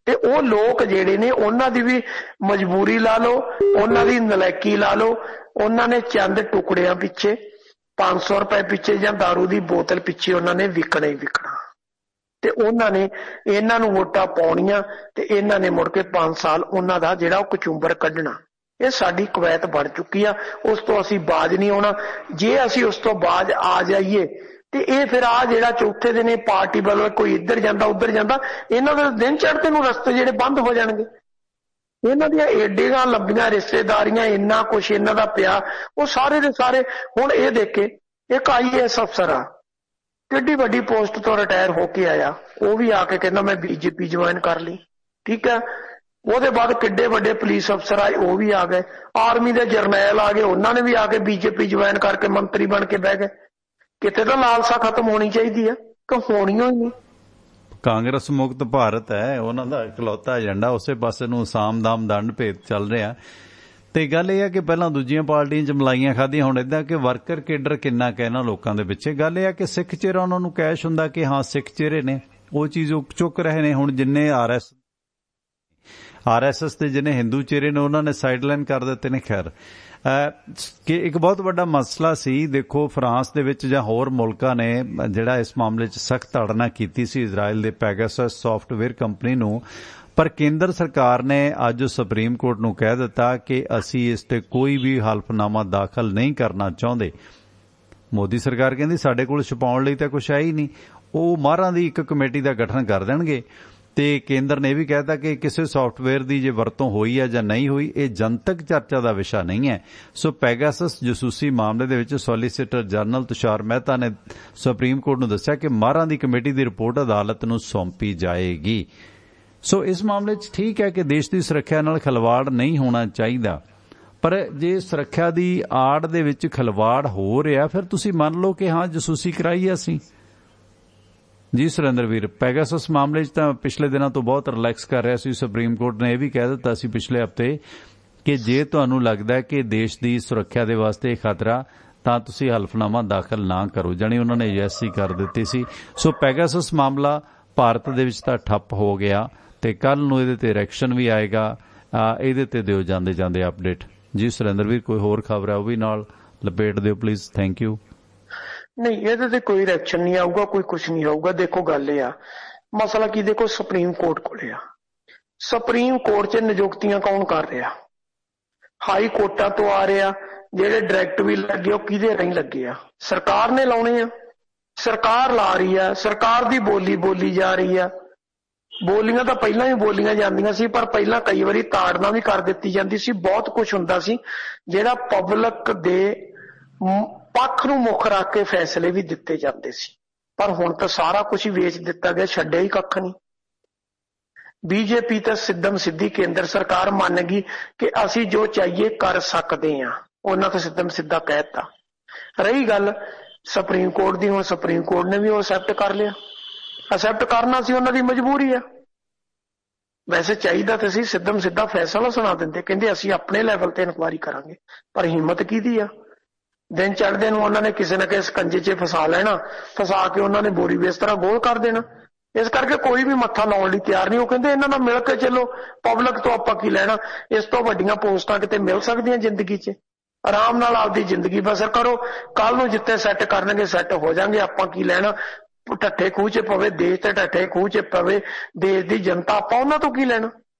ਤੇ ਉਹ ਲੋਕ ਜਿਹੜੇ ਨੇ ਉਹਨਾਂ ਦੀ ਵੀ ਮਜਬੂਰੀ ਲਾ ਲਓ, ਉਹਨਾਂ ਦੀ ਨਲਾਇਕੀ ਲਾ ਲਓ, ਉਹਨਾਂ ਨੇ ਚੰਦ ਟੁਕੜਿਆਂ ਪਿੱਛੇ 500 ਰੁਪਏ ਪਿੱਛੇ ਜਾਂ ਦਾਰੂ ਦੀ ਬੋਤਲ ਪਿੱਛੇ ਉਹਨਾਂ ਨੇ ਵਿਕਣਾ ਹੀ ਵਿਕਣਾ। ਤੇ ਉਹਨਾਂ ਨੇ ਇਹਨਾਂ ਨੂੰ ਵੋਟਾਂ ਪਾਉਣੀਆਂ ਤੇ ਇਹਨਾਂ ਨੇ ਮੁੜ ਕੇ 5 ਸਾਲ ਉਹਨਾਂ ਦਾ ਜਿਹੜਾ ਉਹ ਕਚੂੰਬਰ ਕੱਢਣਾ। ਇਹ ਸਾਡੀ ਕਵੈਤ ਬਣ ਚੁੱਕੀ ਆ, ਉਸ ਤੋਂ ਅਸੀਂ ਬਾਜ ਨਹੀਂ ਆਉਣਾ। ਜੇ ਅਸੀਂ ਉਸ ਤੋਂ ਬਾਜ ਆ ਜਾਈਏ ਤੇ ਇਹ ਫਿਰ ਆ ਜਿਹੜਾ ਚੌਥੇ ਦਿਨ ਇਹ ਪਾਰਟੀ ਵੱਲੋਂ ਕੋਈ ਇੱਧਰ ਜਾਂਦਾ ਉੱਧਰ ਜਾਂਦਾ, ਇਹਨਾਂ ਦੇ ਦਿਨ ਚੜ੍ਹਦੇ ਨੂੰ ਰਸਤੇ ਜਿਹੜੇ ਬੰਦ ਹੋ ਜਾਣਗੇ। ਇਹਨਾਂ ਦੀਆਂ ਏਡੀਆਂ ਲੰਬੀਆਂ ਰਿਸ਼ਤੇਦਾਰੀਆਂ, ਇੰਨਾ ਕੁਛ ਇਹਨਾਂ ਦਾ ਪਿਆ, ਉਹ ਸਾਰੇ ਦੇ ਸਾਰੇ। ਹੁਣ ਇਹ ਦੇਖੇ ਇੱਕ IAS ਅਫਸਰ ਆ, ਕਿੱਡੀ ਵੱਡੀ ਪੋਸਟ ਤੋਂ ਰਿਟਾਇਰ ਹੋ ਕੇ ਆਇਆ, ਉਹ ਵੀ ਆ ਕੇ ਕਹਿੰਦਾ ਮੈਂ BJP ਜੁਆਇਨ ਕਰ ਲਈ। ਠੀਕ ਹੈ, ਉਹਦੇ ਬਾਅਦ ਕਿੱਡੇ ਵੱਡੇ ਪੁਲਿਸ ਅਫਸਰ ਆਏ, ਉਹ ਵੀ ਆ ਗਏ। ਆਰਮੀ ਦੇ ਜਰਨੈਲ ਆ ਗਏ, ਉਹਨਾਂ ਨੇ ਵੀ ਆ ਕੇ BJP ਜੁਆਇਨ ਕਰਕੇ ਮੰਤਰੀ ਬਣ ਕੇ ਬਹਿ ਗਏ। ਕਿਤੇ ਤਾਂ ਲਾਲਸਾ ਖਤਮ ਹੋਣੀ ਚਾਹੀਦੀ ਆ ਕਿ ਹੋਣੀਓ ਹੀ ਨਹੀਂ। ਕਾਂਗਰਸ ਮੁਕਤ ਭਾਰਤ ਹੈ ਉਹਨਾਂ ਦਾ ਇਕਲੌਤਾ ਏਜੰਡਾ, ਉਸੇ ਪਾਸੇ ਨੂੰ ਸਾਮ-ਦਾਮ ਦੰਡ ਭੇਦ ਚੱਲ ਰਿਹਾ। ਤੇ ਗੱਲ ਇਹ ਹੈ ਕਿ ਪਹਿਲਾਂ ਦੂਜੀਆਂ ਪਾਰਟੀਆਂ 'ਚ ਮਲਾਈਆਂ ਖਾਧੀਆਂ, ਹੁਣ ਏਦਾਂ ਕਿ ਵਰਕਰ ਕੇਡਰ ਕਿੰਨਾ ਕੁ ਇਹਨਾਂ ਲੋਕਾਂ ਦੇ ਪਿੱਛੇ। ਗੱਲ ਇਹ ਹੈ ਕਿ ਸਿੱਖ ਚਿਹਰਾ ਉਹਨਾਂ ਨੂੰ ਕੈਸ਼ ਹੁੰਦਾ ਕਿ ਹਾਂ ਸਿੱਖ ਚਿਹਰੇ ਨੇ, ਉਹ ਚੀਜ਼ ਚੁੱਕ ਰਹੇ ਨੇ। ਹੁਣ ਜਿੰਨੇ RSS ਤੇ ਜਿਹਨੇ ਹਿੰਦੂ ਚਿਹਰੇ ਨੇ ਉਹਨਾਂ ਨੇ ਸਾਈਡਲਾਈਨ ਕਰ ਦਿੱਤੇ ਨੇ। ਖੈਰ ਕਿ ਇੱਕ ਬਹੁਤ ਵੱਡਾ ਮਸਲਾ ਸੀ। ਦੇਖੋ ਫਰਾਂਸ ਦੇ ਵਿੱਚ ਜਾਂ ਹੋਰ ਮੁਲਕਾਂ ਨੇ ਜਿਹੜਾ ਇਸ ਮਾਮਲੇ 'ਚ ਸਖਤ ਤਾੜਨਾ ਕੀਤੀ ਸੀ ਇਜ਼ਰਾਈਲ ਦੇ ਪੈਗਾਸਸ ਸਾਫਟਵੇਅਰ ਕੰਪਨੀ ਨੂੰ, ਪਰ ਕੇਂਦਰ ਸਰਕਾਰ ਨੇ ਅੱਜ ਸੁਪਰੀਮ ਕੋਰਟ ਨੂੰ ਕਹਿ ਦਿੱਤਾ ਕਿ ਅਸੀਂ ਇਸ ਤੇ ਕੋਈ ਵੀ ਹਲਫਨਾਮਾ ਦਾਖਲ ਨਹੀਂ ਕਰਨਾ ਚਾਹੁੰਦੇ। ਮੋਦੀ ਸਰਕਾਰ ਕਹਿੰਦੀ ਸਾਡੇ ਕੋਲ ਛੁਪਾਉਣ ਲਈ ਤਾਂ ਕੁਛ ਹੈ ਹੀ ਨਹੀਂ, ਉਹ ਮਾਹਰਾਂ ਦੀ ਇੱਕ ਕਮੇਟੀ ਦਾ ਗਠਨ ਕਰ ਦੇਣਗੇ। ਤੇ ਕੇਂਦਰ ਨੇ ਇਹ ਵੀ ਕਹਿਤਾ ਕਿ ਕਿਸੇ ਸਾਫਟਵੇਅਰ ਦੀ ਜੇ ਵਰਤੋਂ ਹੋਈ ਹੈ ਜਾਂ ਨਹੀਂ ਹੋਈ, ਇਹ ਜਨਤਕ ਚਰਚਾ ਦਾ ਵਿਸ਼ਾ ਨਹੀਂ ਹੈ। ਸੋ ਪੈਗਾਸਸ ਜਸੂਸੀ ਮਾਮਲੇ ਦੇ ਵਿੱਚ ਸੋਲੀਸਿਟਰ ਜਨਰਲ ਤੁਸ਼ਾਰ ਮਹਿਤਾ ਨੇ ਸੁਪਰੀਮ ਕੋਰਟ ਨੂੰ ਦੱਸਿਆ ਕਿ ਮਾਹਰਾਂ ਦੀ ਕਮੇਟੀ ਦੀ ਰਿਪੋਰਟ ਅਦਾਲਤ ਨੂੰ ਸੌਂਪੀ ਜਾਏਗੀ। ਸੋ ਇਸ ਮਾਮਲੇ 'ਚ ਠੀਕ ਹੈ ਕਿ ਦੇਸ਼ ਦੀ ਸੁਰੱਖਿਆ ਨਾਲ ਖਿਲਵਾੜ ਨਹੀਂ ਹੋਣਾ ਚਾਹੀਦਾ, ਪਰ ਜੇ ਸੁਰੱਖਿਆ ਦੀ ਆੜ ਦੇ ਵਿੱਚ ਖਿਲਵਾੜ ਹੋ ਰਿਹਾ ਫਿਰ ਤੁਸੀਂ ਮੰਨ ਲਓ ਕਿ ਹਾਂ ਜਸੂਸੀ ਕਰਾਈ ਹੈ ਅਸੀਂ। ਜੀ ਸੁਰਿੰਦਰ ਵੀਰ, ਪੈਗਾਸਸ ਮਾਮਲੇ 'ਚ ਤਾਂ ਪਿਛਲੇ ਦਿਨਾਂ ਤੋਂ ਬਹੁਤ ਰਿਲੈਕਸ ਕਰ ਰਿਹਾ ਸੀ। ਸੁਪਰੀਮ ਕੋਰਟ ਨੇ ਇਹ ਵੀ ਕਹਿ ਦਿੱਤਾ ਸੀ ਪਿਛਲੇ ਹਫ਼ਤੇ ਕਿ ਜੇ ਤੁਹਾਨੂੰ ਲੱਗਦਾ ਹੈ ਕਿ ਦੇਸ਼ ਦੀ ਸੁਰੱਖਿਆ ਦੇ ਵਾਸਤੇ ਖਤਰਾ, ਤਾਂ ਤੁਸੀਂ ਹਲਫਨਾਮਾ ਦਾਖਲ ਨਾ ਕਰੋ। ਜਾਣੀ ਉਹਨਾਂ ਨੇ ਯੈਸ ਹੀ ਕਰ ਦਿੱਤੀ ਸੀ। ਸੋ ਪੈਗਾਸਸ ਮਾਮਲਾ ਭਾਰਤ ਦੇ ਵਿੱਚ ਤਾਂ ਠੱਪ ਹੋ ਗਿਆ ਤੇ ਕੱਲ ਨੂੰ ਇਹਦੇ ਤੇ ਰਿਐਕਸ਼ਨ ਵੀ ਆਏਗਾ। ਇਹਦੇ ਤੇ ਦਿਓ ਜਾਂਦੇ ਜਾਂਦੇ ਅਪਡੇਟ। ਜੀ ਸੁਰਿੰਦਰ ਵੀਰ, ਕੋਈ ਹੋਰ ਖਬਰ ਹੈ ਉਹ ਵੀ ਨਾਲ ਲਪੇਟ ਦਿਓ ਪਲੀਜ਼। Thank you. ਨਹੀਂ, ਇਹਦੇ ਤੇ ਕੋਈ ਰਿਐਕਸ਼ਨ ਨਹੀਂ ਆਊਗਾ, ਕੋਈ ਕੁਝ ਨਹੀਂ ਆਊਗਾ। ਦੇਖੋ ਗੱਲ ਇਹ ਆ, ਮਸਲਾ ਕੀ, ਦੇਖੋ ਸੁਪਰੀਮ ਕੋਰਟ ਕੋਲੇ ਆ। ਸੁਪਰੀਮ ਕੋਰਟ 'ਚ ਨਿਯੁਕਤੀਆਂ ਕੌਣ ਕਰ ਰਿਹਾ? ਹਾਈ ਕੋਰਟਾਂ ਤੋਂ ਆ ਰਿਹਾ। ਜਿਹੜੇ ਡਾਇਰੈਕਟ ਵੀ ਲੱਗੇ ਉਹ ਕਿਹਦੇ ਰਾਹੀਂ ਲੱਗੇ ਆ? ਸਰਕਾਰ ਨੇ ਲਾਉਣੇ ਆ, ਸਰਕਾਰ ਲਾ ਰਹੀ ਆ, ਸਰਕਾਰ ਦੀ ਬੋਲੀ ਜਾ ਰਹੀ ਆ। ਬੋਲੀਆਂ ਤਾਂ ਪਹਿਲਾਂ ਹੀ ਬੋਲੀਆਂ ਜਾਂਦੀਆਂ ਸੀ, ਪਰ ਪਹਿਲਾਂ ਕਈ ਵਾਰੀ ਤਾੜਨਾ ਵੀ ਕਰ ਦਿੱਤੀ ਜਾਂਦੀ ਸੀ। ਬਹੁਤ ਕੁਝ ਹੁੰਦਾ ਸੀ ਜਿਹੜਾ ਪਬਲਿਕ ਦੇ ਪੱਖ ਨੂੰ ਮੁੱਖ ਰੱਖ ਕੇ ਫੈਸਲੇ ਵੀ ਦਿੱਤੇ ਜਾਂਦੇ ਸੀ, ਪਰ ਹੁਣ ਤਾਂ ਸਾਰਾ ਕੁਝ ਹੀ ਵੇਚ ਦਿੱਤਾ ਗਿਆ, ਛੱਡਿਆ ਹੀ ਕੱਖ ਨਹੀਂ। BJP ਤਾਂ ਸਿੱਧਮ ਸਿੱਧੀ ਕੇਂਦਰ ਸਰਕਾਰ ਮੰਨ ਗਈ ਕਿ ਅਸੀਂ ਜੋ ਚਾਹੀਏ ਕਰ ਸਕਦੇ ਹਾਂ, ਉਹਨਾਂ ਤੋਂ ਸਿੱਧਮ ਸਿੱਧਾ ਕਹਿਤਾ। ਰਹੀ ਗੱਲ ਸੁਪਰੀਮ ਕੋਰਟ ਦੀ, ਹੁਣ ਸੁਪਰੀਮ ਕੋਰਟ ਨੇ ਵੀ ਉਹ ਐਕਸੈਪਟ ਕਰ ਲਿਆ। ਐਕਸੈਪਟ ਕਰਨਾ ਸੀ ਉਹਨਾਂ ਦੀ ਮਜਬੂਰੀ ਆ। ਵੈਸੇ ਚਾਹੀਦਾ ਤਾਂ ਸੀ ਸਿੱਧਮ ਸਿੱਧਾ ਫੈਸਲਾ ਸੁਣਾ ਦਿੰਦੇ, ਕਹਿੰਦੇ ਅਸੀਂ ਆਪਣੇ ਲੈਵਲ ਤੇ ਇਨਕੁਆਇਰੀ ਕਰਾਂਗੇ, ਪਰ ਹਿੰਮਤ ਕਿਹਦੀ ਆ? ਦਿਨ ਚੜ੍ਹਦੇ ਨੂੰ ਉਹਨਾਂ ਨੇ ਕਿਸੇ ਨਾ ਕਿਸੇ ਸਕੰਜੇ 'ਚ ਫਸਾ ਲੈਣਾ, ਫਸਾ ਕੇ ਉਹਨਾਂ ਨੇ ਬੋਰੀ ਬਿਸਤਰਾ ਗੋਲ ਕਰ ਦੇਣਾ। ਇਸ ਕਰਕੇ ਕੋਈ ਵੀ ਮੱਥਾ ਲਾਉਣ ਲਈ ਤਿਆਰ ਨਹੀਂ। ਉਹ ਕਹਿੰਦੇ ਇਹਨਾਂ ਨਾਲ ਮਿਲ ਕੇ ਚੱਲੋ, ਪਬਲਿਕ ਤੋਂ ਆਪਾਂ ਕੀ ਲੈਣਾ? ਇਸ ਤੋਂ ਵੱਡੀਆਂ ਪੋਸਟਾਂ ਕਿਤੇ ਮਿਲ ਸਕਦੀਆਂ ਜ਼ਿੰਦਗੀ 'ਚ? ਆਰਾਮ ਨਾਲ ਆਪਦੀ ਜ਼ਿੰਦਗੀ ਬਸਰ ਕਰੋ, ਕੱਲ ਨੂੰ ਜਿੱਥੇ ਸੈੱਟ ਕਰਨਗੇ ਸੈੱਟ ਹੋ ਜਾਣਗੇ। ਆਪਾਂ ਕੀ ਲੈਣਾ? ਢੱਠੇ ਖੂਹ 'ਚ ਪਵੇ ਦੇਸ਼ ਤੇ ਢੱਠੇ ਖੂਹ 'ਚ ਪਵੇ ਦੇਸ਼ ਦੀ ਜਨਤਾ, ਆਪਾਂ ਉਹਨਾਂ ਤੋਂ ਕੀ ਲੈਣਾ?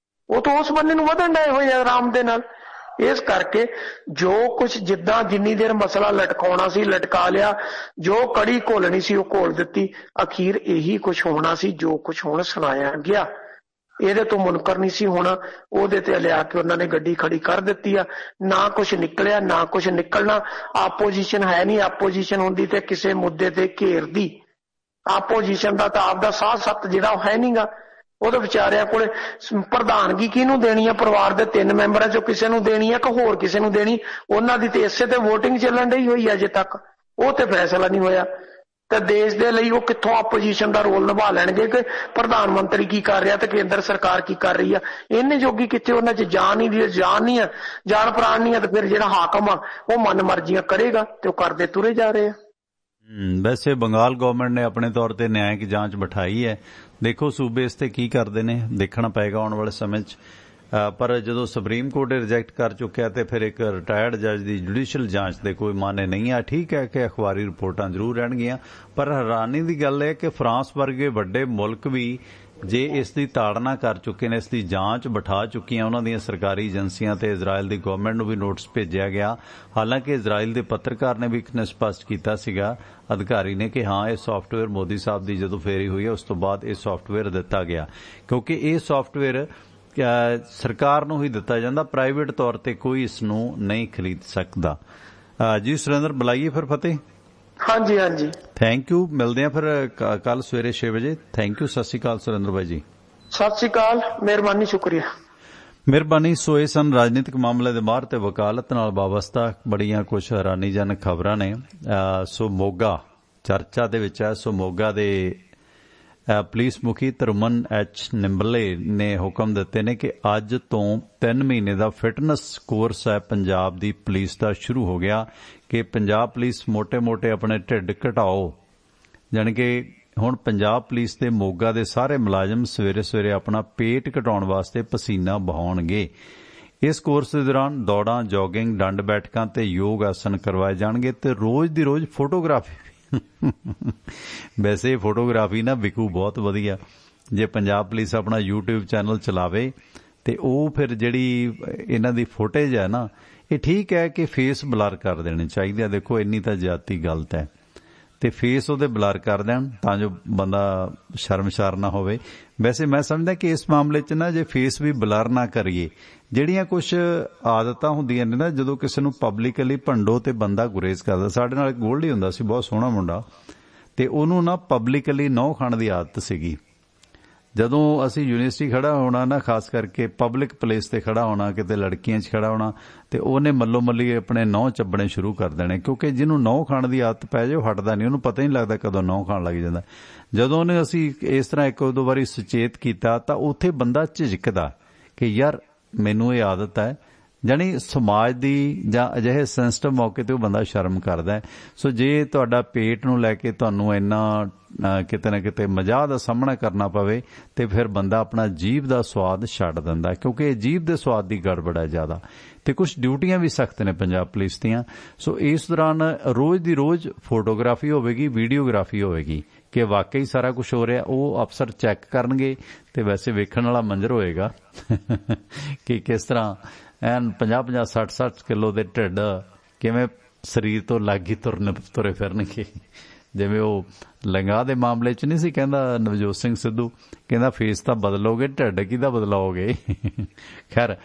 ਉਹ ਤਾਂ ਉਸ ਬੰਦੇ ਨੂੰ ਵਧਣ ਡਏ ਹੋਏ ਆਰਾਮ ਦੇ ਨਾਲ। ਇਸ ਕਰਕੇ ਜੋ ਕੁਝ ਜਿੱਦਾਂ ਜਿੰਨੀ ਦੇਰ ਮਸਲਾ ਲਟਕਾਉਣਾ ਸੀ ਲਟਕਾ ਲਿਆ, ਜੋ ਕੜੀ ਘੋਲਣੀ ਸੀ ਉਹ ਘੋਲ ਦਿੱਤੀ। ਅਖੀਰ ਇਹੀ ਕੁਝ ਹੋਣਾ ਸੀ ਜੋ ਕੁਝ ਹੁਣ ਸੁਣਾਇਆ ਗਿਆ। ਇਹਦੇ ਤੋਂ ਮੁਨਕਰ ਨਹੀਂ ਸੀ ਹੋਣਾ। ਉਹਦੇ ਤੇ ਲਿਆ ਕੇ ਉਹਨਾਂ ਨੇ ਗੱਡੀ ਖੜੀ ਕਰ ਦਿੱਤੀ ਆ। ਨਾ ਕੁਝ ਨਿਕਲਿਆ, ਨਾ ਕੁਝ ਨਿਕਲਣਾ। ਆਪੋਜੀਸ਼ਨ ਹੈ ਨਹੀਂ। ਆਪੋਜੀਸ਼ਨ ਹੁੰਦੀ ਤੇ ਕਿਸੇ ਮੁੱਦੇ ਤੇ ਘੇਰਦੀ। ਆਪੋਜੀਸ਼ਨ ਦਾ ਤਾਂ ਆਪਦਾ ਸਾਹ ਸੱਤ ਜਿਹੜਾ ਉਹ ਹੈ ਨਹੀਂਗਾ। ਉਹਦੇ ਵਿਚਾਰਿਆਂ ਕੋਲੇ ਪ੍ਰਧਾਨਗੀ ਕਿਹਨੂੰ ਦੇਣੀ ਆ? ਪਰਿਵਾਰ ਦੇ 3 ਮੈਂਬਰਾਂ ਚੋਂ ਕਿਸੇ ਨੂੰ ਦੇਣੀ ਆ ਕਿ ਹੋਰ ਕਿਸੇ ਨੂੰ ਦੇਣੀ? ਉਹਨਾਂ ਦੀ ਤੇ ਇਸੇ ਤੇ VOTING ਚੱਲਣ ਡਈ ਹੋਈ ਅਜੇ ਤੱਕ, ਉਹ ਤੇ ਫੈਸਲਾ ਨਹੀਂ ਹੋਇਆ। ਤੇ ਦੇਸ਼ ਦੇ ਲਈ ਉਹ ਕਿੱਥੋਂ ਆਪੋਜੀਸ਼ਨ ਦਾ ਰੋਲ ਨਿਭਾ ਲੈਣਗੇ ਕਿ ਪ੍ਰਧਾਨ ਮੰਤਰੀ ਕੀ ਕਰ ਰਿਹਾ ਤੇ ਕੇਂਦਰ ਸਰਕਾਰ ਕੀ ਕਰ ਰਹੀ ਆ? ਇਹਨੇ ਜੋਗੀ ਕਿੱਥੇ? ਉਹਨਾਂ 'ਚ ਜਾਨ ਨਹੀਂ ਨਹੀਂ ਆ, ਜਾਨ ਪ੍ਰਾਣ ਨਹੀਂ ਆ। ਤੇ ਫਿਰ ਜਿਹੜਾ ਹਾਕਮ ਆ ਉਹ ਮਨ ਮਰਜ਼ੀਆਂ ਕਰੇਗਾ ਤੇ ਉਹ ਕਰਦੇ ਤੁਰੇ ਜਾ ਰਹੇ ਆ। ਵੈਸੇ ਬੰਗਾਲ ਗਵਰਨਮੈਂਟ ਨੇ ਆਪਣੇ ਤੌਰ ਤੇ ਨਿਆਇਕ ਜਾਂਚ ਬਿਠਾਈ ਹੈ। ਦੇਖੋ ਸੂਬੇ ਇਸ ਤੇ ਕੀ ਕਰਦੇ ਨੇ, ਦੇਖਣਾ ਪਏਗਾ ਆਉਣ ਵਾਲੇ ਸਮੇਂ 'ਚ। पर ਜਦੋਂ ਸੁਪਰੀਮ ਕੋਰਟ ਨੇ ਰਿਜੈਕਟ ਕਰ ਚੁੱਕਿਆ ਤੇ ਫਿਰ ਇੱਕ ਰਿਟਾਇਰਡ ਜੱਜ ਦੀ ਜੁਡੀਸ਼ੀਅਲ ਜਾਂਚ ਦੇ ਕੋਈ ਮਾਨੇ ਨਹੀਂ ਆ। ਠੀਕ ਹੈ ਕਿ ਅਖਬਾਰੀ ਰਿਪੋਰਟਾਂ ਜ਼ਰੂਰ ਰਹਿਣਗੀਆਂ, ਪਰ ਹੈਰਾਨੀ ਦੀ ਗੱਲ ਹੈ ਕਿ ਫਰਾਂਸ ਵਰਗੇ ਵੱਡੇ ਮੁਲਕ ਵੀ ਜੇ ਇਸ ਦੀ ਤਾੜਨਾ ਕਰ ਚੁੱਕੇ ਨੇ, ਇਸ ਦੀ ਜਾਂਚ ਬਿਠਾ ਚੁੱਕੀਆਂ ਉਹਨਾਂ ਦੀਆਂ ਸਰਕਾਰੀ ਏਜੰਸੀਆਂ ਤੇ ਇਜ਼ਰਾਈਲ ਦੀ ਗਵਰਨਮੈਂਟ ਨੂੰ ਵੀ ਨੋਟਿਸ ਭੇਜਿਆ ਗਿਆ। ਹਾਲਾਂਕਿ ਇਜ਼ਰਾਈਲ ਦੇ ਪੱਤਰਕਾਰ ਨੇ ਵੀ ਇੱਕ ਨੇ ਸਪਸ਼ਟ ਕੀਤਾ ਸੀਗਾ ਅਧਿਕਾਰੀ ਨੇ ਕਿ ਹਾਂ ਇਹ ਸੌਫਟਵੇਅਰ ਮੋਦੀ ਸਾਹਿਬ ਦੀ ਜਦੋਂ ਫੇਰੀ ਹੋਈ ਹੈ ਉਸ ਤੋਂ ਬਾਅਦ ਇਹ ਸੌਫਟਵੇਅਰ ਦਿੱਤਾ ਗਿਆ, ਕਿਉਂਕਿ ਇਹ ਸੌਫਟਵੇਅਰ ਸਰਕਾਰ ਨੂੰ ਹੀ ਦਿੱਤਾ ਜਾਂਦਾ, ਪ੍ਰਾਈਵੇਟ ਤੌਰ ਤੇ ਕੋਈ ਇਸ ਨੂੰ ਨਹੀਂ ਖਰੀਦ ਸਕਦਾ। ਜੀ ਸੁਰਿੰਦਰ ਬੁਲਾਈਏ ਫਿਰ ਫਤਿਹ। ਹਾਂਜੀ ਹਾਂਜੀ ਥੈਂਕ ਯੂ, ਮਿਲਦੇ ਆ ਫਿਰ ਕੱਲ ਸਵੇਰੇ 6 ਵਜੇ। ਥੈਂਕ ਯੂ, ਸਤਿ ਸ਼੍ਰੀ ਅਕਾਲ ਸੁਰਿੰਦਰ ਬਾਈ ਜੀ। ਸਤਿ ਸ਼੍ਰੀ ਅਕਾਲ, ਮਿਹਰਬਾਨੀ, ਸ਼ੁਕਰੀਆ। ਮਿਹਰਬਾਨੀ। ਸੋ ਇਹ ਸਨ ਰਾਜਨੀਤਿਕ ਮਾਮਲੇ ਦੇ ਬਾਹਰ ਤੇ ਵਕਾਲਤ ਨਾਲ ਵਾਬਸਤਾ ਬੜੀਆਂ ਕੁਝ ਹੈਰਾਨੀਜਨਕ ਖਬਰਾਂ ਨੇ। ਸੋ ਮੋਗਾ ਚਰਚਾ ਦੇ ਵਿੱਚ ਹੈ। ਸੋ ਮੋਗਾ ਦੇ ਪੁਲਿਸ ਮੁਖੀ ਤਰੁਮਨ ਐਚ ਨਿੰਬਲੇ ਨੇ ਹੁਕਮ ਦਿੱਤੇ ਨੇ ਕਿ ਅੱਜ ਤੋਂ 3 ਮਹੀਨੇ ਦਾ ਫਿਟਨੈਸ ਕੋਰਸ ਹੈ ਪੰਜਾਬ ਦੀ ਪੁਲਿਸ ਦਾ ਸ਼ੁਰੂ ਹੋ ਗਿਆ ਕਿ ਪੰਜਾਬ ਪੁਲਿਸ ਮੋਟੇ-ਮੋਟੇ ਆਪਣੇ ਢਿੱਡ ਘਟਾਓ। ਜਾਣੀ ਕਿ ਹੁਣ ਪੰਜਾਬ ਪੁਲਿਸ ਦੇ ਮੋਗਾ ਦੇ ਸਾਰੇ ਮੁਲਾਜ਼ਮ ਸਵੇਰੇ-ਸਵੇਰੇ ਆਪਣਾ ਪੇਟ ਘਟਾਉਣ ਵਾਸਤੇ ਪਸੀਨਾ ਬਹਾਉਣਗੇ। ਇਸ ਕੋਰਸ ਦੇ ਦੌਰਾਨ ਦੌੜਾਂ, ਜੋਗਿੰਗ, ਡੰਡ ਬੈਠਕਾਂ ਤੇ ਯੋਗ ਆਸਨ ਕਰਵਾਏ ਜਾਣਗੇ ਤੇ ਰੋਜ਼ ਦੀ ਰੋਜ਼ ਫੋਟੋਗ੍ਰਾਫੀ ਵੈਸੇ ਫੋਟੋਗ੍ਰਾਫੀ ਨਾ ਵਿਕੂ ਬਹੁਤ ਵਧੀਆ। ਜੇ ਪੰਜਾਬ ਪੁਲਿਸ ਆਪਣਾ YouTube ਚੈਨਲ ਚਲਾਵੇ ਤੇ ਉਹ ਫਿਰ ਜਿਹੜੀ ਇਹਨਾਂ ਦੀ ਫੁਟੇਜ ਹੈ ਨਾ, ਇਹ ਠੀਕ ਹੈ ਕਿ ਫੇਸ ਬਲਰ ਕਰ ਦੇਣੇ ਚਾਹੀਦੇ ਆ। ਦੇਖੋ ਇੰਨੀ ਤਾਂ ਜ਼ਿਆਦਤੀ ਗਲਤ ਹੈ ਤੇ ਫੇਸ ਉਹਦੇ ਬਲਰ ਕਰ ਦੇਣ ਤਾਂ ਜੋ ਬੰਦਾ ਸ਼ਰਮਸ਼ਾਰ ਨਾ ਹੋਵੇ। ਵੈਸੇ ਮੈਂ ਸਮਝਦਾ ਕਿ ਇਸ ਮਾਮਲੇ 'ਚ ਨਾ ਜੇ ਫੇਸ ਵੀ ਬਲਰ ਨਾ ਕਰੀਏ, ਜਿਹੜੀਆਂ ਕੁਝ ਆਦਤਾਂ ਹੁੰਦੀਆਂ ਨੇ ਨਾ ਜਦੋਂ ਕਿਸੇ ਨੂੰ ਪਬਲਿਕਲੀ ਭੰਡੋ ਤੇ ਬੰਦਾ ਗੁਰੇਜ਼ ਕਰਦਾ। ਸਾਡੇ ਨਾਲ ਇੱਕ ਗੋਲਡੀ ਹੁੰਦਾ ਸੀ, ਬਹੁਤ ਸੋਹਣਾ ਮੁੰਡਾ, ਤੇ ਉਹਨੂੰ ਨਾ ਪਬਲਿਕਲੀ ਨਹੁੰ ਖਾਣ ਦੀ ਆਦਤ ਸੀਗੀ। ਜਦੋਂ ਅਸੀਂ ਯੂਨੀਵਰਸਿਟੀ ਖੜਾ ਹੋਣਾ ਨਾ, ਖਾਸ ਕਰਕੇ ਪਬਲਿਕ ਪਲੇਸ ਤੇ ਖੜਾ ਹੋਣਾ, ਕਿਤੇ ਲੜਕੀਆਂ 'ਚ ਖੜਾ ਹੋਣਾ, ਤੇ ਉਹਨੇ ਮੱਲੋ ਮੱਲੀ ਆਪਣੇ ਨਹੁੰ ਚੱਬਣੇ ਸ਼ੁਰੂ ਕਰ ਦੇਣੇ, ਕਿਉਂਕਿ ਜਿਹਨੂੰ ਨਹੁੰ ਖਾਣ ਦੀ ਆਦਤ ਪੈ ਜਾਏ ਉਹ ਹਟਦਾ ਨਹੀਂ, ਉਹਨੂੰ ਪਤਾ ਹੀ ਨਹੀਂ ਲੱਗਦਾ ਕਦੋਂ ਨਹੁੰ ਖਾਣ ਲੱਗ ਜਾਂਦਾ। ਜਦੋਂ ਉਹਨੇ ਅਸੀਂ ਇਸ ਤਰ੍ਹਾਂ ਇੱਕ ਦੋ ਵਾਰੀ ਸੁਚੇਤ ਕੀਤਾ ਤਾਂ ਉੱਥੇ ਬੰਦਾ ਝਿਜਕਦਾ ਕਿ ਯਾਰ ਮੈਨੂੰ ਇਹ ਆਦਤ ਹੈ। ਜਾਣੀ ਸਮਾਜ ਦੀ ਜਾਂ ਅਜਿਹੇ ਸੈਂਸਿਟਿਵ ਮੌਕੇ ਤੇ ਉਹ ਬੰਦਾ ਸ਼ਰਮ ਕਰਦਾ। ਸੋ ਜੇ ਤੁਹਾਡਾ ਪੇਟ ਨੂੰ ਲੈ ਕੇ ਤੁਹਾਨੂੰ ਇੰਨਾ ਕਿਤੇ ਨਾ ਕਿਤੇ ਮਜ਼ਾਕ ਦਾ ਸਾਹਮਣਾ ਕਰਨਾ ਪਵੇ ਤੇ ਫਿਰ ਬੰਦਾ ਆਪਣਾ ਜੀਭ ਦਾ ਸਵਾਦ ਛੱਡ ਦਿੰਦਾ, ਕਿਉਂਕਿ ਜੀਭ ਦੇ ਸਵਾਦ ਦੀ ਗੜਬੜ ਹੈ ਜ਼ਿਆਦਾ। ਤੇ ਕੁਝ ਡਿਊਟੀਆਂ ਵੀ ਸਖਤ ਨੇ ਪੰਜਾਬ ਪੁਲਿਸ ਦੀਆਂ। ਸੋ ਇਸ ਦੌਰਾਨ ਰੋਜ਼ ਦੀ ਰੋਜ਼ ਫੋਟੋਗ੍ਰਾਫੀ ਹੋਵੇਗੀ, ਵੀਡੀਓਗ੍ਰਾਫੀ ਹੋਵੇਗੀ ਕਿ ਵਾਕਈ ਸਾਰਾ ਕੁਝ ਹੋ ਰਿਹਾ। ਉਹ ਅਫਸਰ ਚੈੱਕ ਕਰਨਗੇ ਤੇ ਵੈਸੇ ਵੇਖਣ ਵਾਲਾ ਮੰਜ਼ਰ ਹੋਏਗਾ ਕਿ ਕਿਸ ਤਰ੍ਹਾਂ ਐਨ 50-50, 60-60 ਕਿਲੋ ਦੇ ਢਿੱਡ ਕਿਵੇਂ ਸਰੀਰ ਤੋਂ ਲਾਗੀ ਤੁਰੇ ਫਿਰਨਗੇ। ਜਿਵੇਂ ਉਹ ਲੰਗਾ ਦੇ ਮਾਮਲੇ 'ਚ ਨਹੀਂ ਸੀ ਕਹਿੰਦਾ ਨਵਜੋਤ ਸਿੰਘ ਸਿੱਧੂ, ਕਹਿੰਦਾ ਫੇਸ ਤਾਂ ਬਦਲੋਗੇ, ਢਿੱਡ ਕਿਹਦਾ ਬਦਲਾਓਗੇ। ਖੈਰ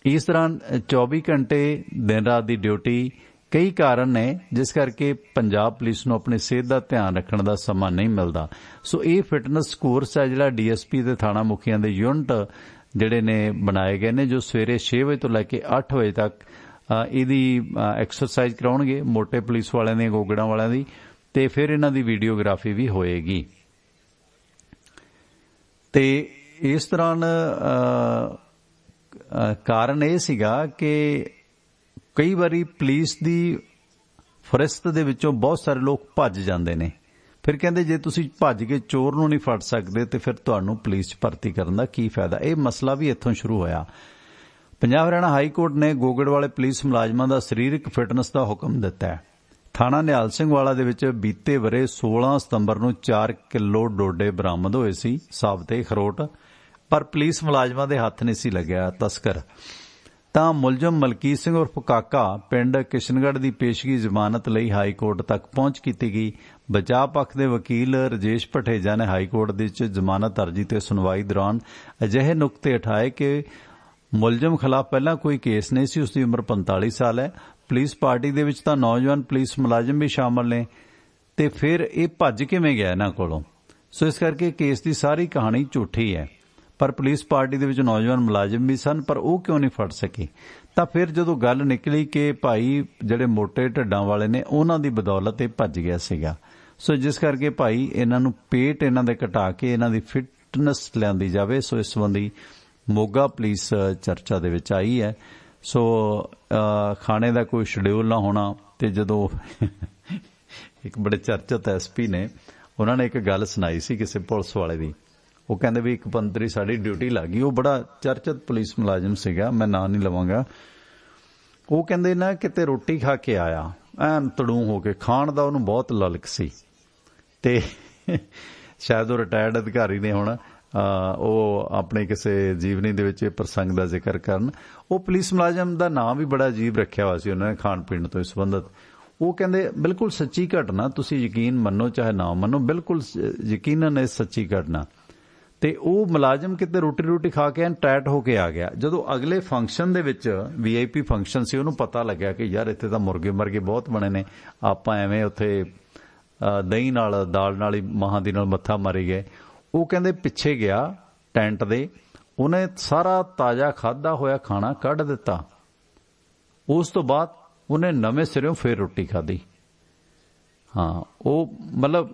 ਇਸ ਤਰ੍ਹਾਂ 24 ਘੰਟੇ ਦਿਨ ਰਾਤ ਦੀ ਡਿਊਟੀ, ਕਈ ਕਾਰਨ ਨੇ ਜਿਸ ਕਰਕੇ ਪੰਜਾਬ ਪੁਲਿਸ ਨੂੰ ਆਪਣੀ ਸਿਹਤ ਦਾ ਧਿਆਨ ਰੱਖਣ ਦਾ ਸਮਾਂ ਨਹੀਂ ਮਿਲਦਾ। ਸੋ ਇਹ ਫਿਟਨੈਸ ਕੋਰਸ ਹੈ ਜਿਹੜਾ DSP ਤੇ ਥਾਣਾ ਮੁਖੀਆਂ ਦੇ ਯੂਨਿਟ ਜਿਹੜੇ ਨੇ ਬਣਾਏ ਗਏ ਨੇ, ਜੋ ਸਵੇਰੇ 6 ਵਜੇ ਤੋਂ ਲੈ ਕੇ 8 ਵਜੇ ਤੱਕ ਇਹਦੀ ਐਕਸਰਸਾਈਜ਼ ਕਰਾਉਣਗੇ, ਮੋਟੇ ਪੁਲਿਸ ਵਾਲਿਆਂ ਦੀਆਂ, ਗੋਗੜਾਂ ਵਾਲਿਆਂ ਦੀ, ਤੇ ਫਿਰ ਇਹਨਾਂ ਦੀ ਵੀਡੀਓਗ੍ਰਾਫੀ ਵੀ ਹੋਏਗੀ। ਤੇ ਇਸ ਤਰ੍ਹਾਂ ਕਾਰਨ ਇਹ ਸੀਗਾ ਕਿ ਕਈ ਵਾਰੀ ਪੁਲਿਸ ਦੀ ਫਰਿਸਤ ਦੇ ਵਿੱਚੋਂ ਬਹੁਤ ਸਾਰੇ ਲੋਕ ਭੱਜ ਜਾਂਦੇ ਨੇ। ਫਿਰ ਕਹਿੰਦੇ ਜੇ ਤੁਸੀਂ ਭੱਜ ਕੇ ਚੋਰ ਨੂੰ ਨਹੀਂ ਫੜ ਸਕਦੇ ਤੇ ਫਿਰ ਤੁਹਾਨੂੰ ਪੁਲਿਸ 'ਚ ਭਰਤੀ ਕਰਨ ਦਾ ਕੀ ਫਾਇਦਾ। ਇਹ ਮਸਲਾ ਵੀ ਇੱਥੋਂ ਸ਼ੁਰੂ ਹੋਇਆ। ਪੰਜਾਬ ਹਰਿਆਣਾ ਹਾਈ ਕੋਰਟ ਨੇ ਗੋਗੜ ਵਾਲੇ ਪੁਲਿਸ ਮੁਲਾਜ਼ਮਾਂ ਦਾ ਸਰੀਰਕ ਫਿਟਨੈਸ ਦਾ ਹੁਕਮ ਦਿੱਤਾ ਹੈ। ਥਾਣਾ ਨਿਹਾਲ ਸਿੰਘ ਵਾਲਾ ਦੇ ਵਿੱਚ ਬੀਤੇ ਵਰੇ 16 ਸਤੰਬਰ ਨੂੰ 4 ਕਿਲੋ ਡੋਡੇ ਬਰਾਮਦ ਹੋਏ ਸੀ, ਸਾਬਤੇ ਖਰੋਟ, ਪਰ ਪੁਲਿਸ ਮੁਲਾਜ਼ਮਾਂ ਦੇ ਹੱਥ ਨਹੀਂ ਸੀ ਲੱਗਿਆ ਤਸਕਰ। ਤਾਂ ਮੁਲਜ਼ਮ ਮਲਕੀਤ ਸਿੰਘ ਉਰਫ ਕਾਕਾ ਪਿੰਡ ਕਿਸ਼ਨਗੜ੍ਹ ਦੀ ਪੇਸ਼ਗੀ ਜ਼ਮਾਨਤ ਲਈ ਹਾਈ ਕੋਰਟ ਤੱਕ ਪਹੁੰਚ ਕੀਤੀ ਗਈ। ਬਚਾਅ ਪੱਖ ਦੇ ਵਕੀਲ ਰਜੇਸ਼ ਭਟੇਜਾ ਨੇ ਹਾਈ ਕੋਰਟ ਦੇ ਵਿੱਚ ਜ਼ਮਾਨਤ ਅਰਜੀ ਤੇ ਸੁਣਵਾਈ ਦੌਰਾਨ ਅਜਿਹੇ ਨੁਕਤੇ ਉਠਾਏ ਕਿ ਮੁਲਜ਼ਮ ਖਿਲਾਫ ਪਹਿਲਾਂ ਕੋਈ ਕੇਸ ਨਹੀਂ ਸੀ, ਉਸ ਦੀ ਉਮਰ 45 ਸਾਲ ਹੈ, ਪੁਲਿਸ ਪਾਰਟੀ ਦੇ ਵਿੱਚ ਤਾਂ ਨੌਜਵਾਨ ਪੁਲਿਸ ਮੁਲਾਜ਼ਮ ਵੀ ਸ਼ਾਮਲ ਨੇ, ਤੇ ਫਿਰ ਇਹ ਭੱਜ ਕਿਵੇਂ ਗਿਆ ਇਹਨਾਂ ਕੋਲੋਂ। ਸੋ ਇਸ ਕਰਕੇ ਕੇਸ ਦੀ ਸਾਰੀ ਕਹਾਣੀ ਝੂਠੀ ਹੈ। ਪਰ ਪੁਲਿਸ ਪਾਰਟੀ ਦੇ ਵਿੱਚ ਨੌਜਵਾਨ ਮੁਲਾਜ਼ਮ ਵੀ ਸਨ, ਪਰ ਉਹ ਕਿਉਂ ਨਹੀਂ ਫੜ ਸਕੇ। ਤਾਂ ਫਿਰ ਜਦੋਂ ਗੱਲ ਨਿਕਲੀ ਕਿ ਭਾਈ ਜਿਹੜੇ ਮੋਟੇ ਢੱਡਾਂ ਵਾਲੇ ਨੇ ਉਹਨਾਂ ਦੀ ਬਦੌਲਤ ਇਹ ਭੱਜ ਗਿਆ ਸੀਗਾ। ਸੋ ਜਿਸ ਕਰਕੇ ਭਾਈ ਇਹਨਾਂ ਨੂੰ ਪੇਟ ਇਹਨਾਂ ਦੇ ਘਟਾ ਕੇ ਇਹਨਾਂ ਦੀ ਫਿਟਨੈਸ ਲਿਆਂਦੀ ਜਾਵੇ। ਸੋ ਇਸ ਸੰਬੰਧੀ ਮੋਗਾ ਪੁਲਿਸ ਚਰਚਾ ਦੇ ਵਿੱਚ ਆਈ ਹੈ। ਸੋ ਖਾਣੇ ਦਾ ਕੋਈ ਸ਼ਡਿਊਲ ਨਾ ਹੋਣਾ, ਤੇ ਜਦੋਂ ਇੱਕ ਬੜੇ ਚਰਚਿਤ SP ਨੇ, ਉਹਨਾਂ ਨੇ ਇੱਕ ਗੱਲ ਸੁਣਾਈ ਸੀ ਕਿਸੇ ਪੁਲਿਸ ਵਾਲੇ ਦੀ। ਉਹ ਕਹਿੰਦੇ ਵੀ ਇੱਕ ਪੰਤਰੀ ਸਾਡੀ ਡਿਊਟੀ ਲੱਗ ਗਈ। ਉਹ ਬੜਾ ਚਰਚਿਤ ਪੁਲਿਸ ਮੁਲਾਜ਼ਮ ਸੀਗਾ, ਮੈਂ ਨਾਂ ਨਹੀਂ ਲਵਾਂਗਾ। ਉਹ ਕਹਿੰਦੇ ਨਾ ਕਿਤੇ ਰੋਟੀ ਖਾ ਕੇ ਆਇਆ ਐਨ ਤੜੂ ਹੋ ਕੇ, ਖਾਣ ਦਾ ਉਹਨੂੰ ਬਹੁਤ ਲਲਕ ਸੀ ਤੇ ਸ਼ਾਇਦ ਉਹ ਰਿਟਾਇਰਡ ਅਧਿਕਾਰੀ ਨੇ ਹੁਣ, ਉਹ ਆਪਣੇ ਕਿਸੇ ਜੀਵਨੀ ਦੇ ਵਿੱਚ ਪ੍ਰਸੰਗ ਦਾ ਜ਼ਿਕਰ ਕਰਨ। ਉਹ ਪੁਲਿਸ ਮੁਲਾਜ਼ਮ ਦਾ ਨਾਂ ਵੀ ਬੜਾ ਅਜੀਬ ਰੱਖਿਆ ਹੋਇਆ ਸੀ ਉਹਨਾਂ ਨੇ ਖਾਣ ਪੀਣ ਤੋਂ ਸੰਬੰਧਿਤ। ਉਹ ਕਹਿੰਦੇ ਬਿਲਕੁਲ ਸੱਚੀ ਘਟਨਾ, ਤੁਸੀਂ ਯਕੀਨ ਮੰਨੋ ਚਾਹੇ ਨਾ ਮੰਨੋ, ਬਿਲਕੁਲ ਯਕੀਨਨ ਇਹ ਸੱਚੀ ਘਟਨਾ। ਤੇ ਉਹ ਮੁਲਾਜ਼ਮ ਕਿਤੇ ਰੋਟੀ ਖਾ ਕੇ ਟਾਇਟ ਹੋ ਕੇ ਆ ਗਿਆ। ਜਦੋਂ ਅਗਲੇ ਫੰਕਸ਼ਨ ਦੇ ਵਿੱਚ VIP ਫੰਕਸ਼ਨ ਸੀ, ਉਹਨੂੰ ਪਤਾ ਲੱਗਿਆ ਕਿ ਯਾਰ ਇੱਥੇ ਤਾਂ ਮੁਰਗੇ ਬਹੁਤ ਬਣੇ ਨੇ, ਆਪਾਂ ਐਵੇਂ ਉੱਥੇ ਦਹੀਂ ਨਾਲ ਦਾਲ ਨਾਲ ਹੀ ਮਹਾਂ ਦੀ ਨਾਲ ਮੱਥਾ ਮਾਰੀ ਗਏ। ਉਹ ਕਹਿੰਦੇ ਪਿੱਛੇ ਗਿਆ ਟੈਂਟ ਦੇ, ਉਹਨੇ ਸਾਰਾ ਤਾਜ਼ਾ ਖਾਧਾ ਹੋਇਆ ਖਾਣਾ ਕੱਢ ਦਿੱਤਾ। ਉਸ ਤੋਂ ਬਾਅਦ ਉਹਨੇ ਨਵੇਂ ਸਿਰਿਓਂ ਫੇਰ ਰੋਟੀ ਖਾਧੀ। ਹਾਂ, ਉਹ ਮਤਲਬ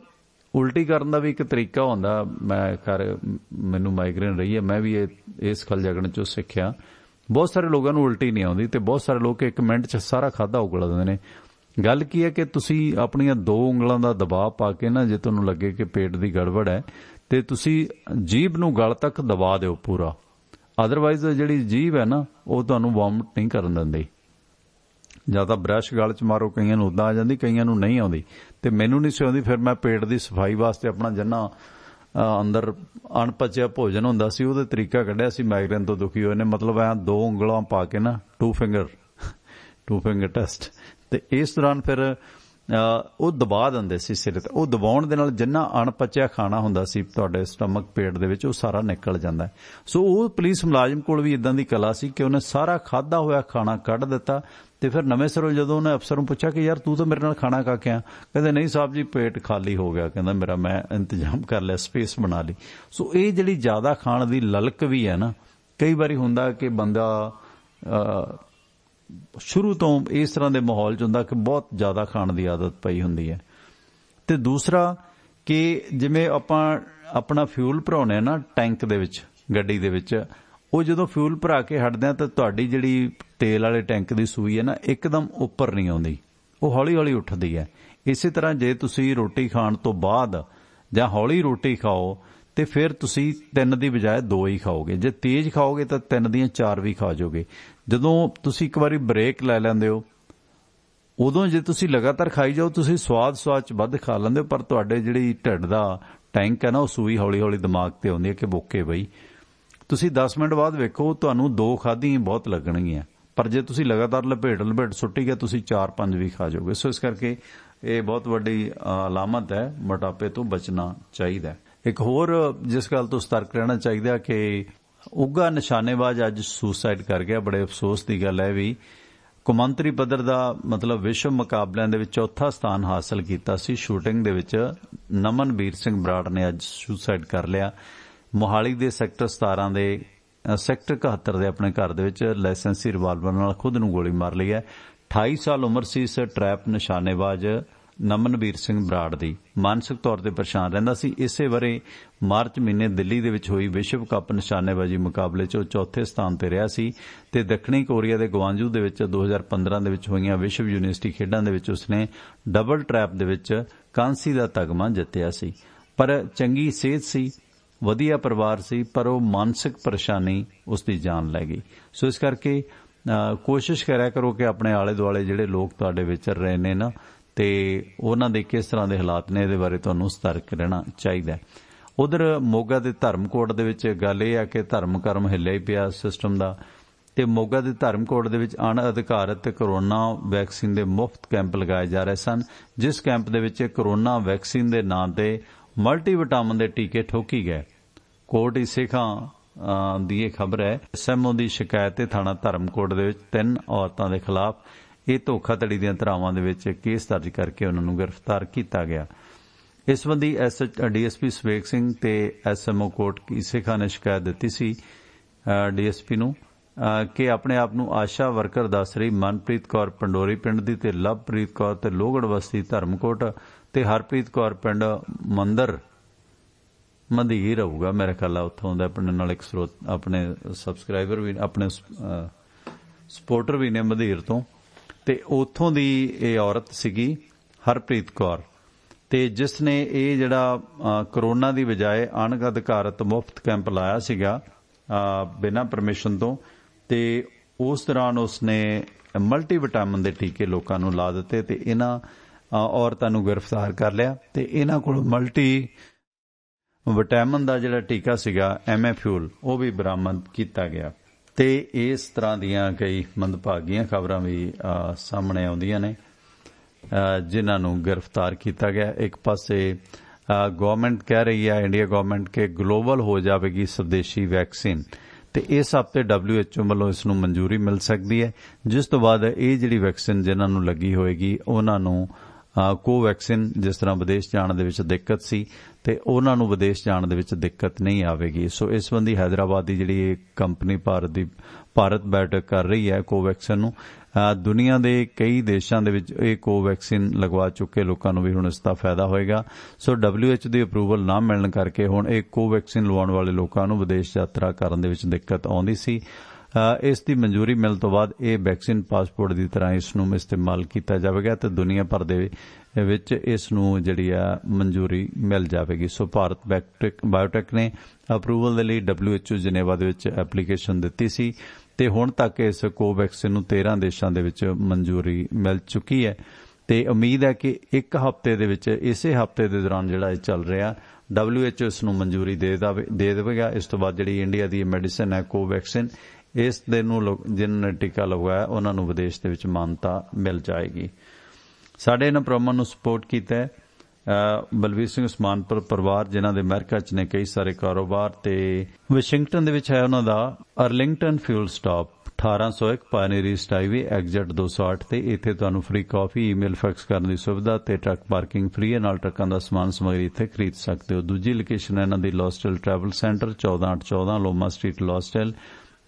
ਉਲਟੀ ਕਰਨ ਦਾ ਵੀ ਇੱਕ ਤਰੀਕਾ ਹੁੰਦਾ। ਮੈਨੂੰ ਮਾਈਗ੍ਰੇਨ ਰਹੀ ਹੈ, ਮੈਂ ਵੀ ਇਸ ਖਲ ਜਗਣ ਚੋਂ ਸਿੱਖਿਆ। ਬਹੁਤ ਸਾਰੇ ਲੋਕਾਂ ਨੂੰ ਉਲਟੀ ਨਹੀਂ ਆਉਂਦੀ ਤੇ ਬਹੁਤ ਸਾਰੇ ਲੋਕ 1 ਮਿੰਟ 'ਚ ਸਾਰਾ ਖਾਧਾ ਉਗਲ ਦਿੰਦੇ ਨੇ। ਗੱਲ ਕੀ ਹੈ ਕਿ ਤੁਸੀਂ ਆਪਣੀਆਂ 2 ਉਂਗਲਾਂ ਦਾ ਦਬਾਅ ਪਾ ਕੇ ਨਾ, ਜੇ ਤੁਹਾਨੂੰ ਲੱਗੇ ਕਿ ਪੇਟ ਦੀ ਗੜਬੜ ਹੈ ਤੇ ਤੁਸੀਂ ਜੀਭ ਨੂੰ ਗਲ ਤੱਕ ਦਬਾ ਦਿਓ ਪੂਰਾ। ਅਦਰਵਾਈਜ਼ ਜਿਹੜੀ ਜੀਭ ਹੈ ਨਾ, ਉਹ ਤੁਹਾਨੂੰ ਵੋਮਿਟ ਨਹੀਂ ਕਰਨ ਦਿੰਦੀ। ਜਾਂ ਤਾਂ ਬ੍ਰਸ਼ ਗਲ 'ਚ ਮਾਰੋ, ਕਈਆਂ ਨੂੰ ਉੱਦਾਂ ਆ ਜਾਂਦੀ, ਕਈਆਂ ਨੂੰ ਨਹੀਂ ਆਉਂਦੀ ਤੇ ਮੈਨੂੰ ਨਹੀਂ ਸੀ ਆਉਂਦੀ। ਫਿਰ ਮੈਂ ਪੇਟ ਦੀ ਸਫਾਈ ਵਾਸਤੇ ਆਪਣਾ ਜਿੰਨਾ ਅੰਦਰ ਅਣਪਚਿਆ ਭੋਜਨ ਹੁੰਦਾ ਸੀ ਉਹਦੇ ਤਰੀਕਾ ਕੱਢਿਆ ਸੀ ਮਾਈਗ੍ਰੇਨ ਤੋਂ ਦੁਖੀ ਹੋਏ ਨੇ। ਮਤਲਬ ਐ 2 ਉਂਗਲਾਂ ਪਾ ਕੇ ਨਾ, 2 ਫਿੰਗਰ ਟੈਸਟ। ਤੇ ਇਸ ਦੌਰਾਨ ਫਿਰ ਉਹ ਦਬਾ ਦਿੰਦੇ ਸੀ ਸਿਰ ਤੇ। ਉਹ ਦਬਾਉਣ ਦੇ ਨਾਲ ਜਿੰਨਾ ਅਣਪਚਿਆ ਖਾਣਾ ਹੁੰਦਾ ਸੀ ਤੁਹਾਡੇ ਸਟਮਕ ਪੇਟ ਦੇ ਵਿੱਚ, ਉਹ ਸਾਰਾ ਨਿਕਲ ਜਾਂਦਾ। ਸੋ ਉਹ ਪੁਲਿਸ ਮੁਲਾਜ਼ਮ ਕੋਲ ਵੀ ਇਦਾਂ ਦੀ ਕਲਾ ਸੀ ਕਿ ਉਹਨੇ ਸਾਰਾ ਖਾਧਾ ਹੋਇਆ ਖਾਣਾ ਕੱਢ ਦਿੱਤਾ। ਤੇ ਫਿਰ ਨਵੇਂ ਸਿਰੋਂ ਜਦੋਂ ਉਹਨੇ ਅਫਸਰ ਨੂੰ ਪੁੱਛਿਆ ਕਿ ਯਾਰ ਤੂੰ ਤਾਂ ਮੇਰੇ ਨਾਲ ਖਾਣਾ ਖਾ ਕੇ ਆ, ਕਹਿੰਦੇ ਨਹੀਂ ਸਾਹਿਬ ਜੀ ਪੇਟ ਖਾਲੀ ਹੋ ਗਿਆ, ਕਹਿੰਦਾ ਮੇਰਾ ਮੈਂ ਇੰਤਜ਼ਾਮ ਕਰ ਲਿਆ, ਸਪੇਸ ਬਣਾ ਲਈ। ਸੋ ਇਹ ਜਿਹੜੀ ਜ਼ਿਆਦਾ ਖਾਣ ਦੀ ਲਲਕ ਵੀ ਹੈ ਨਾ, ਕਈ ਵਾਰੀ ਹੁੰਦਾ ਕਿ ਬੰਦਾ ਸ਼ੁਰੂ ਤੋਂ ਇਸ ਤਰ੍ਹਾਂ ਦੇ ਮਾਹੌਲ 'ਚ ਹੁੰਦਾ ਕਿ ਬਹੁਤ ਜ਼ਿਆਦਾ ਖਾਣ ਦੀ ਆਦਤ ਪਈ ਹੁੰਦੀ ਹੈ। ਤੇ ਦੂਸਰਾ ਕਿ ਜਿਵੇਂ ਆਪਾਂ ਆਪਣਾ ਫਿਊਲ ਭਰਾਉਂਦੇ ਆ ਨਾ ਟੈਂਕ ਦੇ ਵਿੱਚ, ਗੱਡੀ ਦੇ ਵਿੱਚ, ਉਹ ਜਦੋਂ ਫਿਊਲ ਭਰਾ ਕੇ ਹਟਦੇ ਆ ਤਾਂ ਤੁਹਾਡੀ ਜਿਹੜੀ ਤੇਲ ਵਾਲੇ ਟੈਂਕ ਦੀ ਸੂਈ ਹੈ ਨਾ, ਇੱਕਦਮ ਉੱਪਰ ਨਹੀਂ ਆਉਂਦੀ, ਉਹ ਹੌਲੀ ਹੌਲੀ ਉੱਠਦੀ ਹੈ। ਇਸੇ ਤਰ੍ਹਾਂ ਜੇ ਤੁਸੀਂ ਰੋਟੀ ਖਾਣ ਤੋਂ ਬਾਅਦ ਜਾਂ ਹੌਲੀ ਰੋਟੀ ਖਾਓ ਤੇ ਫਿਰ ਤੁਸੀਂ 3 ਦੀ ਬਜਾਏ 2 ਹੀ ਖਾਓਗੇ। ਜੇ ਤੇਜ਼ ਖਾਓਗੇ ਤਾਂ 3 ਦੀਆਂ 4 ਵੀ ਖਾ ਜਾਓਗੇ। ਜਦੋਂ ਤੁਸੀਂ ਇੱਕ ਵਾਰੀ ਬ੍ਰੇਕ ਲੈ ਲੈਂਦੇ ਹੋ, ਉਦੋਂ ਜੇ ਤੁਸੀਂ ਲਗਾਤਾਰ ਖਾਈ ਜਾਓ, ਤੁਸੀਂ ਸਵਾਦ 'ਚ ਵੱਧ ਖਾ ਲੈਂਦੇ ਹੋ, ਪਰ ਤੁਹਾਡੇ ਜਿਹੜੀ ਢਿੱਡ ਦਾ ਟੈਂਕ ਹੈ ਨਾ, ਉਹ ਸੂਈ ਹੌਲੀ ਹੌਲੀ ਦਿਮਾਗ ਤੇ ਆਉਂਦੀ ਹੈ ਕਿ ਬੋਕੇ ਬਈ। ਤੁਸੀਂ 10 ਮਿੰਟ ਬਾਅਦ ਵੇਖੋ, ਤੁਹਾਨੂੰ 2 ਖਾਧੀਆਂ ਬਹੁਤ ਲੱਗਣਗੀਆਂ, ਪਰ ਜੇ ਤੁਸੀਂ ਲਗਾਤਾਰ ਲਪੇਟ ਸੁੱਟੀ ਗਏ, ਤੁਸੀਂ 4-5 ਵੀ ਖਾ ਜਾਓਗੇ। ਸੋ ਇਸ ਕਰਕੇ ਇਹ ਬਹੁਤ ਵੱਡੀ ਅਲਾਮਤ ਹੈ, ਮੋਟਾਪੇ ਤੋਂ ਬਚਣਾ ਚਾਹੀਦਾ। ਇੱਕ ਹੋਰ ਜਿਸ ਗੱਲ ਤੋਂ ਸਤਰਕ ਰਹਿਣਾ ਚਾਹੀਦਾ ਕਿ ਉੱਘਾ ਨਿਸ਼ਾਨੇਬਾਜ਼ ਅੱਜ ਸੁਸਾਈਡ ਕਰ ਗਿਆ। ਬੜੇ ਅਫਸੋਸ ਦੀ ਗੱਲ ਹੈ ਵੀ। ਕੌਮਾਂਤਰੀ ਪੱਧਰ ਦਾ ਮਤਲਬ ਵਿਸ਼ਵ ਮੁਕਾਬਲਿਆਂ ਦੇ ਵਿੱਚ 4ਥਾ ਸਥਾਨ ਹਾਸਲ ਕੀਤਾ ਸੀ ਸ਼ੂਟਿੰਗ ਦੇ ਵਿੱਚ। ਨਮਨਵੀਰ ਸਿੰਘ ਬਰਾੜ ਨੇ ਅੱਜ ਸੁਸਾਈਡ ਕਰ ਲਿਆ। ਮੋਹਾਲੀ ਦੇ ਸੈਕਟਰ 17 ਦੇ ਸੈਕਟਰ 71 ਦੇ ਆਪਣੇ ਘਰ ਦੇ ਵਿੱਚ ਲਾਇਸੈਂਸੀ ਰਿਵਾਲਵਰ ਨਾਲ ਖੁਦ ਨੂੰ ਗੋਲੀ ਮਾਰ ਲਈ ਹੈ। 28 ਸਾਲ ਉਮਰ ਸੀ ਇਸ ਟਰੈਪ ਨਿਸ਼ਾਨੇਬਾਜ਼ ਨਮਨਵੀਰ ਸਿੰਘ ਬਰਾੜ ਦੀ। ਮਾਨਸਿਕ ਤੌਰ ਤੇ ਪਰੇਸ਼ਾਨ ਰਹਿੰਦਾ ਸੀ। ਇਸੇ ਵਰੇ ਮਾਰਚ ਮਹੀਨੇ ਦਿੱਲੀ ਦੇ ਵਿੱਚ ਹੋਈ ਵਿਸ਼ਵ ਕੱਪ ਨਿਸ਼ਾਨੇਬਾਜ਼ੀ ਮੁਕਾਬਲੇ 'ਚ ਉਹ 4ਥੇ ਸਥਾਨ ਤੇ ਰਿਹਾ ਸੀ ਤੇ ਦੱਖਣੀ ਕੋਰੀਆ ਦੇ ਗਵਾਂਜੂ ਦੇ ਵਿੱਚ 2015 ਦੇ ਵਿੱਚ ਹੋਈਆਂ ਵਿਸ਼ਵ ਯੂਨੀਵਰਸਿਟੀ ਖੇਡਾਂ ਦੇ ਵਿੱਚ ਉਸਨੇ ਡਬਲ ਟਰੈਪ ਦੇ ਵਿੱਚ ਕਾਂਸੀ ਦਾ ਤਗਮਾ ਜਿੱਤਿਆ ਸੀ। ਪਰ ਚੰਗੀ ਸਿਹਤ ਸੀ, ਵਧੀਆ ਪਰਿਵਾਰ ਸੀ, ਪਰ ਉਹ ਮਾਨਸਿਕ ਪਰੇਸ਼ਾਨੀ ਉਸ ਦੀ ਜਾਨ ਲੈ ਗਈ। ਸੋ ਇਸ ਕਰਕੇ ਕੋਸ਼ਿਸ਼ ਕਰਿਆ ਕਰੋ ਕਿ ਆਪਣੇ ਆਲੇ ਦੁਆਲੇ ਜਿਹੜੇ ਲੋਕ ਤੁਹਾਡੇ ਵਿਚਰ ਰਹੇ ਨੇ ਨਾ, ਤੇ ਉਹਨਾਂ ਦੇ ਕਿਸ ਤਰ੍ਹਾਂ ਦੇ ਹਾਲਾਤ ਨੇ, ਇਹਦੇ ਬਾਰੇ ਤੁਹਾਨੂੰ ਸਤਰਕ ਰਹਿਣਾ ਚਾਹੀਦਾ। ਉਧਰ ਮੋਗਾ ਦੇ ਧਰਮਕੋਟ ਦੇ ਵਿੱਚ ਗੱਲ ਇਹ ਆ ਕਿ ਧਰਮ ਕਰਮ ਹਿੱਲਿਆ ਹੀ ਪਿਆ ਸਿਸਟਮ ਦਾ। ਤੇ ਮੋਗਾ ਦੇ ਧਰਮਕੋਟ ਦੇ ਵਿੱਚ ਅਣਅਧਿਕਾਰਤ ਕੋਰੋਨਾ ਵੈਕਸੀਨ ਦੇ ਮੁਫਤ ਕੈਂਪ ਲਗਾਏ ਜਾ ਰਹੇ ਸਨ, ਜਿਸ ਕੈਂਪ ਦੇ ਵਿੱਚ ਕੋਰੋਨਾ ਵੈਕਸੀਨ ਦੇ ਨਾਂ ਤੇ ਮਲਟੀਵਿਟਾਮਿਨ ਦੇ ਟੀਕੇ ਠੋਕੀ ਗਏ। ਕੋਟ ਸਿੱਖਾਂ ਦੀ ਇਹ ਖਬਰ ਹੈ। SMO ਦੀ ਸ਼ਿਕਾਇਤ ਤੇ ਥਾਣਾ ਧਰਮਕੋਟ ਦੇ ਵਿੱਚ 3 ਔਰਤਾਂ ਦੇ ਖਿਲਾਫ ਇਹ ਧੋਖਾਧੜੀ ਦੀਆਂ ਧਾਰਾਵਾਂ ਦੇ ਵਿੱਚ ਕੇਸ ਦਰਜ ਕਰਕੇ ਉਹਨਾਂ ਨੂੰ ਗ੍ਰਿਫਤਾਰ ਕੀਤਾ ਗਿਆ। ਇਸ ਸੰਬੰਧੀ DSP ਸਵੇਗ ਸਿੰਘ ਤੇ SMO ਕੋਟ ਸਿੱਖਾਂ ਨੇ ਸ਼ਿਕਾਇਤ ਦਿੱਤੀ ਸੀ DSP ਨੂੰ ਕਿ ਆਪਣੇ ਆਪ ਨੂੰ ਆਸ਼ਾ ਵਰਕਰ ਦੱਸ ਰਹੀ ਮਨਪ੍ਰੀਤ ਕੌਰ ਪੰਡੋਰੀ ਪਿੰਡ ਦੀ ਤੇ ਲਵਪ੍ਰੀਤ ਕੌਰ ਤੇ ਲੋਹਗੜ੍ਹ ਬਸਤੀ ਧਰਮਕੋਟ ਤੇ ਹਰਪ੍ਰੀਤ ਕੌਰ ਪਿੰਡ ਮੰਦਰ ਮੰਦੀਰ ਹੋਊਗਾ ਮੇਰੇ ਖਿਆਲ, ਉੱਥੋਂ ਦਾ ਆਪਣੇ ਨਾਲ ਇੱਕ ਸਰੋਤ ਆਪਣੇ ਸਬਸਕ੍ਰਾਈਬਰ ਵੀ ਆਪਣੇ ਸਪੋਰਟਰ ਵੀ ਨੇ ਮੰਦੀਰ ਤੋਂ, ਤੇ ਉੱਥੋਂ ਦੀ ਇਹ ਔਰਤ ਸੀਗੀ ਹਰਪ੍ਰੀਤ ਕੌਰ। ਤੇ ਜਿਸ ਨੇ ਇਹ ਜਿਹੜਾ ਕਰੋਨਾ ਦੀ ਬਜਾਏ ਅਣ ਅਧਿਕਾਰਤ ਮੁਫਤ ਕੈਂਪ ਲਾਇਆ ਸੀਗਾ ਬਿਨਾਂ ਪਰਮਿਸ਼ਨ ਤੋਂ, ਤੇ ਉਸ ਦੌਰਾਨ ਉਸਨੇ ਮਲਟੀਵਿਟਾਮਿਨ ਦੇ ਟੀਕੇ ਲੋਕਾਂ ਨੂੰ ਲਾ ਦਿੱਤੇ ਤੇ ਇਹਨਾਂ ਔਰਤਾਂ ਨੂੰ ਗ੍ਰਿਫਤਾਰ ਕਰ ਲਿਆ ਤੇ ਇਹਨਾਂ ਕੋਲ ਮਲਟੀ ਵਿਟਾਮਿਨ ਦਾ ਜਿਹੜਾ ਟੀਕਾ ਸੀਗਾ ਐਮਐਫਿਊਲ ਉਹ ਵੀ ਬਰਾਮਦ ਕੀਤਾ ਗਿਆ। ਤੇ ਇਸ ਤਰ੍ਹਾਂ ਦੀਆਂ ਕਈ ਮੰਦਭਾਗੀਆਂ ਖਬਰਾਂ ਵੀ ਸਾਹਮਣੇ ਆਉਂਦੀਆਂ ਨੇ ਜਿਨ੍ਹਾਂ ਨੂੰ ਗ੍ਰਿਫਤਾਰ ਕੀਤਾ ਗਿਆ। ਇੱਕ ਪਾਸੇ ਗਵਰਨਮੈਂਟ ਕਹਿ ਰਹੀ ਹੈ, ਇੰਡੀਆ ਗਵਰਨਮੈਂਟ, ਕਿ ਗਲੋਬਲ ਹੋ ਜਾਵੇਗੀ ਸਵਦੇਸ਼ੀ ਵੈਕਸੀਨ ਤੇ ਇਸ ਹਫ਼ਤੇ WHO ਵੱਲੋਂ ਇਸ ਨੂੰ ਮਨਜ਼ੂਰੀ ਮਿਲ ਸਕਦੀ ਹੈ, ਜਿਸ ਤੋਂ ਬਾਅਦ ਇਹ ਜਿਹੜੀ ਵੈਕਸੀਨ ਜਿਨ੍ਹਾਂ ਨੂੰ ਲੱਗੀ ਹੋਏਗੀ ਉਹਨਾਂ ਨੂੰ ਕੋਵੈਕਸਿਨ ਜਿਸ ਤਰ੍ਹਾਂ ਵਿਦੇਸ਼ ਜਾਣ ਦੇ ਵਿੱਚ ਦਿੱਕਤ ਸੀ ਤੇ ਉਹਨਾਂ ਨੂੰ ਵਿਦੇਸ਼ ਜਾਣ ਦੇ ਵਿੱਚ ਦਿੱਕਤ ਨਹੀਂ ਆਵੇਗੀ। ਸੋ ਇਸ ਸੰਬੰਧੀ ਹੈਦਰਾਬਾਦ ਦੀ ਜਿਹੜੀ ਇਹ ਕੰਪਨੀ ਭਾਰਤ ਬਾਇਓਟੈਕ ਕਰ ਰਹੀ ਹੈ ਕੋਵੈਕਸਿਨ ਨੂੰ, ਦੁਨੀਆ ਦੇ ਕਈ ਦੇਸ਼ਾਂ ਦੇ ਵਿੱਚ ਇਹ ਕੋਵੈਕਸਿਨ ਲਗਵਾ ਚੁੱਕੇ ਲੋਕਾਂ ਨੂੰ ਵੀ ਹੁਣ ਇਸ ਦਾ ਫਾਇਦਾ ਹੋਏਗਾ। ਸੋ WHO ਦੀ ਅਪਰੂਵਲ ਨਾ ਮਿਲਣ ਕਰਕੇ ਹੁਣ ਇਹ ਕੋਵੈਕਸਿਨ ਲਵਾਉਣ ਵਾਲੇ ਲੋਕਾਂ ਨੂੰ ਵਿਦੇਸ਼ ਯਾਤਰਾ ਕਰਨ ਦੇ ਵਿੱਚ ਦਿੱਕਤ ਆਉਂਦੀ ਸੀ। ਇਸ ਦੀ ਮਨਜ਼ੂਰੀ ਮਿਲਣ ਤੋਂ ਬਾਅਦ ਇਹ ਵੈਕਸੀਨ ਪਾਸਪੋਰਟ ਦੀ ਤਰ੍ਹਾਂ ਇਸ ਨੂੰ ਇਸਤੇਮਾਲ ਕੀਤਾ ਜਾਵੇਗਾ ਤੇ ਦੁਨੀਆ ਭਰ ਦੇ ਵਿੱਚ ਇਸ ਨੂੰ ਜਿਹੜੀ ਆ ਮਨਜ਼ੂਰੀ ਮਿਲ ਜਾਵੇਗੀ। ਸੋ ਭਾਰਤ ਬਾਇਓਟੈਕ ਨੇ ਅਪਰੂਵਲ ਦੇ ਲਈ WHO ਜਨੇਵਾ ਦੇ ਵਿੱਚ ਐਪਲੀਕੇਸ਼ਨ ਦਿੱਤੀ ਸੀ ਤੇ ਹੁਣ ਤੱਕ ਇਸ ਕੋਵੈਕਸਿਨ ਨੂੰ 13 ਦੇਸ਼ਾਂ ਦੇ ਵਿੱਚ ਮਨਜ਼ੂਰੀ ਮਿਲ ਚੁੱਕੀ ਹੈ ਤੇ ਉਮੀਦ ਹੈ ਕਿ ਇੱਕ ਹਫ਼ਤੇ ਦੇ ਵਿੱਚ, ਇਸੇ ਹਫ਼ਤੇ ਦੇ ਦੌਰਾਨ ਜਿਹੜਾ ਇਹ ਚੱਲ ਰਿਹਾ, WHO ਇਸ ਨੂੰ ਮਨਜ਼ੂਰੀ ਦੇ ਦੇਵੇਗਾ। ਇਸ ਤੋਂ ਬਾਅਦ ਜਿਹੜੀ ਇੰਡੀਆ ਦੀ ਮੈਡੀਸਨ ਹੈ ਕੋਵੈਕਸਿਨ, ਇਸ ਦੇ ਨੂੰ ਜਿਨ੍ਹਾਂ ਨੇ ਟੀਕਾ ਲਗਵਾਇਆ ਉਹਨਾਂ ਨੂੰ ਵਿਦੇਸ਼ ਦੇ ਵਿੱਚ ਮਾਨਤਾ ਮਿਲ ਜਾਏਗੀ। ਸਾਡੇ ਇਹਨਾਂ ਪ੍ਰੋਗਰਾਮਾਂ ਨੂੰ ਸਪੋਰਟ ਕੀਤਾ ਹੈ ਬਲਵੀਰ ਸਿੰਘ ਉਸਮਾਨਪੁਰ ਪਰਿਵਾਰ, ਜਿਨ੍ਹਾਂ ਦੇ ਅਮਰੀਕਾ 'ਚ ਨੇ ਕਈ ਸਾਰੇ ਕਾਰੋਬਾਰ, ਤੇ ਵਾਸ਼ਿੰਗਟਨ ਦੇ ਵਿੱਚ ਹੈ ਉਹਨਾਂ ਦਾ Arlington fuel stop 1801 Pioneer East Highway exit 208 ਤੇ। ਇੱਥੇ ਤੁਹਾਨੂੰ ਫ੍ਰੀ ਕਾਫੀ, ਈਮੇਲ, ਫੈਕਸ ਕਰਨ ਦੀ ਸੁਵਿਧਾ ਤੇ ਟਰੱਕ ਪਾਰਕਿੰਗ ਫ੍ਰੀ ਹੈ, ਨਾਲ ਟਰੱਕਾਂ ਦਾ ਸਮਾਨ ਸਮੱਗਰੀ ਇੱਥੇ ਖਰੀਦ ਸਕਦੇ ਹੋ। ਦੂਜੀ ਲੋਕੇਸ਼ਨ ਹੈ ਇਹਨਾਂ ਦੀ ਲੌਸਟਲ ਟਰੈਵਲ ਸੈਂਟਰ 14814 ਲੋਮਾ ਸਟਰੀਟ ਲੌਸਟਲ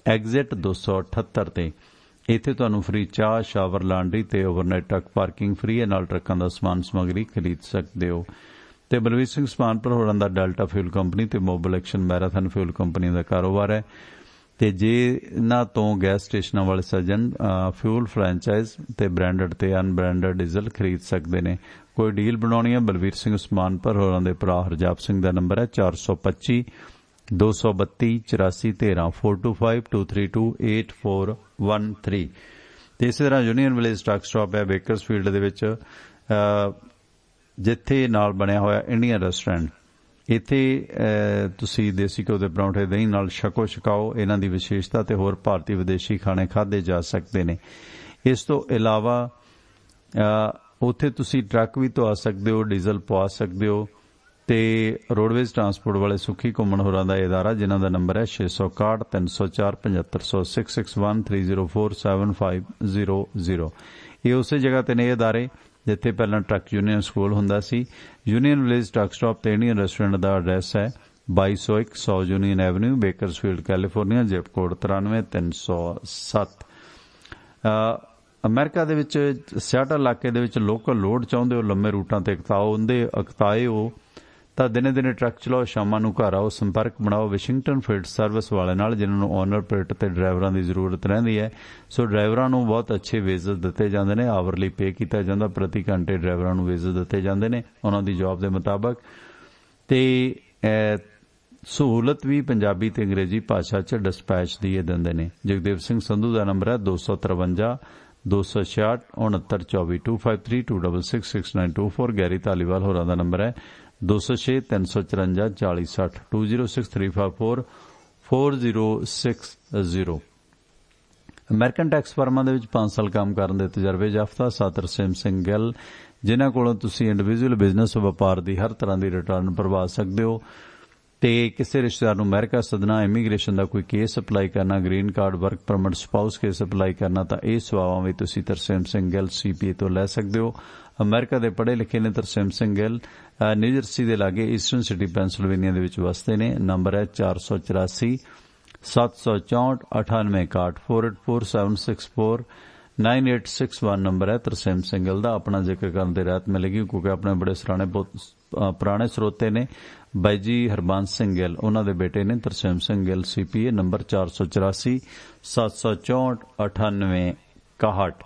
ਐਗਜ਼ਿਟ 278 ਤੇ। ਇੱਥੇ ਤੁਹਾਨੂੰ ਫ੍ਰੀ ਚਾਹ, ਸ਼ਾਵਰ, ਲਾਂਡਰੀ ਤੇ ਓਵਰਨਾਈਟ ਟਰੱਕ ਪਾਰਕਿੰਗ ਫ੍ਰੀ ਹੈ, ਨਾਲ ਟਰੱਕਾਂ ਦਾ ਸਮਾਨ ਸਮੱਗਰੀ ਖਰੀਦ ਸਕਦੇ ਹੋ। ਤੇ ਬਲਵੀਰ ਸਿੰਘ ਉਸਮਾਨਪੁਰ ਹੋਰਾਂ ਦਾ ਡੈਲਟਾ ਫਿਊਲ ਕੰਪਨੀ ਤੇ Mobil Exxon Marathon fuel company ਦਾ ਕਾਰੋਬਾਰ ਹੈ ਤੇ ਜੇ ਇਹਨਾਂ ਤੋਂ ਗੈਸ ਸਟੇਸ਼ਨਾਂ ਵਾਲੇ ਸੱਜਣ ਫਿਊਲ ਫਰੈਂਚਾਈਜ਼ ਤੇ ਬ੍ਰਾਂਡਡ ਤੇ ਅਨਬ੍ਰਾਂਡਡ ਡੀਜ਼ਲ ਖਰੀਦ ਸਕਦੇ ਨੇ। ਕੋਈ ਡੀਲ ਬਣਾਉਣੀ ਹੈ ਬਲਵੀਰ ਸਿੰਘ ਉਸਮਾਨਪੁਰ ਹੋਰਾਂ ਦੇ ਭਰਾ ਹਰਜਾਪ ਸਿੰਘ ਦਾ ਨੰਬਰ ਹੈ 425 232 84 13 425 232 8413। ਤੇ ਇਸੇ ਤਰ੍ਹਾਂ ਯੂਨੀਅਨ ਵਿਲੇਜ ਟਰੱਕ ਸਟਾਪ ਹੈ ਬੇਕਰਸਫੀਲਡ ਦੇ ਵਿੱਚ, ਜਿੱਥੇ ਨਾਲ ਬਣਿਆ ਹੋਇਆ ਇੰਡੀਅਨ ਰੈਸਟੋਰੈਂਟ। ਇੱਥੇ ਤੁਸੀਂ ਦੇਸੀ ਘਿਓ ਦੇ ਪਰੌਂਠੇ ਦਹੀਂ ਨਾਲ ਛਕੋ ਛਕਾਓ, ਇਹਨਾਂ ਦੀ ਵਿਸ਼ੇਸ਼ਤਾ ਤੇ ਹੋਰ ਭਾਰਤੀ ਵਿਦੇਸ਼ੀ ਖਾਣੇ ਖਾਧੇ ਜਾ ਸਕਦੇ ਨੇ। ਇਸ ਤੋਂ ਇਲਾਵਾ ਉੱਥੇ ਤੁਸੀਂ ਟਰੱਕ ਵੀ ਧਵਾ ਸਕਦੇ ਹੋ, ਡੀਜ਼ਲ ਪਵਾ ਸਕਦੇ ਹੋ। ਤੇ ਰੋਡਵੇਜ਼ ਟਰਾਂਸਪੋਰਟ ਵਾਲੇ ਸੁਖੀ ਘੁੰਮਣ ਹੋਰਾਂ ਦਾ ਇਦਾਰਾ, ਜਿਨ੍ਹਾਂ ਦਾ ਨੰਬਰ ਹੈ 661 304 7500 661 304 7500। ਇਹ ਉਸੇ ਜਗ੍ਹਾ ਤੇ ਨੇ ਇਦਾਰੇ ਜਿੱਥੇ ਪਹਿਲਾਂ ਟਰੱਕ ਯੂਨੀਅਨ ਸਕੂਲ ਹੁੰਦਾ ਸੀ। ਯੂਨੀਅਨ ਵਿਲੇਜ ਟਰੱਕ ਸਟਾਪ ਤੇ ਇੰਡੀਅਨ ਰੈਸਟੋਰੈਂਟ ਦਾ ਐਡਰੈਸ ਹੈ 2201 100 union avenue, Bakersfield, California, zip code 93307। America ਦੇ ਵਿੱਚ ਸਿਆਟਲ ਇਲਾਕੇ ਦੇ ਵਿੱਚ ਲੋਕਲ ਲੋਡ ਚਾਹੁੰਦੇ ਹੋ, ਲੰਮੇ ਰੂਟਾਂ ਤੇ ਅਕਤਾਏ ਹੋ ਤਾਂ ਦਿਨੇ ਦਿਨੇ ਟਰੱਕ ਚਲਾਓ, ਸ਼ਾਮਾਂ ਨੂੰ ਘਰ ਆਓ। ਸੰਪਰਕ ਬਣਾਓ ਵਾਸ਼ਿੰਗਟਨ ਫੀਲਡ ਸਰਵਿਸ ਵਾਲੇ ਨਾਲ, ਜਿਨ੍ਹਾਂ ਨੂੰ ਓਨਰ ਪੇਟ ਤੇ ਡਰਾਈਵਰਾਂ ਦੀ ਜ਼ਰੂਰਤ ਰਹਿੰਦੀ ਹੈ। ਸੋ ਡਰਾਈਵਰਾਂ ਨੂੰ ਬਹੁਤ ਅੱਛੇ ਵੇਜਸ ਦਿੱਤੇ ਜਾਂਦੇ ਨੇ, ਆਵਰਲੀ ਪੇ ਕੀਤਾ ਜਾਂਦਾ, ਪ੍ਰਤੀ ਘੰਟੇ ਡਰਾਈਵਰਾਂ ਨੂੰ ਵੇਜਸ ਦਿੱਤੇ ਜਾਂਦੇ ਨੇ ਉਹਨਾਂ ਦੀ ਜੌਬ ਦੇ ਮੁਤਾਬਕ। ਤੇ ਸਹੂਲਤ ਵੀ ਪੰਜਾਬੀ ਤੇ ਅੰਗਰੇਜ਼ੀ ਭਾਸ਼ਾ 'ਚ ਡਿਸਪੈਚ ਦੀ ਦਿੰਦੇ ਨੇ। ਜਗਦੇਵ ਸਿੰਘ ਸੰਧੂ ਦਾ ਨੰਬਰ ਹੈ 253 266 69 24 253 266 6924। ਗੈਰੀ ਧਾਲੀਵਾਲ ਹੋਰਾਂ ਦਾ ਨੰਬਰ ਹੈ 206 354 40 60 206 354 4060। ਅਮਰੀਕਨ ਟੈਕਸ ਫਰਮਾਂ ਦੇ ਵਿੱਚ 5 ਸਾਲ ਕੰਮ ਕਰਨ ਦੇ ਤਜਰਬੇ ਯਾਫਤਾ ਤਰਸੇਮ ਸਿੰਘ ਗਿੱਲ, ਜਿਨ੍ਹਾਂ ਕੋਲੋਂ ਤੁਸੀਂ ਇੰਡੀਵਿਜੂਅਲ ਬਿਜ਼ਨਸ ਵਪਾਰ ਦੀ ਹਰ ਤਰ੍ਹਾਂ ਦੀ ਰਿਟਰਨ ਭਰਵਾ ਸਕਦੇ ਹੋ। ਤੇ ਕਿਸੇ ਰਿਸ਼ਤੇਦਾਰ ਨੂੰ ਅਮਰੀਕਾ ਸੱਦਣਾ, ਇਮੀਗ੍ਰੇਸ਼ਨ ਦਾ ਕੋਈ ਕੇਸ ਅਪਲਾਈ ਕਰਨਾ, green card, work permit, spouse case apply ਕਰਨਾ, ਤਾਂ ਇਹ ਸੇਵਾਵਾਂ ਵੀ ਤੁਸੀਂ ਤਰਸੇਮ ਸਿੰਘ ਗਿੱਲ CPA ਤੋਂ ਲੈ ਸਕਦੇ ਹੋ। ਅਮਰੀਕਾ ਦੇ ਪੜ੍ਹੇ ਲਿਖੇ ਨੇ ਤਰਸੇਮ ਸਿੰਘ ਗਿੱਲ, ਨਿਊਜਰਸੀ ਦੇ ਲਾਗੇ ਈਸਟਰਨ ਸਿਟੀ ਪੈਂਸਿਲਵੇਨੀਆ ਦੇ ਵਿੱਚ ਵਸਦੇ ਨੇ। ਨੰਬਰ ਹੈ 484 764 9861 484 764 9861 ਨੰਬਰ ਹੈ ਤਰਸੇਮ ਸਿੰਘ ਗਿੱਲ ਦਾ। ਆਪਣਾ ਜ਼ਿਕਰ ਕਰਨ ਦੀ ਰਾਹਤ ਮਿਲੇਗੀ ਕਿਉਂਕਿ ਆਪਣੇ ਬੜੇ ਪੁਰਾਣੇ ਸਰੋਤੇ ਨੇ ਬਾਈ ਜੀ ਹਰਬੰਸ ਸਿੰਘ ਗਿੱਲ, ਉਹਨਾਂ ਦੇ ਬੇਟੇ ਨੇ ਤਰਸੇਮ ਸਿੰਘ ਗਿੱਲ CPA। ਨੰਬਰ 484 764 9861।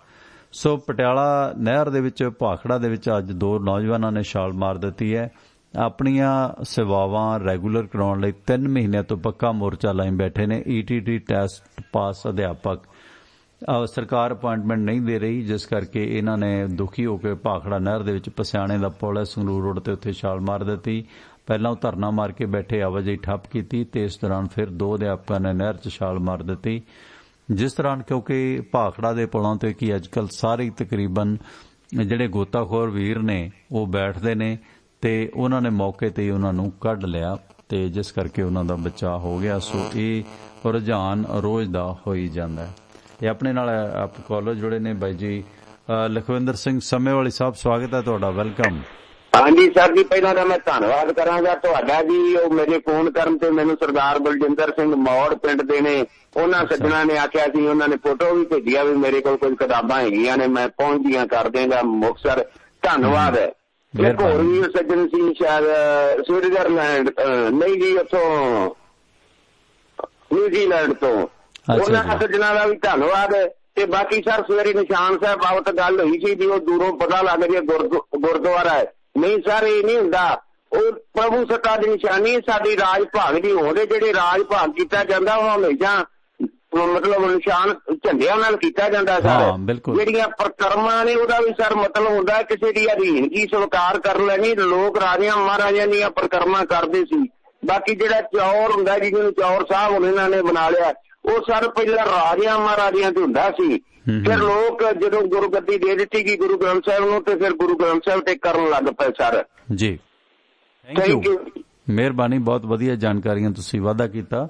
ਸੋ ਪਟਿਆਲਾ ਨਹਿਰ ਦੇ ਵਿੱਚ ਭਾਖੜਾ ਦੇ ਵਿੱਚ ਅੱਜ 2 ਨੌਜਵਾਨਾਂ ਨੇ ਛਾਲ ਮਾਰ ਦਿੱਤੀ ਹੈ। ਆਪਣੀਆਂ ਸੇਵਾਵਾਂ ਰੈਗੂਲਰ ਕਰਾਉਣ ਲਈ 3 ਮਹੀਨਿਆਂ ਤੋਂ ਪੱਕਾ ਮੋਰਚਾ ਲਾਈ ਬੈਠੇ ਨੇ। ETT ਟੈਸਟ ਪਾਸ ਅਧਿਆਪਕ ਸਰਕਾਰ ਅਪਾਇੰਟਮੈਂਟ ਨਹੀਂ ਦੇ ਰਹੀ, ਜਿਸ ਕਰਕੇ ਇਹਨਾਂ ਨੇ ਦੁਖੀ ਹੋ ਕੇ ਭਾਖੜਾ ਨਹਿਰ ਦੇ ਵਿੱਚ ਪਸਿਆਣੇ ਦਾ ਪੁਲ ਹੈ ਸੰਗਰੂਰ ਰੋਡ ਤੇ ਉੱਥੇ ਛਾਲ ਮਾਰ ਦਿੱਤੀ। ਪਹਿਲਾਂ ਉਹ ਧਰਨਾ ਮਾਰ ਕੇ ਬੈਠੇ, ਆਵਾਜਾਈ ਠੱਪ ਕੀਤੀ ਤੇ ਇਸ ਦੌਰਾਨ ਫਿਰ 2 ਅਧਿਆਪਕਾਂ ਨੇ ਨਹਿਰ 'ਚ ਛਾਲ ਮਾਰ ਦਿੱਤੀ। ਜਿਸ ਦੌਰਾਨ ਕਿਉਂਕਿ ਭਾਖੜਾ ਦੇ ਪੁਲਾਂ ਤੇ ਕੀ ਅੱਜਕੱਲ ਸਾਰੇ ਤਕਰੀਬਨ ਜਿਹੜੇ ਗੋਤਾਖੋਰ ਵੀਰ ਨੇ ਉਹ ਬੈਠਦੇ ਨੇ ਤੇ ਉਹਨਾਂ ਨੇ ਮੌਕੇ ਤੇ ਹੀ ਉਹਨਾਂ ਨੂੰ ਕੱਢ ਲਿਆ ਤੇ ਜਿਸ ਕਰਕੇ ਉਹਨਾਂ ਦਾ ਬਚਾਅ ਹੋ ਗਿਆ। ਸੋ ਇਹ ਰੁਝਾਨ ਰੋਜ਼ ਦਾ ਹੋਈ ਜਾਂਦਾ ਹੈ। ਤੇ ਆਪਣੇ ਨਾਲ ਆਪ ਕਾਲਜ ਜੁੜੇ ਨੇ ਬਾਈ ਜੀ ਲਖਵਿੰਦਰ ਸਿੰਘ ਸਮੇਵਾਲੀ ਸਾਹਿਬ, ਸਵਾਗਤ ਹੈ ਤੁਹਾਡਾ, ਵੈਲਕਮ। ਹਾਂਜੀ ਸਰ ਜੀ, ਪਹਿਲਾਂ ਤਾਂ ਮੈਂ ਧੰਨਵਾਦ ਕਰਾਂਗਾ ਤੁਹਾਡਾ ਜੀ। ਉਹ ਮੇਰੇ ਫੋਨ ਕਰਨ ਤੇ ਮੈਨੂੰ ਸਰਦਾਰ ਬਲਜਿੰਦਰ ਸਿੰਘ ਮੌੜ ਪਿੰਡ ਦੇ ਨੇ, ਉਹਨਾਂ ਸੱਜਣਾ ਨੇ ਆਖਿਆ ਸੀ, ਉਹਨਾਂ ਨੇ ਫੋਟੋ ਵੀ ਭੇਜੀ ਆ ਵੀ ਮੇਰੇ ਕੋਲ ਕੁਝ ਕਿਤਾਬਾਂ ਹੈਗੀਆਂ ਨੇ, ਮੈਂ ਪਹੁੰਚਦੀਆਂ ਕਰ ਦੇਗਾ ਮੁਕਤਸਰ। ਧੰਨਵਾਦ ਹੈ। ਇੱਕ ਹੋਰ ਵੀ ਸੱਜਣ ਸੀ ਸ਼ਾਇਦ ਸਵਿਟਜ਼ਰਲੈਂਡ, ਨਹੀਂ ਜੀ ਉੱਥੋਂ ਨਿਊਜ਼ੀਲੈਂਡ ਤੋਂ, ਉਹਨਾਂ ਸੱਜਣਾ ਦਾ ਵੀ ਧੰਨਵਾਦ। ਤੇ ਬਾਕੀ ਸਰ ਸਵੇਰੇ ਨਿਸ਼ਾਨ ਸਾਹਿਬ ਬਾਬਤ ਗੱਲ ਹੋਈ ਸੀ ਵੀ ਉਹ ਦੂਰੋਂ ਪਤਾ ਲੱਗ ਰਿਹਾ ਗੁਰਦੁਆਰਾ ਹੈ। ਨਹੀਂ ਸਰ, ਇਹ ਨਹੀਂ ਹੁੰਦਾ, ਉਹ ਪ੍ਰਭੂ ਸੱਤਾ ਦੀ ਨਿਸ਼ਾਨੀ ਸਾਡੀ ਰਾਜ ਭਾਗ ਦੀ ਹੋਂਦੇ। ਜਿਹੜੇ ਰਾਜ ਭਾਗ ਕੀਤਾ ਜਾਂਦਾ ਉਹ ਹਮੇਸ਼ਾ ਮਤਲਬ ਨਿਸ਼ਾਨ ਝੰਡਿਆਂ ਨਾਲ ਕੀਤਾ ਜਾਂਦਾ ਸਰ। ਜਿਹੜੀਆਂ ਪ੍ਰਕਰਮਾਂ ਨੇ ਉਹਦਾ ਵੀ ਸਰ ਮਤਲਬ ਹੁੰਦਾ ਕਿਸੇ ਦੀ ਅਧੀਨਗੀ ਸਵੀਕਾਰ ਕਰ ਲੈਣੀ। ਲੋਕ ਰਾਜਿਆਂ ਮਹਾਰਾਜਿਆਂ ਦੀਆਂ ਪ੍ਰਕਰਮਾਂ ਕਰਦੇ ਸੀ। ਬਾਕੀ ਜਿਹੜਾ ਚੌਰ ਹੁੰਦਾ ਜਿਹਨੂੰ ਚੌਰ ਸਾਹਿਬ ਹੁਣ ਇਹਨਾਂ ਨੇ ਬਣਾ ਲਿਆ, ਉਹ ਸਰ ਪਹਿਲਾਂ ਰਾਜਿਆਂ ਮਹਾਰਾਜਿਆਂ ਤੇ ਹੁੰਦਾ ਸੀ। ਫਿਰ ਲੋਕ ਜਦੋਂ ਗੁਰੂ ਗੱਦੀ ਦੇ ਦਿੱਤੀ ਗਈ ਗੁਰੂ ਗ੍ਰੰਥ ਸਾਹਿਬ ਨੂੰ, ਤੇ ਫਿਰ ਗੁਰੂ ਗ੍ਰੰਥ ਸਾਹਿਬ ਤੇ ਕਰਨ ਲੱਗ ਪਏ ਸਰ ਜੀ। ਥੈਂਕ ਯੂ, ਮਿਹਰਬਾਨੀ, ਬਹੁਤ ਵਧੀਆ ਜਾਣਕਾਰੀਆਂ ਤੁਸੀਂ ਵਾਅਦਾ ਕੀਤਾ।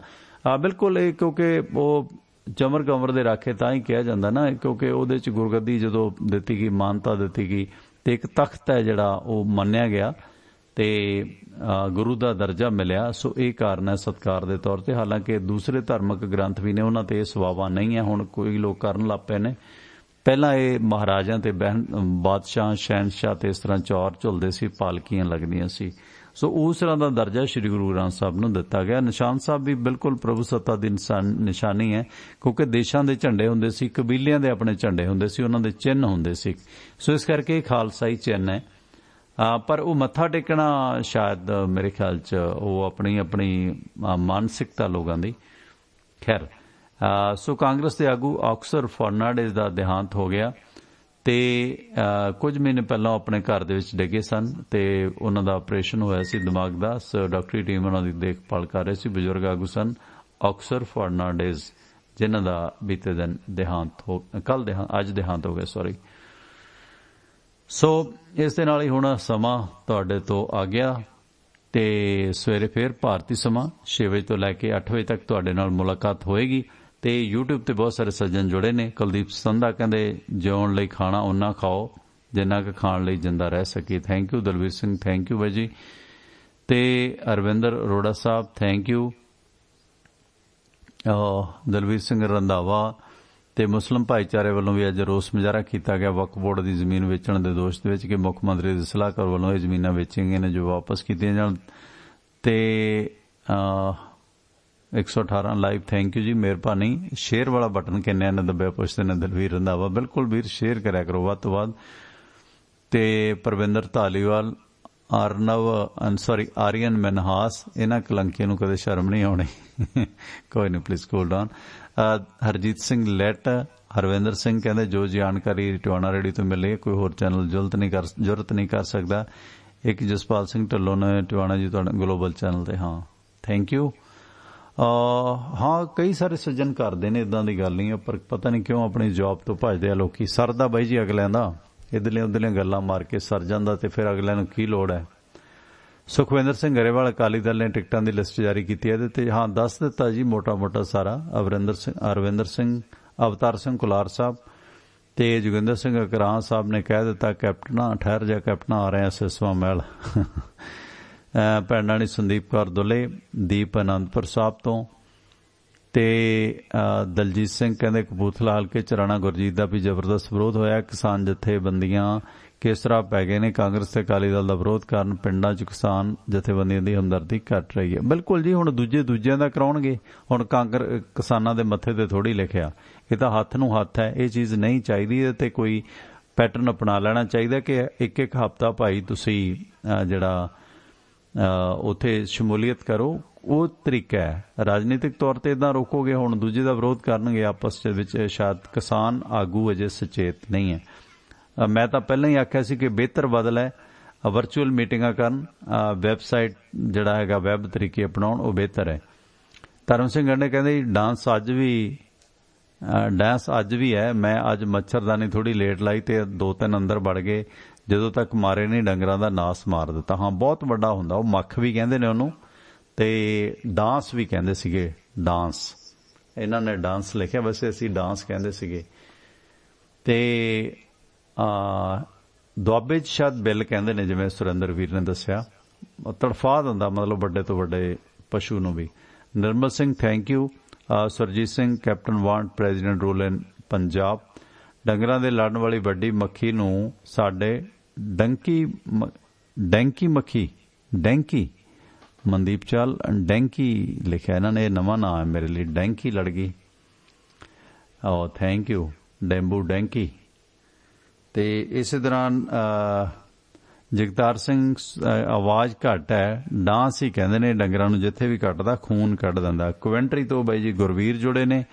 ਬਿਲਕੁਲ, ਇਹ ਕਿਉਂਕਿ ਉਹ ਚਮਰ ਕੰਵਰ ਦੇ ਰਾਖੇ ਤਾਂ ਹੀ ਕਿਹਾ ਜਾਂਦਾ ਨਾ, ਕਿਉਂਕਿ ਉਹਦੇ ਚ ਗੁਰਗੱਦੀ ਜਦੋਂ ਦਿੱਤੀ ਗਈ, ਮਾਨਤਾ ਦਿੱਤੀ ਗਈ ਤੇ ਇੱਕ ਤਖਤ ਹੈ ਜਿਹੜਾ ਉਹ ਮੰਨਿਆ ਗਿਆ ਤੇ ਗੁਰੂ ਦਾ ਦਰਜਾ ਮਿਲਿਆ। ਸੋ ਇਹ ਕਾਰਨ ਹੈ ਸਤਿਕਾਰ ਦੇ ਤੌਰ ਤੇ। ਹਾਲਾਂਕਿ ਦੂਸਰੇ ਧਾਰਮਿਕ ਗ੍ਰੰਥ ਵੀ ਨੇ, ਉਹਨਾਂ ਤੇ ਇਹ ਸਵਾਵਾਂ ਨਹੀਂ ਹੈ। ਹੁਣ ਕੋਈ ਲੋਕ ਕਰਨ ਲੱਗ ਪਏ ਨੇ। ਪਹਿਲਾਂ ਇਹ ਮਹਾਰਾਜਾਂ ਤੇ ਬਾਦਸ਼ਾਹ ਸ਼ਹਿਨਸ਼ਾਹ ਤੇ ਇਸ ਤਰ੍ਹਾਂ ਚੌਰ ਝੁਲਦੇ ਸੀ, ਪਾਲਕੀਆਂ ਲੱਗਦੀਆਂ ਸੀ। ਸੋ ਉਸ ਤਰ੍ਹਾਂ ਦਾ ਦਰਜਾ ਸ੍ਰੀ ਗੁਰੂ ਗ੍ਰੰਥ ਸਾਹਿਬ ਨੂੰ ਦਿੱਤਾ ਗਿਆ। ਨਿਸ਼ਾਨ ਸਾਹਿਬ ਵੀ ਬਿਲਕੁਲ ਪ੍ਰਭੂ ਸੱਤਾ ਦੀ ਨਿਸ਼ਾਨੀ ਹੈ, ਕਿਉਂਕਿ ਦੇਸ਼ਾਂ ਦੇ ਝੰਡੇ ਹੁੰਦੇ ਸੀ, ਕਬੀਲਿਆਂ ਦੇ ਆਪਣੇ ਝੰਡੇ ਹੁੰਦੇ ਸੀ, ਉਹਨਾਂ ਦੇ ਚਿੰਨ੍ਹ ਹੁੰਦੇ ਸੀ। ਸੋ ਇਸ ਕਰਕੇ ਇਹ ਖਾਲਸਾਈ ਚਿੰਨ੍ਹ ਹੈ। ਪਰ ਉਹ ਮੱਥਾ ਟੇਕਣਾ ਸ਼ਾਇਦ ਮੇਰੇ ਖਿਆਲ 'ਚ ਉਹ ਆਪਣੀ ਮਾਨਸਿਕਤਾ ਲੋਕਾਂ ਦੀ। ਖੈਰ, ਸੋ ਕਾਂਗਰਸ ਦੇ ਆਗੂ ਆਕਸਰ ਫਰਨਾਂਡੇਜ਼ ਦਾ ਦੇਹਾਂਤ ਹੋ ਗਿਆ ਤੇ ਕੁਝ ਮਹੀਨੇ ਪਹਿਲਾਂ ਆਪਣੇ ਘਰ ਦੇ ਵਿੱਚ ਡਿੱਗੇ ਸਨ ਤੇ ਉਹਨਾਂ ਦਾ ਆਪਰੇਸ਼ਨ ਹੋਇਆ ਸੀ ਦਿਮਾਗ ਦਾ। ਸੋ ਡਾਕਟਰੀ ਟੀਮ ਉਹਨਾਂ ਦੀ ਦੇਖਭਾਲ ਕਰ ਰਹੀ ਸੀ। ਬਜ਼ੁਰਗ ਆਗੂ ਸਨ ਆਕਸਰ ਫਰਨਾਂਡੇਜ਼, ਜਿਨ੍ਹਾਂ ਦਾ ਬੀਤੇ ਦਿਨ ਅੱਜ ਦੇਹਾਂਤ ਹੋ ਗਿਆ। ਸੋ ਇਸ ਦੇ ਨਾਲ ਹੀ ਹੁਣ ਸਮਾਂ ਤੁਹਾਡੇ ਤੋਂ ਆ ਗਿਆ ਤੇ ਸਵੇਰੇ ਫਿਰ ਭਾਰਤੀ ਸਮਾਂ 6 ਵਜੇ ਤੋਂ ਲੈ ਕੇ 8 ਵਜੇ ਤੱਕ ਤੁਹਾਡੇ ਨਾਲ ਮੁਲਾਕਾਤ ਹੋਏਗੀ। ਤੇ YouTube ਤੇ ਬਹੁਤ ਸਾਰੇ ਸੱਜਣ ਜੁੜੇ ਨੇ। ਕੁਲਦੀਪ ਸੰਧਾ ਕਹਿੰਦੇ ਜਿਉਣ ਲਈ ਖਾਣਾ ਓਨਾ ਖਾਓ ਜਿੰਨਾ ਕਿ ਖਾਣ ਲਈ ਜਿੰਦਾ ਰਹਿ ਸਕੇ। Thank you. Dalvir Singh, thank you ਬਾਈ ਜੀ। ਤੇ ਅਰਵਿੰਦਰ ਅਰੋੜਾ ਸਾਹਿਬ, ਥੈਂਕ ਯੂ। ਦਲਵੀਰ ਸਿੰਘ ਰੰਧਾਵਾ ਤੇ ਮੁਸਲਿਮ ਭਾਈਚਾਰੇ ਵੱਲੋਂ ਵੀ ਅੱਜ ਰੋਸ ਮੁਜ਼ਾਹਰਾ ਕੀਤਾ ਗਿਆ ਵਕਫ ਬੋਰਡ ਦੀ ਜ਼ਮੀਨ ਵੇਚਣ ਦੇ ਦੋਸ਼ ਦੇ ਵਿੱਚ ਕਿ ਮੁੱਖ ਮੰਤਰੀ ਦੇ ਸਲਾਹਕਾਰ ਵੱਲੋਂ ਇਹ ਜ਼ਮੀਨਾਂ ਵੇਚੀਆਂ ਗਈਆਂ ਨੇ ਜੋ ਵਾਪਸ ਕੀਤੀਆਂ ਜਾਣ। ਤੇ 118 ਲਾਈਵ, ਥੈਂਕ ਯੂ ਜੀ, ਮਿਹਰਬਾਨੀ। ਸ਼ੇਅਰ ਵਾਲਾ ਬਟਨ ਕਿੰਨਿਆਂ ਨੇ ਦੱਬਿਆ ਪੁੱਛਦੇ ਨੇ ਦਲਵੀਰ ਰੰਧਾਵਾ। ਬਿਲਕੁਲ ਵੀਰ, ਸ਼ੇਅਰ ਕਰਿਆ ਕਰੋ ਵੱਧ ਤੋਂ ਵੱਧ। ਤੇ ਪਰਵਿੰਦਰ ਧਾਲੀਵਾਲ, ਆਰੀਅਨ ਮਨਹਾਸ, ਇਹਨਾਂ ਕਲੰਕੀਆਂ ਨੂੰ ਕਦੇ ਸ਼ਰਮ ਨਹੀਂ ਆਉਣੀ। ਕੋਈ ਨਹੀਂ, please cool down. Harjeet Singh ਲੈਟ, ਹਰਵਿੰਦਰ ਸਿੰਘ ਕਹਿੰਦੇ ਜੋ ਜਾਣਕਾਰੀ ਟਿਵਾਣਾ ਰੇਡੀ ਤੋਂ ਮਿਲੀ ਕੋਈ ਹੋਰ ਚੈਨਲ ਜੁਰਤ ਨਹੀਂ ਕਰ ਸਕਦਾ। ਇੱਕ ਜਸਪਾਲ ਸਿੰਘ ਢੱਲੋਂ ਨੇ ਟਿਵਾਣਾ ਜੀ ਤੁਹਾਡਾ ਗਲੋਬਲ ਚੈਨਲ ਤੇ। ਹਾਂ, ਥੈਂਕ ਯੂ। ਹਾਂ, ਕਈ ਸਾਰੇ ਸੱਜਣ ਕਰਦੇ ਨੇ, ਇਦਾਂ ਦੀ ਗੱਲ ਨਹੀਂ, ਪਰ ਪਤਾ ਨਹੀਂ ਕਿਉਂ ਆਪਣੀ ਜੌਬ ਤੋਂ ਭੱਜਦੇ ਆ ਲੋਕੀ। ਸਰਦਾ ਬਾਈ ਜੀ ਅਗਲਿਆਂ ਦਾ, ਇਧਰਲੀਆਂ ਉਧਰਲੀਆਂ ਗੱਲਾਂ ਮਾਰ ਕੇ ਸਰ ਜਾਂਦਾ ਤੇ ਫਿਰ ਅਗਲਿਆਂ ਨੂੰ ਕੀ ਲੋੜ ਹੈ। ਸੁਖਵਿੰਦਰ ਸਿੰਘ ਗਰੇਵਾਲ, ਅਕਾਲੀ ਦਲ ਨੇ ਟਿਕਟਾਂ ਦੀ ਲਿਸਟ ਜਾਰੀ ਕੀਤੀ ਹੈ ਇਹਦੇ ਤੇ। ਹਾਂ, ਦੱਸ ਦਿੱਤਾ ਜੀ ਮੋਟਾ ਸਾਰਾ। ਅਰਵਿੰਦਰ ਸਿੰਘ, ਅਵਤਾਰ ਸਿੰਘ ਕੁਲਾਰ ਸਾਹਿਬ ਤੇ ਜੋਗਿੰਦਰ ਸਿੰਘ ਅਕਰਾਂ ਸਾਹਿਬ ਨੇ ਕਹਿ ਦਿੱਤਾ ਕੈਪਟਨਾਂ ਠਹਿਰ ਜਾ, ਕੈਪਟਨਾਂ ਆ ਰਹੇ ਸਿਸਵਾ ਮਹਿਲ। ਭੈਣਾਂ ਸੰਦੀਪ ਕੌਰ ਦੁੱਲੇ, ਦੀਪ ਅਨੰਦਪੁਰ ਸਾਹਿਬ ਤੋਂ। ਤੇ ਦਲਜੀਤ ਸਿੰਘ ਕਹਿੰਦੇ ਕਪੂਰਥਲਾ ਹਲਕੇ ਚ ਰਾਣਾ ਗੁਰਜੀਤ ਦਾ ਵੀ ਜ਼ਬਰਦਸਤ ਵਿਰੋਧ ਹੋਇਆ। ਕਿਸਾਨ ਜਥੇਬੰਦੀਆਂ ਕਿਸ ਤਰ੍ਹਾਂ ਪੈ ਗਏ ਨੇ ਕਾਂਗਰਸ ਤੇ ਅਕਾਲੀ ਦਲ ਦਾ ਵਿਰੋਧ ਕਾਰਨ ਪਿੰਡਾਂ ਚ ਕਿਸਾਨ ਜਥੇਬੰਦੀਆਂ ਦੀ ਹਮਦਰਦੀ ਘਟ ਰਹੀ ਹੈ। ਬਿਲਕੁਲ ਜੀ, ਹੁਣ ਦੂਜਿਆਂ ਦਾ ਕਰਾਉਣਗੇ। ਹੁਣ ਕਿਸਾਨਾਂ ਦੇ ਮੱਥੇ ਤੇ ਥੋੜੀ ਲਿਖਿਆ, ਇਹ ਤਾਂ ਹੱਥ ਨੂੰ ਹੱਥ ਹੈ, ਇਹ ਚੀਜ਼ ਨਹੀਂ ਚਾਹੀਦੀ। ਇਹਦੇ ਤੇ ਕੋਈ ਪੈਟਰਨ ਅਪਣਾ ਲੈਣਾ ਚਾਹੀਦਾ ਕਿ ਇੱਕ ਹਫ਼ਤਾ ਭਾਈ ਤੁਸੀਂ ਜਿਹੜਾ ਉੱਥੇ ਸ਼ਮੂਲੀਅਤ ਕਰੋ। ਉਹ ਤਰੀਕਾ ਹੈ। ਰਾਜਨੀਤਿਕ ਤੌਰ ਤੇ ਇਦਾਂ ਰੋਕੋਗੇ, ਹੁਣ ਦੂਜੇ ਦਾ ਵਿਰੋਧ ਕਰਨਗੇ ਆਪਸ ਵਿੱਚ, ਸ਼ਾਇਦ ਕਿਸਾਨ ਆਗੂ ਅਜੇ ਸੁਚੇਤ ਨਹੀਂ ਹੈ। ਮੈਂ ਤਾਂ ਪਹਿਲਾਂ ਹੀ ਆਖਿਆ ਸੀ ਕਿ ਬਿਹਤਰ ਬਦਲ ਹੈ ਵਰਚੁਅਲ ਮੀਟਿੰਗਾਂ ਕਰਨ, ਵੈਬਸਾਈਟ ਜਿਹੜਾ ਹੈਗਾ ਵੈਬ ਤਰੀਕੇ ਅਪਣਾਉਣ, ਉਹ ਬਿਹਤਰ ਹੈ। ਧਰਮ ਸਿੰਘ ਗੰਡੇ ਕਹਿੰਦੇ ਡਾਂਸ ਅੱਜ ਵੀ ਹੈ। ਮੈਂ ਅੱਜ ਮੱਛਰਦਾਨੀ ਥੋੜੀ ਲੇਟ ਲਾਈ ਤੇ 2-3 ਅੰਦਰ ਵੜ ਗਏ, ਜਦੋਂ ਤੱਕ ਮਾਰੇ ਨਹੀਂ ਡੰਗਰਾਂ ਦਾ ਨਾਸ ਮਾਰ ਦਿੱਤਾ। ਹਾਂ, ਬਹੁਤ ਵੱਡਾ ਹੁੰਦਾ ਉਹ, ਮੱਖ ਵੀ ਕਹਿੰਦੇ ਨੇ ਉਹਨੂੰ, ਤੇ ਡਾਂਸ ਵੀ ਕਹਿੰਦੇ ਸੀਗੇ। ਡਾਂਸ ਇਹਨਾਂ ਨੇ ਡਾਂਸ ਲਿਖਿਆ, ਵੈਸੇ ਅਸੀਂ ਡਾਂਸ ਕਹਿੰਦੇ ਸੀਗੇ। ਤੇ ਦੁਆਬੇ 'ਚ ਸ਼ਾਇਦ ਬਿੱਲ ਕਹਿੰਦੇ ਨੇ, ਜਿਵੇਂ ਸੁਰਿੰਦਰ ਵੀਰ ਨੇ ਦੱਸਿਆ। ਤੜਫਾ ਦਿੰਦਾ ਮਤਲਬ ਵੱਡੇ ਤੋਂ ਵੱਡੇ ਪਸ਼ੂ ਨੂੰ ਵੀ। Nirmal Singh thank you. Surjit Singh captain want president rule in Punjab. ਡੰਗਰਾਂ ਦੇ ਲੜਨ ਵਾਲੀ ਵੱਡੀ ਮੱਖੀ ਨੂੰ ਸਾਡੇ ਡੈਂਕੀ ਮਨਦੀਪ ਚਾਲ ਡੈਂਕੀ ਲਿਖਿਆ ਇਹਨਾਂ ਨੇ, ਇਹ ਨਵਾਂ ਨਾਮ ਹੈ ਮੇਰੇ ਲਈ। ਡੈਂਕੀ ਲੜ ਗਈ। ਥੈਂਕ ਯੂ ਡੈਂਬੂ ਡੈਂਕੀ। ਤੇ ਇਸੇ ਦੌਰਾਨ ਜਗਤਾਰ ਸਿੰਘ ਆਵਾਜ਼ ਘੱਟ ਹੈ, ਡਾਂਸ ਹੀ ਕਹਿੰਦੇ ਨੇ ਡੰਗਰਾਂ ਨੂੰ, ਜਿੱਥੇ ਵੀ ਕੱਟਦਾ ਖੂਨ ਕੱਢ ਦਿੰਦਾ। ਕੁਵੈਂਟਰੀ ਤੋਂ ਬਾਈ ਜੀ ਗੁਰਵੀਰ ਜੁੜੇ ਨੇ।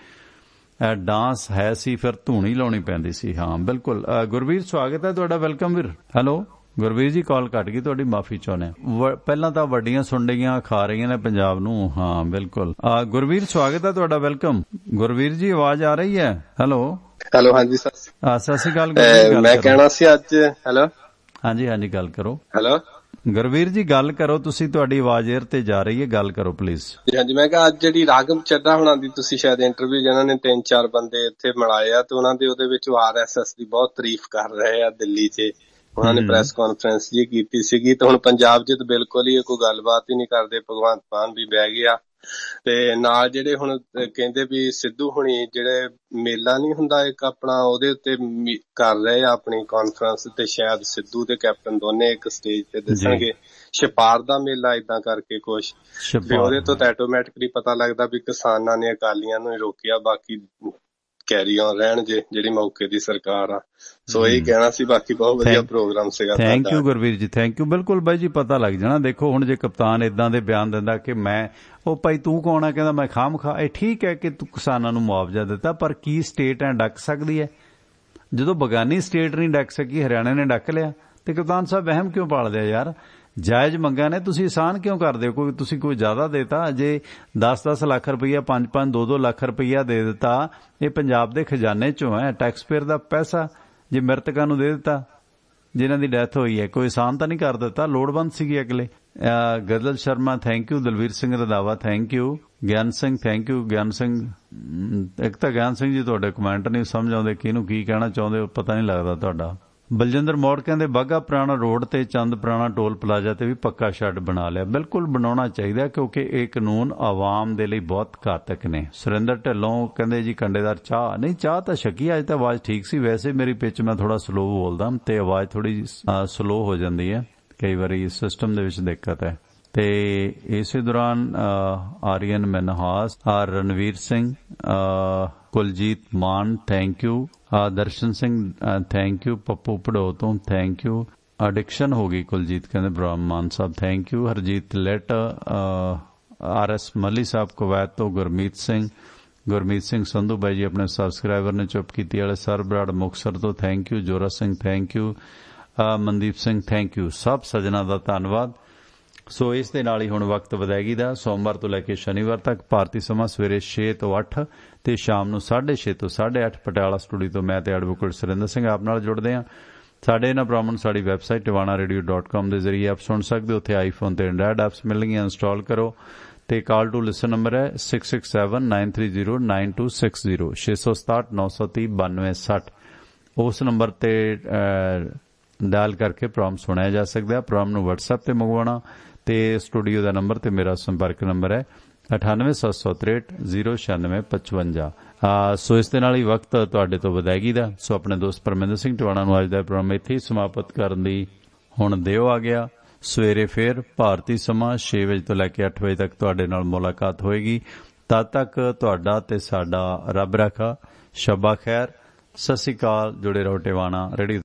ਡਾਂਸ ਹੈ ਸੀ ਫਿਰ ਧੂਣੀ ਲਾਉਣੀ ਪੈਂਦੀ ਸੀ। ਹਾਂ ਬਿਲਕੁਲ ਗੁਰਵੀਰ, ਸਵਾਗਤ ਹੈ ਤੁਹਾਡਾ, ਵੈਲਕਮ ਵੀਰ। ਹੈਲੋ ਗੁਰਵੀਰ ਜੀ, ਕਾਲ ਕੱਟ ਗਈ ਤੁਹਾਡੀ, ਮਾਫੀ ਚਾਹੁੰਦੇ। ਪਹਿਲਾਂ ਤਾਂ ਵੱਡੀਆਂ ਸੁੰਡੀਆਂ ਖਾ ਰਹੀਆਂ ਨੇ ਪੰਜਾਬ ਨੂੰ। ਹਾਂ ਬਿਲਕੁਲ ਗੁਰਵੀਰ, ਸਵਾਗਤ ਹੈ ਤੁਹਾਡਾ, ਵੈਲਕਮ। ਗੁਰਵੀਰ ਜੀ ਆਵਾਜ਼ ਆ ਰਹੀ ਹੈ? ਹੈਲੋ ਹਾਂਜੀ ਸਰ, ਸਤਿ ਸ਼੍ਰੀ ਅਕਾਲ। ਮੈਂ ਕਹਿਣਾ ਸੀ ਅੱਜ, ਹੈਲੋ ਹਾਂਜੀ ਗੱਲ ਕਰੋ। ਹੈਲੋ ਗੁਰਵੀਰ ਜੀ ਗੱਲ ਕਰੋ, ਤੁਸੀਂ, ਤੁਹਾਡੀ ਆਵਾਜ਼ ਏਅਰ ਤੇ ਜਾ ਰਹੀ ਹੈ, ਗੱਲ ਕਰੋ ਪਲੀਜ਼। ਹਾਂਜੀ ਮੈਂ ਕਿਹਾ ਅੱਜ ਜਿਹੜੀ ਰਾਘਵ ਚੱਡਾ ਹੁਣਾਂ ਦੀ ਤੁਸੀਂ ਸ਼ਾਇਦ ਇੰਟਰਵਿਊ, ਜਿਹਨਾਂ ਨੇ 3-4 ਬੰਦੇ ਇੱਥੇ ਮਿਲਾਏ ਆ, ਤੇ ਉਹਨਾਂ ਦੇ ਉਹਦੇ ਵਿੱਚ RSS ਦੀ ਬਹੁਤ ਤਾਰੀਫ ਕਰ ਰਹੇ ਆ ਦਿੱਲੀ 'ਚ। ਉਹਨਾਂ ਨੇ ਪ੍ਰੈਸ ਕਾਨਫਰੰਸ ਜੀ ਕੀਤੀ ਸੀਗੀ, ਤੇ ਹੁਣ ਪੰਜਾਬ 'ਚ ਤਾਂ ਬਿਲਕੁਲ ਹੀ ਕੋਈ ਗੱਲਬਾਤ ਹੀ ਨਹੀਂ ਕਰਦੇ। ਭਗਵੰਤ ਮਾਨ ਵੀ ਬਹਿ ਗਿਆ, ਤੇ ਨਾਲ ਜਿਹੜੇ ਹੁਣ ਕਹਿੰਦੇ ਵੀ ਸਿੱਧੂ ਹੁਣੀ ਜਿਹੜੇ ਮੇਲਾ ਨਹੀਂ ਹੁੰਦਾ ਇੱਕ ਆਪਣਾ, ਉਹਦੇ ਉੱਤੇ ਕਰ ਰਹੇ ਆ ਆਪਣੀ ਕਾਨਫਰੰਸ, ਤੇ ਸ਼ਾਇਦ ਸਿੱਧੂ ਤੇ ਕੈਪਟਨ ਦੋਨੇ ਇੱਕ ਸਟੇਜ ਤੇ ਦੱਸਣਗੇ। ਛਪਾਰ ਦਾ ਮੇਲਾ ਏਦਾਂ ਕਰਕੇ ਕੁਛ, ਵੀ ਉਹਦੇ ਤੋਂ ਤਾਂ ਆਟੋਮੈਟਿਕਲੀ ਪਤਾ ਲੱਗਦਾ ਵੀ ਕਿਸਾਨਾਂ ਨੇ ਅਕਾਲੀਆਂ ਨੂੰ ਹੀ ਰੋਕਿਆ, ਬਾਕੀ ਕੈਰੀ ਔਨ ਰਹਿਣ ਜਿਹੜੀ ਮੌਕੇ ਦੀ ਸਰਕਾਰ ਆ। ਸੋ ਇਹ ਕਹਿਣਾ ਸੀ, ਬਾਕੀ ਬਹੁਤ ਵਧੀਆ ਪ੍ਰੋਗਰਾਮ ਸੀਗਾ। ਥੈਂਕ ਯੂ ਗੁਰਵੀਰ ਜੀ, ਥੈਂਕ ਯੂ। ਬਿਲਕੁਲ ਬਾਈ ਜੀ, ਪਤਾ ਲੱਗ ਜਾਣਾ। ਦੇਖੋ ਹੁਣ ਜੇ ਕਪਤਾਨ ਇਦਾਂ ਦੇ ਬਿਆਨ ਦਿੰਦਾ ਕਿ ਮੈਂ, ਉਹ ਭਾਈ ਤੂੰ ਕੌਣ ਆ, ਕਹਿੰਦਾ ਮੈਂ ਖਾਮਖਾ, ਇਹ ਠੀਕ ਹੈ ਕਿ ਤੂੰ ਕਿਸਾਨਾਂ ਨੂੰ ਮੁਆਵਜ਼ਾ ਦਿੱਤਾ, ਪਰ ਕੀ ਸਟੇਟ ਐ ਡੱਕ ਸਕਦੀ ਹੈ? ਜਦੋਂ ਬਗਾਨੀ ਸਟੇਟ ਨਹੀਂ ਡੱਕ ਸਕੀ, ਹਰਿਆਣਾ ਨੇ ਡੱਕ ਲਿਆ, ਤੇ ਕਪਤਾਨ ਸਾਹਿਬ ਵਹਿਮ ਕਿਉਂ ਪਾਲਦੇ ਆ ਯਾਰ? ਜਾਇਜ਼ ਮੰਗਾਂ ਨੇ, ਤੁਸੀਂ ਆਸਾਨ ਕਿਉਂ ਕਰਦੇ ਹੋ? ਤੁਸੀਂ ਕੋਈ ਜ਼ਿਆਦਾ ਦੇਤਾ, ਜੇ 10-10 ਲੱਖ ਰੁਪਈਆ, 5-5, 2-2 ਲੱਖ ਰੁਪਈਆ ਦੇ ਦਿੱਤਾ, ਇਹ ਪੰਜਾਬ ਦੇ ਖਜ਼ਾਨੇ ਚੋਂ ਹੈ, ਟੈਕਸ ਪੇਅਰ ਦਾ ਪੈਸਾ। ਜੇ ਮ੍ਰਿਤਕਾਂ ਨੂੰ ਦੇ ਦਿੱਤਾ, ਜਿਨ੍ਹਾਂ ਦੀ ਡੈਥ ਹੋਈ ਹੈ, ਕੋਈ ਆਸਾਨ ਤਾਂ ਨਹੀਂ ਕਰ ਦਿੱਤਾ, ਲੋੜਵੰਦ ਸੀਗੀ ਅਗਲੇ। Ghazal Sharma thank you. Dalvir Singh Randhawa thank you. Gian Singh thank you. Gian Singh, ਇੱਕ ਤਾਂ ਗਿਆਨ ਸਿੰਘ ਜੀ ਤੁਹਾਡੇ ਕਮੈਂਟ ਨਹੀਂ ਸਮਝ ਆਉਂਦੇ, ਕਿਹਨੂੰ ਕੀ ਕਹਿਣਾ ਚਾਹੁੰਦੇ ਹੋ ਪਤਾ ਨਹੀਂ ਲੱਗਦਾ ਤੁਹਾਡਾ। ਬਲਜਿੰਦਰ ਮੋੜ ਕਹਿੰਦੇ ਬਾਘਾ ਪੁਰਾਣਾ ਰੋਡ ਤੇ ਚੰਦ ਪੁਰਾਣਾ ਟੋਲ ਪਲਾਜ਼ਾ ਤੇ ਵੀ ਪੱਕਾ ਸ਼ੈੱਡ ਬਣਾ ਲਿਆ। ਬਿਲਕੁਲ ਬਣਾਉਣਾ ਚਾਹੀਦਾ, ਕਿਉਂਕਿ ਇਹ ਕਾਨੂੰਨ ਆਵਾਮ ਦੇ ਲਈ ਬਹੁਤ ਘਾਤਕ ਨੇ। ਸੁਰਿੰਦਰ ਢਿੱਲੋਂ ਕਹਿੰਦੇ ਜੀ ਕੰਡੇਦਾਰ ਚਾਹ ਨਹੀਂ, ਚਾਹ ਤਾਂ ਛਕੀ, ਅੱਜ ਤਾਂ ਆਵਾਜ਼ ਠੀਕ ਸੀ। ਵੈਸੇ ਮੇਰੀ ਪਿੱਚ ਮੈਂ ਥੋੜਾ ਸਲੋ ਬੋਲਦਾ ਤੇ ਆਵਾਜ਼ ਥੋੜੀ ਸਲੋ ਹੋ ਜਾਂਦੀ ਹੈ, ਕਈ ਵਾਰੀ ਸਿਸਟਮ ਦੇ ਵਿੱਚ ਦਿੱਕਤ ਹੈ। ਤੇ ਇਸੇ ਦੌਰਾਨ Aryan Manhas, Ranveer Singh, Kuljeet Maan thank you. Darshan Singh thank you. Pappu ਪੜੋ ਤੋਂ ਥੈਂਕ ਯੂ। ਐਡਿਕਸ਼ਨ ਹੋ ਗਈ ਕੁਲਜੀਤ ਕਹਿੰਦੇ ਬ੍ਰਹਮ ਮਾਨ ਸਾਹਿਬ ਥੈਂਕ ਯੂ। ਹਰਜੀਤ ਲੈਟ, RS ਮੱਲੀ ਸਾਹਿਬ ਕੁਵੈਤ ਤੋਂ, ਗੁਰਮੀਤ ਸਿੰਘ ਸੰਧੂ ਬਾਈ ਜੀ ਆਪਣੇ ਸਬਸਕ੍ਰਾਈਬਰ ਨੇ ਚੁੱਪ ਕੀਤੀ ਵਾਲੇ, ਸਰ ਬਰਾੜ ਮੁਕਤਸਰ ਤੋਂ thank you. Jora Singh thank you. Mandeep Singh thank you. ਸਭ ਸੱਜਣਾ ਦਾ ਧੰਨਵਾਦ। ਸੋ ਇਸ ਦੇ ਨਾਲ ਹੀ ਹੁਣ ਵਕਤ ਵਿਦਾਇਗੀ ਦਾ, ਸੋਮਵਾਰ ਤੋਂ ਲੈ ਕੇ ਸ਼ਨੀਵਾਰ ਤੱਕ ਭਾਰਤੀ ਸਮਾਂ ਸਵੇਰੇ 6 ਤੋਂ 8 ਤੇ ਸ਼ਾਮ ਨੂੰ 6:30 ਤੋਂ 8:30 ਪਟਿਆਲਾ ਸਟੂਡੀਓ ਤੋਂ ਮੈਂ ਤੇ ਐਡਵੋਕੇਟ ਸੁਰਿੰਦਰ ਸਿੰਘ ਆਪ ਨਾਲ ਜੁੜਦੇ ਹਾਂ। ਸਾਡੇ ਇਹਨਾਂ ਪ੍ਰੋਗਰਾਮਾਂ ਨੂੰ ਸਾਡੀ ਵੈਬਸਾਈਟ tivanaradio.com ਦੇ ਜ਼ਰੀਏ ਆਪ ਸੁਣ ਸਕਦੇ ਹੋ। ਉੱਥੇ ਆਈਫੋਨ ਤੇ ਐਂਡਰਾਇਡ ਐਪਸ ਮਿਲਣਗੀਆਂ, ਇੰਸਟਾਲ ਕਰੋ। ਤੇ ਕਾਲ ਟੂ ਲਿਸਨ ਨੰਬਰ ਹੈ 6679309260 667-930-9260। ਉਸ ਨੰਬਰ ਤੇ ਡਾਇਲ ਕਰਕੇ ਪ੍ਰੋਗਰਾਮ ਸੁਣਿਆ ਜਾ ਸਕਦਾ। ਪ੍ਰੋਗਰਾਮ ਨੂੰ WhatsApp ਤੇ ਮੰਗਵਾਉਣਾ ਤੇ ਸਟੂਡੀਓ ਦਾ ਨੰਬਰ ਤੇ ਮੇਰਾ ਸੰਪਰਕ ਨੰਬਰ ਹੈ 9876309655। ਸੋ ਇਸ ਦੇ ਨਾਲ ਹੀ ਵਕਤ ਤੁਹਾਡੇ ਤੋਂ ਵਿਦਾਇਗੀ ਦਾ। ਸੋ ਆਪਣੇ ਦੋਸਤ ਪਰਮਿੰਦਰ ਸਿੰਘ ਟਿਵਾਣਾ ਨੂੰ ਅੱਜ ਦਾ ਪ੍ਰੋਗਰਾਮ ਇੱਥੇ ਹੀ ਸਮਾਪਤ ਕਰਨ ਦੀ ਹੁਣ ਦਿਓ ਆ ਗਿਆ। ਸਵੇਰੇ ਫੇਰ ਭਾਰਤੀ ਸਮਾਂ 6 ਵਜੇ ਤੋਂ ਲੈ ਕੇ 8 ਵਜੇ ਤੱਕ ਤੁਹਾਡੇ ਨਾਲ ਮੁਲਾਕਾਤ ਹੋਏਗੀ। तद तक तुहाडा ते साडा रब रखा। शब्बा खैर। सत श्री अकाल। जुड़े रहो टिवाणा रेडियो।